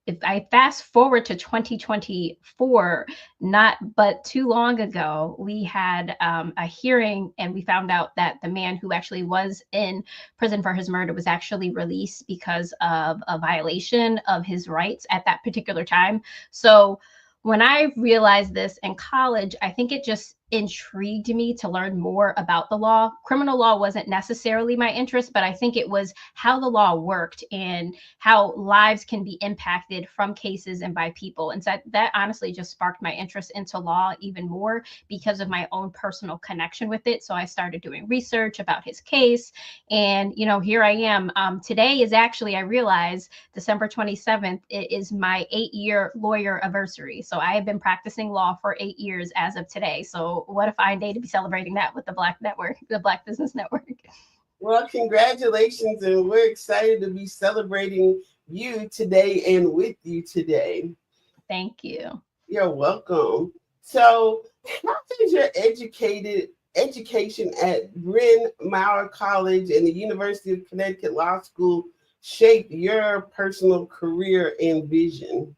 If I fast forward to 2024, not but too long ago, we had a hearing and we found out that the man who actually was in prison for his murder was actually released because of a violation of his rights at that particular time. So when I realized this in college, I think it just intrigued me to learn more about the law. Criminal law wasn't necessarily my interest, but I think it was how the law worked and how lives can be impacted from cases and by people. And so that honestly just sparked my interest into law even more because of my own personal connection with it. So I started doing research about his case. And, here I am. Today is actually, I realize, December 27th, it is my 8-year lawyer anniversary. So I have been practicing law for 8 years as of today. So what a fine day to be celebrating that with the Black Network, the Black Business Network. Well, congratulations, and we're excited to be celebrating you today and with you today. Thank you. You're welcome. So, how does your education at Bryn Mawr College and the University of Connecticut Law School shape your personal career and vision?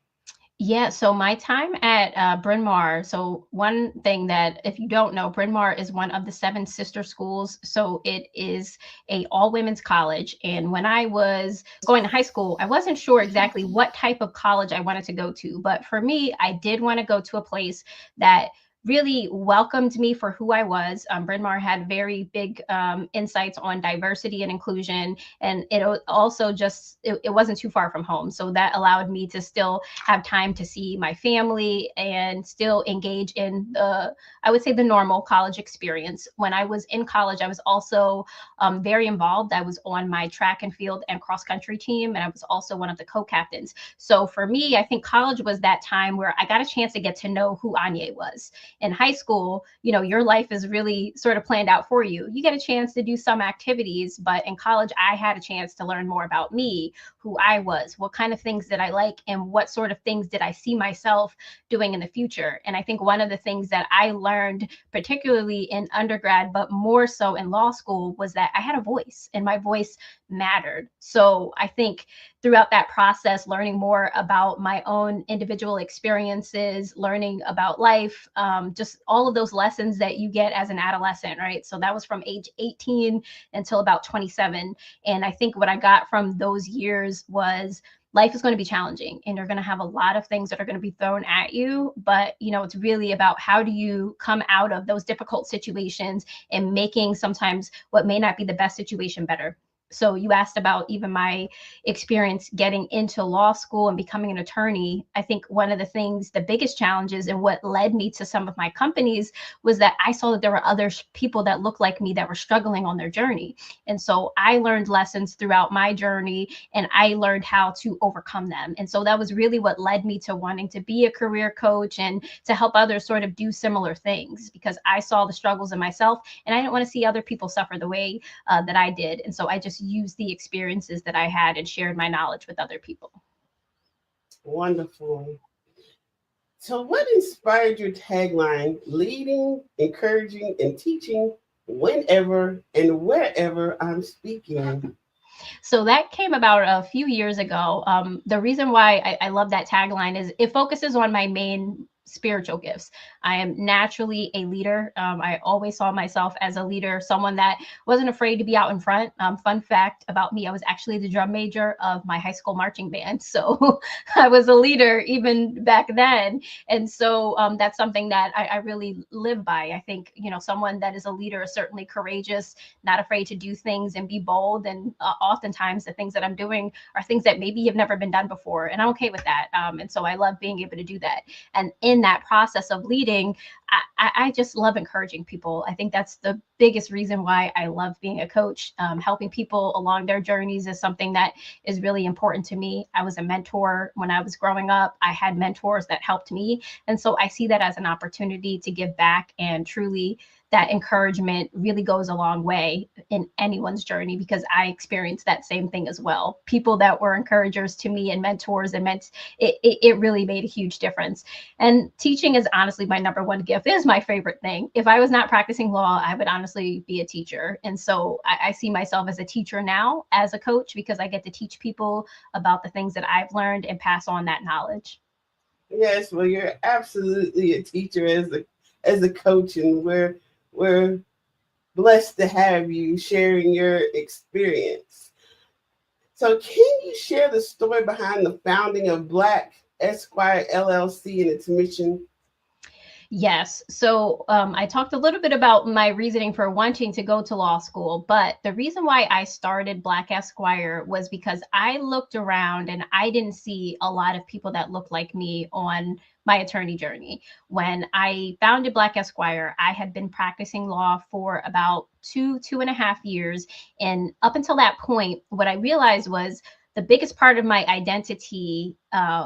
Yeah, so my time at Bryn Mawr, so one thing that if you don't know, Bryn Mawr is one of the 7 sister schools. So it is a all women's college. And when I was going to high school, I wasn't sure exactly what type of college I wanted to go to. But for me, I did want to go to a place that really welcomed me for who I was. Bryn Mawr had very big insights on diversity and inclusion, and it also it wasn't too far from home. So that allowed me to still have time to see my family and still engage in I would say the normal college experience. When I was in college, I was also very involved. I was on my track and field and cross country team, and I was also one of the co-captains. So for me, I think college was that time where I got a chance to get to know who Anya was. In high school, your life is really sort of planned out for you. You get a chance to do some activities, but in college, I had a chance to learn more about me, who I was, what kind of things did I like, and what sort of things did I see myself doing in the future. And I think one of the things that I learned, particularly in undergrad, but more so in law school, was that I had a voice and my voice mattered. So I think throughout that process, learning more about my own individual experiences, learning about life, just all of those lessons that you get as an adolescent, right? So that was from age 18 until about 27. And I think what I got from those years was life is going to be challenging and you're going to have a lot of things that are going to be thrown at you. But, it's really about how do you come out of those difficult situations and making sometimes what may not be the best situation better. So you asked about even my experience getting into law school and becoming an attorney. I think one of the biggest challenges and what led me to some of my companies was that I saw that there were other people that looked like me that were struggling on their journey. And so I learned lessons throughout my journey and I learned how to overcome them. And so that was really what led me to wanting to be a career coach and to help others sort of do similar things, because I saw the struggles in myself and I didn't want to see other people suffer the way that I did. And so I just used the experiences that I had and shared my knowledge with other people. Wonderful. So what inspired your tagline, leading, encouraging, and teaching whenever and wherever I'm speaking? So that came about a few years ago. The reason why I love that tagline is it focuses on my main spiritual gifts. I am naturally a leader. I always saw myself as a leader, someone that wasn't afraid to be out in front. Fun fact about me, I was actually the drum major of my high school marching band. So I was a leader even back then. And so that's something that I really live by. I think, someone that is a leader is certainly courageous, not afraid to do things and be bold. And oftentimes the things that I'm doing are things that maybe have never been done before. And I'm okay with that. And so I love being able to do that. And in that process of leading, I just love encouraging people. I think that's the biggest reason why I love being a coach. Helping people along their journeys is something that is really important to me. I was a mentor when I was growing up. I had mentors that helped me. And so I see that as an opportunity to give back, and truly that encouragement really goes a long way in anyone's journey, because I experienced that same thing as well. People that were encouragers to me and mentors and it really made a huge difference. And teaching is honestly my number one gift. It is my favorite thing. If I was not practicing law, I would honestly be a teacher. And so I see myself as a teacher now, as a coach, because I get to teach people about the things that I've learned and pass on that knowledge. Yes, well, you're absolutely a teacher as a coach, and we're blessed to have you sharing your experience. So can you share the story behind the founding of Black Esquire LLC and its mission? Yes. So I talked a little bit about my reasoning for wanting to go to law school, but the reason why I started Black Esquire was because I looked around and I didn't see a lot of people that looked like me on my attorney journey. When I founded Black Esquire, I had been practicing law for about 2.5 years. And up until that point, what I realized was the biggest part of my identity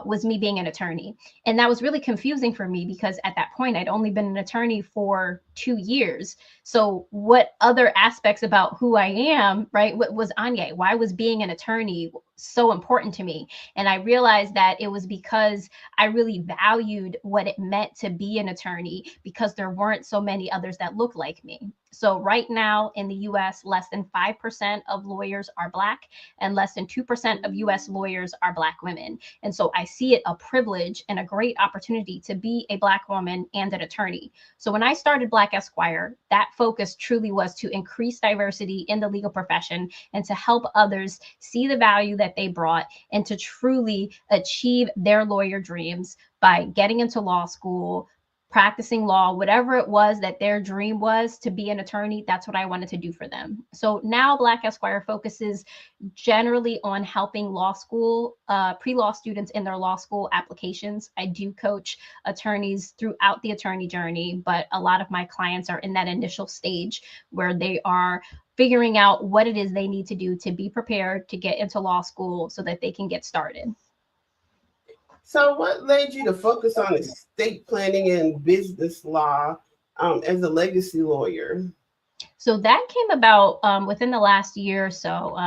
was me being an attorney. And that was really confusing for me because at that point, I'd only been an attorney for 2 years. So what other aspects about who I am, right? What was Anya? Why was being an attorney so important to me? And I realized that it was because I really valued what it meant to be an attorney because there weren't so many others that looked like me. So right now in the US, less than 5% of lawyers are Black and less than 2% of US lawyers are Black women. And so I see it a privilege and a great opportunity to be a Black woman and an attorney. So when I started Black Esquire, that focus truly was to increase diversity in the legal profession and to help others see the value that they brought and to truly achieve their lawyer dreams by getting into law school, practicing law, whatever it was that their dream was to be an attorney, that's what I wanted to do for them. So now Black Esquire focuses generally on helping law school, pre-law students in their law school applications. I do coach attorneys throughout the attorney journey, but a lot of my clients are in that initial stage where they are figuring out what it is they need to do to be prepared to get into law school so that they can get started. So what led you to focus on estate planning and business law as a legacy lawyer? So that came about within the last year or so.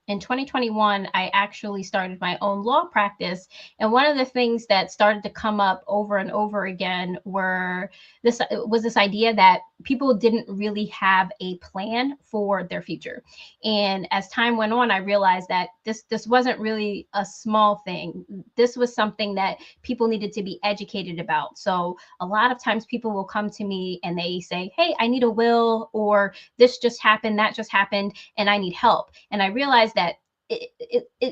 In 2021, I actually started my own law practice. And one of the things that started to come up over and over again was this idea that people didn't really have a plan for their future. And as time went on, I realized that this wasn't really a small thing. This was something that people needed to be educated about. So a lot of times people will come to me and they say, hey, I need a will, or this just happened, that just happened, and I need help. And I realized that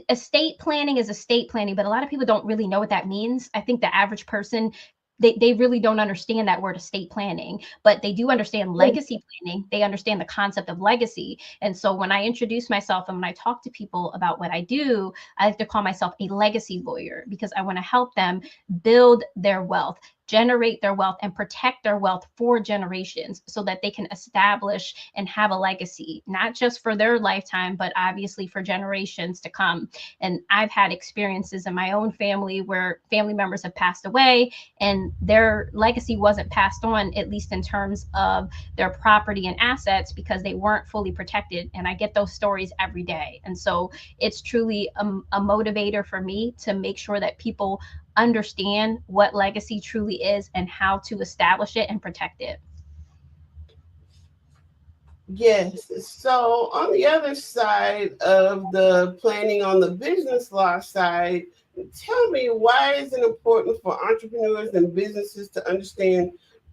estate planning is estate planning, but a lot of people don't really know what that means. I think the average person, they really don't understand that word estate planning, but they do understand legacy planning. They understand the concept of legacy. And so when I introduce myself and when I talk to people about what I do, I like to call myself a legacy lawyer because I want to help them build their wealth, generate their wealth, and protect their wealth for generations so that they can establish and have a legacy, not just for their lifetime, but obviously for generations to come. And I've had experiences in my own family where family members have passed away and their legacy wasn't passed on, at least in terms of their property and assets, because they weren't fully protected. And I get those stories every day. And so it's truly a motivator for me to make sure that people understand what legacy truly is and how to establish it and protect it. Yes. So on the other side of the planning on the business law side, tell me, why is it important for entrepreneurs and businesses to understand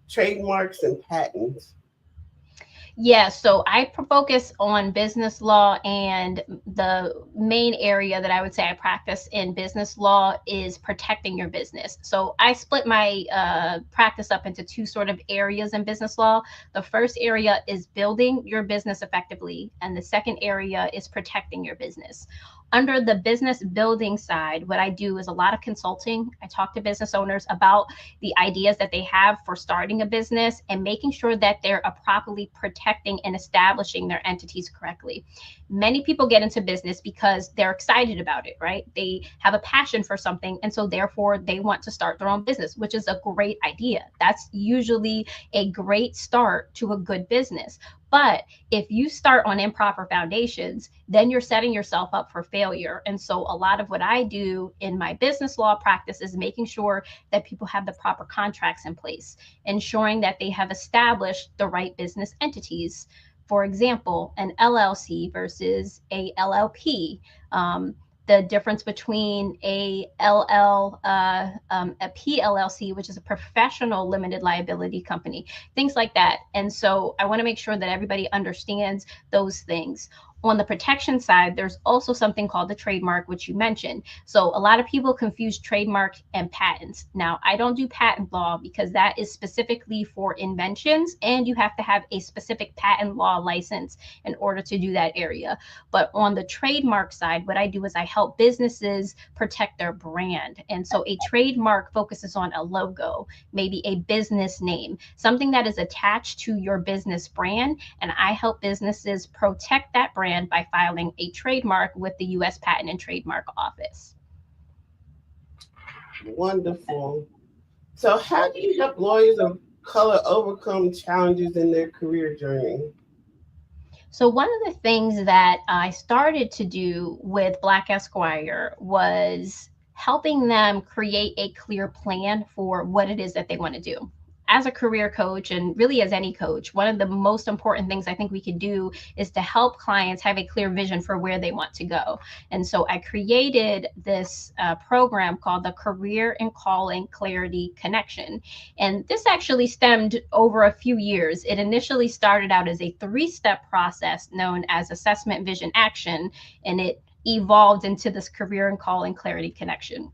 trademarks and patents? Yeah, so I focus on business law, and the main area that I would say I practice in business law is protecting your business. So I split my practice up into two sort of areas in business law. The first area is building your business effectively, and the second area is protecting your business. Under the business building side, what I do is a lot of consulting. I talk to business owners about the ideas that they have for starting a business and making sure that they're properly protecting and establishing their entities correctly. Many people get into business because they're excited about it, right? They have a passion for something, and so therefore they want to start their own business, which is a great idea. That's usually a great start to a good business. But if you start on improper foundations, then you're setting yourself up for failure. And so a lot of what I do in my business law practice is making sure that people have the proper contracts in place, ensuring that they have established the right business entities. For example, an LLC versus a LLP. The difference between a PLLC, which is a professional limited liability company, things like that. And so I want to make sure that everybody understands those things. On the protection side, there's also something called the trademark, which you mentioned. So a lot of people confuse trademark and patents. Now, I don't do patent law because that is specifically for inventions, and you have to have a specific patent law license in order to do that area. But on the trademark side, what I do is I help businesses protect their brand. And so a trademark focuses on a logo, maybe a business name, something that is attached to your business brand. And I help businesses protect that brand by filing a trademark with the U.S. Patent and Trademark Office. Wonderful. So how do you help lawyers of color overcome challenges in their career journey? So one of the things that I started to do with Black Esquire was helping them create a clear plan for what it is that they want to do. As a career coach, and really as any coach, one of the most important things I think we could do is to help clients have a clear vision for where they want to go. And so I created this program called the Career and Calling Clarity Connection. And this actually stemmed over a few years. It initially started out as a 3-step process known as Assessment, Vision, Action, and it evolved into this Career and Calling Clarity Connection.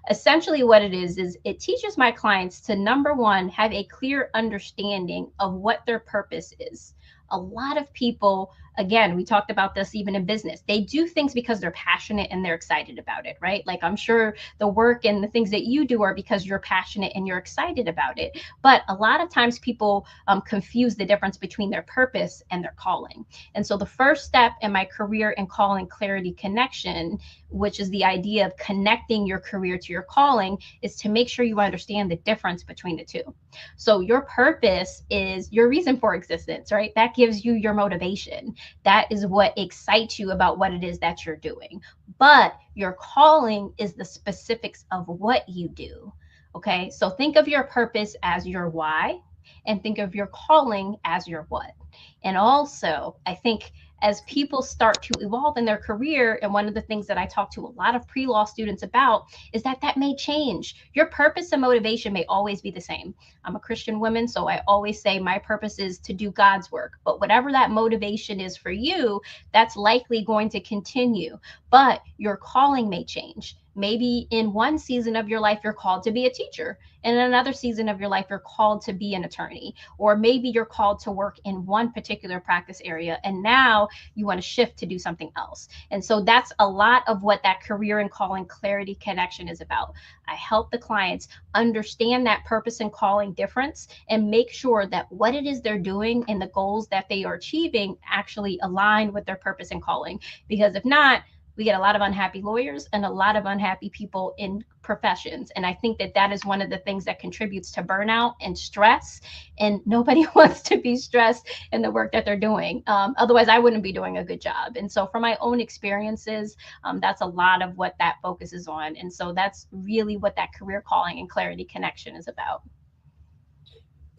Essentially what it is it teaches my clients to, number one, have a clear understanding of what their purpose is. A lot of people, again, we talked about this even in business, they do things because they're passionate and they're excited about it, right? Like I'm sure the work and the things that you do are because you're passionate and you're excited about it. But a lot of times people confuse the difference between their purpose and their calling. And so the first step in my Career and Calling Clarity Connection, which is the idea of connecting your career to your calling, is to make sure you understand the difference between the two. So your purpose is your reason for existence, right? That gives you your motivation. That is what excites you about what it is that you're doing. But your calling is the specifics of what you do. Okay, so think of your purpose as your why, and think of your calling as your what. And also, I think as people start to evolve in their career, and one of the things that I talk to a lot of pre-law students about is that may change. Your purpose and motivation may always be the same. I'm a Christian woman, so I always say my purpose is to do God's work. But whatever that motivation is for you, that's likely going to continue. But your calling may change. Maybe in one season of your life, you're called to be a teacher. And in another season of your life, you're called to be an attorney. Or maybe you're called to work in one particular practice area, and now you want to shift to do something else. And so that's a lot of what that Career and Calling Clarity Connection is about. I help the clients understand that purpose and calling difference and make sure that what it is they're doing and the goals that they are achieving actually align with their purpose and calling. Because if not, we get a lot of unhappy lawyers and a lot of unhappy people in professions. And I think that is one of the things that contributes to burnout and stress. And nobody wants to be stressed in the work that they're doing. Otherwise, I wouldn't be doing a good job. And so from my own experiences, that's a lot of what that focuses on. And so that's really what that Career Calling and Clarity Connection is about.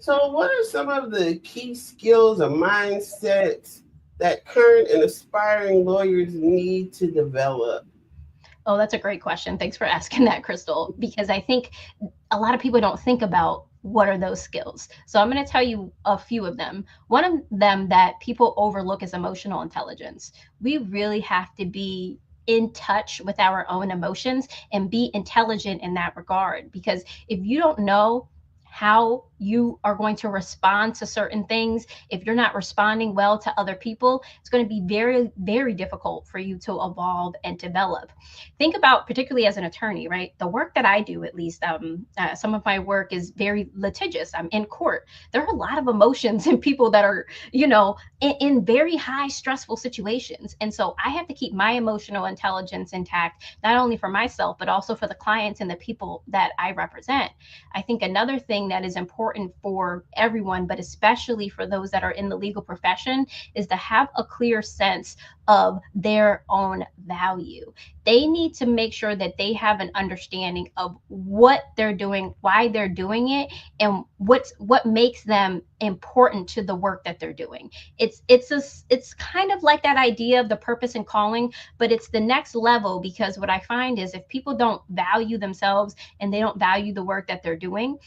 So what are some of the key skills or mindsets that current and aspiring lawyers need to develop? Oh, that's a great question. Thanks for asking that, Crystal, because I think a lot of people don't think about what are those skills. So I'm going to tell you a few of them. One of them that people overlook is emotional intelligence. We really have to be in touch with our own emotions and be intelligent in that regard, because if you don't know how you are going to respond to certain things, if you're not responding well to other people, it's going to be very, very difficult for you to evolve and develop. Think about, particularly as an attorney, right? The work that I do, at least, some of my work is very litigious. I'm in court. There are a lot of emotions in people that are, in very high stressful situations. And so I have to keep my emotional intelligence intact, not only for myself, but also for the clients and the people that I represent. I think another thing that is important for everyone, but especially for those that are in the legal profession, is to have a clear sense of their own value. They need to make sure that they have an understanding of what they're doing, why they're doing it, and what makes them important to the work that they're doing. It's kind of like that idea of the purpose and calling, but it's the next level, because what I find is if people don't value themselves and they don't value the work that they're doing,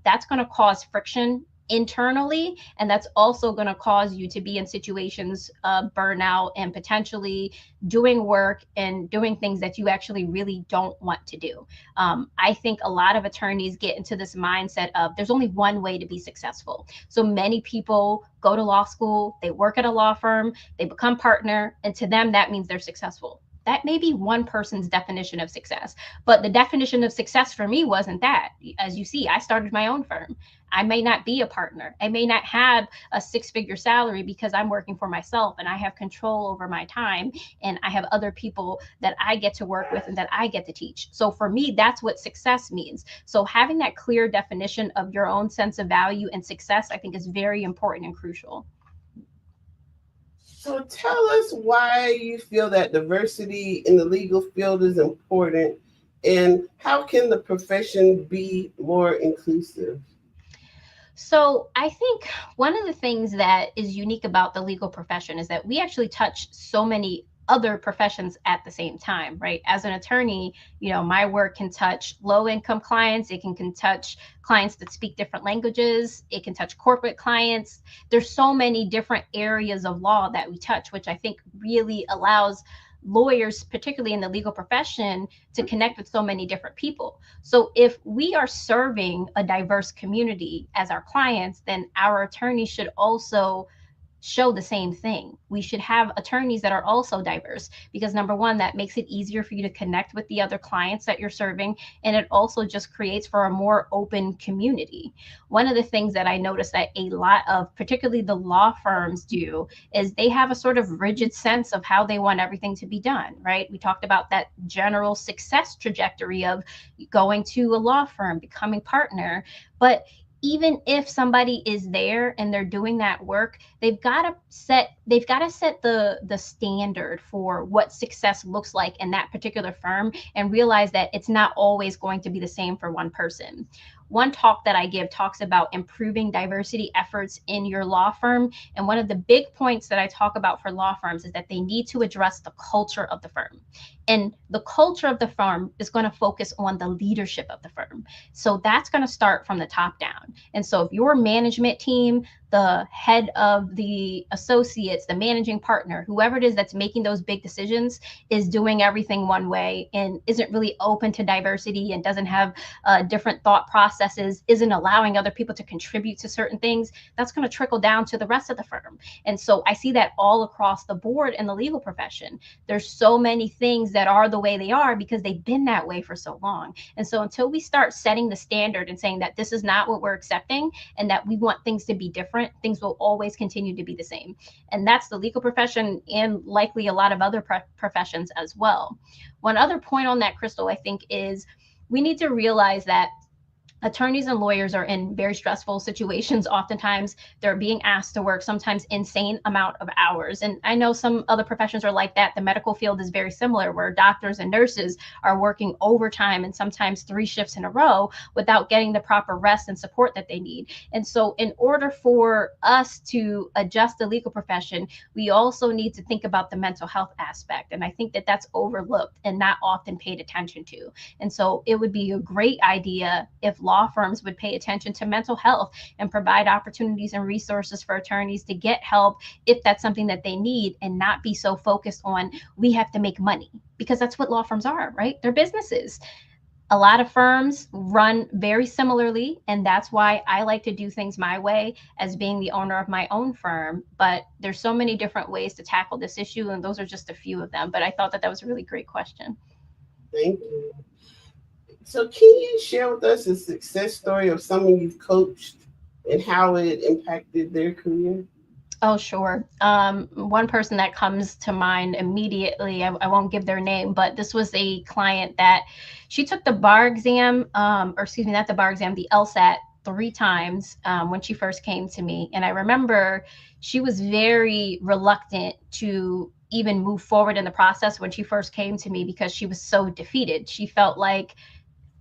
that's going to cause friction internally, and that's also going to cause you to be in situations of burnout and potentially doing work and doing things that you actually really don't want to do. I think a lot of attorneys get into this mindset of there's only one way to be successful. So many people go to law school, they work at a law firm, they become partner, and to them that means they're successful. That may be one person's definition of success, but the definition of success for me wasn't that. As you see, I started my own firm. I may not be a partner. I may not have a six-figure salary because I'm working for myself and I have control over my time and I have other people that I get to work with and that I get to teach. So for me, that's what success means. So having that clear definition of your own sense of value and success, I think, is very important and crucial. So tell us why you feel that diversity in the legal field is important, and how can the profession be more inclusive? So I think one of the things that is unique about the legal profession is that we actually touch so many other professions at the same time, right? As an attorney, my work can touch low-income clients. It can touch clients that speak different languages. It can touch corporate clients. There's so many different areas of law that we touch, which I think really allows lawyers, particularly in the legal profession, to connect with so many different people. So if we are serving a diverse community as our clients, then our attorneys should also show the same thing. We should have attorneys that are also diverse because, number one, that makes it easier for you to connect with the other clients that you're serving, and it also just creates for a more open community. One of the things that I noticed that a lot of, particularly the law firms, do is they have a sort of rigid sense of how they want everything to be done, right? We talked about that general success trajectory of going to a law firm, becoming partner, but even if somebody is there and they're doing that work, they've got to set the standard for what success looks like in that particular firm and realize that it's not always going to be the same for one person. One talk that I give talks about improving diversity efforts in your law firm. And one of the big points that I talk about for law firms is that they need to address the culture of the firm. And the culture of the firm is going to focus on the leadership of the firm. So that's going to start from the top down. And so if your management team, the head of the associates, the managing partner, whoever it is that's making those big decisions, is doing everything one way and isn't really open to diversity and doesn't have different thought processes, isn't allowing other people to contribute to certain things, that's going to trickle down to the rest of the firm. And so I see that all across the board in the legal profession. There's so many things that are the way they are because they've been that way for so long. And so until we start setting the standard and saying that this is not what we're accepting and that we want things to be different, things will always continue to be the same. And that's the legal profession and likely a lot of other professions as well. One other point on that, Crystal, I think is we need to realize that attorneys and lawyers are in very stressful situations. Oftentimes they're being asked to work sometimes insane amount of hours. And I know some other professions are like that. The medical field is very similar, where doctors and nurses are working overtime and sometimes 3 shifts in a row without getting the proper rest and support that they need. And so in order for us to adjust the legal profession, we also need to think about the mental health aspect. And I think that that's overlooked and not often paid attention to. And so it would be a great idea if law firms would pay attention to mental health and provide opportunities and resources for attorneys to get help if that's something that they need, and not be so focused on we have to make money, because that's what law firms are, right? They're businesses. A lot of firms run very similarly, and that's why I like to do things my way as being the owner of my own firm. But there's so many different ways to tackle this issue, and those are just a few of them. But I thought that was a really great question. Thank you. So can you share with us a success story of someone you've coached and how it impacted their career? Oh, sure. One person that comes to mind immediately, I won't give their name, but this was a client that she took the bar exam, or excuse me, not the bar exam, the LSAT 3 times when she first came to me. And I remember she was very reluctant to even move forward in the process when she first came to me because she was so defeated. She felt like,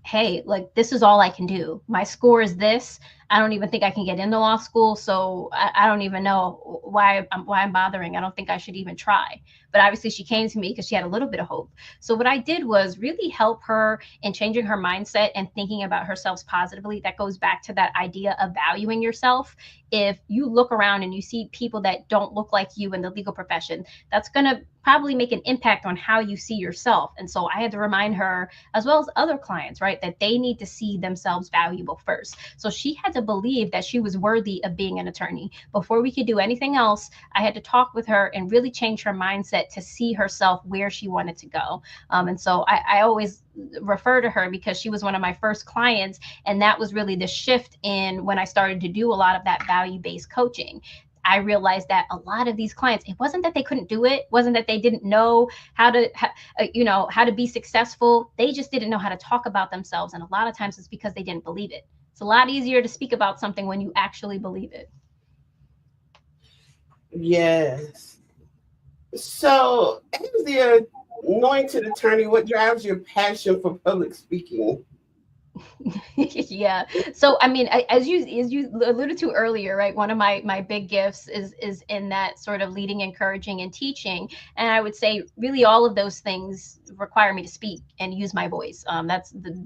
hey, like, this is all I can do. My score is this. I don't even think I can get into law school. So I don't even know why I'm bothering. I don't think I should even try. But obviously she came to me because she had a little bit of hope. So what I did was really help her in changing her mindset and thinking about herself positively. That goes back to that idea of valuing yourself. If you look around and you see people that don't look like you in the legal profession, that's going to probably make an impact on how you see yourself. And so I had to remind her, as well as other clients, right, that they need to see themselves valuable first. So she had to believe that she was worthy of being an attorney. Before we could do anything else, I had to talk with her and really change her mindset to see herself where she wanted to go. And so I always refer to her because she was one of my first clients. And that was really the shift in when I started to do a lot of that value-based coaching. I realized that a lot of these clients, it wasn't that they couldn't do it, wasn't that they didn't know how to be successful. They just didn't know how to talk about themselves. And a lot of times it's because they didn't believe it. It's a lot easier to speak about something when you actually believe it. Yes. So, as the anointed attorney, what drives your passion for public speaking? Yeah. So, I mean, as you alluded to earlier, right? One of my big gifts is in that sort of leading, encouraging, and teaching. And I would say really all of those things require me to speak and use my voice.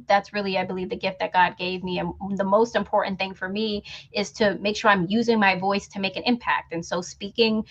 That's really, I believe, the gift that God gave me. And the most important thing for me is to make sure I'm using my voice to make an impact. And so speaking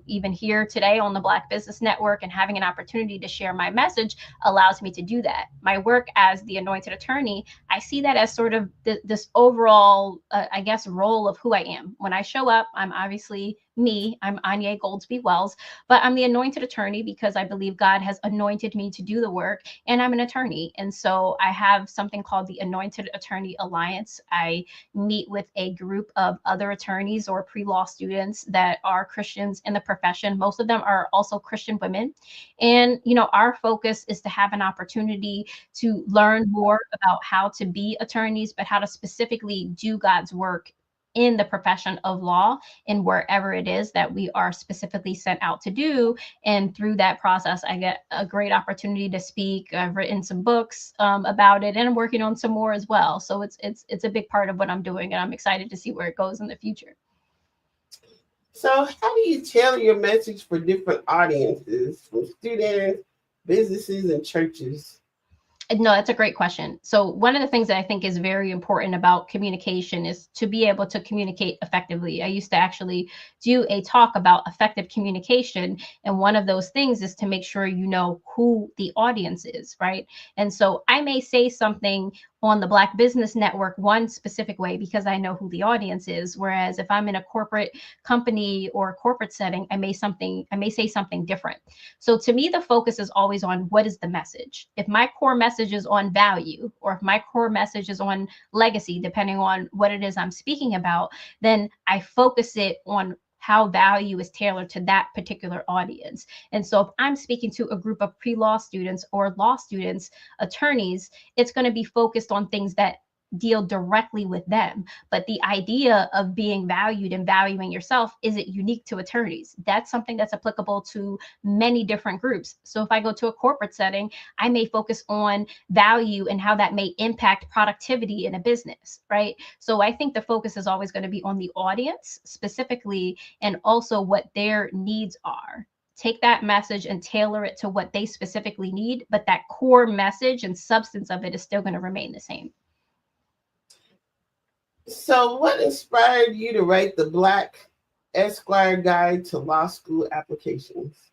even here today on the Black Business Network and having an opportunity to share my message allows me to do that. My work as the anointed attorney, I see that as sort of this overall, I guess, role of who I am. When I show up, I'm obviously me. I'm Anya Goldsby Wells, but I'm the anointed attorney because I believe God has anointed me to do the work, and I'm an attorney. And so I have something called the Anointed Attorney Alliance. I meet with a group of other attorneys or pre-law students that are Christians in the profession. Most of them are also Christian women. And, our focus is to have an opportunity to learn more about how to be attorneys, but how to specifically do God's work in the profession of law and wherever it is that we are specifically sent out to do. And through that process, I get a great opportunity to speak. I've written some books about it, and I'm working on some more as well. So it's a big part of what I'm doing, and I'm excited to see where it goes in the future. So how do you tailor your message for different audiences, from students, businesses, and churches? No, that's a great question. So one of the things that I think is very important about communication is to be able to communicate effectively. I used to actually do a talk about effective communication. And one of those things is to make sure you know who the audience is, right? And so I may say something on the Black Business Network one specific way because I know who the audience is. Whereas if I'm in a corporate company or a corporate setting, I may say something different. So to me, the focus is always on what is the message. If my core message is on value, or if my core message is on legacy, depending on what it is I'm speaking about, then I focus it on how value is tailored to that particular audience. And so if I'm speaking to a group of pre-law students or law students, attorneys, it's going to be focused on things that deal directly with them. But the idea of being valued and valuing yourself isn't unique to attorneys. That's something that's applicable to many different groups. So if I go to a corporate setting, I may focus on value and how that may impact productivity in a business, right? So I think the focus is always going to be on the audience specifically, and also what their needs are. Take that message and tailor it to what they specifically need, but that core message and substance of it is still going to remain the same. So what inspired you to write the Black Esquire Guide to Law School Applications?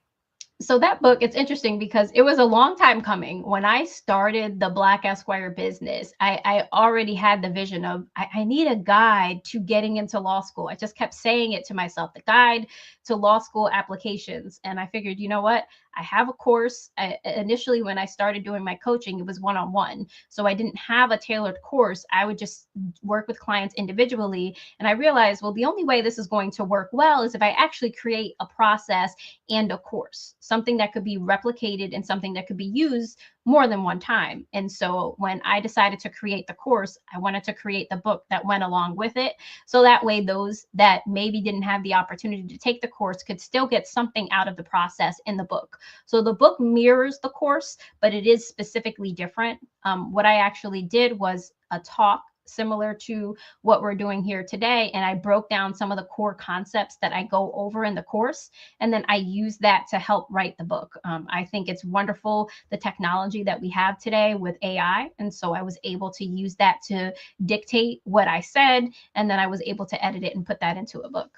So that book, it's interesting because it was a long time coming. When I started the Black Esquire business, I already had the vision of, I need a guide to getting into law school. I just kept saying it to myself, the guide to law school applications. And I figured, you know what? I have a course. Initially, when I started doing my coaching, it was one-on-one. So I didn't have a tailored course. I would just work with clients individually. And I realized, well, the only way this is going to work well is if I actually create a process and a course, something that could be replicated and something that could be used more than one time. And so when I decided to create the course, I wanted to create the book that went along with it. So that way, those that maybe didn't have the opportunity to take the course could still get something out of the process in the book. So the book mirrors the course, but it is specifically different. What I actually did was a talk similar to what we're doing here today. And I broke down some of the core concepts that I go over in the course. And then I use that to help write the book. I think it's wonderful, the technology that we have today with AI. And so I was able to use that to dictate what I said. And then I was able to edit it and put that into a book.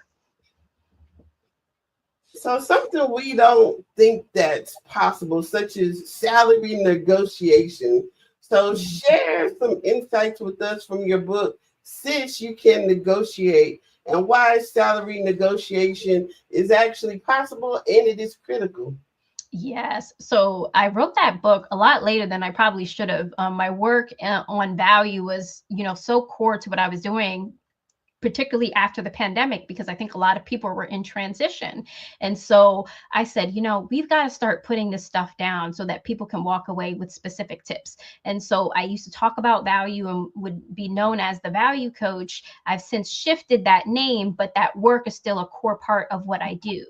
So something we don't think that's possible, such as salary negotiation. So share some insights with us from your book, Sis, You Can Negotiate, and why salary negotiation is actually possible and it is critical. Yes. So I wrote that book a lot later than I probably should have. My work on value was, so core to what I was doing, particularly after the pandemic, because I think a lot of people were in transition. And so I said, we've got to start putting this stuff down so that people can walk away with specific tips. And so I used to talk about value and would be known as the value coach. I've since shifted that name, but that work is still a core part of what I do.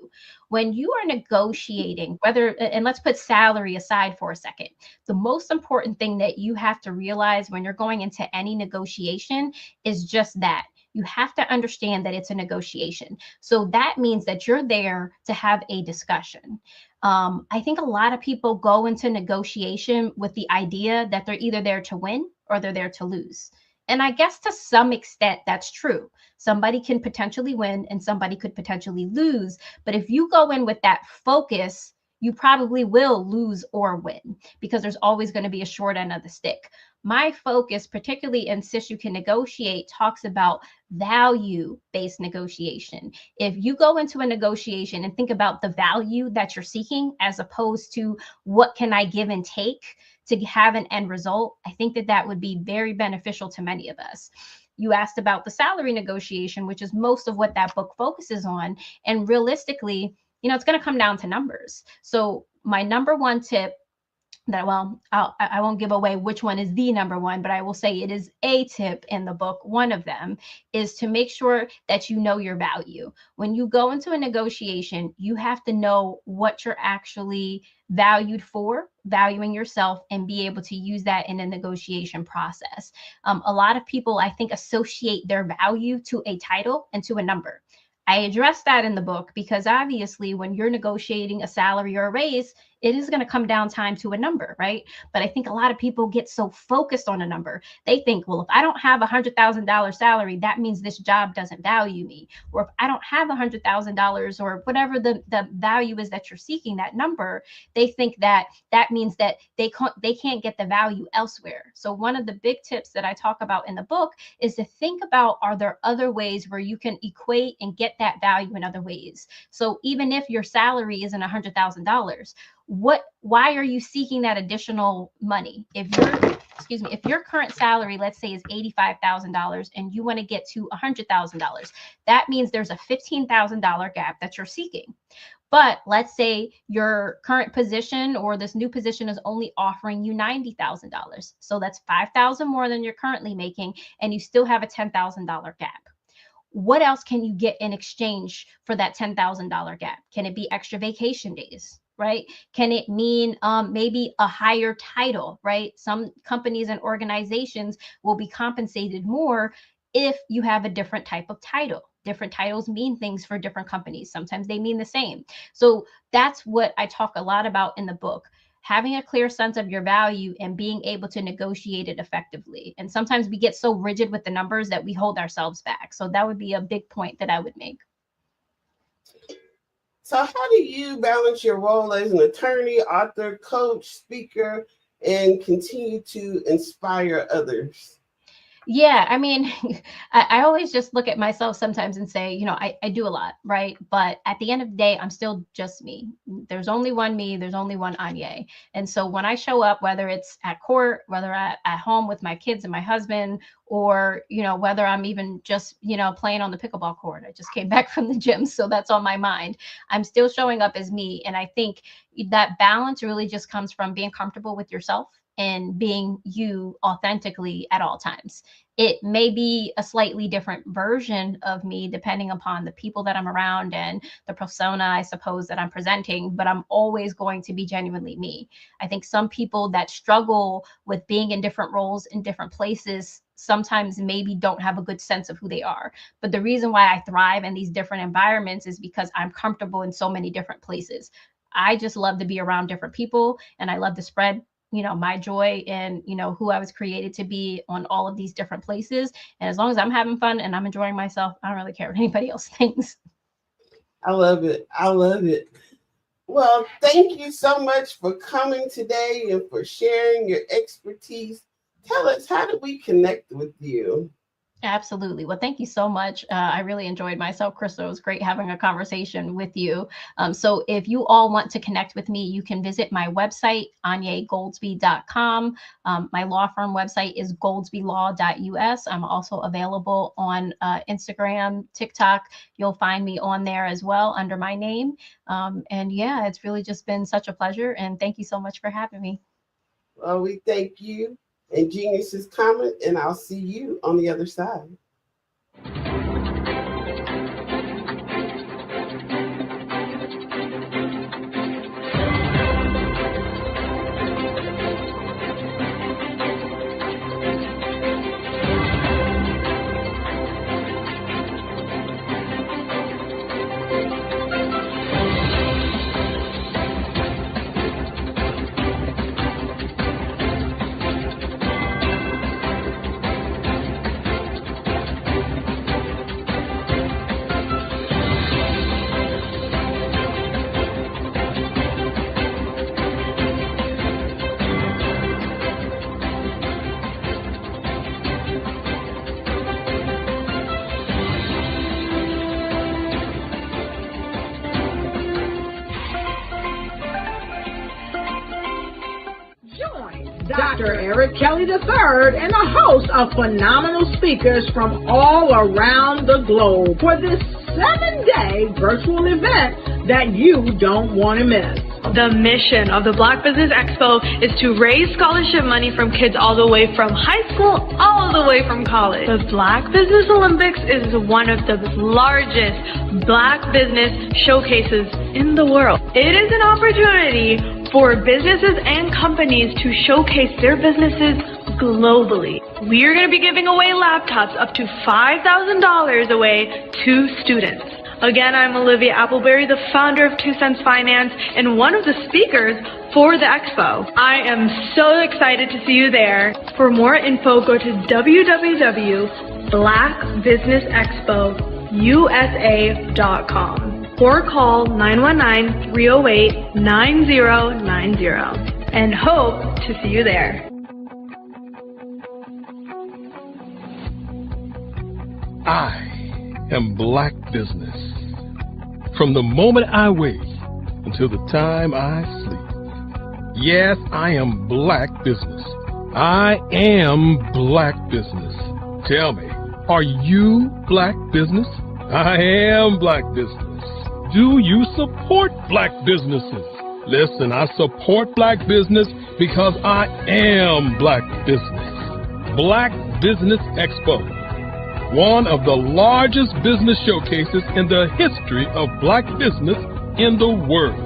When you are negotiating, and let's put salary aside for a second, the most important thing that you have to realize when you're going into any negotiation is just that. You have to understand that it's a negotiation. So that means that you're there to have a discussion. I think a lot of people go into negotiation with the idea that they're either there to win or they're there to lose. And I guess to some extent, that's true. Somebody can potentially win and somebody could potentially lose. But if you go in with that focus, you probably will lose or win because there's always going to be a short end of the stick. My focus, particularly in Sis, You Can Negotiate, talks about value-based negotiation. If you go into a negotiation and think about the value that you're seeking as opposed to what can I give and take to have an end result, I think that would be very beneficial to many of us. You asked about the salary negotiation, which is most of what that book focuses on. And realistically, it's going to come down to numbers. So my number one tip that, I won't give away which one is the number one, but I will say it is a tip in the book. One of them is to make sure that you know your value. When you go into a negotiation, you have to know what you're actually valued for, valuing yourself, and be able to use that in a negotiation process. A lot of people, I think, associate their value to a title and to a number. I address that in the book because obviously when you're negotiating a salary or a raise, it is going to come down time to a number, right? But I think a lot of people get so focused on a number. They think, well, if I don't have $100,000 salary, that means this job doesn't value me. Or if I don't have $100,000 or whatever the value is that you're seeking, that number, they think that means that they can't get the value elsewhere. So one of the big tips that I talk about in the book is to think about, are there other ways where you can equate and get that value in other ways? So even if your salary isn't $100,000, why are you seeking that additional money? If your current salary, let's say, is $85,000 and you want to get to $100,000, that means there's a $15,000 gap that you're seeking. But let's say your current position or this new position is only offering you $90,000. So that's $5,000 more than you're currently making, and you still have a $10,000 gap. What else can you get in exchange for that $10,000 gap? Can it be extra vacation days? Right? Can it mean maybe a higher title, right? Some companies and organizations will be compensated more if you have a different type of title. Different titles mean things for different companies. Sometimes they mean the same. So that's what I talk a lot about in the book. Having a clear sense of your value and being able to negotiate it effectively. And sometimes we get so rigid with the numbers that we hold ourselves back. So that would be a big point that I would make. So how do you balance your role as an attorney, author, coach, speaker, and continue to inspire others? Yeah, I mean, I always just look at myself sometimes and say, I do a lot, right? But at the end of the day, I'm still just me. There's only one me, there's only one Anya. And so when I show up, whether it's at court, whether at home with my kids and my husband, or, whether I'm even just, playing on the pickleball court. I just came back from the gym, so that's on my mind. I'm still showing up as me. And I think that balance really just comes from being comfortable with yourself and being you authentically at all times. It may be a slightly different version of me depending upon the people that I'm around and the persona, I suppose, that I'm presenting, but I'm always going to be genuinely me. I think some people that struggle with being in different roles in different places sometimes maybe don't have a good sense of who they are. But the reason why I thrive in these different environments is because I'm comfortable in so many different places. I just love to be around different people, and I love to spread, my joy and, who I was created to be on all of these different places. And as long as I'm having fun and I'm enjoying myself, I don't really care what anybody else thinks. I love it. I love it. Well, thank you so much for coming today and for sharing your expertise. Tell us, how do we connect with you? Absolutely. Well, thank you so much. I really enjoyed myself, Crystal. It was great having a conversation with you. So if you all want to connect with me, you can visit my website, anyegoldsby.com. My law firm website is goldsbylaw.us. I'm also available on Instagram, TikTok. You'll find me on there as well under my name. And yeah, it's really just been such a pleasure. And thank you so much for having me. Well, we thank you. And Genius's comment, and I'll see you on the other side. Dr. Eric Kelly III and a host of phenomenal speakers from all around the globe for this 7-day virtual event that you don't want to miss. The mission of the Black Business Expo is to raise scholarship money from kids all the way from high school, all the way from college. The Black Business Olympics is one of the largest Black business showcases in the world. It is an opportunity for businesses and companies to showcase their businesses globally. We are going to be giving away laptops up to $5,000 away to students. Again, I'm Olivia Appleberry, the founder of 2 Cents Finance and one of the speakers for the expo. I am so excited to see you there. For more info, go to www.blackbusinessexpousa.com or call 919-308-9090 and hope to see you there. I am Black Business. From the moment I wake until the time I sleep. Yes, I am Black Business. I am Black Business. Tell me, are you Black Business? I am Black Business. Do you support Black businesses? Listen, I support Black business because I am Black Business. Black Business Expo, one of the largest business showcases in the history of Black business in the world.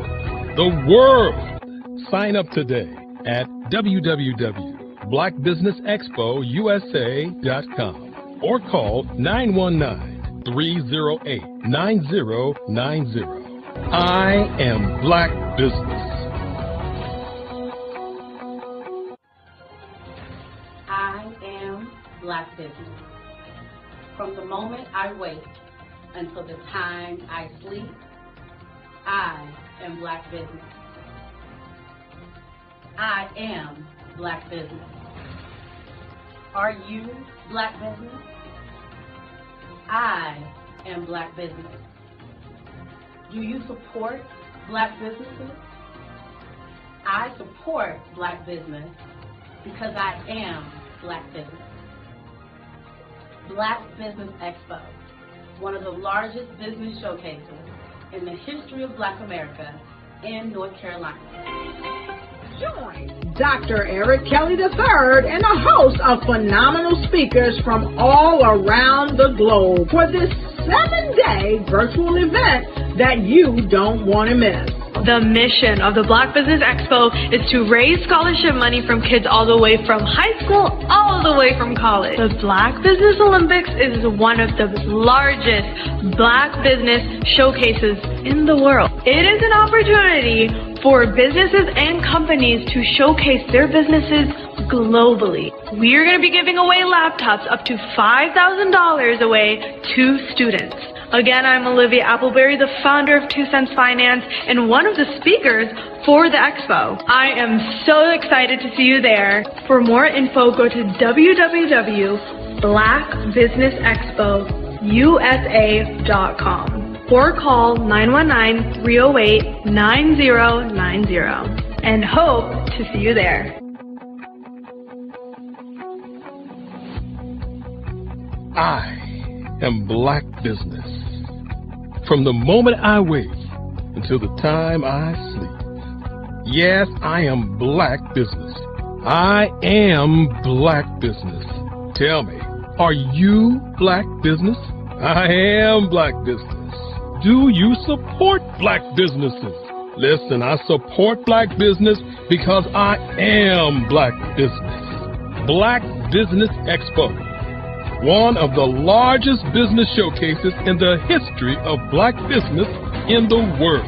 The world! Sign up today at www.blackbusinessexpousa.com or call 919-308-9090. I am Black Business. I am Black Business. From the moment I wake until the time I sleep, I am Black Business. I am Black Business. Are you Black Business? I am Black Business. Do you support Black businesses? I support Black business because I am Black Business. Black Business Expo, one of the largest business showcases in the history of Black America in North Carolina. Join Dr. Eric Kelly III and a host of phenomenal speakers from all around the globe for this 7-day virtual event that you don't want to miss. The mission of the Black Business Expo is to raise scholarship money from kids all the way from high school, all the way from college. The Black Business Olympics is one of the largest Black business showcases in the world. It is an opportunity for businesses and companies to showcase their businesses globally. We are going to be giving away laptops up to $5,000 away to students. Again, I'm Olivia Appleberry, the founder of 2 Cents Finance and one of the speakers for the expo. I am so excited to see you there. For more info, go to www.blackbusinessexpousa.com or call 919-308-9090 and hope to see you there. I am Black Business. From the moment I wake until the time I sleep. Yes, I am Black Business. I am Black Business. Tell me, are you Black Business? I am Black Business. Do you support Black businesses? Listen, I support Black business because I am Black Business. Black Business Expo, one of the largest business showcases in the history of Black business in the world.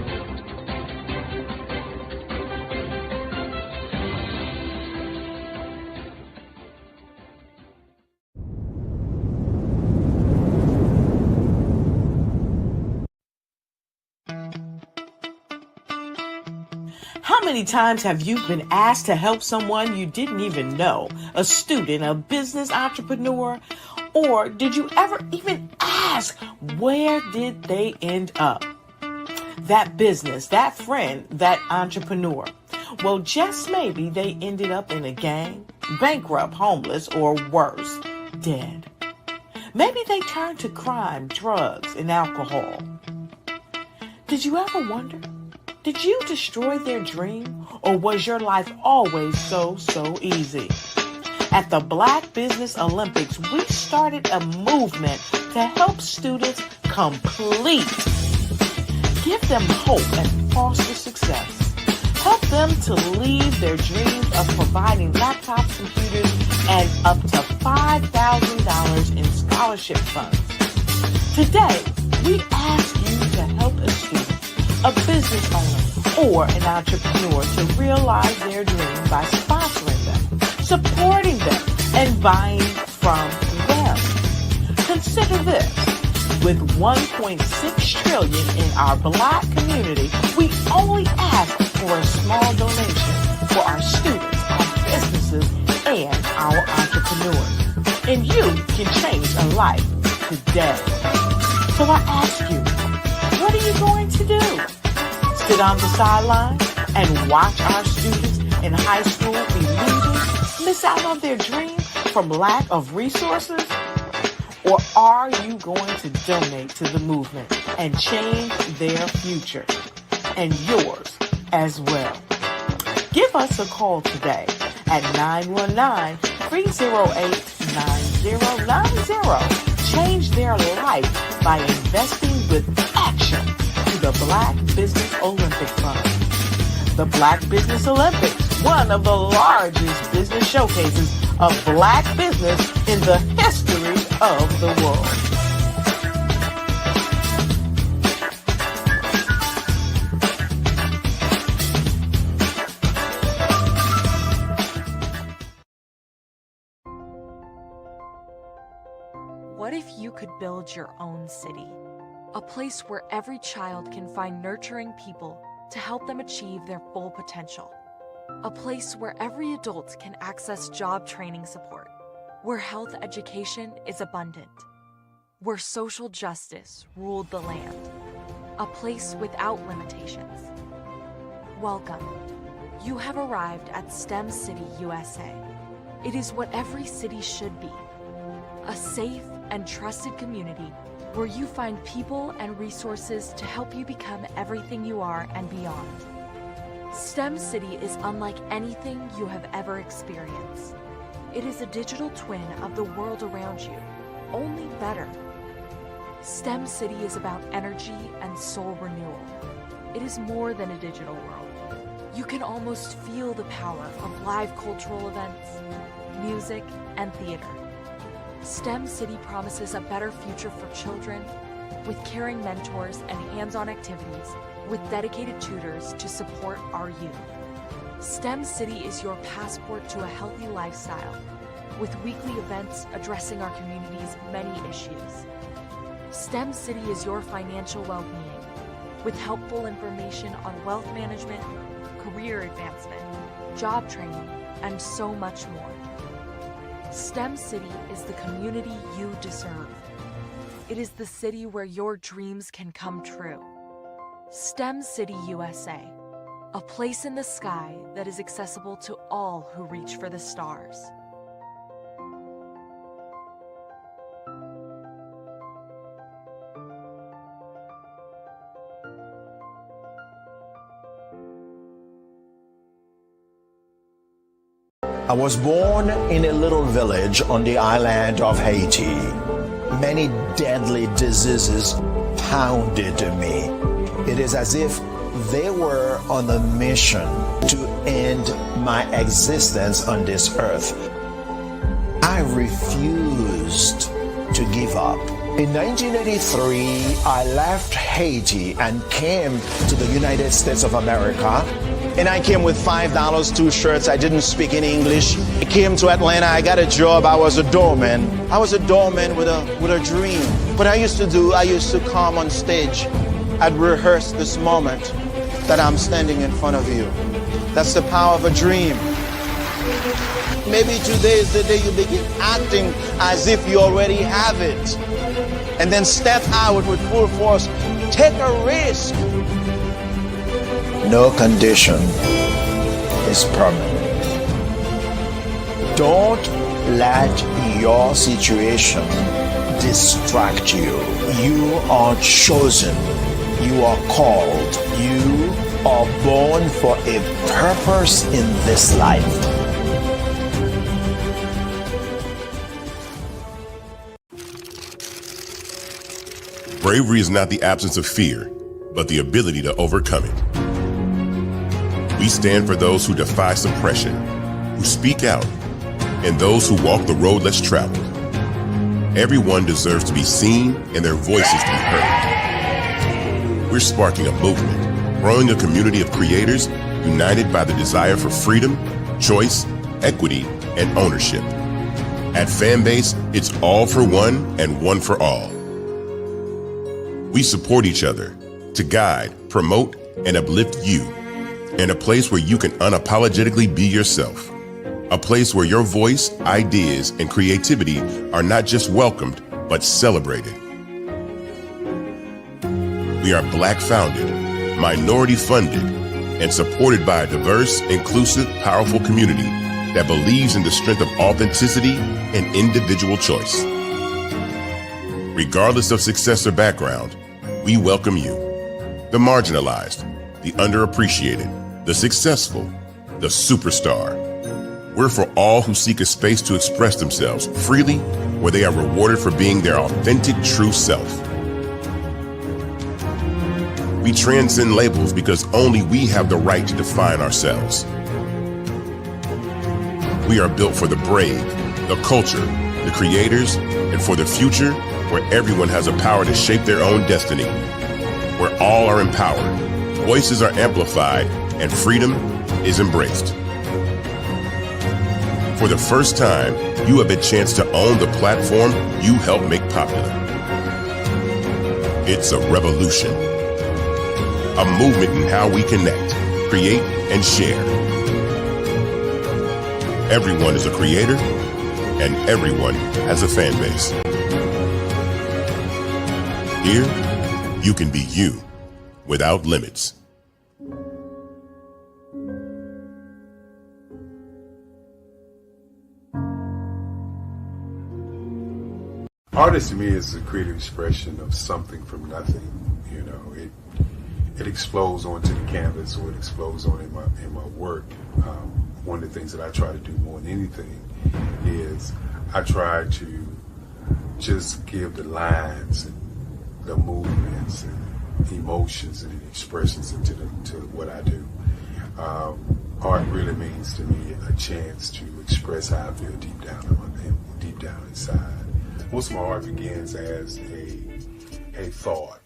How many times have you been asked to help someone you didn't even know, a student, a business entrepreneur? Or did you ever even ask, where did they end up? That business, that friend, that entrepreneur. Well, just maybe they ended up in a gang, bankrupt, homeless, or worse, dead. Maybe they turned to crime, drugs, and alcohol. Did you ever wonder? Did you destroy their dream, or was your life always so easy? At the Black Business Olympics, we started a movement to help students complete. Give them hope and foster success. Help them to leave their dreams of providing laptops, computers, and up to $5,000 in scholarship funds. Today, we ask you to help a student, a business owner, or an entrepreneur to realize their dream by sponsoring them, supporting them, and buying from them. Consider this. With $1.6 trillion in our Black community, we only ask for a small donation for our students, our businesses, and our entrepreneurs. And you can change a life today. So I ask you, what are you going to do? Sit on the sideline and watch our students in high school be losers, miss out on their dream from lack of resources? Or are you going to donate to the movement and change their future and yours as well? Give us a call today at 919-308-9090. Change their life by investing with action to the Black Business Olympic Fund. The Black Business Olympics, one of the largest business showcases of Black business in the history of the world. What if you could build your own city? A place where every child can find nurturing people to help them achieve their full potential. A place where every adult can access job training support, where health education is abundant, where social justice ruled the land. A place without limitations. Welcome. You have arrived at STEM City USA. It is what every city should be. A safe and trusted community where you find people and resources to help you become everything you are and beyond. STEM City is unlike anything you have ever experienced. It is a digital twin of the world around you, only better. STEM City is about energy and soul renewal. it is more than a digital world. You can almost feel the power of live cultural events, music, and theater. STEM City promises a better future for children with caring mentors and hands-on activities with dedicated tutors to support our youth. STEM City is your passport to a healthy lifestyle with weekly events addressing our community's many issues. STEM City is your financial well-being with helpful information on wealth management, career advancement, job training, and so much more. STEM City is the community you deserve. It is the city where your dreams can come true. STEM City USA, a place in the sky that is accessible to all who reach for the stars. I was born in a little village on the island of Haiti. Many deadly diseases pounded me. It is as if they were on a mission to end my existence on this earth. I refused to give up. In 1983, I left Haiti and came to the United States of America. And I came with $5, 2 shirts. I didn't speak any English. I came to Atlanta. I got a job. I was a doorman. I was a doorman with a dream. What I used to come on stage. I'd rehearse this moment that I'm standing in front of you. That's the power of a dream. Maybe today is the day you begin acting as if you already have it. And then step out with full force. Take a risk. No condition is permanent. Don't let your situation distract you. You are chosen. You are called. You are born for a purpose in this life. Bravery is not the absence of fear, but the ability to overcome it. We stand for those who defy suppression, who speak out, and those who walk the road less traveled. Everyone deserves to be seen and their voices to be heard. We're sparking a movement, growing a community of creators united by the desire for freedom, choice, equity, and ownership. At Fanbase, it's all for one and one for all. We support each other to guide, promote, and uplift you in a place where you can unapologetically be yourself. A place where your voice, ideas, and creativity are not just welcomed, but celebrated. We are Black founded, minority funded, and supported by a diverse, inclusive, powerful community that believes in the strength of authenticity and individual choice. Regardless of success or background, we welcome you, the marginalized, the underappreciated, the successful, the superstar. We're for all who seek a space to express themselves freely, where they are rewarded for being their authentic, true self. We transcend labels because only we have the right to define ourselves. We are built for the brave, the culture, the creators, and for the future where everyone has a power to shape their own destiny, where all are empowered, voices are amplified, and freedom is embraced. For the first time, you have a chance to own the platform you helped make popular. It's a revolution, a movement in how we connect, create, and share. Everyone is a creator, and everyone has a fan base. Here, you can be you without limits. Artist to me is a creative expression of something from nothing. You know, it explodes onto the canvas, or it explodes on in my work. One of the things that I try to do more than anything is I try to just give the lines and the movements and emotions and expressions into to what I do. Art really means to me a chance to express how I feel deep down inside. Most of my art begins as a thought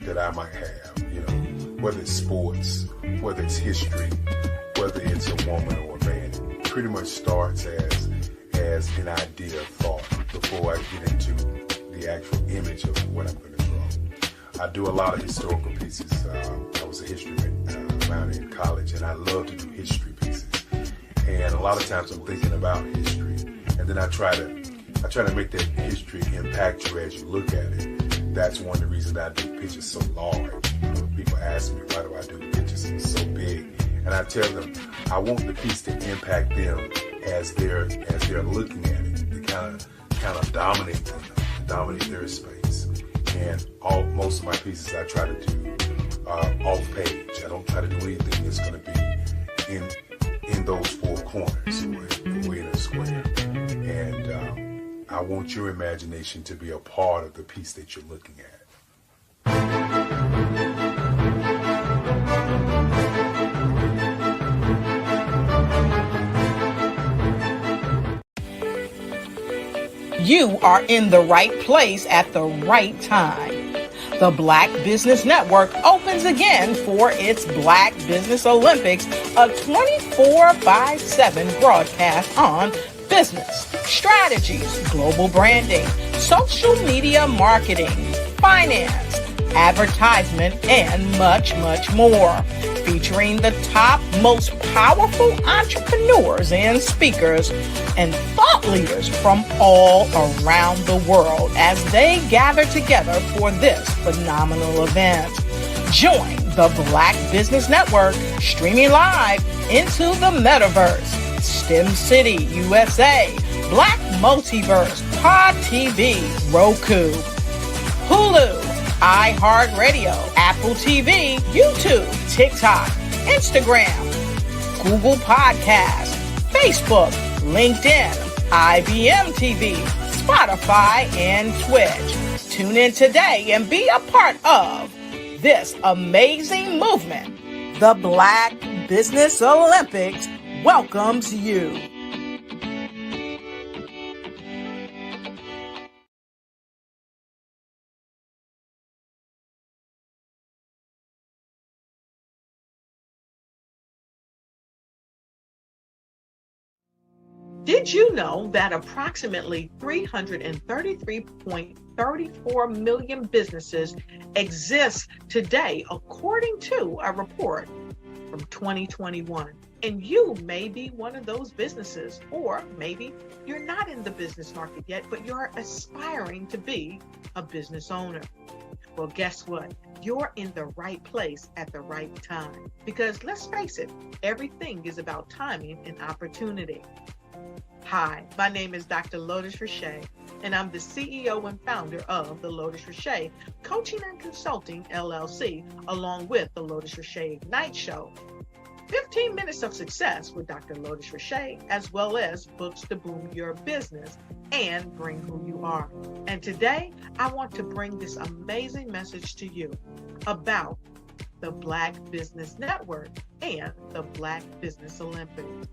that I might have, you know, whether it's sports, whether it's history, whether it's a woman or a man. It pretty much starts as an idea of thought before I get into the actual image of what I'm going to draw. I do a lot of historical pieces. I was a history minor in college, and I love to do history pieces. And a lot of times I'm thinking about history, and then I try to make that history impact you as you look at it. That's one of the reasons that I do pictures so large. People ask me, why do I do the pictures so big? And I tell them, I want the piece to impact them as they're looking at it, to kind of dominate their space. And most of my pieces I try to do off page. I don't try to do anything that's going to be in those four corners or in a square. And I want your imagination to be a part of the piece that you're looking at. You are in the right place at the right time. The Black Business Network opens again for its Black Business Olympics, a 24/7 broadcast on business, strategies, global branding, social media marketing, finance, advertisement, and much, much more. Featuring the top, most powerful entrepreneurs and speakers and thought leaders from all around the world as they gather together for this phenomenal event. Join the Black Business Network streaming live into the metaverse, STEM City, USA, Black Multiverse, Pod TV, Roku, Hulu, iHeartRadio, Apple TV, YouTube, TikTok, Instagram, Google Podcasts, Facebook, LinkedIn, IBM TV, Spotify, and Twitch. Tune in today and be a part of this amazing movement. The Black Business Olympics welcomes you. Did you know that approximately 333.34 million businesses exist today, according to a report from 2021? And you may be one of those businesses, or maybe you're not in the business market yet, but you're aspiring to be a business owner. Well, guess what? You're in the right place at the right time. Because let's face it, everything is about timing and opportunity. Hi, my name is Dr. Lotus Richey, and I'm the CEO and founder of the Lotus Richey Coaching and Consulting LLC, along with the Lotus Richey Ignite Show. 15 minutes of success with Dr. Lotus Richey, as well as books to boom your business and bring who you are. And today, I want to bring this amazing message to you about the Black Business Network and the Black Business Olympics.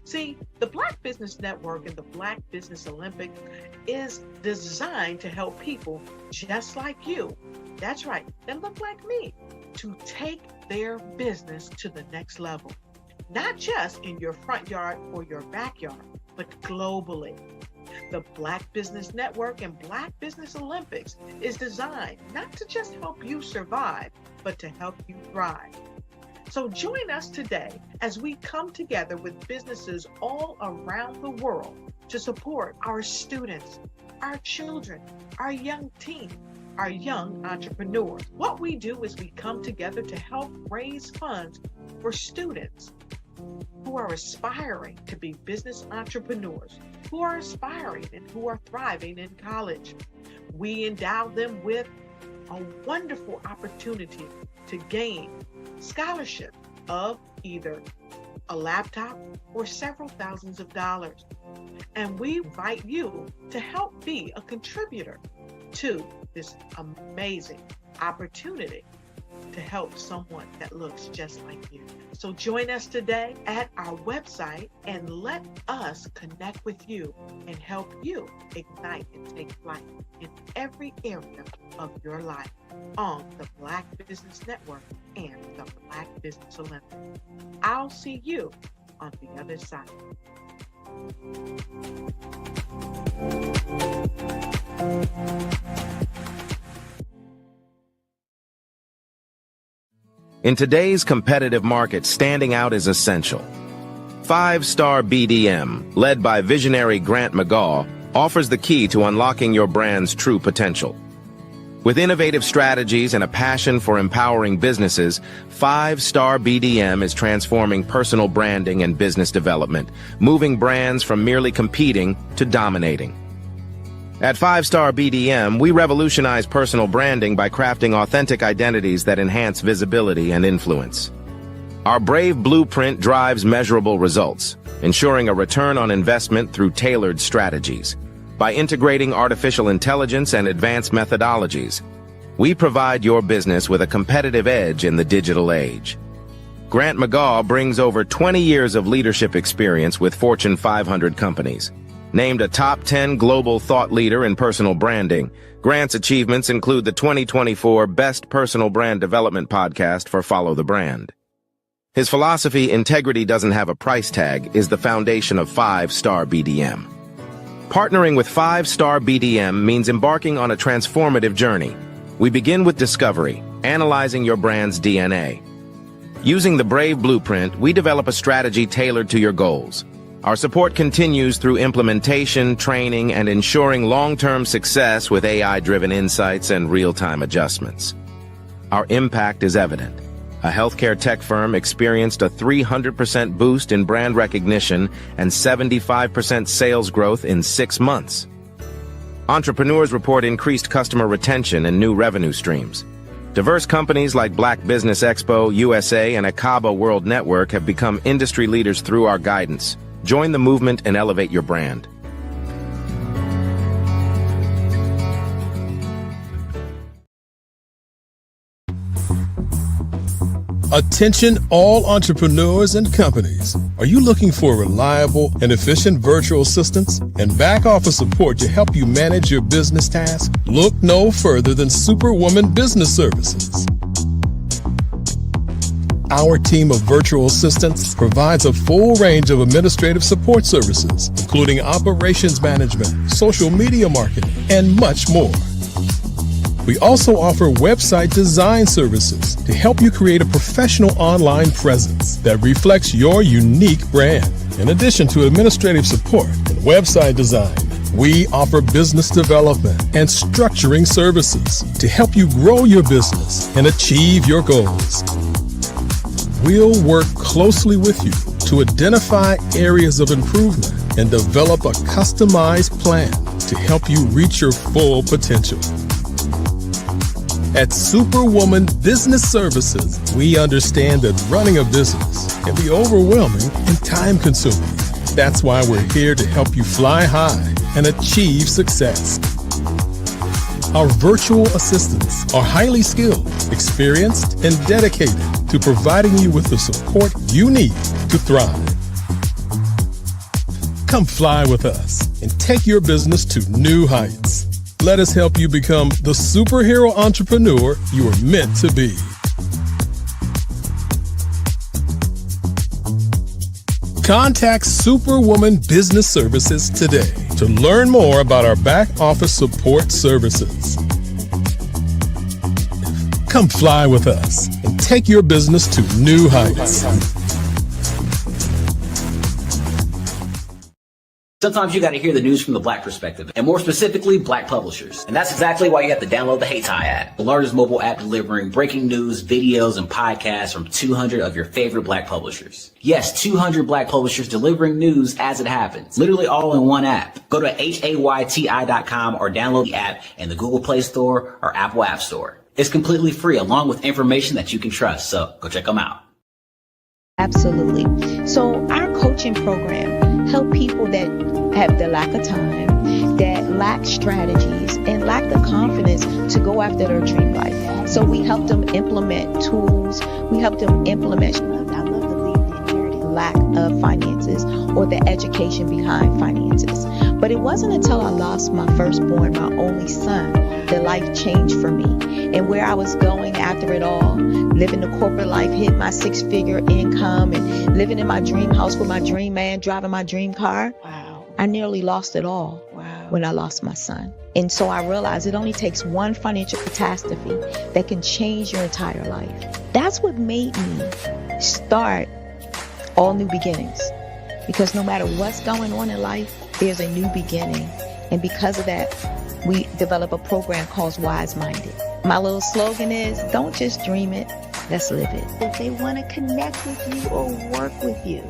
See, the Black Business Network and the Black Business Olympics is designed to help people just like you, that's right, that look like me, to take their business to the next level. Not just in your front yard or your backyard, but globally. The Black Business Network and Black Business Olympics is designed not to just help you survive, but to help you thrive. So join us today as we come together with businesses all around the world to support our students, our children, our young teens, our young entrepreneurs. What we do is we come together to help raise funds for students who are aspiring to be business entrepreneurs, who are aspiring and who are thriving in college. We endow them with a wonderful opportunity to gain scholarship of either a laptop or several thousands of dollars. And we invite you to help be a contributor to this amazing opportunity to help someone that looks just like you. So join us today at our website and let us connect with you and help you ignite and take flight in every area of your life on the Black Business Network and the Black Business Olympics. I'll see you on the other side. In today's competitive market, standing out is essential. 5-Star BDM, led by visionary Grant McGaw, offers the key to unlocking your brand's true potential. With innovative strategies and a passion for empowering businesses, 5-Star BDM is transforming personal branding and business development, moving brands from merely competing to dominating. At 5-Star BDM, we revolutionize personal branding by crafting authentic identities that enhance visibility and influence. Our Brave Blueprint drives measurable results, ensuring a return on investment through tailored strategies. By integrating artificial intelligence and advanced methodologies, we provide your business with a competitive edge in the digital age. Grant McGaw brings over 20 years of leadership experience with Fortune 500 companies. Named a top 10 global thought leader in personal branding, Grant's achievements include the 2024 Best Personal Brand Development Podcast for Follow the Brand. His philosophy, integrity doesn't have a price tag, is the foundation of 5-Star BDM. Partnering with 5-Star BDM means embarking on a transformative journey. We begin with discovery, analyzing your brand's DNA. Using the Brave Blueprint, we develop a strategy tailored to your goals. Our support continues through implementation, training, and ensuring long-term success with AI-driven insights and real-time adjustments. Our impact is evident. A healthcare tech firm experienced a 300% boost in brand recognition and 75% sales growth in 6 months. Entrepreneurs report increased customer retention and new revenue streams. Diverse companies like Black Business Expo USA and Akaba World Network have become industry leaders through our guidance. Join the movement and elevate your brand. Attention all entrepreneurs and companies. Are you looking for reliable and efficient virtual assistants and back office support to help you manage your business tasks? Look no further than Superwoman Business Services. Our team of virtual assistants provides a full range of administrative support services, including operations management, social media marketing, and much more. We also offer website design services to help you create a professional online presence that reflects your unique brand. In addition to administrative support and website design, we offer business development and structuring services to help you grow your business and achieve your goals. We'll work closely with you to identify areas of improvement and develop a customized plan to help you reach your full potential. At Superwoman Business Services, we understand that running a business can be overwhelming and time-consuming. That's why we're here to help you fly high and achieve success. Our virtual assistants are highly skilled, experienced, and dedicated to providing you with the support you need to thrive. Come fly with us and take your business to new heights. Let us help you become the superhero entrepreneur you are meant to be. Contact Superwoman Business Services today to learn more about our back office support services. Come fly with us and take your business to new heights. Sometimes you got to hear the news from the Black perspective, and more specifically, Black publishers. And that's exactly why you have to download the HeyTi app, the largest mobile app delivering breaking news, videos, and podcasts from 200 of your favorite Black publishers. Yes, 200 Black publishers delivering news as it happens, literally all in one app. Go to HAYTI.com or download the app in the Google Play Store or Apple App Store. It's completely free, along with information that you can trust, so go check them out. Absolutely. So our coaching program help people that have the lack of time, that lacked strategies and lacked the confidence to go after their dream life. So we helped them implement tools. We helped them implement lack of finances or the education behind finances. But it wasn't until I lost my firstborn, my only son, that life changed for me. And where I was going after it all, living the corporate life, hit my 6-figure income and living in my dream house with my dream man, driving my dream car. Wow. I nearly lost it all. Wow. When I lost my son. And so I realized it only takes one financial catastrophe that can change your entire life. That's what made me start All New Beginnings. Because no matter what's going on in life, there's a new beginning. And because of that, we develop a program called Wise Minded. My little slogan is, don't just dream it, let's live it. If they want to connect with you or work with you,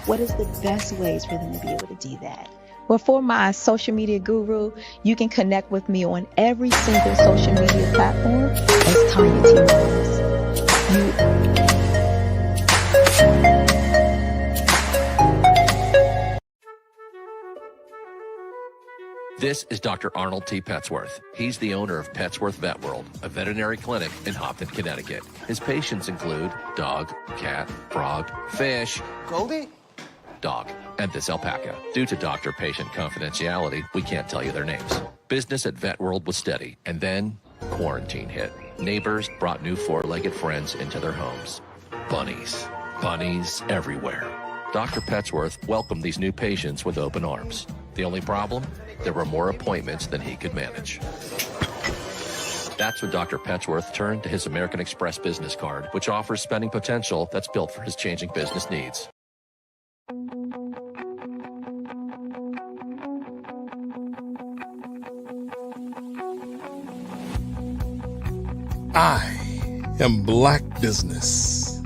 what is the best ways for them to be able to do that? Well, for my social media guru, you can connect with me on every single social media platform as Tanya T. Williams. This is Dr. Arnold T. Petsworth. He's the owner of Petsworth Vet World, a veterinary clinic in Hopton, Connecticut. His patients include dog, cat, frog, fish, Goldie, dog, and this alpaca. Due to doctor-patient confidentiality, we can't tell you their names. Business at Vet World was steady, and then quarantine hit. Neighbors brought new four-legged friends into their homes. Bunnies everywhere. Dr. Petsworth welcomed these new patients with open arms. The only problem? There were more appointments than he could manage. That's when Dr. Petsworth turned to his American Express business card, which offers spending potential that's built for his changing business needs. I am Black Business.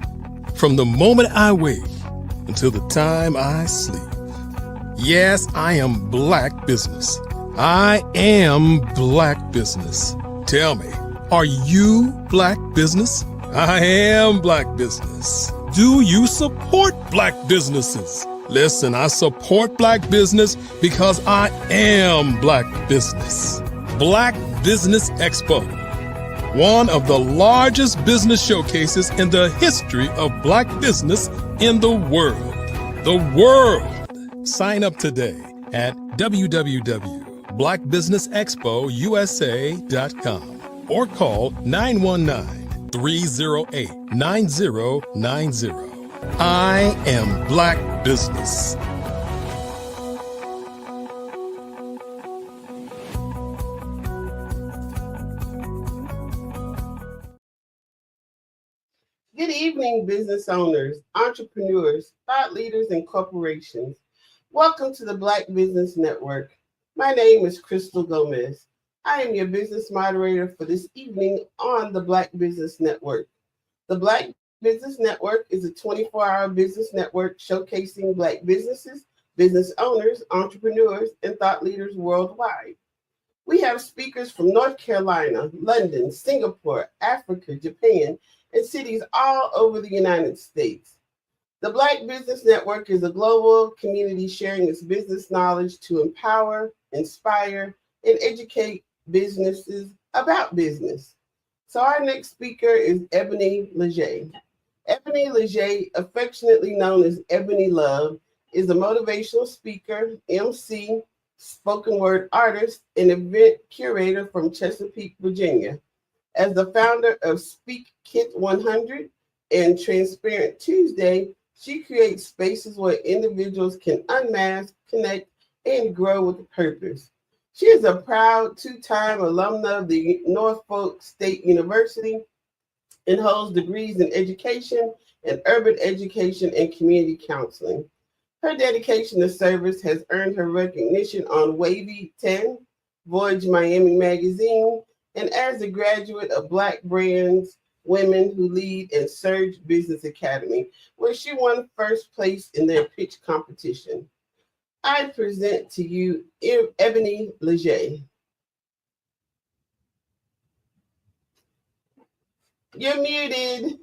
From the moment I wake until the time I sleep. Yes, I am Black Business. I am Black Business. Tell me, are you Black Business? I am Black Business. Do you support Black businesses? Listen, I support Black business because I am Black Business. Black Business Expo, one of the largest business showcases in the history of Black business in the world. The world. Sign up today at www.blackbusinessexpousa.com or call 919-308-9090. I am Black Business. Good evening, business owners, entrepreneurs, thought leaders, and corporations. Welcome to the Black Business Network. My name is Crystal Gomez. I am your business moderator for this evening on the Black Business Network. The Black Business Network is a 24-hour business network showcasing Black businesses, business owners, entrepreneurs, and thought leaders worldwide. We have speakers from North Carolina, London, Singapore, Africa, Japan, and cities all over the United States. The Black Business Network is a global community sharing its business knowledge to empower, inspire, and educate businesses about business. So our next speaker is Ebony Leger. Ebony Leger, affectionately known as Ebony Love, is a motivational speaker, MC, spoken word artist, and event curator from Chesapeake, Virginia. As the founder of Speak Kit 100 and Transparent Tuesday, she creates spaces where individuals can unmask, connect, and grow with purpose. She is a proud two-time alumna of the Norfolk State University and holds degrees in education and urban education and community counseling. Her dedication to service has earned her recognition on Wavy 10, Voyage Miami Magazine, and as a graduate of Black Brands Women Who Lead and Surge Business Academy, where she won first place in their pitch competition. I present to you Ebony Leger. You're muted.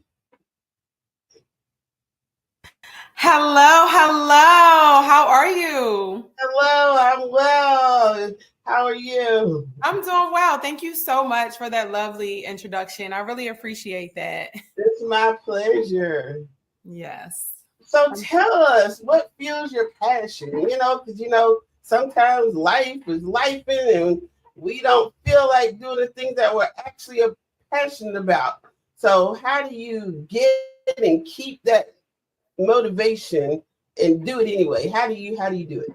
Hello. How are you? Hello, I'm well. How are you? I'm doing well. Thank you so much for that lovely introduction. I really appreciate that. It's my pleasure. Yes. So tell us, what fuels your passion? Because sometimes life is lifing and we don't feel like doing the things that we're actually passionate about. So how do you get and keep that motivation and do it anyway? How do you do it?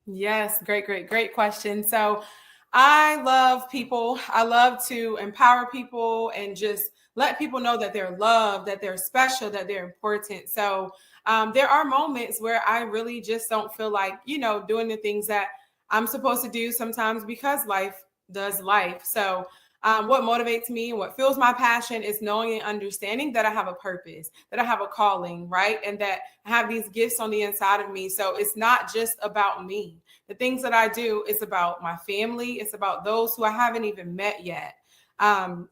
Yes, great question. So I love people. I love to empower people and just let people know that they're loved, that they're special, that they're important. So there are moments where I really just don't feel like, doing the things that I'm supposed to do sometimes because life does life. So what motivates me and what fuels my passion is knowing and understanding that I have a purpose, that I have a calling, right? And that I have these gifts on the inside of me. So it's not just about me. The things that I do, it's about my family. It's about those who I haven't even met yet.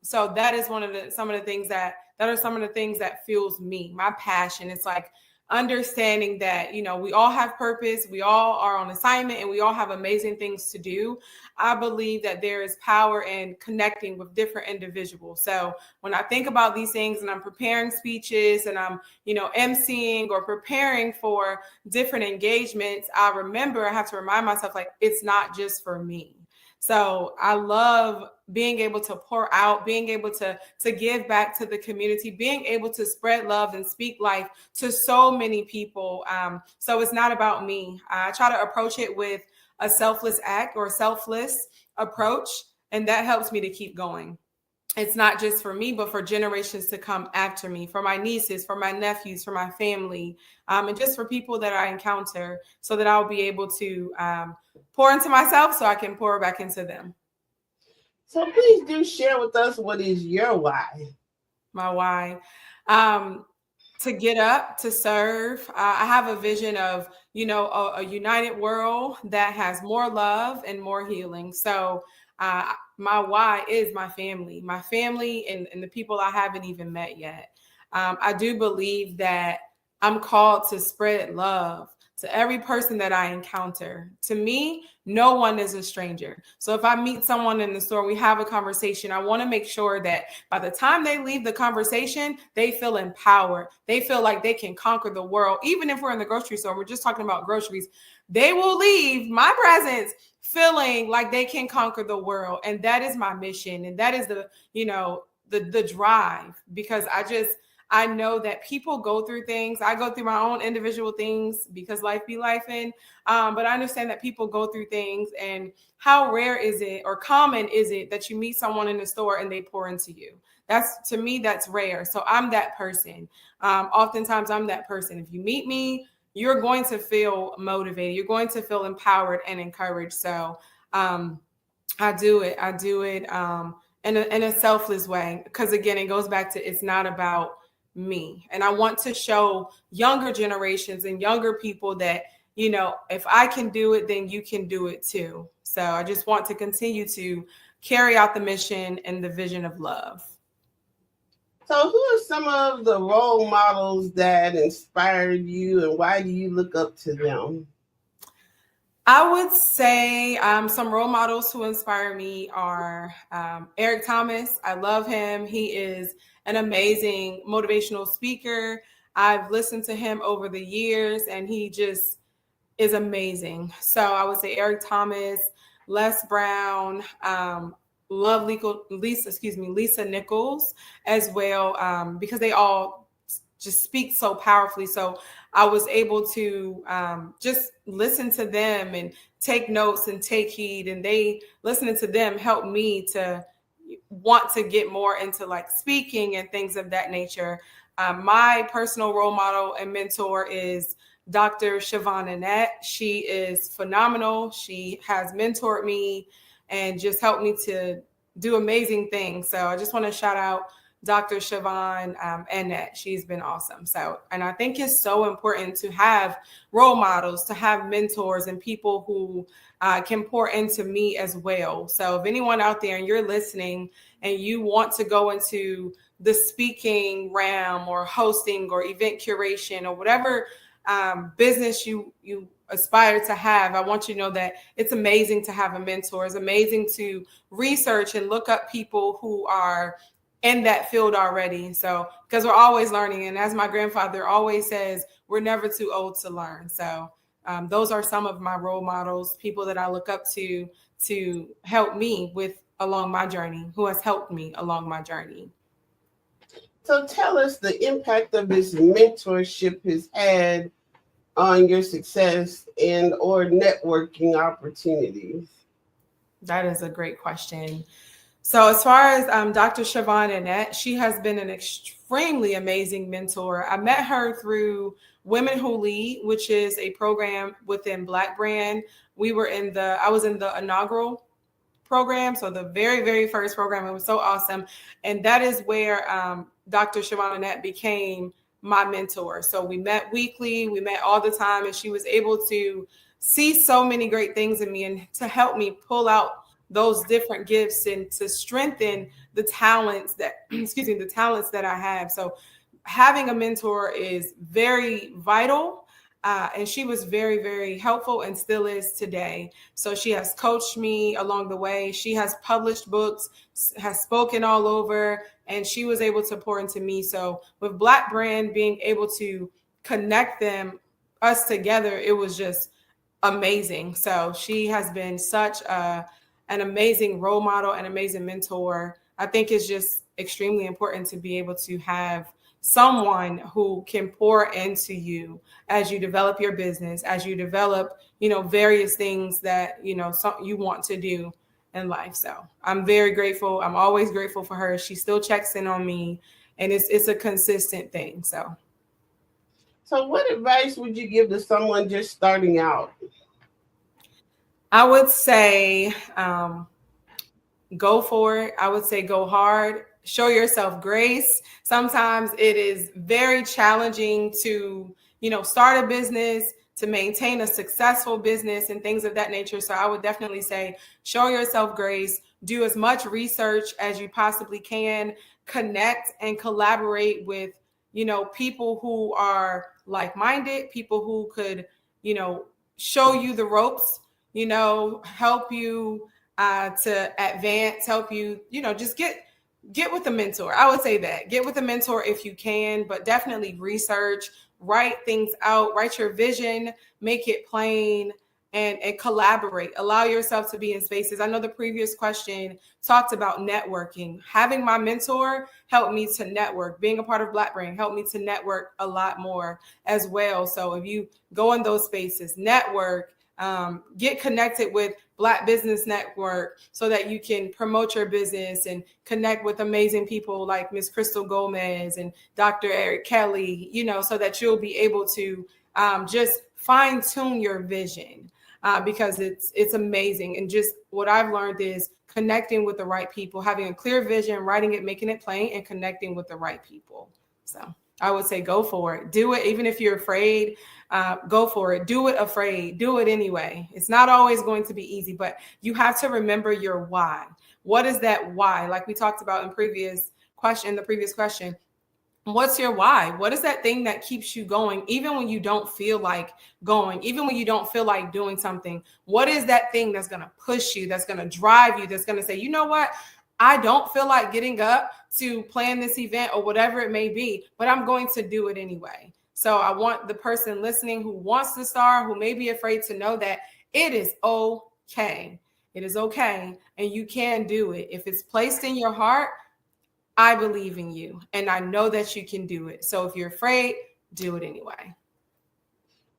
So that is some of the things that fuels me, my passion. It's like understanding that, we all have purpose, we all are on assignment, and we all have amazing things to do. I believe that there is power in connecting with different individuals. So when I think about these things and I'm preparing speeches and I'm, emceeing or preparing for different engagements, I have to remind myself, like, it's not just for me. So I love being able to pour out, being able to give back to the community, being able to spread love and speak life to so many people. So it's not about me. I try to approach it with a selfless act or selfless approach, and that helps me to keep going. It's not just for me, but for generations to come after me, for my nieces, for my nephews, for my family, and just for people that I encounter, so that I'll be able to pour into myself so I can pour back into them. So please do share with us, what is your why? My why? To get up, to serve. I have a vision of, a united world that has more love and more healing. So my why is my family and the people I haven't even met yet. I do believe that I'm called to spread love to every person that I encounter. To me, no one is a stranger. So if I meet someone in the store, we have a conversation, I want to make sure that by the time they leave the conversation, they feel empowered. They feel like they can conquer the world. Even if we're in the grocery store, we're just talking about groceries, they will leave my presence feeling like they can conquer the world. And that is my mission. And that is the drive, because I know that people go through things. I go through my own individual things because life be lifing. But I understand that people go through things, and how rare is it or common is it that you meet someone in the store and they pour into you? To me, that's rare. So I'm that person. Oftentimes I'm that person. If you meet me, you're going to feel motivated. You're going to feel empowered and encouraged. So I do it in a selfless way. Because again, it goes back to, it's not about me. And I want to show younger generations and younger people that, if I can do it, then you can do it too. So I just want to continue to carry out the mission and the vision of love. So who are some of the role models that inspired you, and why do you look up to them? I would say some role models who inspire me are Eric Thomas. I love him. He is an amazing motivational speaker. I've listened to him over the years, and he just is amazing. So I would say Eric Thomas, Les Brown, love Lisa Nichols as well, because they all just speak so powerfully. So I was able to just listen to them and take notes and take heed, and listening to them helped me to want to get more into like speaking and things of that nature. My personal role model and mentor is Dr. Siobhan Annette. She is phenomenal. She has mentored me and just helped me to do amazing things. So I just want to shout out Dr. Siobhan Annette. She's been awesome. So, and I think it's so important to have role models, to have mentors and people who can pour into me as well. So if anyone out there and you're listening and you want to go into the speaking realm or hosting or event curation or whatever business you aspire to have, I want you to know that it's amazing to have a mentor. It's amazing to research and look up people who are in that field already. So, because we're always learning. And as my grandfather always says, we're never too old to learn. So those are some of my role models, people that I look up to help me along my journey, who has helped me along my journey. So tell us the impact of this mentorship has had on your success and or networking opportunities. That is a great question. So as far as Dr. Siobhan Annette, she has been an extremely amazing mentor. I met her through Women Who Lead, which is a program within Black Brand. I was in the inaugural program. So the very, very first program, it was so awesome. And that is where Dr. Siobhan Annette became my mentor. So we met weekly, we met all the time, and she was able to see so many great things in me and to help me pull out those different gifts and to strengthen the talents that, the talents that I have. So having a mentor is very vital. And she was very, very helpful and still is today. So she has coached me along the way. She has published books, has spoken all over, and she was able to pour into me. So with Black Brand, being able to connect us together, it was just amazing. So she has been such an amazing role model and amazing mentor. I think it's just extremely important to be able to have someone who can pour into you as you develop your business, as you develop, various things that, you want to do in life. So I'm very grateful. I'm always grateful for her. She still checks in on me, and it's a consistent thing. So what advice would you give to someone just starting out? I would say, go for it. I would say go hard. Show yourself grace. Sometimes it is very challenging to, start a business, to maintain a successful business and things of that nature. So I would definitely say, show yourself grace, do as much research as you possibly can, connect and collaborate with, people who are like-minded, people who could, show you the ropes, help you to advance, help you, just get with a mentor. I would say that. Get with a mentor if you can, but definitely research, write things out, write your vision, make it plain, and collaborate. Allow yourself to be in spaces. I know the previous question talked about networking. Having my mentor helped me to network. Being a part of Black Brand helped me to network a lot more as well. So if you go in those spaces, network, get connected with Black Business Network so that you can promote your business and connect with amazing people like Ms. Crystal Gomez and Dr. Eric Kelly, so that you'll be able to just fine tune your vision because it's amazing. And just what I've learned is connecting with the right people, having a clear vision, writing it, making it plain, and connecting with the right people. So I would say go for it. Do it. Even if you're afraid, go for it. Do it afraid. Do it anyway. It's not always going to be easy, but you have to remember your why. What is that why? Like we talked about in the previous question, what's your why? What is that thing that keeps you going, even when you don't feel like going, even when you don't feel like doing something? What is that thing that's going to push you, that's going to drive you, that's going to say, you know what? I don't feel like getting up to plan this event or whatever it may be, but I'm going to do it anyway. So I want the person listening who wants to start, who may be afraid, to know that it is okay. It is okay. And you can do it. If it's placed in your heart, I believe in you and I know that you can do it. So if you're afraid, do it anyway.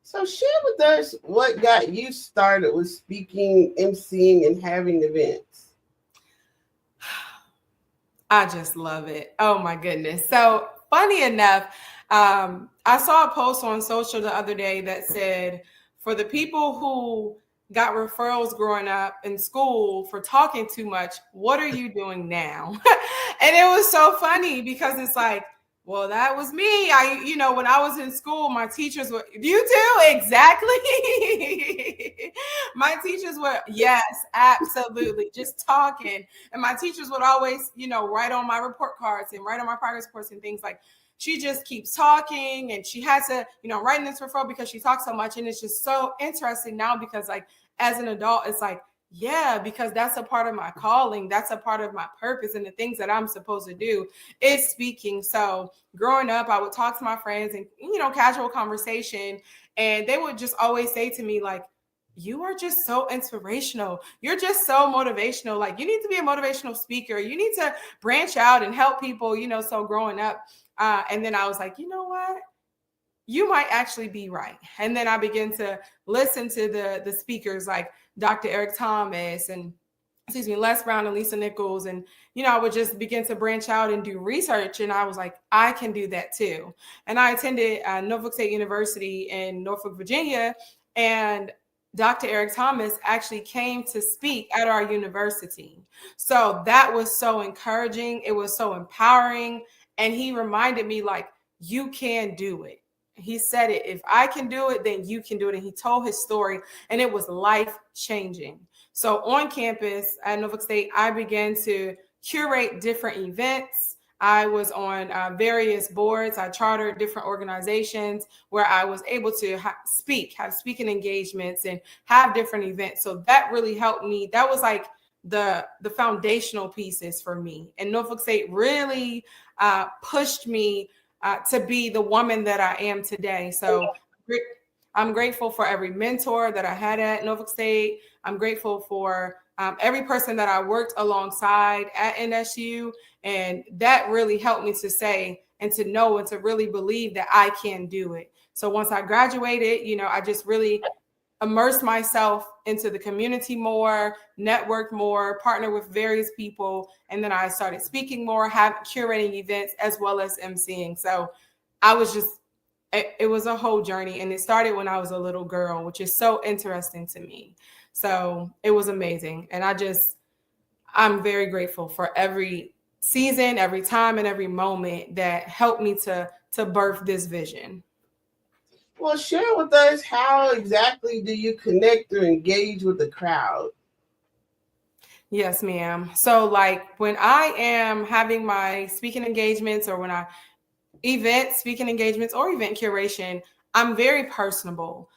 So share with us what got you started with speaking, emceeing, and having events. I just love it. Oh my goodness. So funny enough, I saw a post on social the other day that said, for the people who got referrals growing up in school for talking too much, what are you doing now? And it was so funny because it's like, well, that was me. When I was in school, my teachers were, you too? Exactly. My teachers were, yes, absolutely, just talking. And my teachers would always, write on my report cards and write on my progress reports and things like, she just keeps talking, and she has to, I'm writing this referral because she talks so much. And it's just so interesting now because like as an adult, it's like, yeah, because that's a part of my calling. That's a part of my purpose, and the things that I'm supposed to do is speaking. So growing up, I would talk to my friends and, casual conversation, and they would just always say to me like, you are just so inspirational. You're just so motivational. Like you need to be a motivational speaker. You need to branch out and help people, so growing up. And then I was like, you know what? You might actually be right. And then I began to listen to the speakers like Dr. Eric Thomas and Les Brown and Lisa Nichols. And, I would just begin to branch out and do research. And I was like, I can do that too. And I attended Norfolk State University in Norfolk, Virginia. And Dr. Eric Thomas actually came to speak at our university. So that was so encouraging. It was so empowering. And he reminded me like, you can do it. He said it, if I can do it, then you can do it. And he told his story, and it was life changing. So on campus at Norfolk State, I began to curate different events. I was on various boards. I chartered different organizations where I was able to have speaking engagements and have different events. So that really helped me. That was like the foundational pieces for me. And Norfolk State really pushed me to be the woman that I am today. So I'm grateful for every mentor that I had at Norfolk State. I'm grateful for every person that I worked alongside at NSU. And that really helped me to say and to know and to really believe that I can do it. So once I graduated, I just really immersed myself into the community more, networked more, partnered with various people. And then I started speaking more, curating events as well as emceeing. So it was a whole journey. And it started when I was a little girl, which is so interesting to me. So it was amazing. And I'm very grateful for every season, every time, and every moment that helped me to birth this vision. Well, share with us, how exactly do you connect or engage with the crowd? Yes, ma'am. So like when I am having my speaking engagements or when speaking engagements or event curation, I'm very personable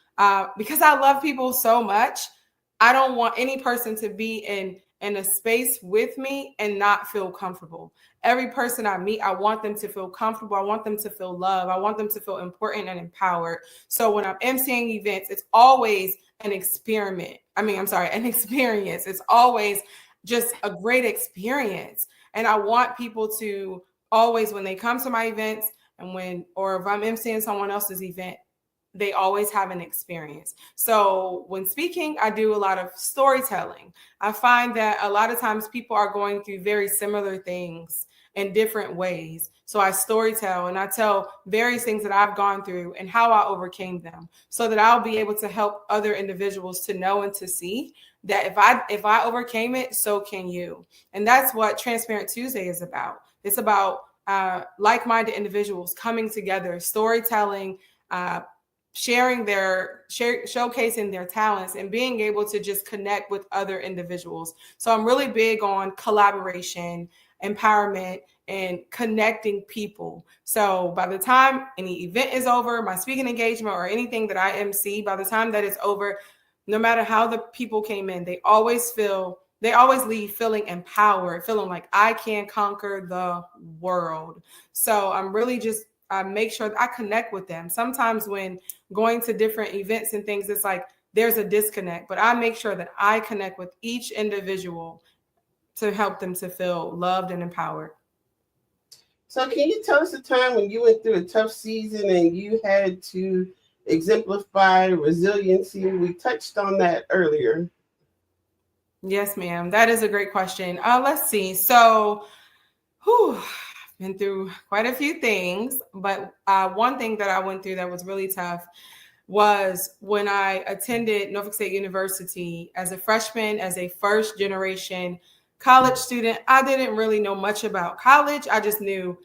because I love people so much. I don't want any person to be in a space with me and not feel comfortable. Every person I meet, I want them to feel comfortable. I want them to feel love. I want them to feel important and empowered. So when I'm emceeing events, it's always an experience. It's always just a great experience. And I want people to always, when they come to my events or if I'm emceeing someone else's event, they always have an experience. So when speaking, I do a lot of storytelling. I find that a lot of times people are going through very similar things in different ways. So I storytell and I tell various things that I've gone through and how I overcame them so that I'll be able to help other individuals to know and to see that if I overcame it, so can you. And that's what Transparent Tuesday is about. It's about like-minded individuals coming together, storytelling, showcasing their talents and being able to just connect with other individuals. So I'm really big on collaboration, empowerment, and connecting people. So by the time any event is over, my speaking engagement or anything that I MC, by the time that it's over, no matter how the people came in, they always leave feeling empowered, feeling like I can conquer the world. So I'm really just make sure that I connect with them. Sometimes when going to different events and things, it's like there's a disconnect, but I make sure that I connect with each individual to help them to feel loved and empowered. So can you tell us a time when you went through a tough season and you had to exemplify resiliency? We touched on that earlier. Yes, ma'am. That is a great question. Let's see. So, I've been through quite a few things, but one thing that I went through that was really tough was when I attended Norfolk State University as a freshman, as a first generation college student. I didn't really know much about college. I just knew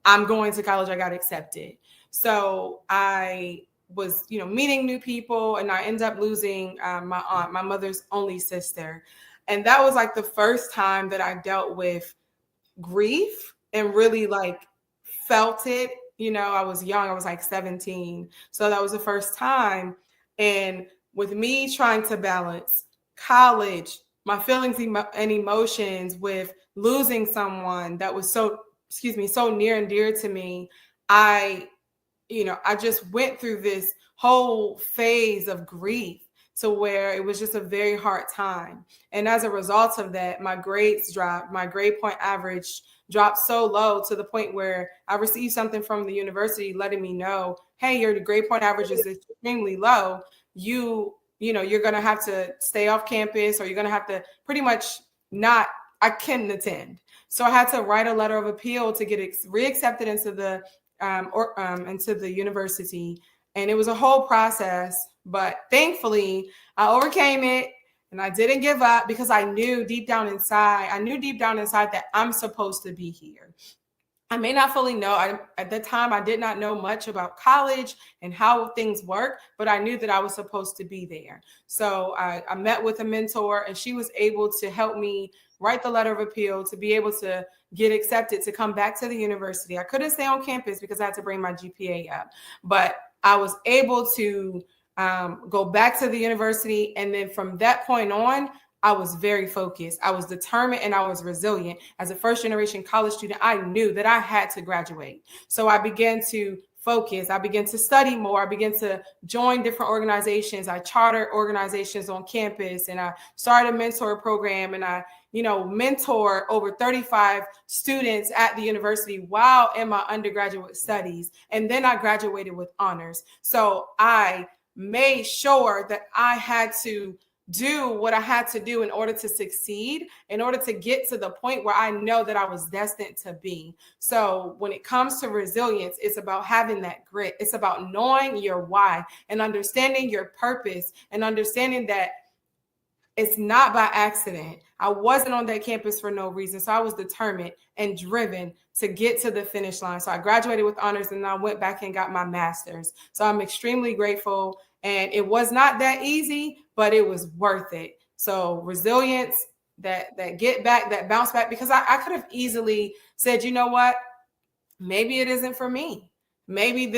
I'm going to college. I got accepted. So I was, meeting new people, and I ended up losing my aunt, my mother's only sister. And that was like the first time that I dealt with grief and really like felt it, I was young. I was like 17. So that was the first time. And with me trying to balance college, my feelings and emotions with losing someone that was so near and dear to me, I just went through this whole phase of grief to where it was just a very hard time. And as a result of that, my grades dropped, my grade point average dropped so low to the point where I received something from the university letting me know, hey, your grade point average is extremely low. You're going to have to stay off campus, or you're going to have to pretty much I couldn't attend. So I had to write a letter of appeal to get reaccepted into the university. And it was a whole process, but thankfully I overcame it and I didn't give up, because I knew deep down inside that I'm supposed to be here. I may not fully know. At the time, I did not know much about college and how things work, but I knew that I was supposed to be there. So I met with a mentor, and she was able to help me write the letter of appeal to be able to get accepted to come back to the university. I couldn't stay on campus because I had to bring my GPA up, but I was able to go back to the university. And then from that point on, I was very focused. I was determined and I was resilient. As a first generation college student, I knew that I had to graduate. So I began to focus. I began to study more. I began to join different organizations. I chartered organizations on campus, and I started a mentor program, and I mentor over 35 students at the university while in my undergraduate studies. And then I graduated with honors. So I made sure that I had to do what I had to do in order to succeed, in order to get to the point where I know that I was destined to be. So when it comes to resilience, it's about having that grit. It's about knowing your why and understanding your purpose, and understanding that it's not by accident. I wasn't on that campus for no reason. So I was determined and driven to get to the finish line. So I graduated with honors, and I went back and got my master's. So I'm extremely grateful. And it was not that easy, but it was worth it. So resilience, that get back, that bounce back, because I could have easily said, you know what, maybe it isn't for me. Maybe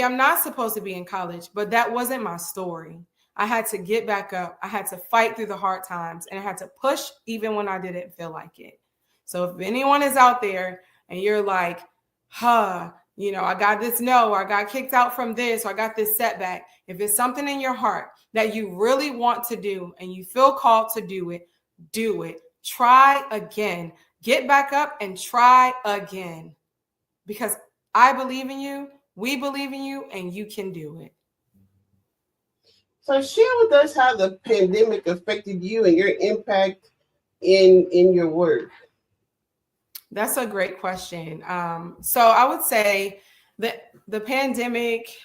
I'm not supposed to be in college, but that wasn't my story. I had to get back up. I had to fight through the hard times, and I had to push even when I didn't feel like it. So if anyone is out there and you're like, I got this no, or I got kicked out from this, or I got this setback. If it's something in your heart that you really want to do and you feel called to do it, do it. Try again. Get back up and try again. Because I believe in you, we believe in you, and you can do it. So share with us how the pandemic affected you and your impact in your work. That's a great question. So I would say that the pandemic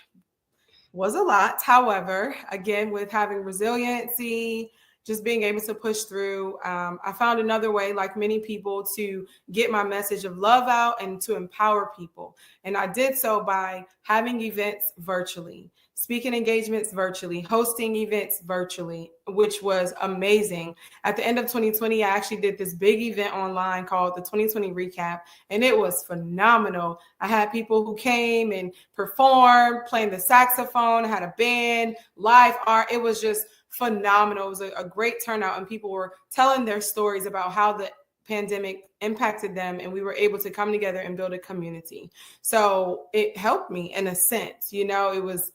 was a lot. However, again, with having resiliency, just being able to push through, I found another way, like many people, to get my message of love out and to empower people. And I did so by having events virtually, speaking engagements virtually, hosting events virtually, which was amazing. At the end of 2020, I actually did this big event online called the 2020 Recap, and it was phenomenal. I had people who came and performed, playing the saxophone, had a band, live art. It was just phenomenal. It was a great turnout, and people were telling their stories about how the pandemic impacted them, and we were able to come together and build a community. So it helped me in a sense. It was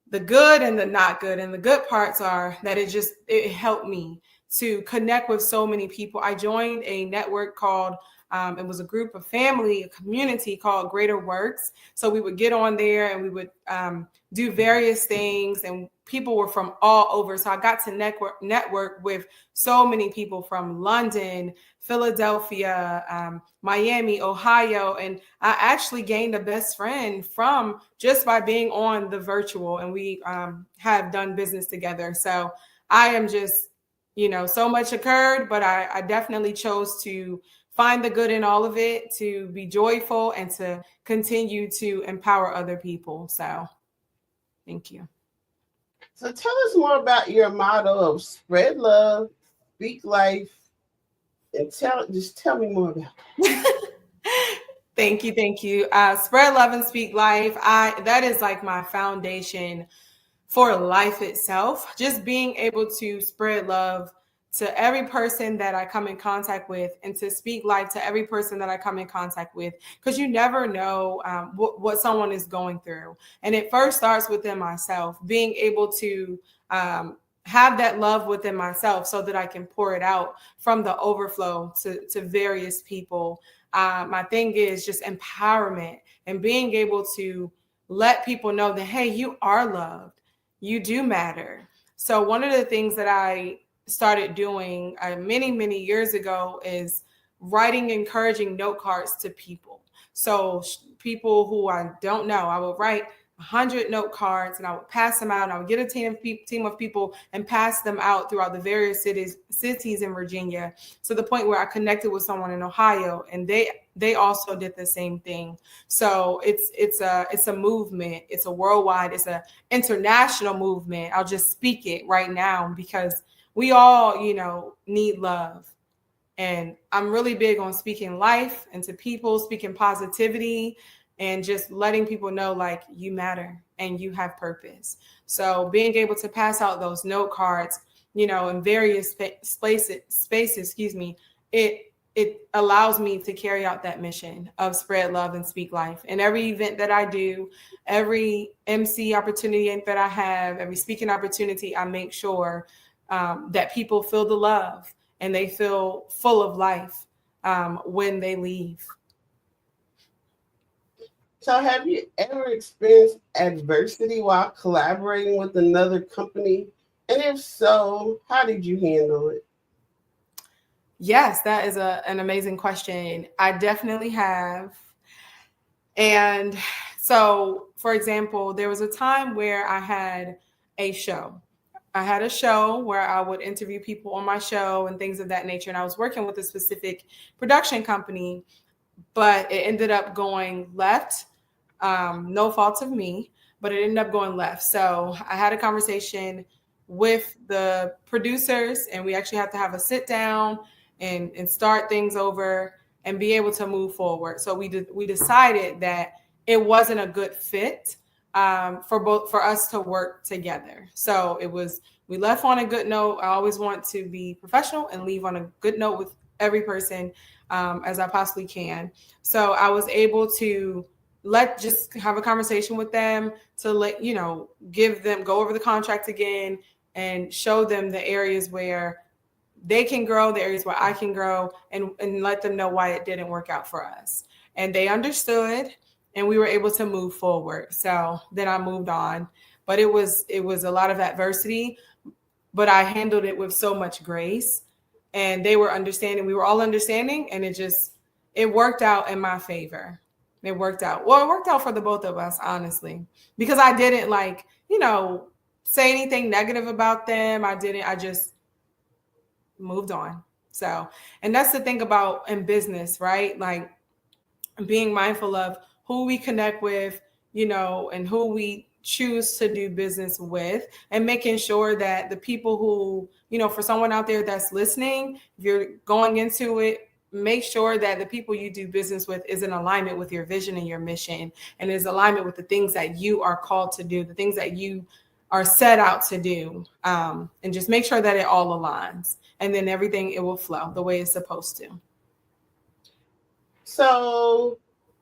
the good and the not good. And the good parts are that it helped me to connect with so many people. I joined a network called, it was a group of family, a community called Greater Works. So we would get on there and we would do various things, and people were from all over. So I got to network with so many people from London, Philadelphia, Miami, Ohio. And I actually gained a best friend from just by being on the virtual, and we have done business together. So I am just, so much occurred, but I definitely chose to find the good in all of it, to be joyful, and to continue to empower other people. So thank you. So tell us more about your motto of spread love, speak life, and tell me more about it. Thank you, thank you. Spread love and speak life. That is like my foundation for life itself. Just being able to spread love to every person that I come in contact with, and to speak life to every person that I come in contact with, because you never know what someone is going through. And it first starts within myself, being able to have that love within myself so that I can pour it out from the overflow to various people. My thing is just empowerment and being able to let people know that, hey, you are loved. You do matter. So one of the things that I started doing many, many years ago is writing encouraging note cards to people. So people who I don't know, I would write 100 note cards and I would pass them out. And I would get a team of people and pass them out throughout the various cities in Virginia, to the point where I connected with someone in Ohio, and they also did the same thing. So it's a movement. It's a worldwide, it's a international movement. I'll just speak it right now because we all, need love. And I'm really big on speaking life into people, speaking positivity, and just letting people know, like, you matter and you have purpose. So being able to pass out those note cards, in various spaces, it allows me to carry out that mission of spread love and speak life. And every event that I do, every MC opportunity that I have, every speaking opportunity, I make sure that people feel the love and they feel full of life when they leave. So have you ever experienced adversity while collaborating with another company? And if so, how did you handle it? Yes, that is an amazing question. I definitely have. And so, for example, there was a time where I had a show. I had a show where I would interview people on my show and things of that nature. And I was working with a specific production company, but it ended up going left. No fault of me, but it ended up going left. So I had a conversation with the producers, and we actually had to have a sit down and start things over and be able to move forward. So we decided that it wasn't a good fit for us to work together. So we left on a good note. I always want to be professional and leave on a good note with every person as I possibly can. So I was able to just have a conversation with them to go over the contract again and show them the areas where they can grow, the areas where I can grow, and let them know why it didn't work out for us. And they understood, and we were able to move forward. So then I moved on, but it was a lot of adversity, but I handled it with so much grace, and they were understanding. We were all understanding, and it worked out in my favor. It worked out. Well, it worked out for the both of us, honestly, because I didn't say anything negative about them. I just moved on. So, and that's the thing about in business, right? Like being mindful of who we connect with, and who we choose to do business with, and making sure that the people who, for someone out there that's listening, if you're going into it, make sure that the people you do business with is in alignment with your vision and your mission, and is alignment with the things that you are called to do, the things that you are set out to do, and just make sure that it all aligns, and then everything, it will flow the way it's supposed to. So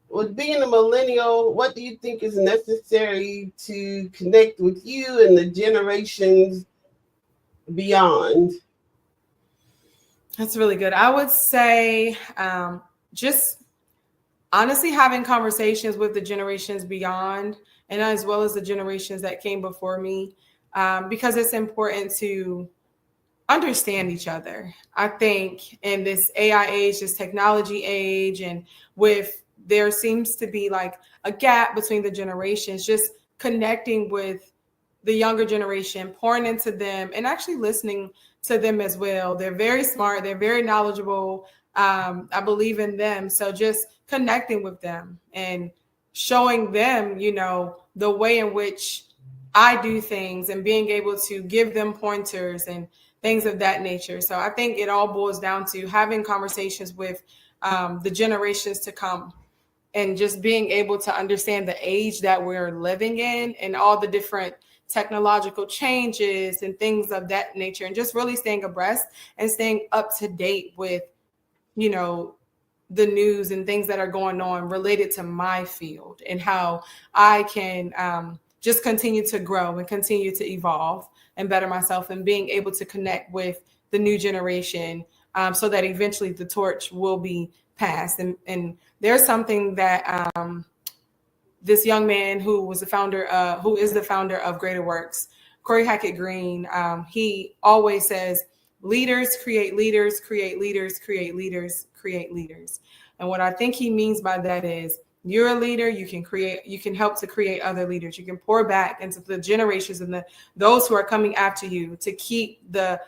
with being a millennial, what do you think is necessary to connect with you and the generations beyond? That's really good. I would say just honestly having conversations with the generations beyond, and as well as the generations that came before me, because it's important to understand each other. I think in this AI age, this technology age, and there seems to be like a gap between the generations, just connecting with the younger generation, pouring into them, and actually listening to them as well. They're very smart. They're very knowledgeable. I believe in them. So just connecting with them and showing them, the way in which I do things, and being able to give them pointers and things of that nature. So I think it all boils down to having conversations with the generations to come, and just being able to understand the age that we're living in and all the different technological changes and things of that nature, and just really staying abreast and staying up to date with, you know, the news and things that are going on related to my field and how I can just continue to grow and continue to evolve and better myself, and being able to connect with the new generation so that eventually the torch will be passed. And there's something that this young man who is the founder of Greater Works, Corey Hackett Green, he always says, leaders create leaders, create leaders, create leaders, create leaders. And what I think he means by that is, you're a leader, you can help to create other leaders. You can pour back into the generations and those who are coming after you to keep the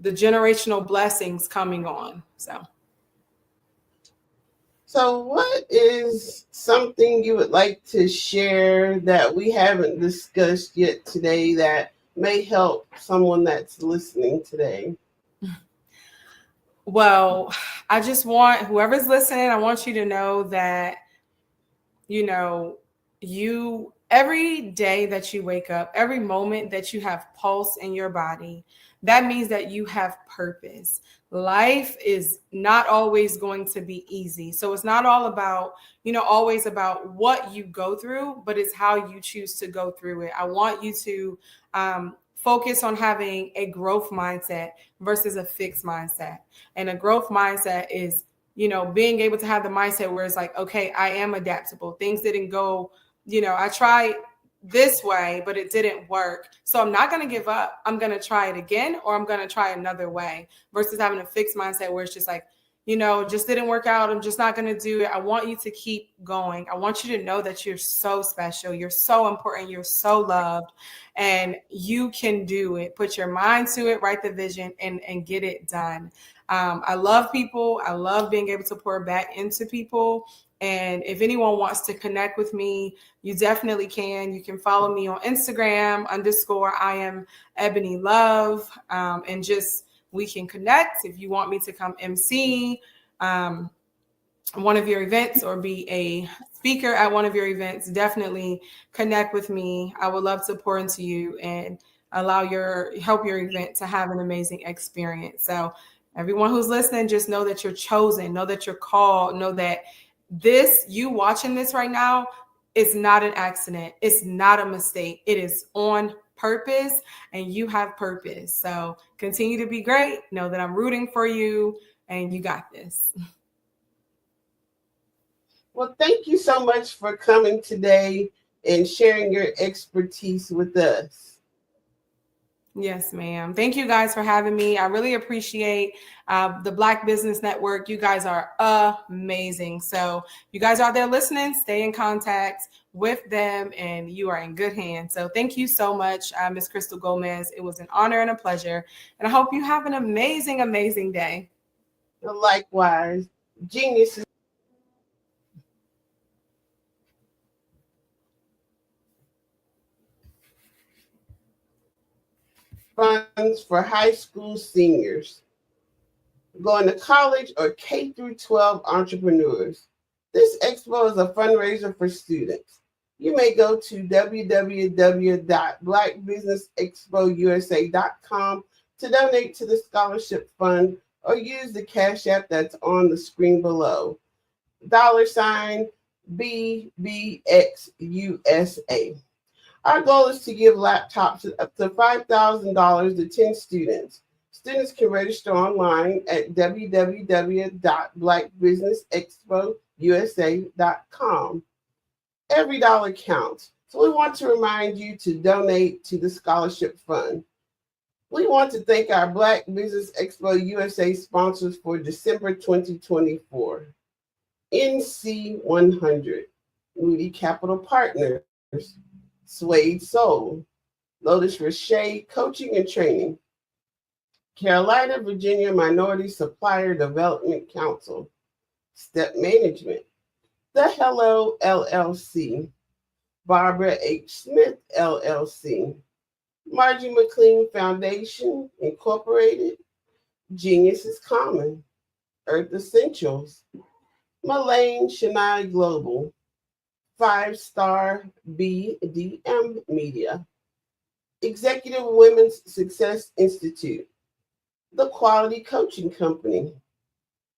generational blessings coming on. So what is something you would like to share that we haven't discussed yet today that may help someone that's listening today? Well, I just want whoever's listening, I want you to know that, you know, every day that you wake up, every moment that you have pulse in your body, that means that you have purpose. Life is not always going to be easy. So it's not all about, always about what you go through, but it's how you choose to go through it. I want you to focus on having a growth mindset versus a fixed mindset. And a growth mindset is, being able to have the mindset where it's like, okay, I am adaptable. Things didn't go, I tried this way, but it didn't work. So I'm not going to give up. I'm going to try it again, or I'm going to try another way, versus having a fixed mindset where it's just like, just didn't work out. I'm just not going to do it. I want you to keep going. I want you to know that you're so special. You're so important. You're so loved, and you can do it. Put your mind to it, write the vision, and get it done. I love people. I love being able to pour back into people. And if anyone wants to connect with me, you definitely can. You can follow me on Instagram _I am Ebony Love. And just, we can connect. If you want me to come MC one of your events or be a speaker at one of your events, definitely connect with me. I would love to pour into you and help your event to have an amazing experience. So everyone who's listening, just know that you're chosen, know that you're called, know that you watching this right now is not an accident. It's not a mistake. It is on purpose, and you have purpose. So continue to be great. Know that I'm rooting for you, and you got this. Well, thank you so much for coming today and sharing your expertise with us. Yes, ma'am. Thank you guys for having me. I really appreciate the Black Business Network. You guys are amazing. So you guys are out there listening, stay in contact with them, and you are in good hands. So thank you so much, Ms. Crystal Gomez. It was an honor and a pleasure. And I hope you have an amazing, amazing day. Likewise. Geniuses. Funds for high school seniors going to college or K through 12 entrepreneurs. This expo is a fundraiser for students. You may go to www.blackbusinessexpousa.com to donate to the scholarship fund, or use the Cash App that's on the screen below. $BBXUSA. Our goal is to give laptops up to $5,000 to 10 students. Students can register online at www.blackbusinessexpousa.com. Every dollar counts, so we want to remind you to donate to the scholarship fund. We want to thank our Black Business Expo USA sponsors for December 2024. NC 100, Moody Capital Partners, Suede Soul, Lotus Roche Coaching and Training, Carolina, Virginia Minority Supplier Development Council, Step Management, The Hello LLC, Barbara H. Smith LLC, Margie McLean Foundation Incorporated, Genius is Common, Earth Essentials, Malane Shania Global, 5-Star BDM Media, Executive Women's Success Institute, The Quality Coaching Company,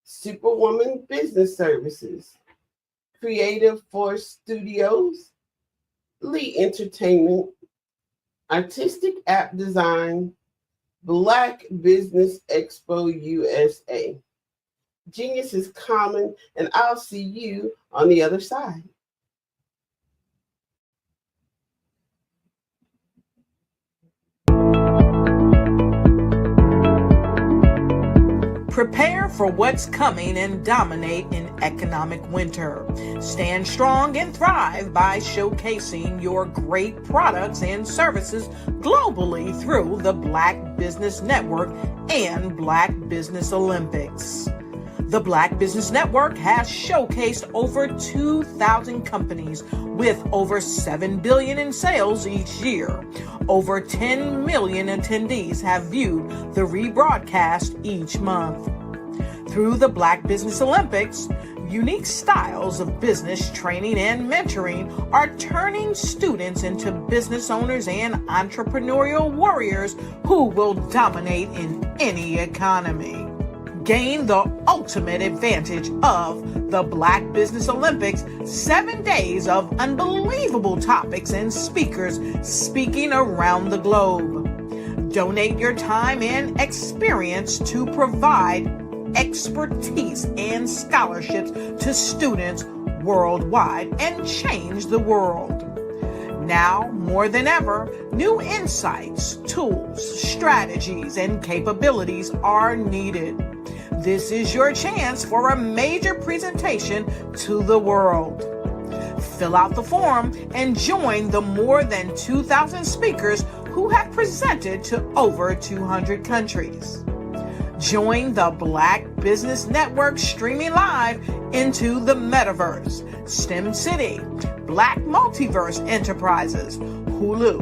Superwoman Business Services, Creative Force Studios, Lee Entertainment, Artistic App Design, Black Business Expo USA. Genius is common, and I'll see you on the other side. Prepare for what's coming and dominate in economic winter. Stand strong and thrive by showcasing your great products and services globally through the Black Business Network and Black Business Olympics. The Black Business Network has showcased over 2,000 companies with over $7 billion in sales each year. Over 10 million attendees have viewed the rebroadcast each month. Through the Black Business Olympics, unique styles of business training and mentoring are turning students into business owners and entrepreneurial warriors who will dominate in any economy. Gain the ultimate advantage of the Black Business Olympics, 7 days of unbelievable topics and speakers speaking around the globe. Donate your time and experience to provide expertise and scholarships to students worldwide and change the world. Now, more than ever, new insights, tools, strategies, and capabilities are needed. This is your chance for a major presentation to the world. Fill out the form and join the more than 2,000 speakers who have presented to over 200 countries. Join the Black Business Network streaming live into the Metaverse, STEM City, Black Multiverse Enterprises, Hulu,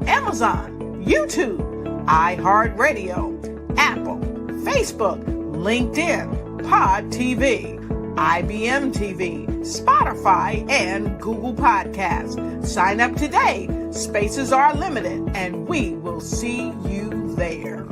Amazon, YouTube, iHeartRadio, Apple, Facebook, LinkedIn, Pod TV, IBM TV, Spotify, and Google Podcasts. Sign up today. Spaces are limited, and we will see you there.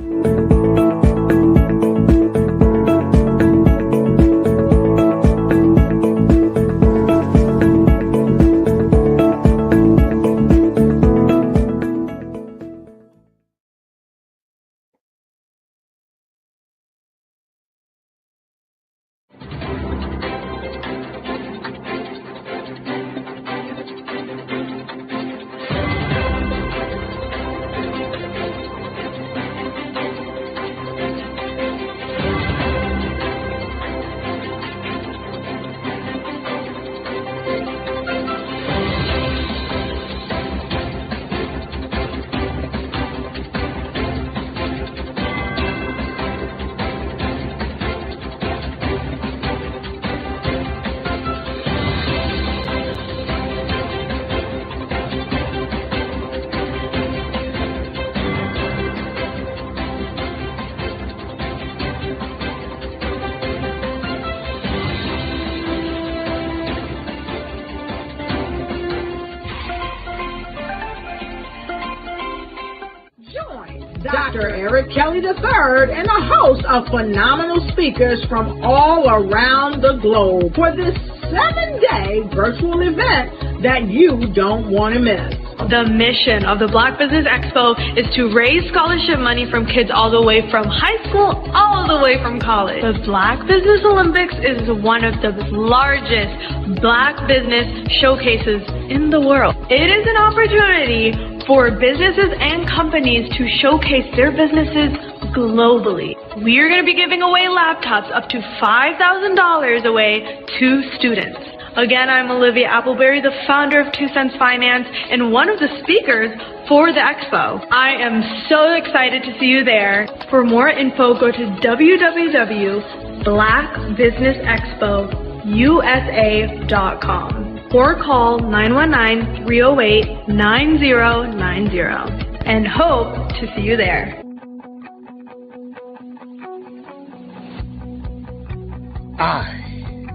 Dr. Eric Kelly III and a host of phenomenal speakers from all around the globe for this 7-day virtual event that you don't want to miss. The mission of the Black Business Expo is to raise scholarship money from kids all the way from high school, all the way from college. The Black Business Olympics is one of the largest Black business showcases in the world. It is an opportunity for businesses and companies to showcase their businesses globally. We are going to be giving away laptops up to $5,000 away to students. Again, I'm Olivia Appleberry, the founder of 2 Cents Finance and one of the speakers for the expo. I am so excited to see you there. For more info, go to www.blackbusinessexpousa.com or call 919-308-9090 and hope to see you there. I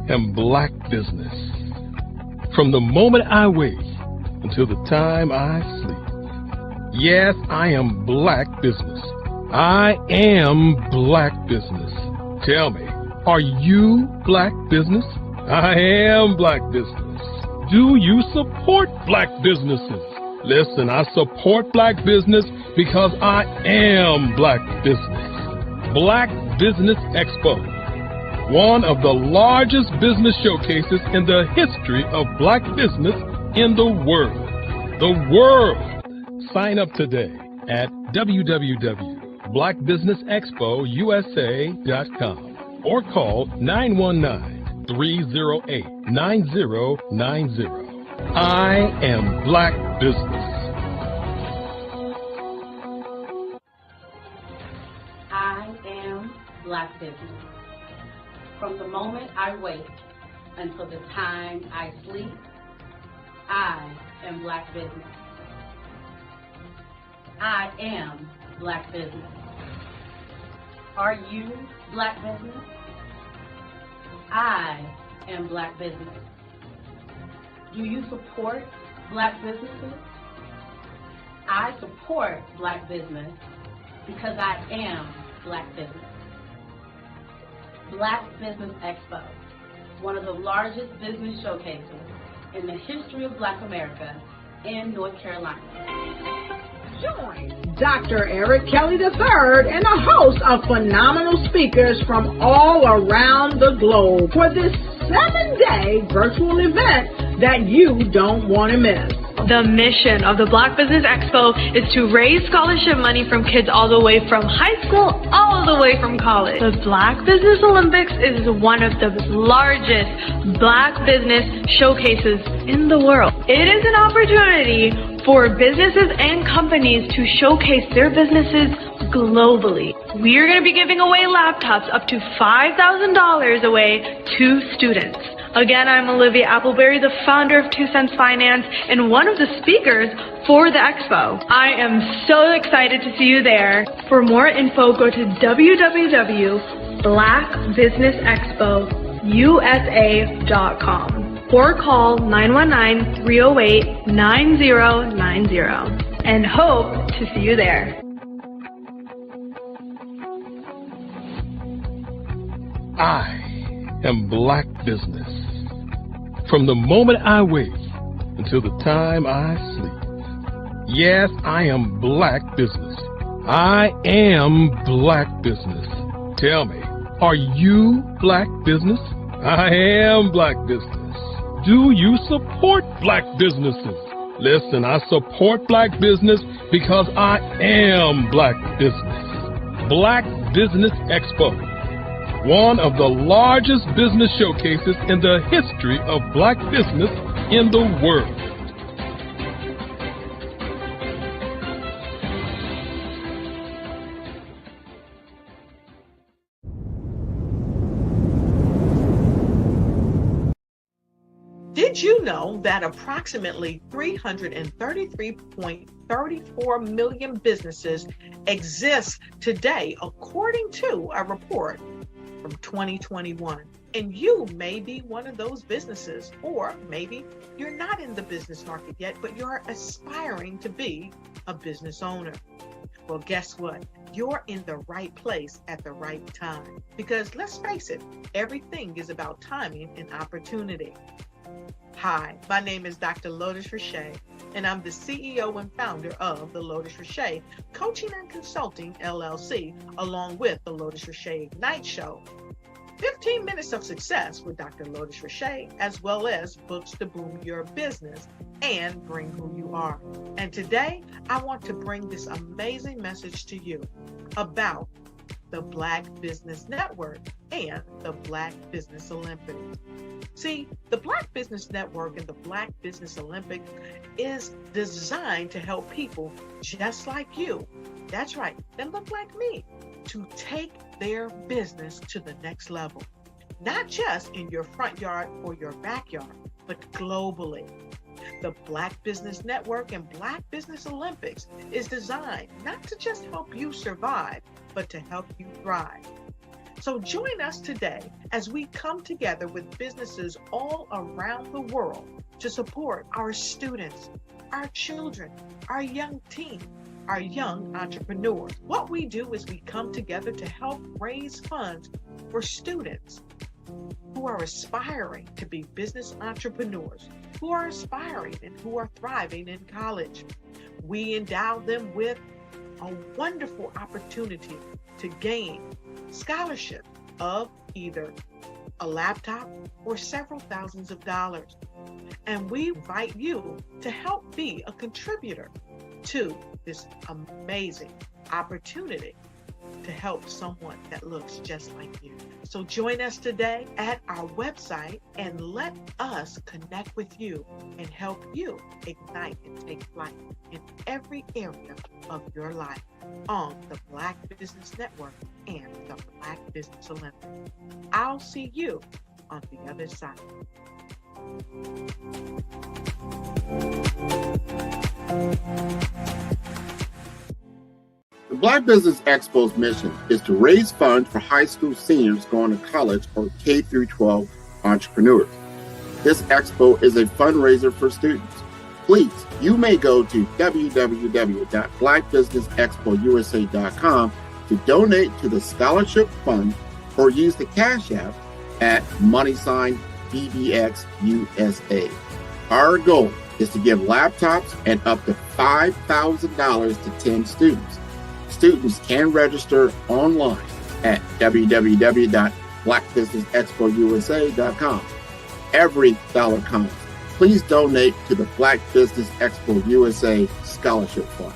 am Black business. From the moment I wake until the time I sleep. Yes, I am Black business. I am Black business. Tell me, are you Black business? I am Black business. Do you support Black businesses? Listen, I support Black business because I am Black business. Black Business Expo, one of the largest business showcases in the history of Black business in the world. The world! Sign up today at www.blackbusinessexpousa.com or call 919-308-9090. I am Black business. I am Black business. From the moment I wake until the time I sleep, I am Black business. I am Black business. Are you Black business? I am Black business. Do you support Black businesses? I support Black business because I am Black business. Black Business Expo, one of the largest business showcases in the history of Black America in North Carolina. Join Dr. Eric Kelly III and a host of phenomenal speakers from all around the globe for this 7-day virtual event that you don't want to miss. The mission of the Black Business Expo is to raise scholarship money from kids all the way from high school, all the way from college. The Black Business Olympics is one of the largest Black business showcases in the world. It is an opportunity for businesses and companies to showcase their businesses globally. We are going to be giving away laptops up to $5,000 away to students. Again, I'm Olivia Appleberry, the founder of 2 Cents Finance and one of the speakers for the expo. I am so excited to see you there. For more info, go to www.blackbusinessexpousa.com or call 919-308-9090 and hope to see you there. I am Black business. From the moment I wake until the time I sleep. Yes, I am Black business. I am Black business. Tell me, are you Black business? I am Black business. Do you support Black businesses? Listen, I support Black business because I am Black business. Black Business Expo, one of the largest business showcases in the history of Black business in the world. Did you know that approximately 333.34 million businesses exist today, according to a report from 2021? And you may be one of those businesses, or maybe you're not in the business market yet, but you're aspiring to be a business owner. Well, guess what? You're in the right place at the right time. Because let's face it, everything is about timing and opportunity. Hi, my name is Dr. Lotus Richey, and I'm the CEO and founder of the Lotus Richey Coaching and Consulting LLC, along with the Lotus Richey Ignite Show. 15 minutes of success with Dr. Lotus Richey, as well as books to boom your business and bring who you are. And today, I want to bring this amazing message to you about the Black Business Network and the Black Business Olympics. See, the Black Business Network and the Black Business Olympics is designed to help people just like you, that's right, that look like me, to take their business to the next level. Not just in your front yard or your backyard, but globally. The Black Business Network and Black Business Olympics is designed not to just help you survive, but to help you thrive. So join us today as we come together with businesses all around the world to support our students, our children, our young teens, our young entrepreneurs. What we do is we come together to help raise funds for students who are aspiring to be business entrepreneurs, who are aspiring and who are thriving in college. We endow them with a wonderful opportunity to gain scholarship of either a laptop or several thousands of dollars. And we invite you to help be a contributor to this amazing opportunity to help someone that looks just like you. So join us today at our website and let us connect with you and help you ignite and take flight in every area of your life on the Black Business Network and the Black Business Olympics. I'll see you on the other side. The Black Business Expo's mission is to raise funds for high school seniors going to college or K-12 entrepreneurs. This expo is a fundraiser for students. Please, you may go to www.blackbusinessexpousa.com to donate to the scholarship fund or use the Cash App at $BBXUSA. Our goal is to give laptops and up to $5,000 to 10 students. Students can register online at www.blackbusinessexpousa.com. Every dollar counts. Please donate to the Black Business Expo USA Scholarship Fund.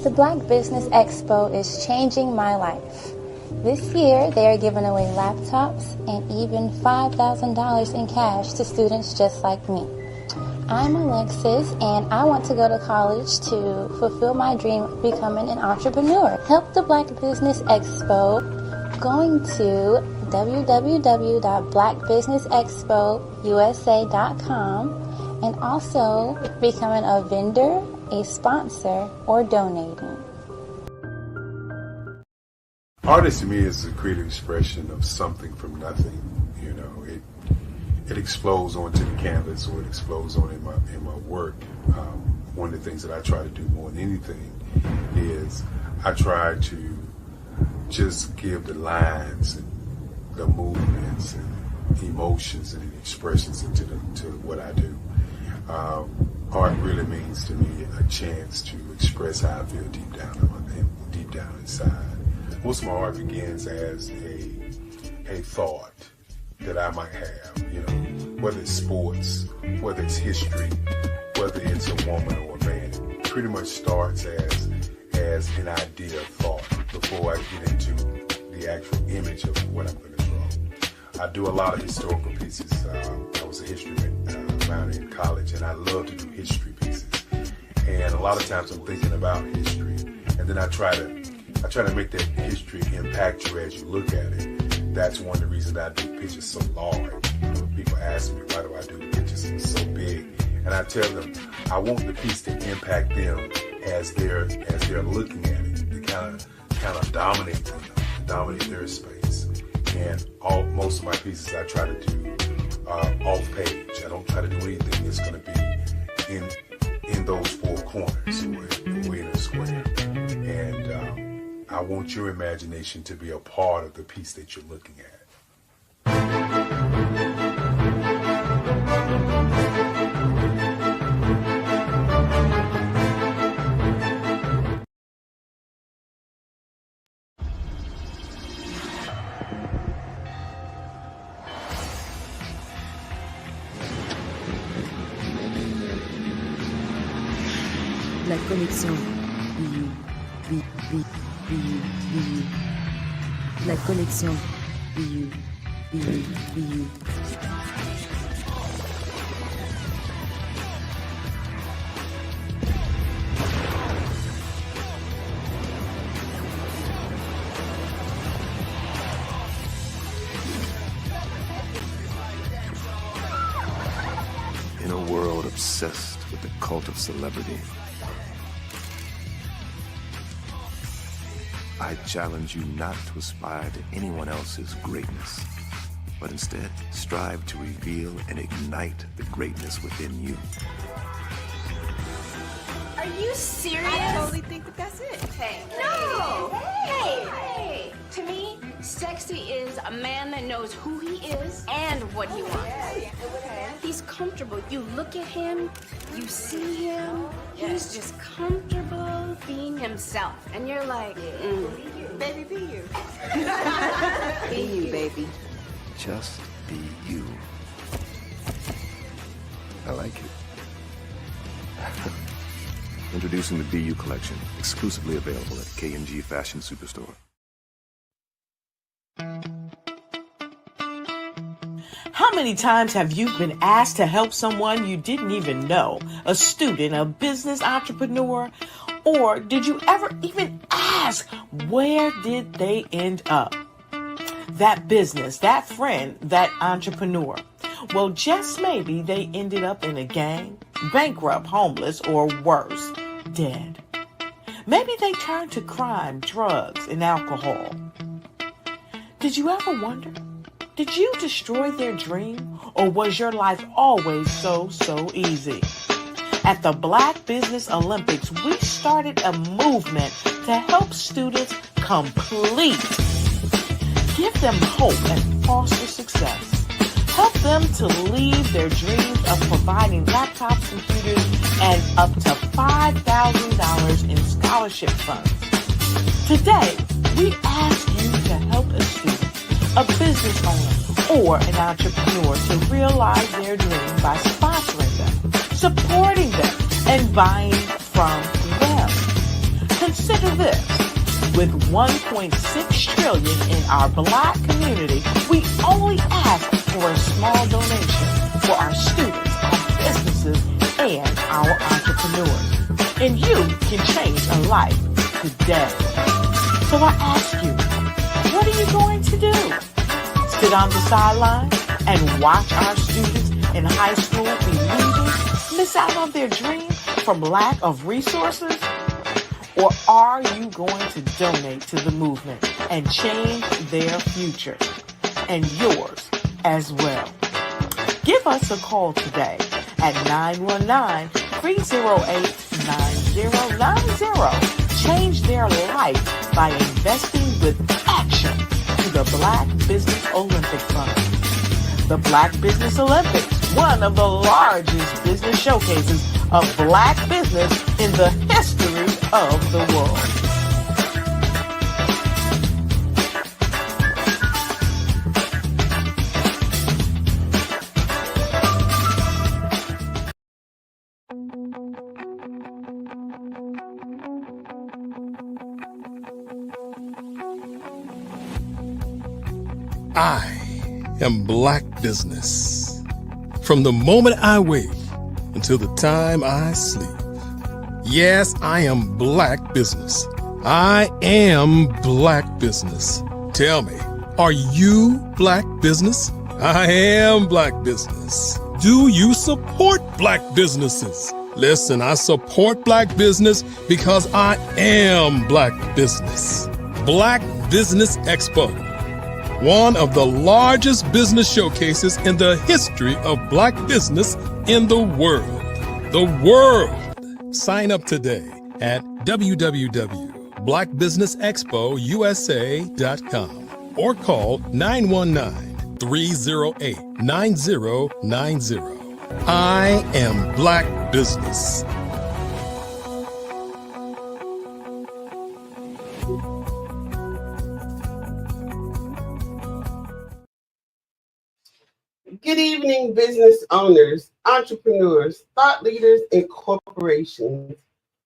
The Black Business Expo is changing my life. This year, they are giving away laptops and even $5,000 in cash to students just like me. I'm Alexis, and I want to go to college to fulfill my dream of becoming an entrepreneur. Help the Black Business Expo going to www.blackbusinessexpousa.com and also becoming a vendor, a sponsor, or donating. Art to me is a creative expression of something from nothing. You know, it explodes onto the canvas, or it explodes on in my work. One of the things that I try to do more than anything is I try to just give the lines and the movements and emotions and expressions into what I do. Art really means to me a chance to express how I feel deep down inside. Most of my art begins as a thought that I might have, you know, whether it's sports, whether it's history, whether it's a woman or a man. It pretty much starts as an idea of thought before I get into the actual image of what I'm going to draw. I do a lot of historical pieces. I was a history minor in college, and I love to do history pieces. And a lot of times I'm thinking about history, and then I try to make that history impact you as you look at it. That's one of the reasons I do pictures so large. People ask me, why do I do pictures so big? And I tell them, I want the piece to impact them as they're looking at it, to kind of dominate them, dominate their space. And most of my pieces I try to do off page. I don't try to do anything that's going to be in those four corners or in a square. And I want your imagination to be a part of the piece that you're looking at. La connexion. La connexion. obsessed with the cult of celebrity. I challenge you not to aspire to anyone else's greatness, but instead strive to reveal and ignite the greatness within you. Are you serious? I totally think that that's it. Hey. No! Hey! To me, sexy is a man that knows who he is and what he wants. Okay. He's comfortable. You look at him, you see him, he's just comfortable being himself. And you're like, Baby, be you. be you, baby. Just be you. I like it. Introducing the Be You collection, exclusively available at K&G Fashion Superstore. How many times have you been asked to help someone you didn't even know? A student, a business entrepreneur? Or did you ever even ask, where did they end up? That business, that friend, that entrepreneur. Well, just maybe they ended up in a gang, bankrupt, homeless, or worse, dead. Maybe they turned to crime, drugs, and alcohol. Did you ever wonder? Did you destroy their dream, or was your life always so easy? At the Black Business Olympics, we started a movement to help students complete. Give them hope and foster success. Help them to leave their dreams of providing laptops, computers, and up to $5,000 in scholarship funds. Today, we ask you to help a student, a business owner, or an entrepreneur to realize their dream by sponsoring them, supporting them, and buying from them. Consider this. With $1.6 trillion in our Black community, we only ask for a small donation for our students, our businesses, and our entrepreneurs. And you can change a life today. So I ask you, what are you going to do? Sit on the sideline and watch our students in high school be losers, miss out on their dream from lack of resources? Or are you going to donate to the movement and change their future and yours as well? Give us a call today at 919-308-9090. Change their life by investing with action to the Black Business Olympic Fund. The Black Business Olympics, one of the largest business showcases of Black business in the history of the world. I am Black Business. From the moment I wake until the time I sleep. Yes, I am Black Business. I am Black Business. Tell me, are you Black Business? I am Black Business. Do you support Black businesses? Listen, I support Black business because I am Black Business. Black Business Expo, one of the largest business showcases in the history of Black business in the world. The world! Sign up today at www.blackbusinessexpousa.com or call 919-308-9090. I am Black Business. Good evening, business owners, entrepreneurs, thought leaders, and corporations.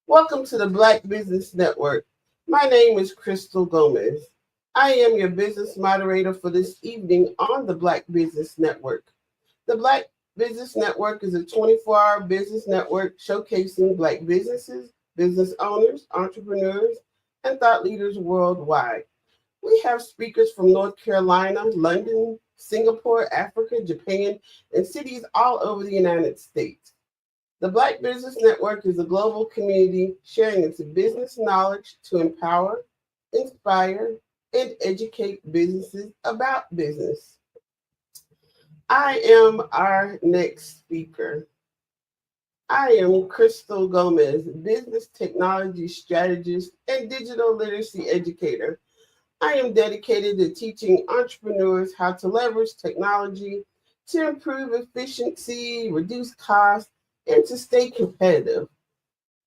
Welcome to the Black Business Network. My name is Crystal Gomez. I am your business moderator for this evening on the Black Business Network. The Black Business Network is a 24-hour business network showcasing Black businesses, business owners, entrepreneurs, and thought leaders worldwide. We have speakers from North Carolina, London, Singapore, Africa, Japan, and cities all over the United States. The Black Business Network is a global community sharing its business knowledge to empower, inspire, and educate businesses about business. I am our next speaker. I am Crystal Gomez, business technology strategist and digital literacy educator. I am dedicated to teaching entrepreneurs how to leverage technology to improve efficiency, reduce costs, and to stay competitive.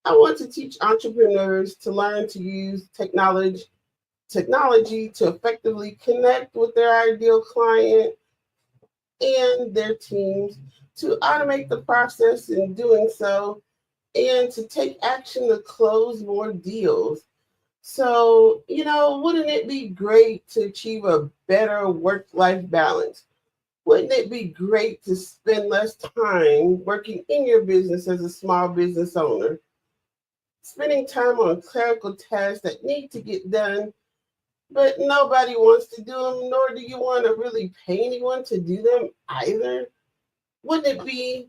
I want to teach entrepreneurs to learn to use technology to effectively connect with their ideal client and their teams, to automate the process in doing so, and to take action to close more deals. So, wouldn't it be great to achieve a better work-life balance? Wouldn't it be great to spend less time working in your business as a small business owner, spending time on clerical tasks that need to get done, but nobody wants to do them, nor do you want to really pay anyone to do them either? Wouldn't it be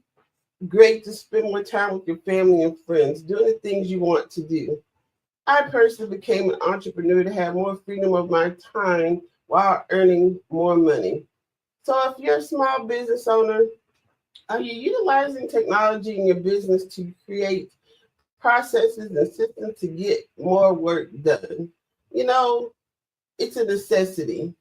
great to spend more time with your family and friends, doing the things you want to do? I personally became an entrepreneur to have more freedom of my time while earning more money. So if you're a small business owner, are you utilizing technology in your business to create processes and systems to get more work done? It's a necessity.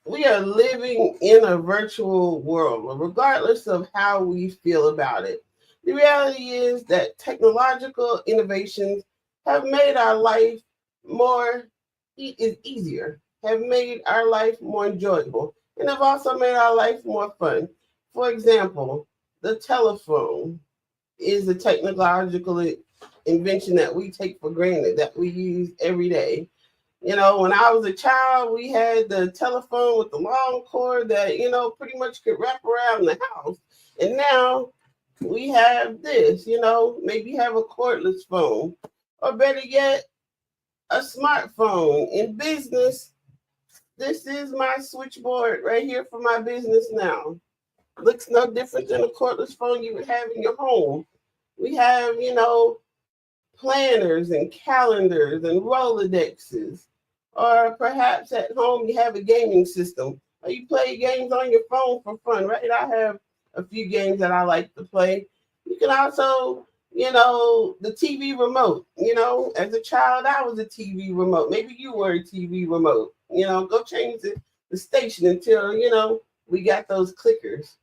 We are living in a virtual world, regardless of how we feel about it. The reality is that technological innovations have made our life easier, have made our life more enjoyable, and have also made our life more fun. For example, the telephone is a technological invention that we take for granted, that we use every day. When I was a child, we had the telephone with the long cord that, pretty much could wrap around the house. And now we have this, maybe have a cordless phone, or better yet, a smartphone. In business, this is my switchboard right here for my business now. Looks no different than a cordless phone you would have in your home. We have, planners and calendars and Rolodexes. Or perhaps at home you have a gaming system. Or you play games on your phone for fun, right? I have a few games that I like to play. You can also, the TV remote. As a child, I was a TV remote. Maybe you were a TV remote. Go change the station until, we got those clickers.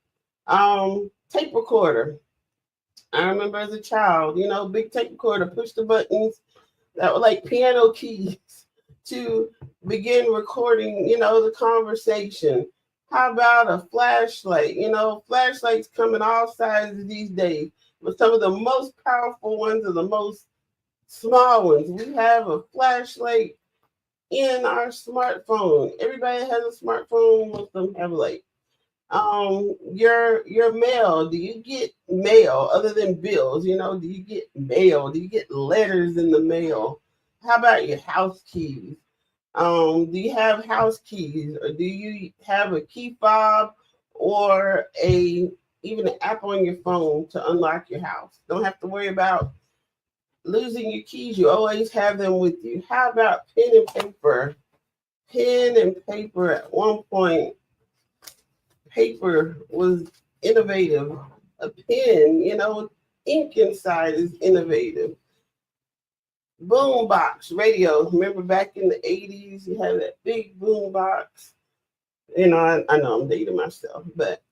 Tape recorder. I remember as a child, big tape recorder, push the buttons that were like piano keys to begin recording, the conversation. How about a flashlight? Flashlights come in all sizes these days, but some of the most powerful ones are the most small ones. We have a flashlight in our smartphone. Everybody has a smartphone. Most of them have a light. Your mail. Do you get mail other than bills? Do you get mail? Do you get letters in the mail? How about your house keys? Do you have house keys, or do you have a key fob or even an app on your phone to unlock your house? Don't have to worry about losing your keys. You always have them with you. How about pen and paper? Pen and paper. At one point, paper was innovative. A pen, ink inside is innovative. Boom box radio. Remember back in the 80s, you had that big boom box. I know I'm dating myself, but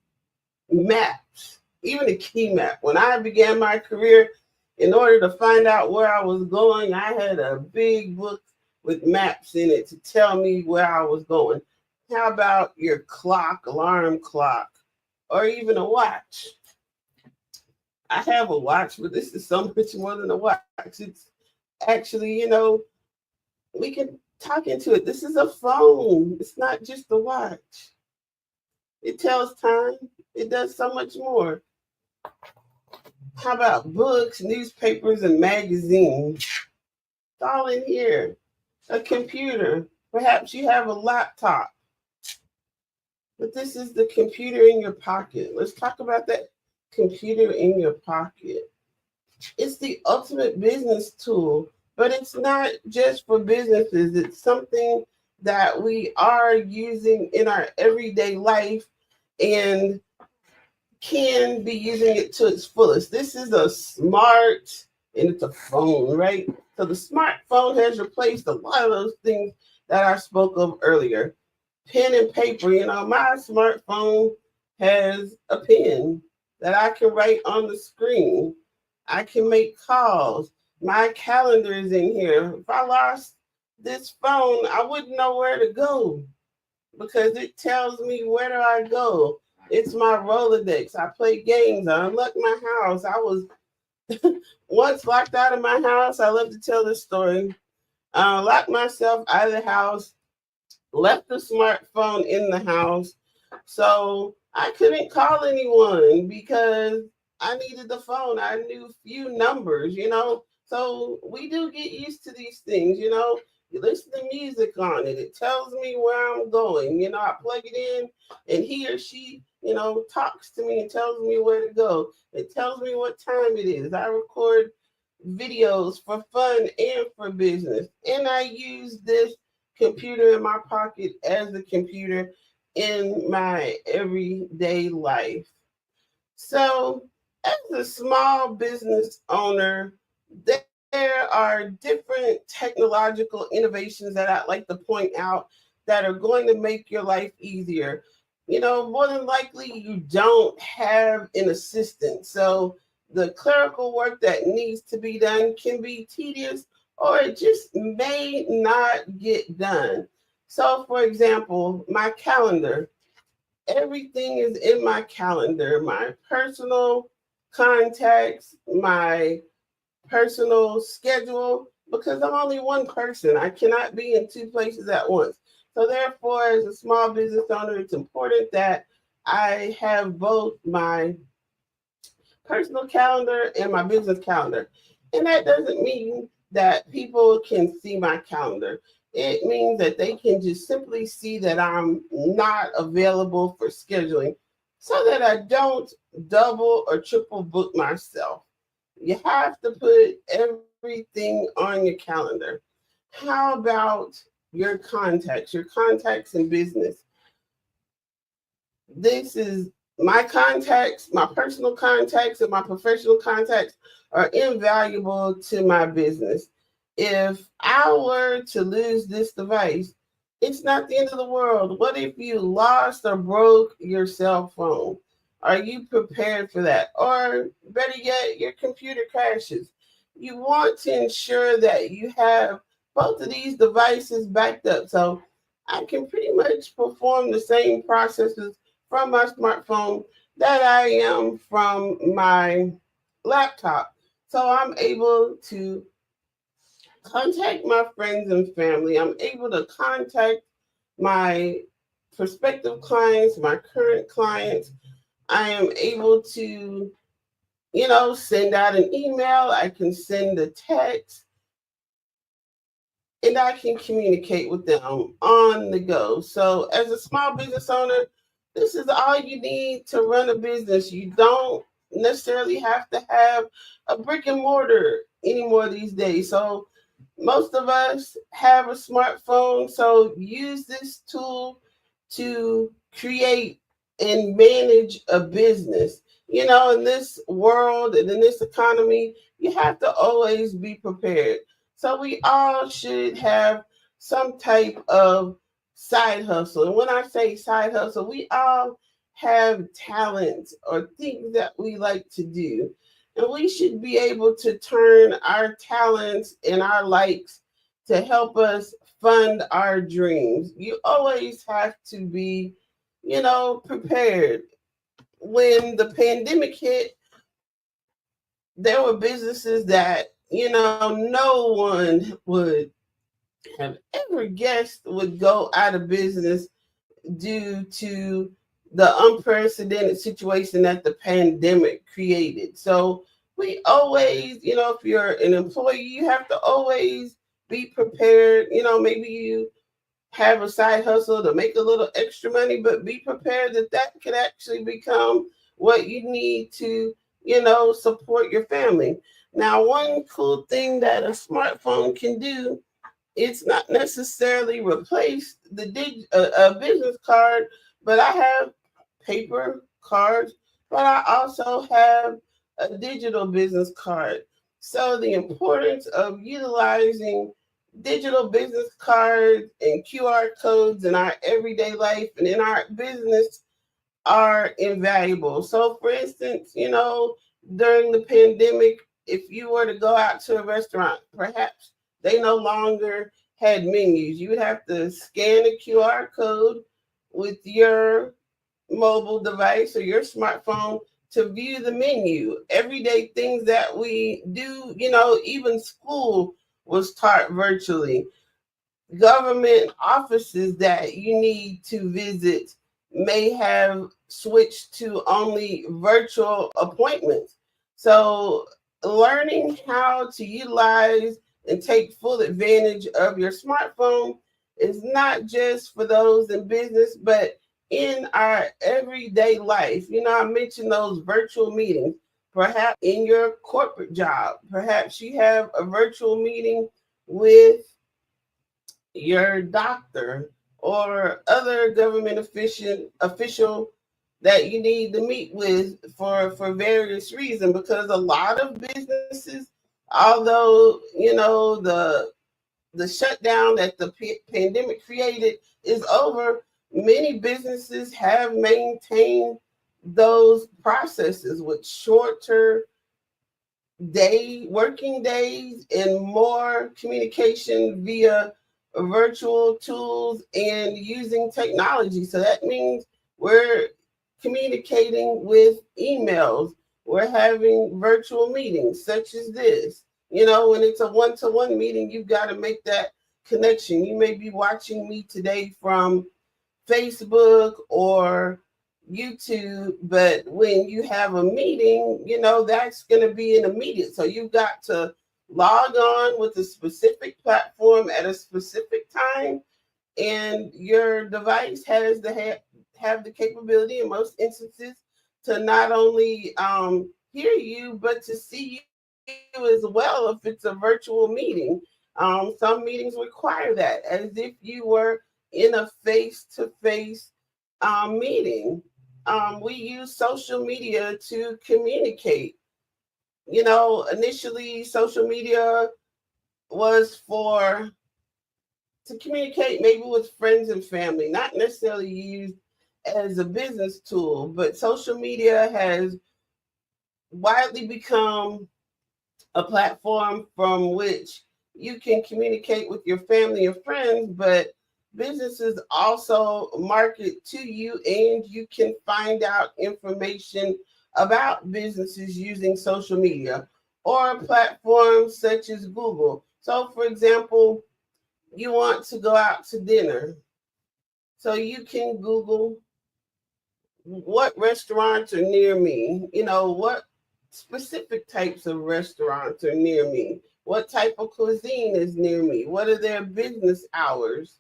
maps, even a key map. When I began my career, in order to find out where I was going, I had a big book with maps in it to tell me where I was going. How about your clock, alarm clock, or even a watch? I have a watch, but this is so much more than a watch. It's actually, we can talk into it. This is a phone. It's not just a watch. It tells time. It does so much more. How about books, newspapers, and magazines? It's all in here. A computer. Perhaps you have a laptop. But this is the computer in your pocket. Let's talk about that computer in your pocket. It's the ultimate business tool, but it's not just for businesses. It's something that we are using in our everyday life and can be using it to its fullest. This is a smart, and it's a phone, right? So the smartphone has replaced a lot of those things that I spoke of earlier. Pen and paper, my smartphone has a pen that I can write on the screen. I can make calls. My calendar is in here. If I lost this phone, I wouldn't know where to go because it tells me where do I go. It's my Rolodex. I play games. I unlock my house. I was once locked out of my house. I love to tell this story. I locked myself out of the house, left the smartphone in the house. So I couldn't call anyone because I needed the phone. I knew few numbers, So we do get used to these things, You listen to music on it. It tells me where I'm going. I plug it in and he or she, talks to me and tells me where to go. It tells me what time it is. I record videos for fun and for business. And I use this computer in my pocket as a computer in my everyday life. So as a small business owner, there are different technological innovations that I'd like to point out that are going to make your life easier. More than likely you don't have an assistant. So the clerical work that needs to be done can be tedious or it just may not get done. So for example, my calendar, everything is in my calendar, my personal contacts, my personal schedule, because I'm only one person. I cannot be in two places at once. So therefore, as a small business owner, it's important that I have both my personal calendar and my business calendar. And that doesn't mean that people can see my calendar. It means that they can just simply see that I'm not available for scheduling so that I don't double or triple book myself. You have to put everything on your calendar. How about your contacts in business? This is my contacts, my personal contacts and my professional contacts are invaluable to my business. If I were to lose this device, it's not the end of the world. What if you lost or broke your cell phone? Are you prepared for that? Or better yet, your computer crashes. You want to ensure that you have both of these devices backed up. So I can pretty much perform the same processes from my smartphone that I am from my laptop. So I'm able to contact my friends and family. I'm able to contact my prospective clients, my current clients. I am able to, send out an email. I can send a text and I can communicate with them on the go. So as a small business owner, this is all you need to run a business. You don't necessarily have to have a brick and mortar anymore these days. So most of us have a smartphone. So use this tool to create and manage a business. In this world and in this economy, you have to always be prepared. So we all should have some type of side hustle. And when I say side hustle, we all have talents or things that we like to do. And we should be able to turn our talents and our likes to help us fund our dreams. You always have to be, prepared. When the pandemic hit, there were businesses that, no one would have ever guessed would go out of business due to the unprecedented situation that the pandemic created. So we always, if you're an employee, you have to always be prepared. Maybe you have a side hustle to make a little extra money, but be prepared that could actually become what you need to, support your family. Now, one cool thing that a smartphone can do, it's not necessarily replace a business card, but I have paper cards, but I also have a digital business card. So the importance of utilizing digital business cards and QR codes in our everyday life and in our business are invaluable. So for instance, during the pandemic, if you were to go out to a restaurant, perhaps they no longer had menus. You would have to scan a QR code with your mobile device or your smartphone to view the menu. Everyday things that we do, even school was taught virtually. Government offices that you need to visit may have switched to only virtual appointments. So, learning how to utilize and take full advantage of your smartphone is not just for those in business, but in our everyday life. I mentioned those virtual meetings. Perhaps in your corporate job, perhaps you have a virtual meeting with your doctor or other government official that you need to meet with for various reasons, because a lot of businesses, although the shutdown that the pandemic created is over, many businesses have maintained those processes with shorter working days and more communication via virtual tools and using technology. So that means we're communicating with emails. We're having virtual meetings such as this. When it's a one-to-one meeting, you've got to make that connection. You may be watching me today from Facebook or YouTube, but when you have a meeting, that's going to be an immediate. So you've got to log on with a specific platform at a specific time, and your device has to have the capability in most instances to not only hear you, but to see you as well if it's a virtual meeting. Some meetings require that, as if you were in a face-to-face meeting. We use social media to communicate. Initially, social media was to communicate maybe with friends and family, not necessarily used as a business tool, but social media has widely become a platform from which you can communicate with your family and friends, but businesses also market to you, and you can find out information about businesses using social media or platforms such as Google. So, for example, you want to go out to dinner. So you can Google what restaurants are near me, what specific types of restaurants are near me, what type of cuisine is near me, what are their business hours.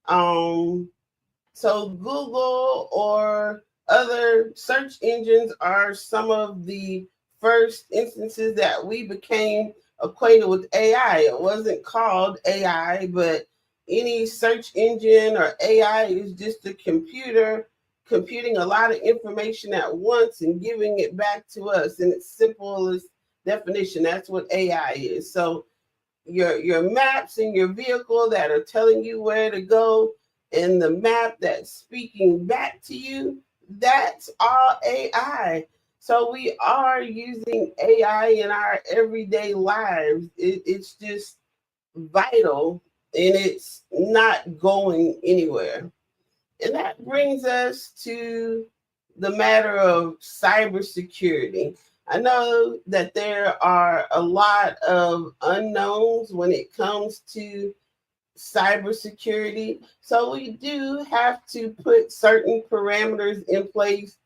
So Google or other search engines are some of the first instances that we became acquainted with AI. It wasn't called AI, but any search engine or AI is just a computer computing a lot of information at once and giving it back to us in its simplest definition. That's what AI is. So your maps in your vehicle that are telling you where to go, and the map that's speaking back to you, that's all AI. So we are using AI in our everyday lives. It's just vital, and it's not going anywhere. And that brings us to the matter of cybersecurity. I know that there are a lot of unknowns when it comes to cybersecurity. So we do have to put certain parameters in place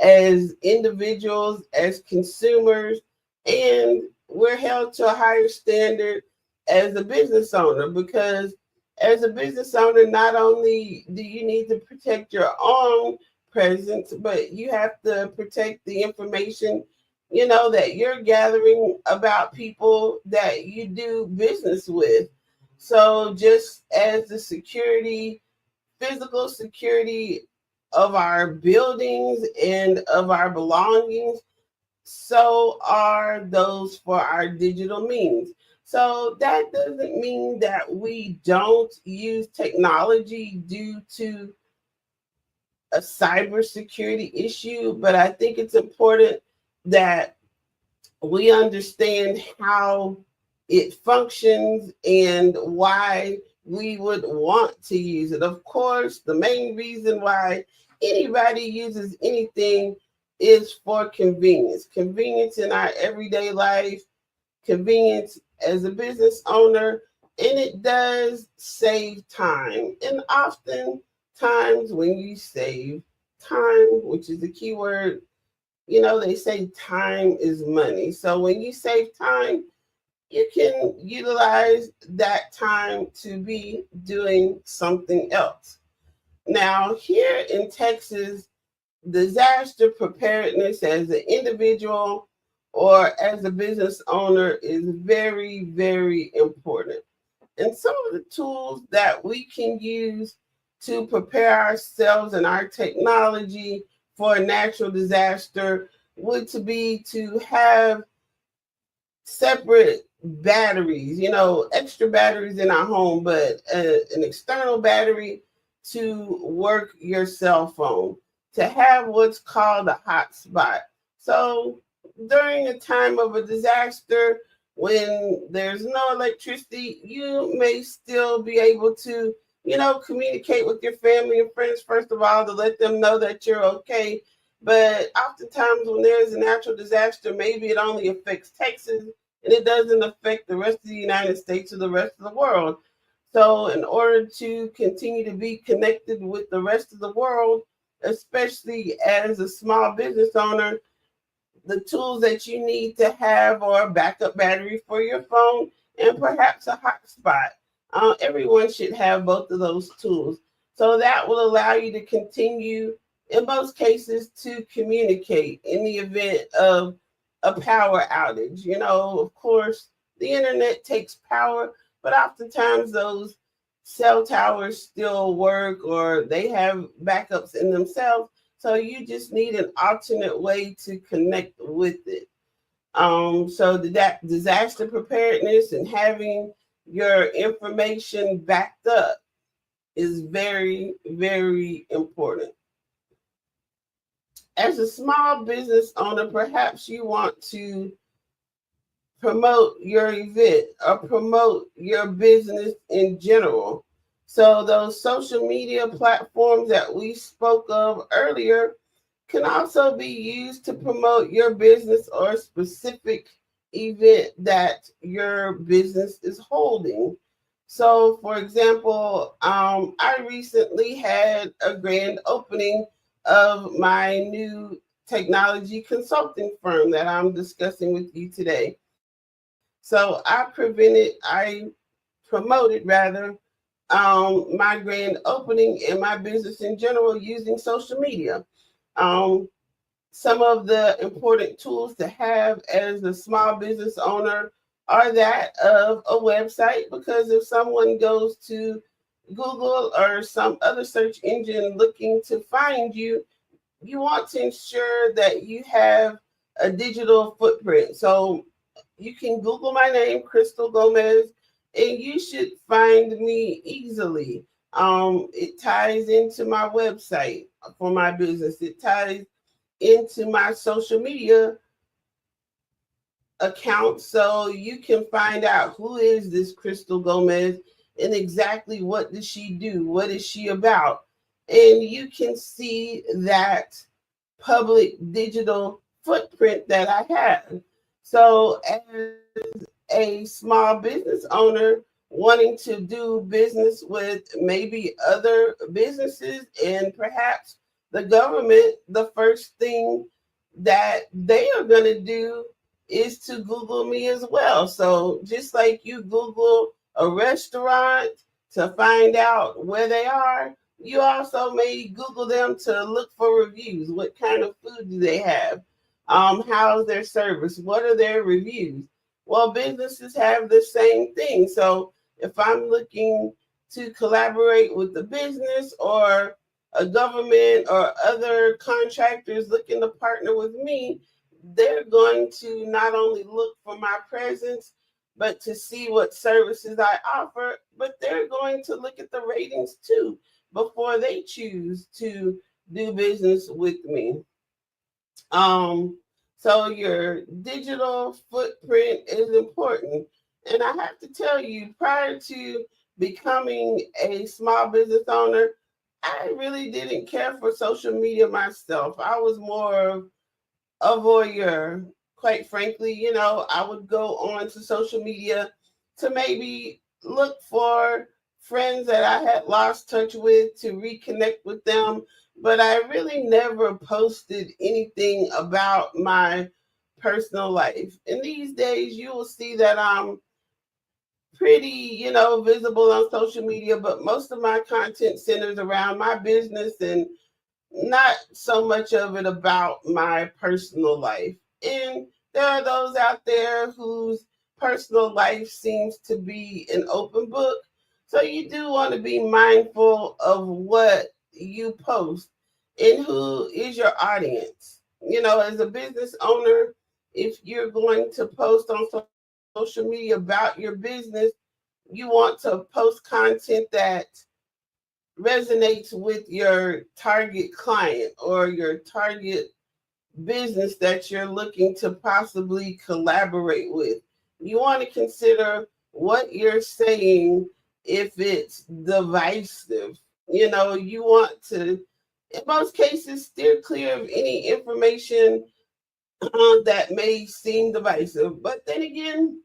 as individuals, as consumers, and we're held to a higher standard as a business owner, because as a business owner, not only do you need to protect your own presence, but you have to protect the information that you're gathering about people that you do business with. So just as the security, physical security of our buildings and of our belongings, so are those for our digital means. So that doesn't mean that we don't use technology due to a cybersecurity issue, but I think it's important that we understand how it functions and why we would want to use it. Of course, the main reason why anybody uses anything is for convenience. Convenience in our everyday life, convenience as a business owner, and it does save time. And often times when you save time, which is the key word, they say time is money. So when you save time, you can utilize that time to be doing something else. Now, here in Texas, disaster preparedness as an individual or as a business owner is very, very important. And some of the tools that we can use to prepare ourselves and our technology for a natural disaster would to be to have separate batteries, extra batteries in our home, but an external battery to work your cell phone, to have what's called a hotspot. So during a time of a disaster, when there's no electricity, you may still be able to, communicate with your family and friends, first of all, to let them know that you're okay. But oftentimes when there's a natural disaster, maybe it only affects Texas and it doesn't affect the rest of the United States or the rest of the world. So in order to continue to be connected with the rest of the world, especially as a small business owner, the tools that you need to have are a backup battery for your phone and perhaps a hotspot. Everyone should have both of those tools. So that will allow you to continue, in most cases, to communicate in the event of a power outage. Of course, the internet takes power, but oftentimes those cell towers still work or they have backups in themselves. So you just need an alternate way to connect with it. So that disaster preparedness and having your information backed up is very, very important. As a small business owner, perhaps you want to promote your event or promote your business in general. So those social media platforms that we spoke of earlier can also be used to promote your business or specific event that your business is holding. So, for example, I recently had a grand opening of my new technology consulting firm that I'm discussing with you today. So I promoted my grand opening and my business in general using social media. Some of the important tools to have as a small business owner are that of a website, because if someone goes to Google or some other search engine looking to find you, you want to ensure that you have a digital footprint. So you can Google my name, Crystal Gomez, and you should find me easily. It ties into my website for my business. It ties into my social media account, so you can find out who is this Crystal Gomez and exactly what does she do, what is she about, and you can see that public digital footprint that I have. So as a small business owner wanting to do business with maybe other businesses and perhaps the government, the first thing that they are going to do is to Google me as well. So just like you Google a restaurant to find out where they are, you also may Google them to look for reviews. What kind of food do they have? How's their service? What are their reviews? Well, businesses have the same thing. So if I'm looking to collaborate with the business or a government or other contractors looking to partner with me, they're going to not only look for my presence, but to see what services I offer, but they're going to look at the ratings too before they choose to do business with me. So your digital footprint is important. And I have to tell you, prior to becoming a small business owner, I really didn't care for social media myself. I was more a voyeur, quite frankly. I would go on to social media to maybe look for friends that I had lost touch with, to reconnect with them, but I really never posted anything about my personal life. And these days you will see that I'm pretty, visible on social media, but most of my content centers around my business and not so much of it about my personal life. And there are those out there whose personal life seems to be an open book. So you do want to be mindful of what you post and who is your audience. As a business owner, if you're going to post on social media about your business, you want to post content that resonates with your target client or your target business that you're looking to possibly collaborate with. You want to consider what you're saying if it's divisive. You want to, in most cases, steer clear of any information that may seem divisive. But then again,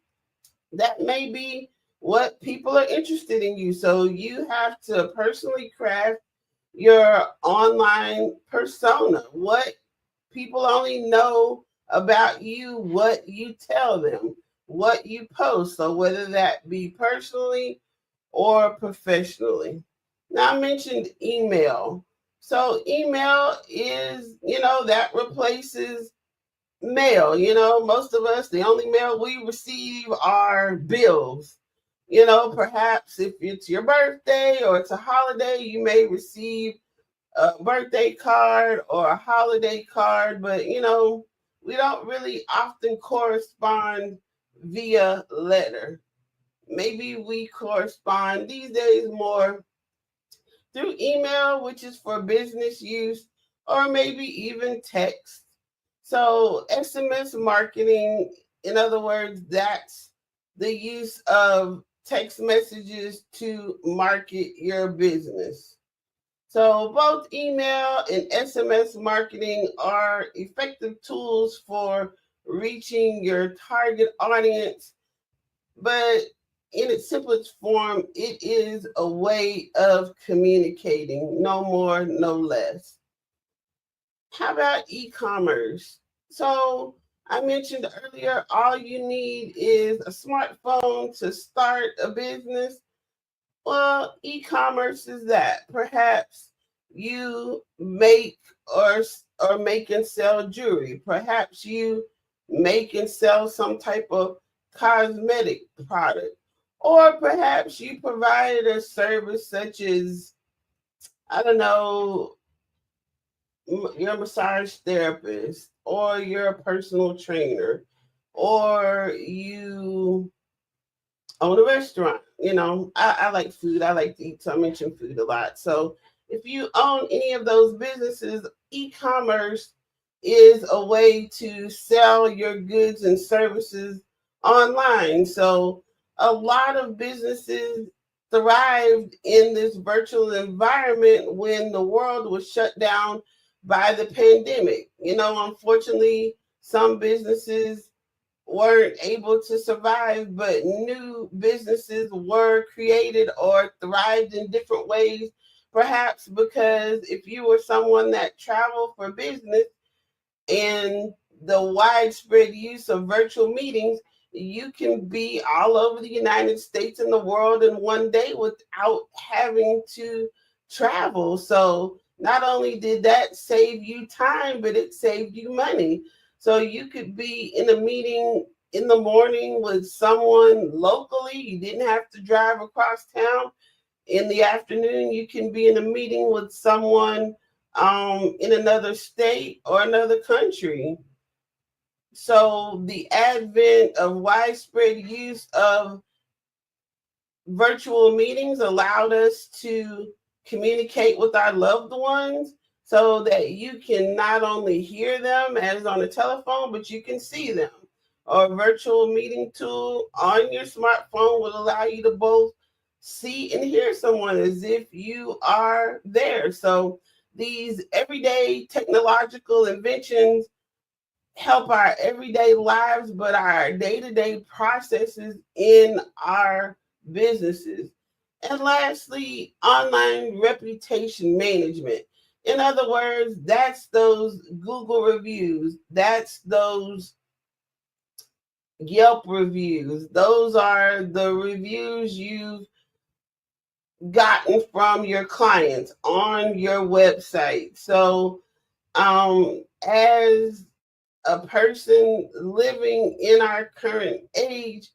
that may be what people are interested in you. So you have to personally craft your online persona, what people only know about you, what you tell them, what you post. So whether that be personally or professionally. Now, I mentioned email. So email is, that replaces mail. Most of us, the only mail we receive are bills. Perhaps if it's your birthday or it's a holiday, you may receive a birthday card or a holiday card, but we don't really often correspond via letter. Maybe we correspond these days more through email, which is for business use, or maybe even text. So SMS marketing, in other words, that's the use of text messages to market your business. So both email and SMS marketing are effective tools for reaching your target audience, but in its simplest form, it is a way of communicating, no more, no less. How about e-commerce? So I mentioned earlier, all you need is a smartphone to start a business. Well, e-commerce is that. Perhaps you make or make and sell jewelry. Perhaps you make and sell some type of cosmetic product. Or perhaps you provide a service such as, I don't know, you're a massage therapist, or you're a personal trainer, or you own a restaurant. I like food. I like to eat, so I mention food a lot. So if you own any of those businesses, e-commerce is a way to sell your goods and services online. So a lot of businesses thrived in this virtual environment when the world was shut down by the pandemic. Unfortunately, some businesses weren't able to survive, but new businesses were created or thrived in different ways. Perhaps because if you were someone that traveled for business and the widespread use of virtual meetings, you can be all over the United States and the world in one day without having to travel. So not only did that save you time, but it saved you money. So you could be in a meeting in the morning with someone locally. You didn't have to drive across town. In the afternoon, you can be in a meeting with someone in another state or another country. So the advent of widespread use of virtual meetings allowed us to communicate with our loved ones so that you can not only hear them as on a telephone, but you can see them. Or a virtual meeting tool on your smartphone will allow you to both see and hear someone as if you are there. So these everyday technological inventions help our everyday lives, but our day-to-day processes in our businesses. And lastly, online reputation management. In other words, that's those Google reviews, that's those Yelp reviews. Those are the reviews you've gotten from your clients on your website. So as a person living in our current age,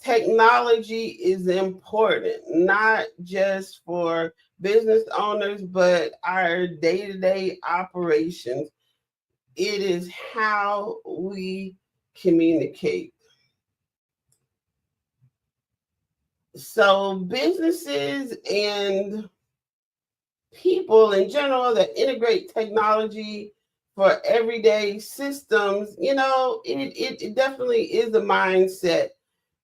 technology is important, not just for business owners, but our day-to-day operations. It is how we communicate. So businesses and people in general that integrate technology for everyday systems, it definitely is a mindset.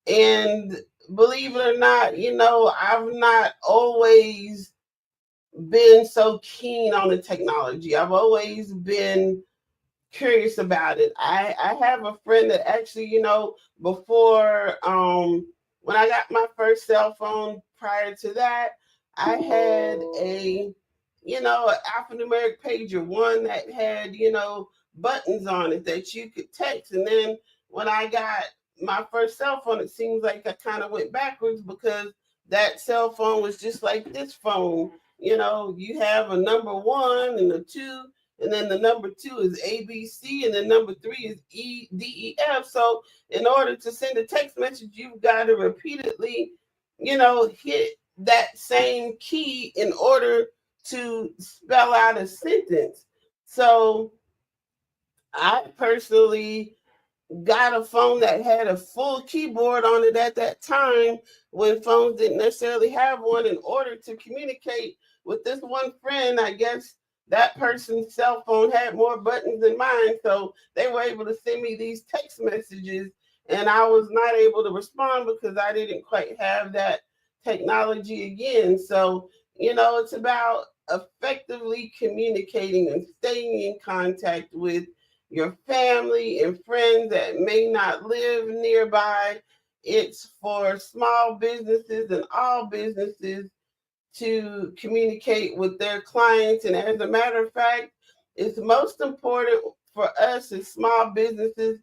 And believe it or not, I've not always been so keen on the technology. I've always been curious about it. I have a friend that actually, before when I got my first cell phone, prior to that, I had an alphanumeric pager, one that had, buttons on it that you could text. And then when I got my first cell phone, it seems like I kind of went backwards because that cell phone was just like this phone. You have a number 1 and a 2, and then the number 2 is ABC, and then number 3 is EDEF. So in order to send a text message, you've got to repeatedly, hit that same key in order to spell out a sentence. So I personally got a phone that had a full keyboard on it at that time when phones didn't necessarily have one, in order to communicate with this one friend. I guess that person's cell phone had more buttons than mine, so they were able to send me these text messages, and I was not able to respond because I didn't quite have that technology again. So, it's about effectively communicating and staying in contact with your family and friends that may not live nearby. It's for small businesses and all businesses to communicate with their clients. And as a matter of fact, it's most important for us as small businesses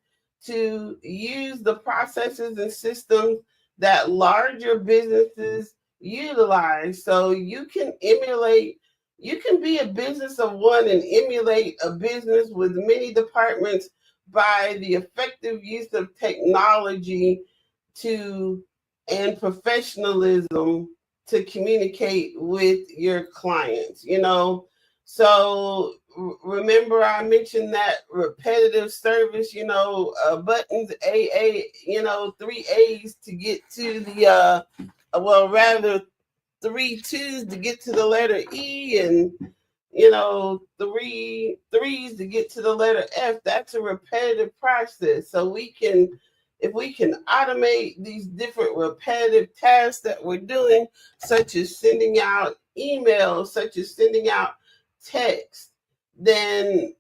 to use the processes and systems that larger businesses utilize. So you can be a business of one and emulate a business with many departments by the effective use of technology and professionalism to communicate with your clients. So remember I mentioned that repetitive service, buttons, AA, 3 A's to get to the, rather 3 2's to get to the letter E, and 3 3's to get to the letter F. That's a repetitive process. So if we can automate these different repetitive tasks that we're doing, such as sending out emails, such as sending out text, then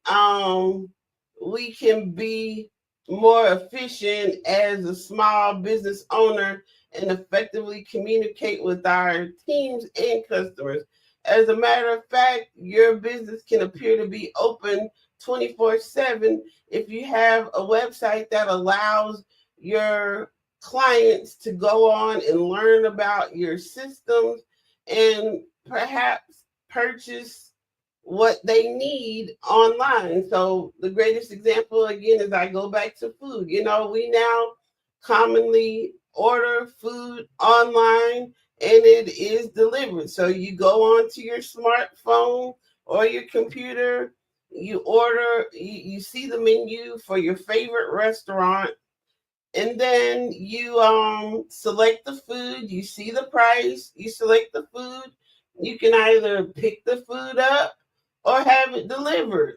we can be more efficient as a small business owner and effectively communicate with our teams and customers. As a matter of fact, your business can appear to be open 24/7 if you have a website that allows your clients to go on and learn about your systems and perhaps purchase what they need online. So the greatest example again is I go back to food. You know, we now commonly order food online and it is delivered. So you go onto your smartphone or your computer, you order, you see the menu for your favorite restaurant, and then you select the food, you see the price, you select the food. You can either pick the food up or have it delivered.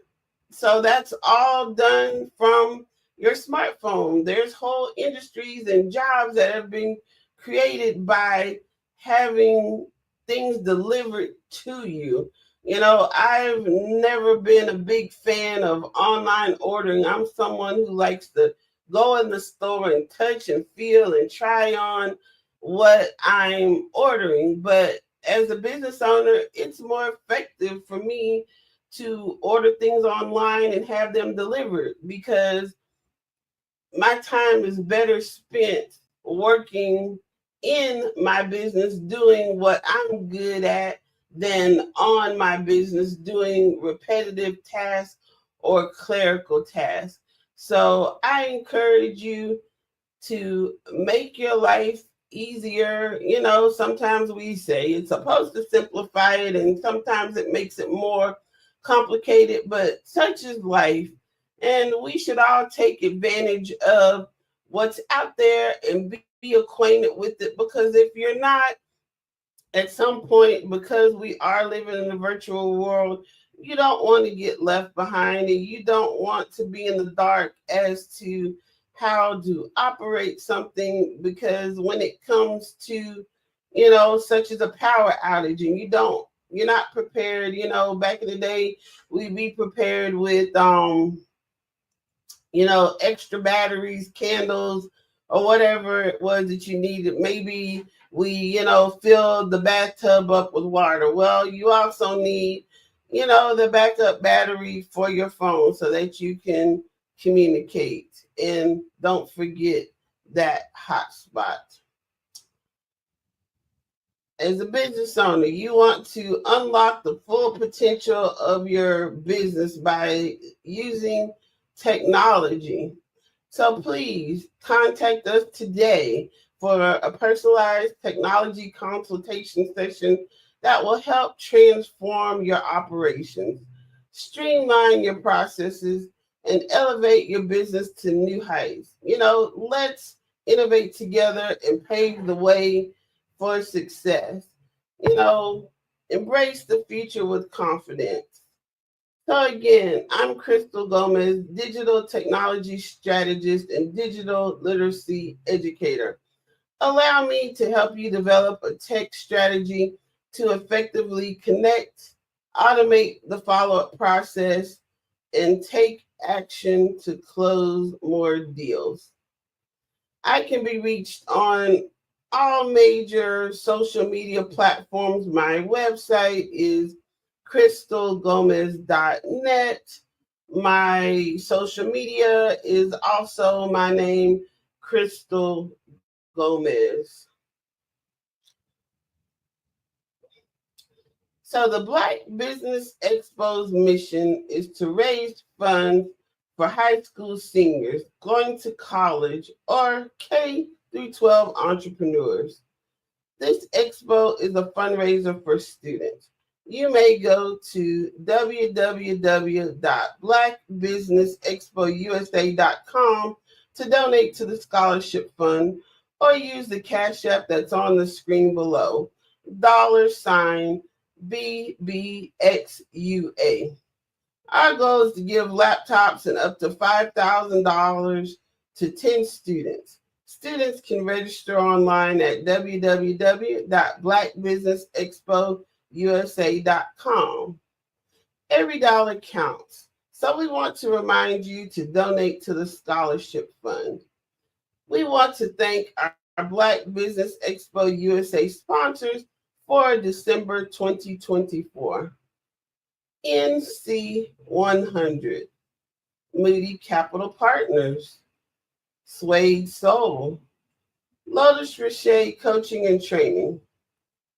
So that's all done from your smartphone. There's whole industries and jobs that have been created by having things delivered to you. You know, I've never been a big fan of online ordering. I'm someone who likes to go in the store and touch and feel and try on what I'm ordering. But as a business owner, it's more effective for me to order things online and have them delivered because my time is better spent working in my business doing what I'm good at than on my business doing repetitive tasks or clerical tasks. So I encourage you to make your life easier. You know, sometimes we say it's supposed to simplify it, and sometimes it makes it more complicated, but such is life. And we should all take advantage of what's out there and be acquainted with it, because if you're not, at some point, because we are living in a virtual world, you don't want to get left behind and you don't want to be in the dark as to how to operate something, because when it comes to, you know, such as a power outage and you're not prepared. You know, back in the day, we'd be prepared with extra batteries, candles, or whatever it was that you needed. Maybe we, filled the bathtub up with water. Well, you also need, the backup battery for your phone so that you can communicate. And don't forget that hotspot. As a business owner, you want to unlock the full potential of your business by using technology. So please contact us today for a personalized technology consultation session that will help transform your operations, streamline your processes, and elevate your business to new heights. Let's innovate together and pave the way for success. Embrace the future with confidence. So again, I'm Crystal Gomez, digital technology strategist and digital literacy educator. Allow me to help you develop a tech strategy to effectively connect, automate the follow-up process, and take action to close more deals. I can be reached on all major social media platforms. My website is crystalgomez.net. My social media is also my name, Crystal Gomez. So the Black Business Expo's mission is to raise funds for high school seniors going to college or K through 12 entrepreneurs. This expo is a fundraiser for students. You may go to www.blackbusinessexpousa.com to donate to the scholarship fund, or use the Cash App that's on the screen below, $BBXUA. Our goal is to give laptops and up to $5,000 to 10 students. Students can register online at www.blackbusinessexpousa.com. Every dollar counts, so we want to remind you to donate to the scholarship fund. We want to thank our Black Business Expo USA sponsors for December 2024. NC 100, Moody Capital Partners, Suede Soul, Lotus Richey Coaching and Training,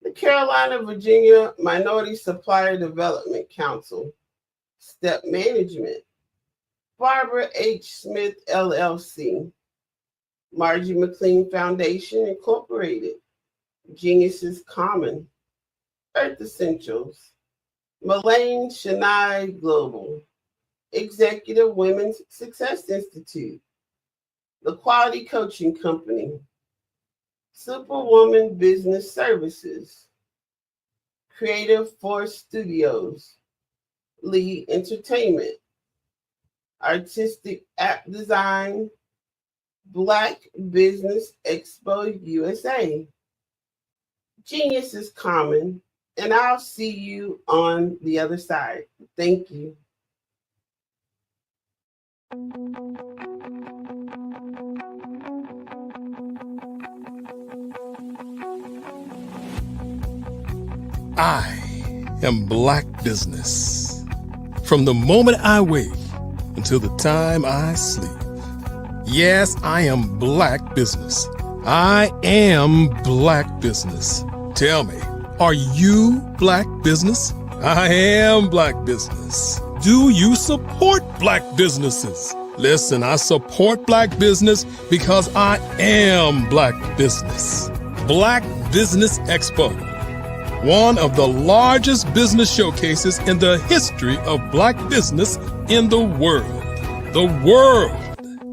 the Carolina, Virginia Minority Supplier Development Council, Step Management, Barbara H. Smith, LLC, Margie McLean Foundation, Incorporated, Geniuses Common, Earth Essentials, Mullane Shania Global, Executive Women's Success Institute, The Quality Coaching Company, Superwoman Business Services, Creative Force Studios, Lee Entertainment, Artistic App Design, Black Business Expo USA, Geniuses Common, and I'll see you on the other side. Thank you. I am Black Business. From the moment I wake until the time I sleep. Yes, I am Black Business. I am Black Business. Tell me, are you Black Business? I am Black Business. Do you support Black businesses? Listen, I support Black business because I am Black Business. Black Business Expo, one of the largest business showcases in the history of Black business in the world. The world.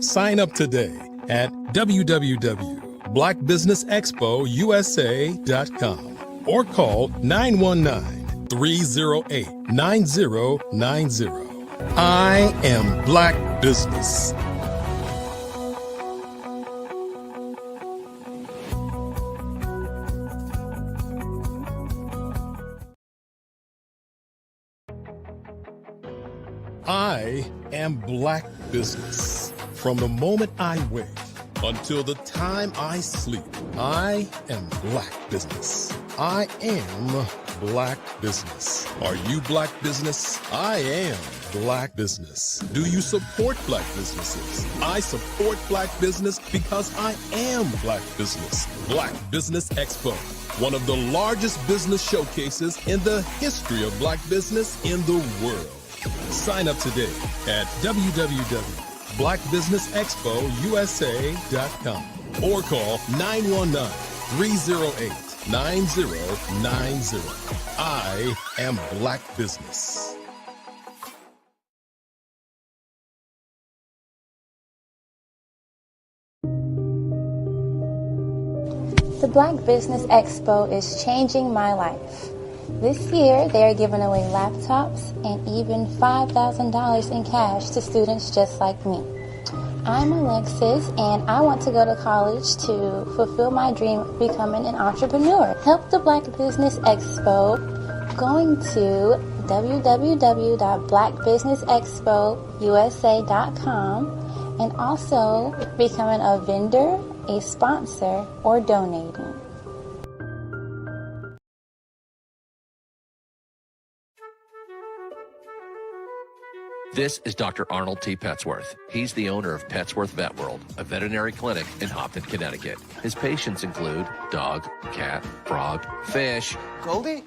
Sign up today at www.blackbusinessexpousa.com or call 919-308-9090. I am Black Business. I am Black Business. From the moment I wake until the time I sleep, I am Black Business. I am Black Business. Are you Black Business? I am Black Business. Do you support Black businesses? I support Black business because I am Black Business. Black Business Expo, one of the largest business showcases in the history of Black business in the world. Sign up today at www.blackbusinessexpousa.com or call 919-308-9090. I am Black Business. The Black Business Expo is changing my life. This year, they are giving away laptops and even $5,000 in cash to students just like me. I'm Alexis, and I want to go to college to fulfill my dream of becoming an entrepreneur. Help the Black Business Expo going to www.blackbusinessexpousa.com and also becoming a vendor, a sponsor, or donating. This is Dr. Arnold T. Petsworth. He's the owner of Petsworth Vet World, a veterinary clinic in Hopton, Connecticut. His patients include dog, cat, frog, fish, Goldie,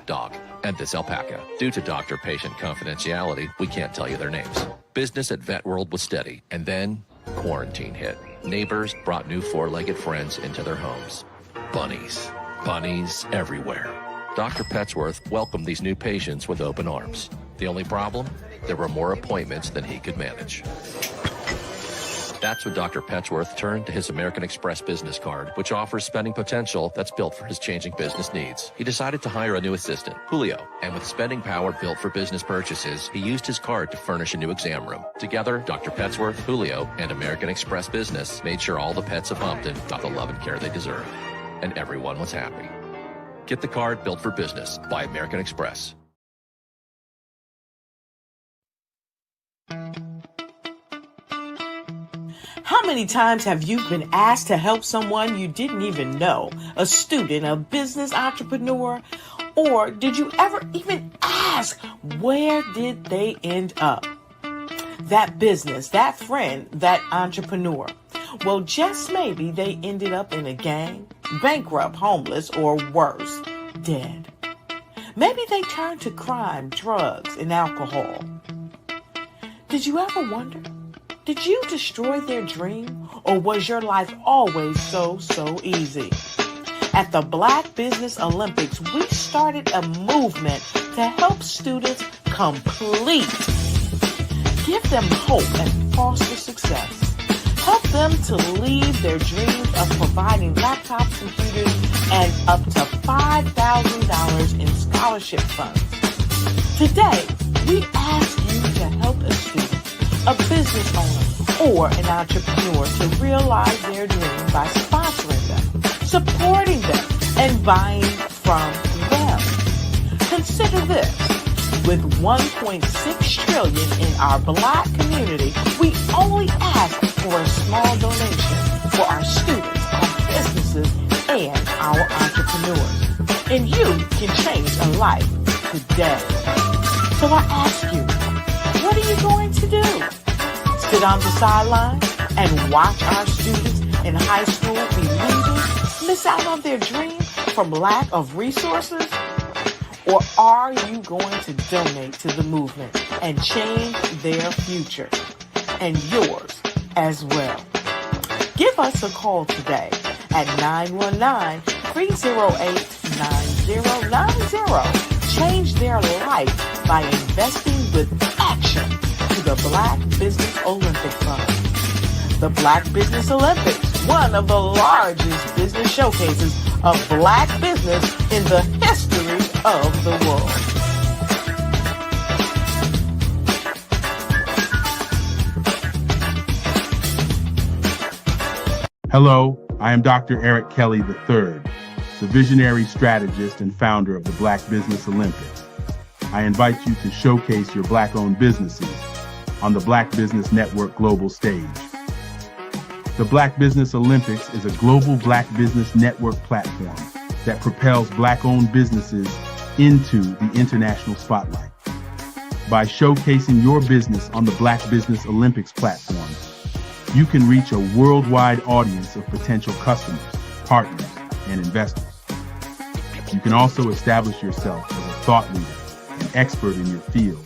dog, and this alpaca. Due to doctor-patient confidentiality, we can't tell you their names. Business at Vet World was steady, and then quarantine hit. Neighbors brought new four-legged friends into their homes. Bunnies. Bunnies everywhere. Dr. Petsworth welcomed these new patients with open arms. The only problem? There were more appointments than he could manage. That's when Dr. Petsworth turned to his American Express business card, which offers spending potential that's built for his changing business needs. He decided to hire a new assistant, Julio, and with spending power built for business purchases, he used his card to furnish a new exam room. Together, Dr. Petsworth, Julio, and American Express Business made sure all the pets of Hopton got the love and care they deserve. And everyone was happy. Get the card built for business by American Express. How many times have you been asked to help someone you didn't even know, a student, a business entrepreneur? Or did you ever even ask, where did they end up? That business, that friend, that entrepreneur. Well, just maybe they ended up in a gang, bankrupt, homeless, or worse. dead. Maybe they turned to crime, drugs, and alcohol. Did you ever wonder? Did you destroy their dream, or was your life always so easy? At the Black Business Olympics, we started a movement to help students complete. Give them hope and foster success. Help them to leave their dreams of providing laptops, computers, and up to $5,000 in scholarship funds. Today, we ask you to help a student, a business owner, or an entrepreneur to realize their dream by sponsoring them, supporting them, and buying from them. Consider this. With $1.6 trillion in our Black community, we only ask for a small donation for our students, our businesses, and our entrepreneurs. And you can change a life today. So I ask you, what are you going to do? Sit on the sideline and watch our students in high school be losers, miss out on their dream from lack of resources? Or are you going to donate to the movement and change their future and yours as well? Give us a call today at 919-308-9090. Change their life by investing with action to the Black Business Olympic Fund. The Black Business Olympics, one of the largest business showcases of Black business in the history of the world. Hello, I am Dr. Eric Kelly III, the visionary strategist and founder of the Black Business Olympics. I invite you to showcase your Black-owned businesses on the Black Business Network global stage. The Black Business Olympics is a global Black business network platform that propels Black-owned businesses into the international spotlight. By showcasing your business on the Black Business Olympics platform, you can reach a worldwide audience of potential customers, partners, and investors. You can also establish yourself as a thought leader and expert in your field